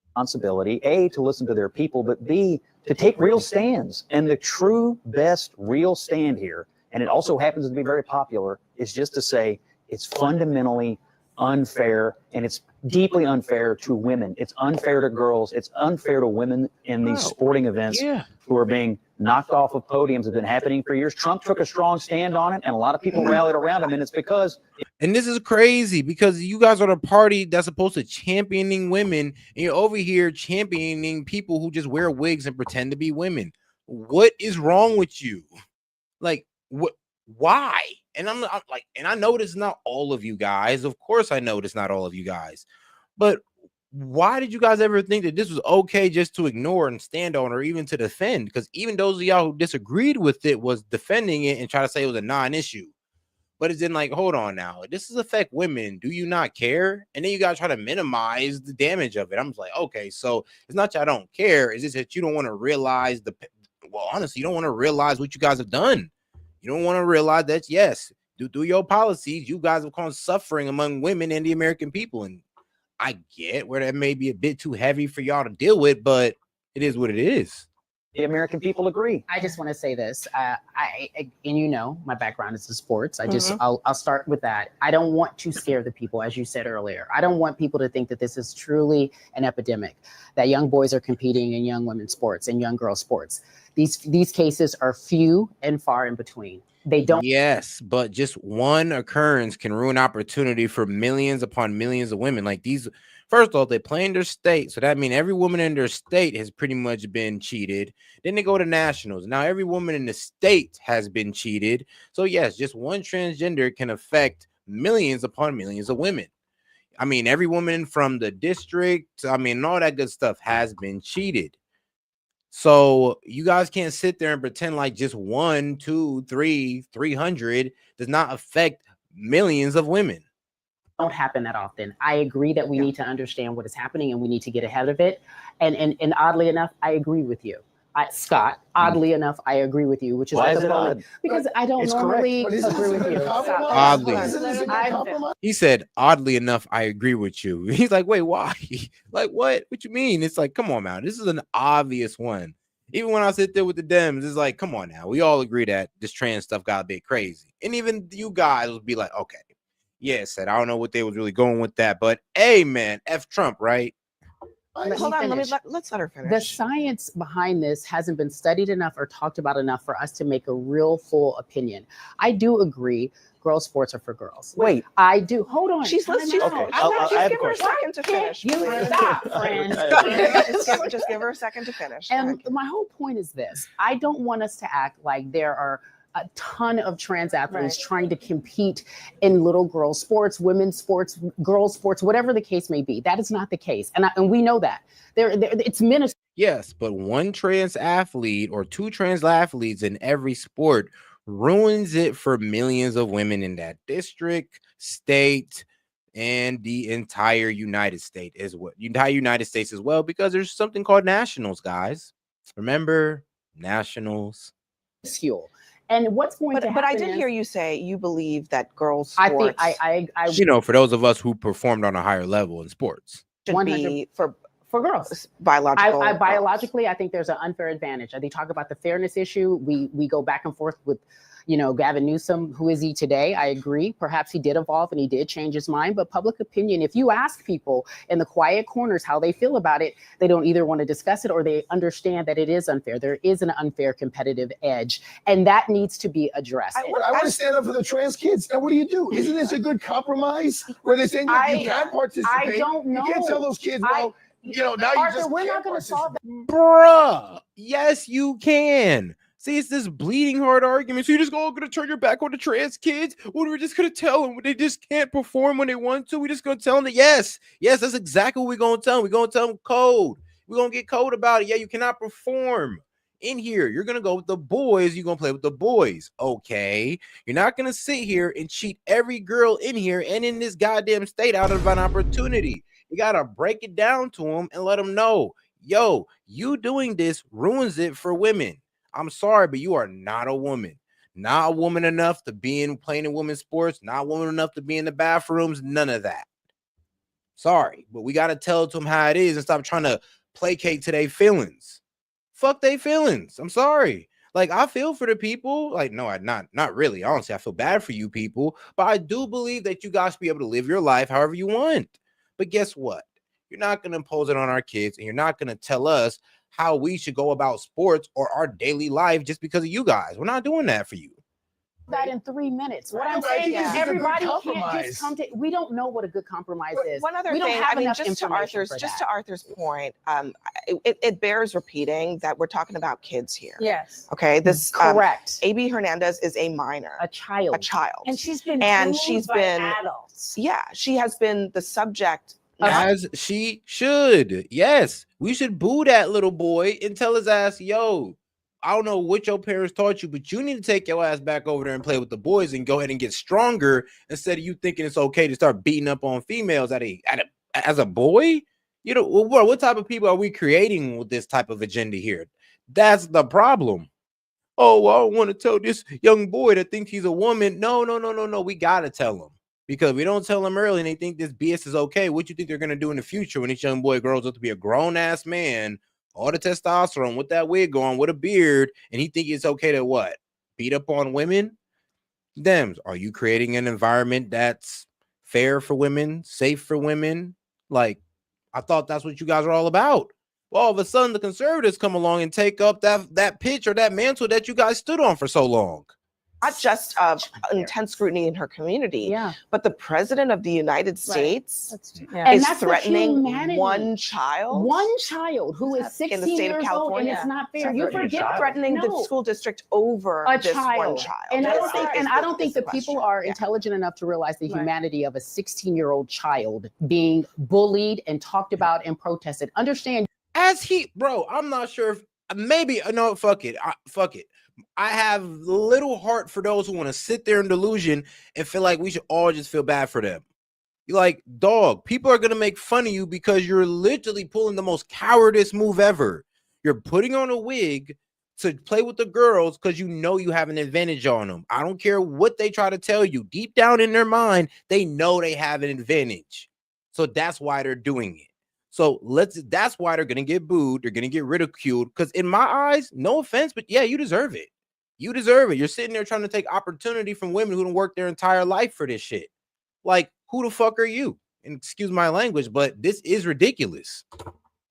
Responsibility, A, to listen to their people, but B, to take real stands. And the true best real stand here, and it also happens to be very popular, is just to say it's fundamentally unfair, and it's deeply unfair to women. It's unfair to girls. It's unfair to women in these sporting events who are being knocked off of podiums. Have been happening for years. Trump took a strong stand on it, and a lot of people rallied around him, and it's because... And this is crazy because you guys are the party that's supposed to championing women, and you're over here championing people who just wear wigs and pretend to be women. What is wrong with you? Like, what? Why? And I'm like, and I know it's not all of you guys. Of course, I know it's not all of you guys. But why did you guys ever think that this was okay just to ignore and stand on or even to defend? Because even those of y'all who disagreed with it was defending it and try to say it was a non-issue. But it's in like, hold on now, this is affect women. Do you not care? And then you guys try to minimize the damage of it. I'm just like, okay, so it's not y'all don't care. It's just that you don't want to realize honestly, you don't want to realize what you guys have done. You don't want to realize that, yes, do your policies, you guys have caused suffering among women and the American people. And I get where that may be a bit too heavy for y'all to deal with, but it is what it is. The American people agree. I just want to say this. My background is in sports. I'll start with that. I don't want to scare the people, as you said earlier. I don't want people to think that this is truly an epidemic, that young boys are competing in young women's sports and young girls' sports. These cases are few and far in between. They don't. Yes, but just one occurrence can ruin opportunity for millions upon millions of women. Like these, first of all, they play in their state. So that means every woman in their state has pretty much been cheated. Then they go to nationals. Now every woman in the state has been cheated. So yes, just one transgender can affect millions upon millions of women. I mean, every woman from the district, all that good stuff has been cheated. So you guys can't sit there and pretend like just 1, 2, 3, 300 does not affect millions of women. Don't happen that often. I agree that we need to understand what is happening and we need to get ahead of it. And oddly enough, I agree with you. Scott, oddly enough, I agree with you, which is why is it odd? Because I don't normally agree with you. Oddly. He said, oddly enough, I agree with you. He's like, wait, why? Like, what? What you mean? It's like, come on, man. This is an obvious one. Even when I sit there with the Dems, it's like, come on now. We all agree that this trans stuff got a bit crazy. And even you guys will be like, okay, yeah, said, I don't know what they was really going with that. But, hey, man, F Trump, right? Hold on, let's let her finish. The science behind this hasn't been studied enough or talked about enough for us to make a real full opinion. I do agree. Girls' sports are for girls. Wait. I do. Hold on. She's listening. Okay, Just I have a give her a question. second to finish. You please. stop, friend. Just give her a second to finish. And my whole point is this. I don't want us to act like there are a ton of trans athletes trying to compete in little girl sports, women's sports, girls' sports, whatever the case may be. That is not the case. And we know that. It's minuscule. Yes, but one trans athlete or two trans athletes in every sport ruins it for millions of women in that district, state, and the entire United States as well, because there's something called nationals, guys. Remember, nationals. And what's going to happen? But I did hear you say you believe that girls' sports. I for those of us who performed on a higher level in sports, should be for girls. Biological. Biologically, I think there's an unfair advantage. They talk about the fairness issue. We go back and forth with, Gavin Newsom. Who is he today? I agree. Perhaps he did evolve and he did change his mind. But public opinion, if you ask people in the quiet corners how they feel about it, they don't either want to discuss it or they understand that it is unfair. There is an unfair competitive edge, and that needs to be addressed. I want to stand up for the trans kids. Now, what do you do? Isn't this a good compromise where they're saying that you can participate? I don't know. You can't tell those kids, well, now you Arthur, just we're can't not going to solve that. bruh. Yes, you can. See, it's this bleeding heart argument. So you're just going to turn your back on the trans kids? Well, we're just going to tell them they just can't perform when they want to. We're just going to tell them that, yes, that's exactly what we're going to tell them. We're going to tell them code. We're going to get code about it. Yeah, you cannot perform in here. You're going to go with the boys. You're going to play with the boys. Okay. You're not going to sit here and cheat every girl in here and in this goddamn state out of an opportunity. You got to break it down to them and let them know, yo, you doing this ruins it for women. I'm sorry, but you are not a woman. Not a woman enough to be playing in women's sports. Not a woman enough to be in the bathrooms. None of that. Sorry, but we got to tell them how it is and stop trying to placate to their feelings. Fuck their feelings. I'm sorry. Like, I feel for the people. Like, no, I not really. Honestly, I feel bad for you people. But I do believe that you guys should be able to live your life however you want. But guess what? You're not going to impose it on our kids, and you're not going to tell us how we should go about sports or our daily life just because of you guys. We're not doing that for you. That in 3 minutes. What Right, I'm but I saying think is this is a good everybody can't compromise. just come to. We don't know what a good compromise is. One other we don't thing, have I mean, enough just to information for that. Arthur's point, it bears repeating that we're talking about kids here. Yes. Okay. This correct. AB Hernandez is a minor, a child, And she's been adults. Yeah, she has been the subject. As she should. Yes, we should boo that little boy and tell his ass, yo, I don't know what your parents taught you, but you need to take your ass back over there and play with the boys and go ahead and get stronger instead of you thinking it's okay to start beating up on females as a boy. What type of people are we creating with this type of agenda here? That's the problem. Oh, well, I don't want to tell this young boy that thinks he's a woman. No. We got to tell him. Because we don't tell them early and they think this BS is okay. What you think they're going to do in the future when this young boy grows up to be a grown-ass man, all the testosterone, with that wig on, with a beard, and he think it's okay to what? Beat up on women? Dems, are you creating an environment that's fair for women, safe for women? Like, I thought that's what you guys are all about. Well, all of a sudden, the conservatives come along and take up that pitch or that mantle that you guys stood on for so long. Not just intense scrutiny in her community, but the president of the United States is threatening one child. One child who is 16 in the state years of California. old, and it's not fair. You forget threatening the school district over a this child. one child. And I don't think that people are intelligent enough to realize the humanity of a 16-year-old child being bullied and talked about and protested. Understand? Bro, I'm not sure if maybe no, fuck it. I have little heart for those who want to sit there in delusion and feel like we should all just feel bad for them. You're like, dog, people are going to make fun of you because you're literally pulling the most cowardice move ever. You're putting on a wig to play with the girls because you know you have an advantage on them. I don't care what they try to tell you. Deep down in their mind, they know they have an advantage. So that's why they're doing it. So that's why they're going to get booed. They're going to get ridiculed. Because in my eyes, no offense, but yeah, you deserve it. You deserve it. You're sitting there trying to take opportunity from women who don't work their entire life for this shit. Like, who the fuck are you? And excuse my language, but this is ridiculous.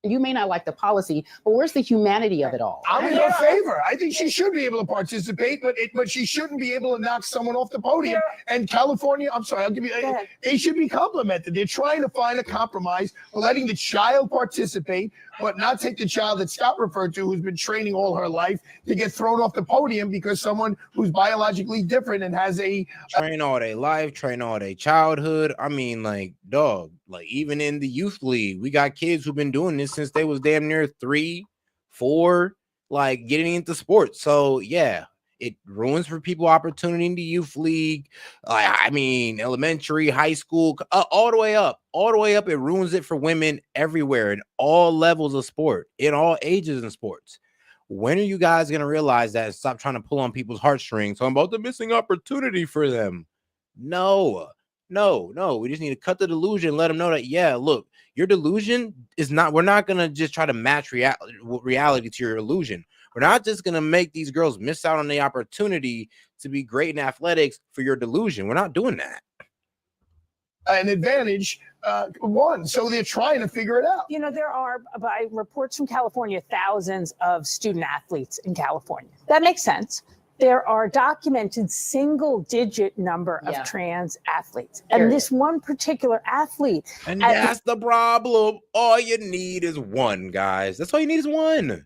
You may not like the policy, but where's the humanity of it all? I'm in her favor. I think she should be able to participate, but she shouldn't be able to knock someone off the podium. And California, I'm sorry, I'll give you. They should be complimented. They're trying to find a compromise, letting the child participate, but not take the child that Scott referred to, who's been training all her life, to get thrown off the podium because someone who's biologically different and has a train all their life, train all their childhood. I mean, like, dog, like even in the youth league, we got kids who've been doing this since they was damn near 3, 4, like getting into sports. So yeah, it ruins for people opportunity in the youth league. I mean, elementary, high school, all the way up. It ruins it for women everywhere in all levels of sport, in all ages in sports. When are you guys going to realize that and stop trying to pull on people's heartstrings? Talking about the missing opportunity for them. No. We just need to cut the delusion and let them know that, yeah, look, your delusion is not, we're not going to just try to match reality to your illusion. We're not just going to make these girls miss out on the opportunity to be great in athletics for your delusion. We're not doing that. An advantage won. So they're trying to figure it out. You know, there are, by reports from California, thousands of student athletes in California. That makes sense. There are documented single-digit number of trans athletes. And this one particular athlete. And that's the problem. All you need is one, guys. That's all you need is one.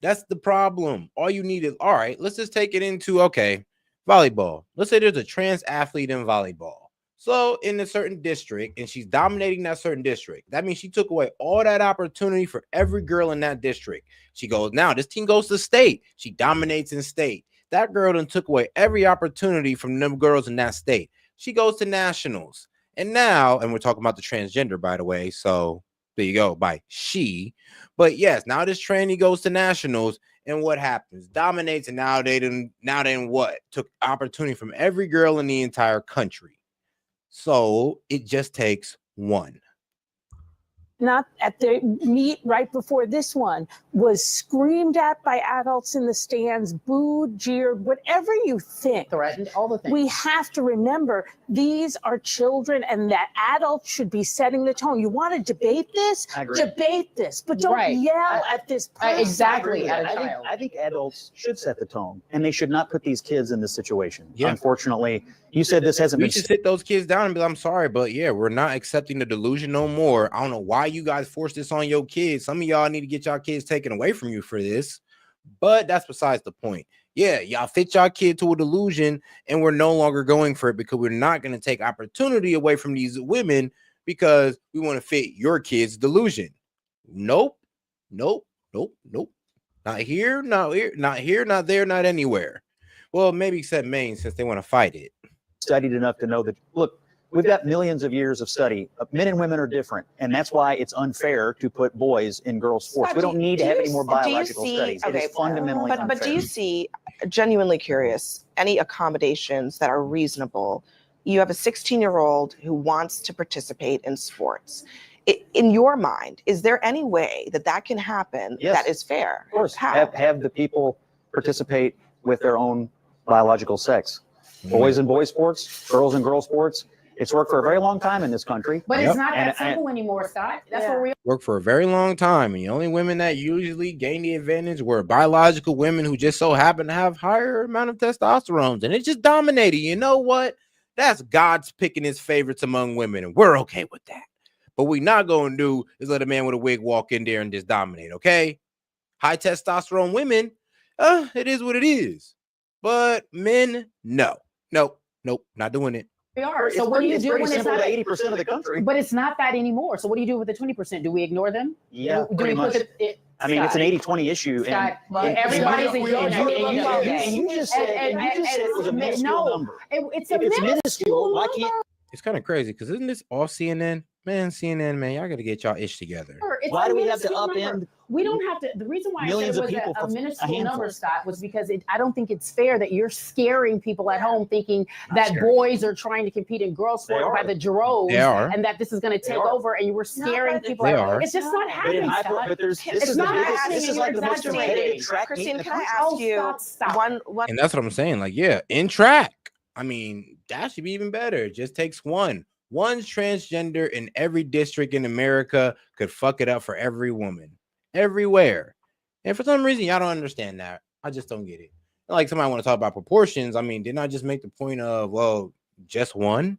That's the problem. All you need is, all right, let's just take it into, okay, volleyball. Let's say there's a trans athlete in volleyball. So in a certain district, and she's dominating that certain district. That means she took away all that opportunity for every girl in that district. She goes, now this team goes to state. She dominates in state. That girl then took away every opportunity from them girls in that state. She goes to nationals. And now, and we're talking about the transgender, by the way. So there you go, by she. But yes, now this trainee goes to nationals. And what happens? Dominates. And now then what? Took opportunity from every girl in the entire country. So it just takes one. Not at the meet right before this one, was screamed at by adults in the stands, booed, jeered, whatever you think. Threatened, all the things. We have to remember these are children and that adults should be setting the tone. You want to debate this? Debate this, but don't yell at this person. Exactly. I think adults should set the tone, and they should not put these kids in this situation. Yeah. Unfortunately, you said this hasn't We been. should sit those kids down and be like, I'm sorry, but yeah, we're not accepting the delusion no more. I don't know why you guys force this on your kids. Some of y'all need to get y'all kids taken away from you for this, but that's besides the point. Yeah, y'all fit y'all kid to a delusion, and we're no longer going for it because we're not going to take opportunity away from these women because we want to fit your kid's delusion. Nope. Not here, not there, not anywhere. Well, maybe except Maine, since they want to fight it. Studied enough to know that, look, we've got millions of years of study. Men and women are different, and that's why it's unfair to put boys in girls' sports. We don't need to have any more biological studies. It is fundamentally unfair. But do you see, genuinely curious, any accommodations that are reasonable? You have a 16-year-old who wants to participate in sports. In your mind, is there any way that can happen that is fair? Of course, have the people participate with their own biological sex. Boys in boys sports, girls in girls sports. It's worked for a very long time in this country. But it's not that simple anymore, Scott. That's what we're Worked for a very long time, and the only women that usually gain the advantage were biological women who just so happen to have higher amount of testosterone, and it just dominated. You know what? That's God's picking his favorites among women, and we're okay with that. But what we're not going to do is let a man with a wig walk in there and just dominate, okay? High testosterone women, it is what it is. But men, nope, not doing it. We are. So what do you do when it's not 80% of the country? But it's not that anymore. So what do you do with the 20%? Do we ignore them? Yeah, do pretty we much. I mean, it's an 80-20 issue. Scott, everybody's ignoring it. And you just said it was a minuscule number. It's a minuscule. Why can't? It's kind of crazy because isn't this all CNN? Man, CNN, man, y'all got to get y'all ish together. Why do we have to upend? We don't have to. The reason why Millions I of said it people was a for minuscule a number, handful. Scott, was because I don't think it's fair that you're scaring people at home thinking that boys are trying to compete in girls' sport by the droves, They are. and that this is going to take over, and you were scaring people They at are. home. It's just not happening, Scott. But this It's is the not biggest. happening, This is and like you're the most exaggerating. competitive track meet in Christine, the can I country. ask you Stop. one? And that's what I'm saying. Like, yeah, in track. I mean, that should be even better. It just takes one. One's transgender in every district in America could fuck it up for every woman. everywhere. And for some reason, y'all don't understand that. I just don't get it. Like somebody want to talk about proportions. I mean, didn't I just make the point of, well, just one?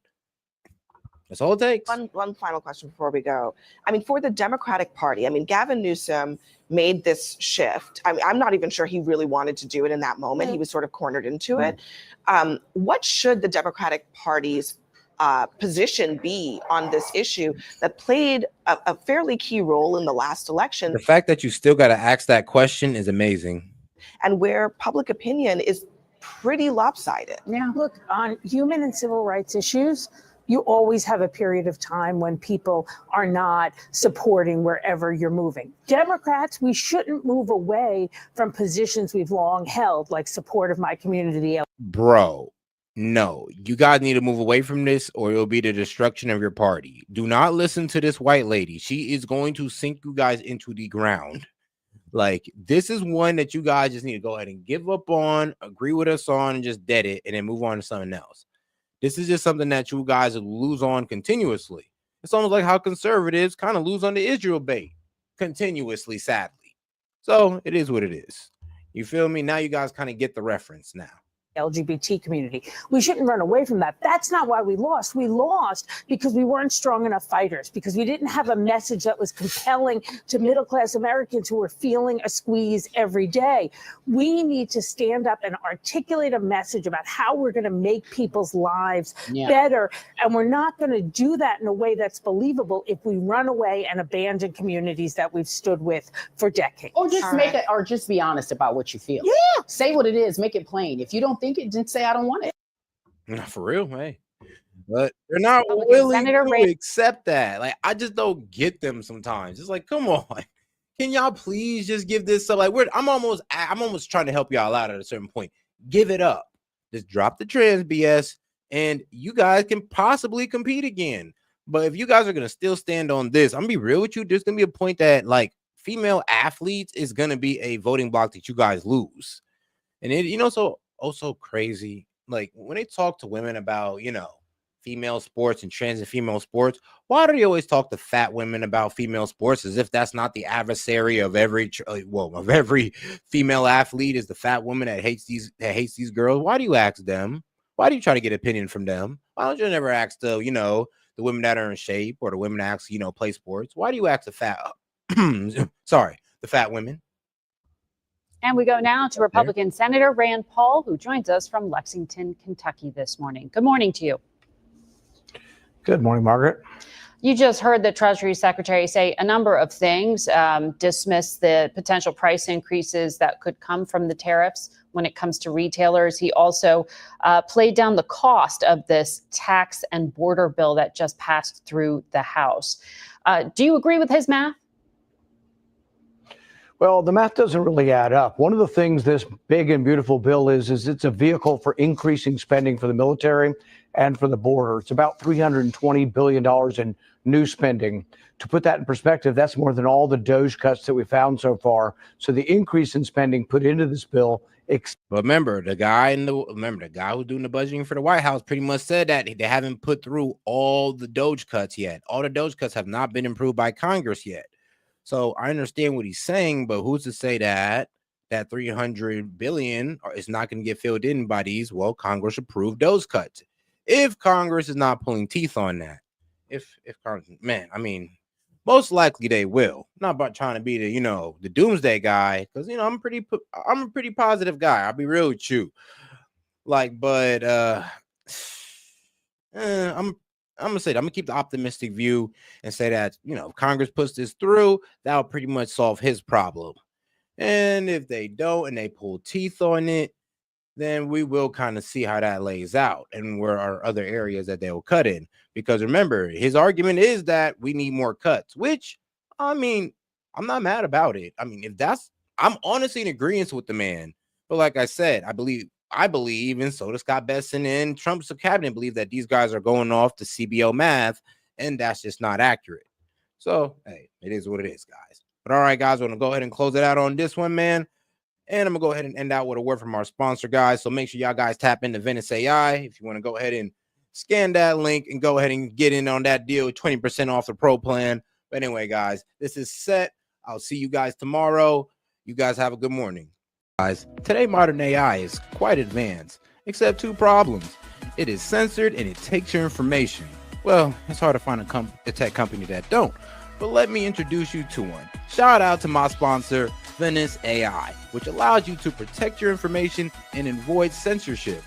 That's all it takes. One final question before we go. I mean, for the Democratic Party, I mean, Gavin Newsom made this shift. I mean, I'm not even sure he really wanted to do it in that moment. He was sort of cornered into it. What should the Democratic Party's position be on this issue that played a fairly key role in the last election? The fact that you still got to ask that question is amazing. And where public opinion is pretty lopsided. Yeah. Look, on human and civil rights issues, you always have a period of time when people are not supporting wherever you're moving. Democrats, we shouldn't move away from positions we've long held, like support of my community. Bro, no, you guys need to move away from this or it'll be the destruction of your party. Do not listen to this white lady. She is going to sink you guys into the ground. Like, this is one that you guys just need to go ahead and give up on, agree with us on, and just dead it, and then move on to something else. This is just something that you guys lose on continuously. It's almost like how conservatives kind of lose on the Israel bait continuously, sadly. So it is what it is. You feel me? Now you guys kind of get the reference now. LGBT community. We shouldn't run away from that. That's not why we lost. We lost because we weren't strong enough fighters, because we didn't have a message that was compelling to middle-class Americans who were feeling a squeeze every day. We need to stand up and articulate a message about how we're going to make people's lives better. And we're not going to do that in a way that's believable if we run away and abandon communities that we've stood with for decades. Or just or just be honest about what you feel. Yeah. Say what it is, make it plain. If you don't think it, then say I don't want it. Not for real, hey. But they're not willing to accept that. Like, I just don't get them sometimes. It's like, come on. Can y'all please just give this up? Like, I'm almost trying to help y'all out at a certain point. Give it up. Just drop the trans BS and you guys can possibly compete again. But if you guys are gonna still stand on this, I'm gonna be real with you. There's gonna be a point that like female athletes is gonna be a voting block that you guys lose. And it, so also crazy. Like when they talk to women about, female sports and trans and female sports, why do they always talk to fat women about female sports as if that's not the adversary of every female athlete is the fat woman that hates these girls? Why do you ask them? Why do you try to get opinion from them? Why don't you never ask the women that are in shape or the women that actually, play sports? Why do you ask the fat women? And we go now to Republican Senator Rand Paul, who joins us from Lexington, Kentucky this morning. Good morning to you. Good morning, Margaret. You just heard the Treasury Secretary say a number of things, dismiss the potential price increases that could come from the tariffs when it comes to retailers. He also played down the cost of this tax and border bill that just passed through the House. Do you agree with his math? Well, the math doesn't really add up. One of the things this big and beautiful bill is it's a vehicle for increasing spending for the military and for the border. It's about $320 billion in new spending. To put that in perspective, that's more than all the DOGE cuts that we found so far. So the increase in spending put into this bill. But remember, the guy who's doing the budgeting for the White House pretty much said that they haven't put through all the DOGE cuts yet. All the DOGE cuts have not been approved by Congress yet. So I understand what he's saying, but who's to say that $300 billion is not going to get filled in by these? Well, Congress approved those cuts. If Congress is not pulling teeth on that, if Congress, most likely they will. Not about trying to be the doomsday guy, because I'm a pretty positive guy. I'll be real with you. But I'm gonna keep the optimistic view and say that if Congress puts this through, that'll pretty much solve his problem. And if they don't and they pull teeth on it, then we will kind of see how that lays out and where are other areas that they will cut in. Because remember, his argument is that we need more cuts, which I'm not mad about it. I'm honestly in agreement with the man. But like I said, I believe, and so does Scott Besson and Trump's cabinet believe that these guys are going off the CBO math, and that's just not accurate. So, hey, it is what it is, guys. But all right, guys, we're going to go ahead and close it out on this one, man. And I'm going to go ahead and end out with a word from our sponsor, guys. So make sure y'all guys tap into Venice AI. If you want to go ahead and scan that link and go ahead and get in on that deal, 20% off the pro plan. But anyway, guys, this is S.E.T, I'll see you guys tomorrow. You guys have a good morning. Guys, today modern AI is quite advanced, except two problems. It is censored and it takes your information. Well, it's hard to find a tech company that don't, but let me introduce you to one. Shout out to my sponsor, Venice AI, which allows you to protect your information and avoid censorship.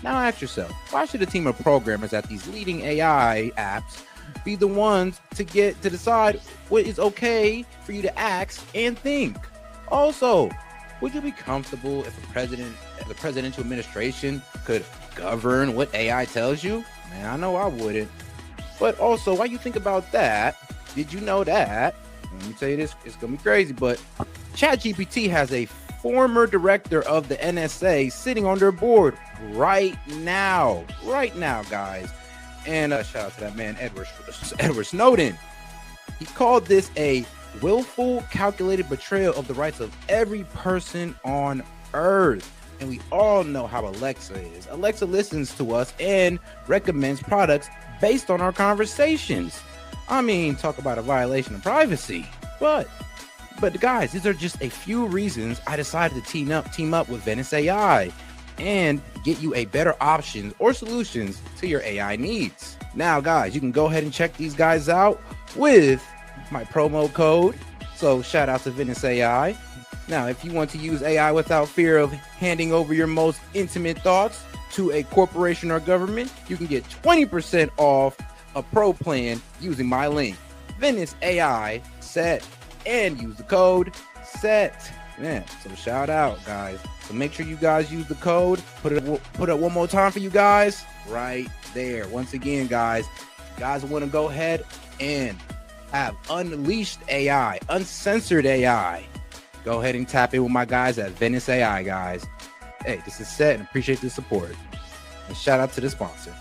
Now ask yourself, why should a team of programmers at these leading AI apps be the ones to decide what is okay for you to ask and think? Also, would you be comfortable if the presidential administration could govern what AI tells you? Man, I know I wouldn't. But also, while you think about that, did you know that, let me tell you this, it's gonna be crazy, but ChatGPT has a former director of the NSA sitting on their board right now, guys. And shout out to that man, Edward Snowden. He called this a willful, calculated betrayal of the rights of every person on Earth. And we all know how Alexa is. Alexa listens to us and recommends products based on our conversations. I mean, talk about a violation of privacy. But guys, these are just a few reasons I decided to team up with Venice AI and get you a better options or solutions to your AI needs. Now, guys, you can go ahead and check these guys out with my promo code. So shout out to Venice AI. Now, if you want to use AI without fear of handing over your most intimate thoughts to a corporation or government, you can get 20% off a pro plan using my link, Venice AI SET, and use the code SET. Man, so shout out, guys. So make sure you guys use the code. Put it one more time for you guys right there. Once again, guys, if you guys want to go ahead and have unleashed AI, uncensored AI, go ahead and tap in with my guys at Venice AI, guys. Hey, this is SET and appreciate the support. And shout out to the sponsor.